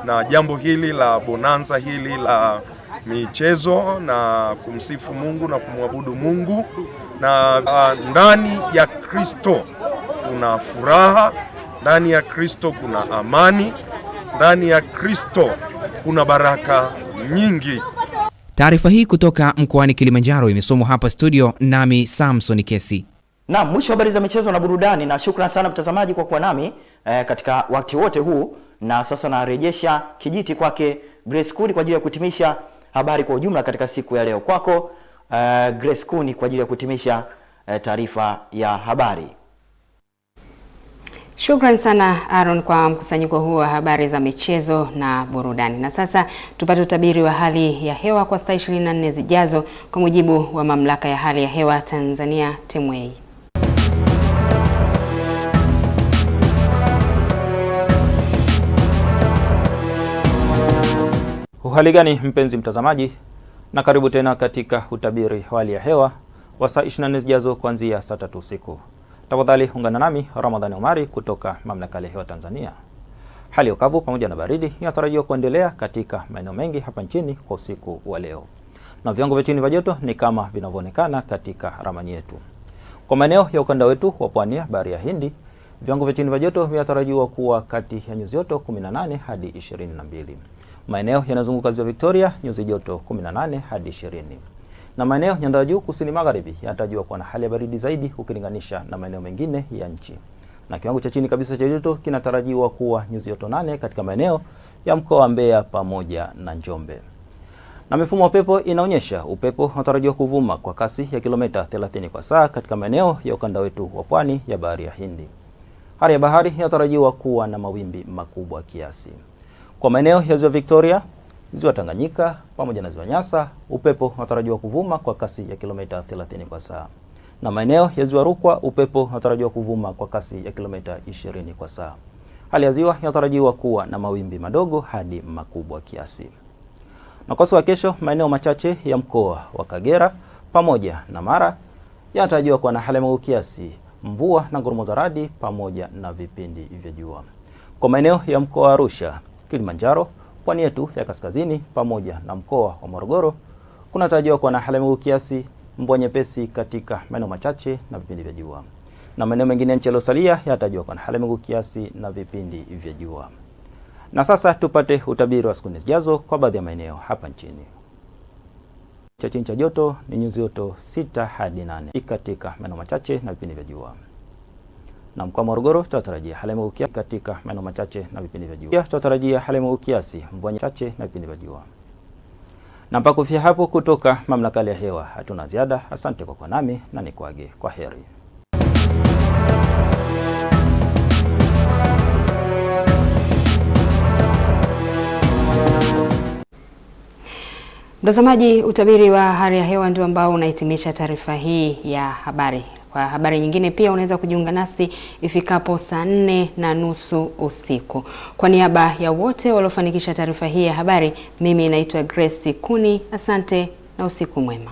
na jambo hili la bonanza hili la michezo na kumsifu Mungu na kumwabudu Mungu, na ndani ya Kristo kuna furaha, ndani ya Kristo kuna amani, ndani ya Kristo kuna baraka nyingi. Taarifa hii kutoka mkoani Kilimanjaro imesomwa hapa studio nami Samson Kesi. Na mwisho habari za michezo na burudani, na shukrani sana mtazamaji kwa kuwa nami katika wakati wote huu. Na sasa narejesha kijiti kwake Grace Kuni kwa ajili ya kutimisha habari kwa ujumla katika siku ya leo. Kwako Grace Kuni kwa ajili ya kutimisha taarifa ya habari. Shukrani sana Aaron kwa mkusanyiko huu wa habari za michezo na burudani. Na sasa tupate utabiri wa hali ya hewa kwa saa 24 zijazo kwa mujibu wa mamlaka ya hali ya hewa Tanzania TUMAINI. Uhali gani mpenzi mtazamaji, na karibu tena katika utabiri wa hali ya hewa wa saa 24 zijazo kuanzia saa 3 usiku. Tafadhali ungana nami Ramadhani Omari kutoka mamlaka ya hewa Tanzania. Hali ya ukavu pamoja na baridi inatarajiwa kuendelea katika maeneo mengi hapa nchini kwa usiku wa leo, na viwango vya chini vya joto ni kama vinavyoonekana katika ramani yetu. Kwa maeneo ya ukanda wetu wa pwani ya bahari ya Hindi, viwango vya chini vya joto vinatarajiwa kuwa kati ya nyuzi joto 18 hadi 22. Maeneo yanazunguka ziwa Victoria nyuzi joto 18 hadi 20. Na maeneo nyanda juu kusini magharibi yanatarajiwa kuwa na hali ya baridi zaidi ukilinganisha na maeneo mengine ya nchi. Na kiwango cha chini kabisa cha joto kinatarajiwa kuwa nyuzi joto 8 katika maeneo ya mkoa wa Mbeya pamoja na Njombe. Na mifumo ya upepo inaonyesha upepo unatarajiwa kuvuma kwa kasi ya kilomita 30 kwa saa katika maeneo ya ukanda wetu wa pwani ya bahari ya Hindi. Hali ya bahari inatarajiwa kuwa na mawimbi makubwa kiasi. Kwa maeneo ya ziwa Victoria, ziwa Tanganyika pamoja na ziwa Nyasa, upepo unatarajiwa kuvuma kwa kasi ya kilomita 30 kwa saa. Na maeneo ya ziwa Rukwa, upepo unatarajiwa kuvuma kwa kasi ya kilomita 20 kwa saa. Hali ya ziwa inatarajiwa kuwa na mawimbi madogo hadi makubwa kiasi. Na kwa siku ya kesho, maeneo machache ya mkoa wa Kagera pamoja na Mara yanatarajiwa kuwa na hali ya mawingu kiasi, mvua na ngurumo za radi pamoja na vipindi vya jua. Kwa maeneo ya mkoa wa Arusha, Kilimanjaro, pwani yetu ya kaskazini pamoja na mkoa wa Morogoro kunatarajiwa kuwa na hali ya mawingu kiasi, mvua nyepesi katika maeneo machache na vipindi vya jua. Na maeneo mengine nchi yaliyosalia yanatarajiwa kuwa na hali ya mawingu kiasi na vipindi vya jua. Na sasa tupate utabiri wa siku zijazo kwa baadhi ya maeneo hapa nchini. Cha chini cha joto ni nyuzi joto 6 hadi 8 katika maeneo machache na vipindi vya jua. Na mkoa wa Morogoro tunatarajia hali ya mawingu kiasi katika maeneo machache na vipindi vya jua. Pia tunatarajia hali ya mawingu kiasi, mvua chache na vipindi vya jua. Na mpaka kufikia hapo kutoka mamlaka ya hewa hatuna ziada. Asante kwa kuwa nami na nikuage kwa heri. Mtazamaji, utabiri wa hali ya hewa ndio ambao unahitimisha taarifa hii ya habari. Kwa habari nyingine pia unaweza kujiunga nasi ifikapo saa 4:30 usiku. Kwa niaba ya wote waliofanikisha taarifa hii ya habari, mimi naitwa Grace Kuni. Asante na usiku mwema.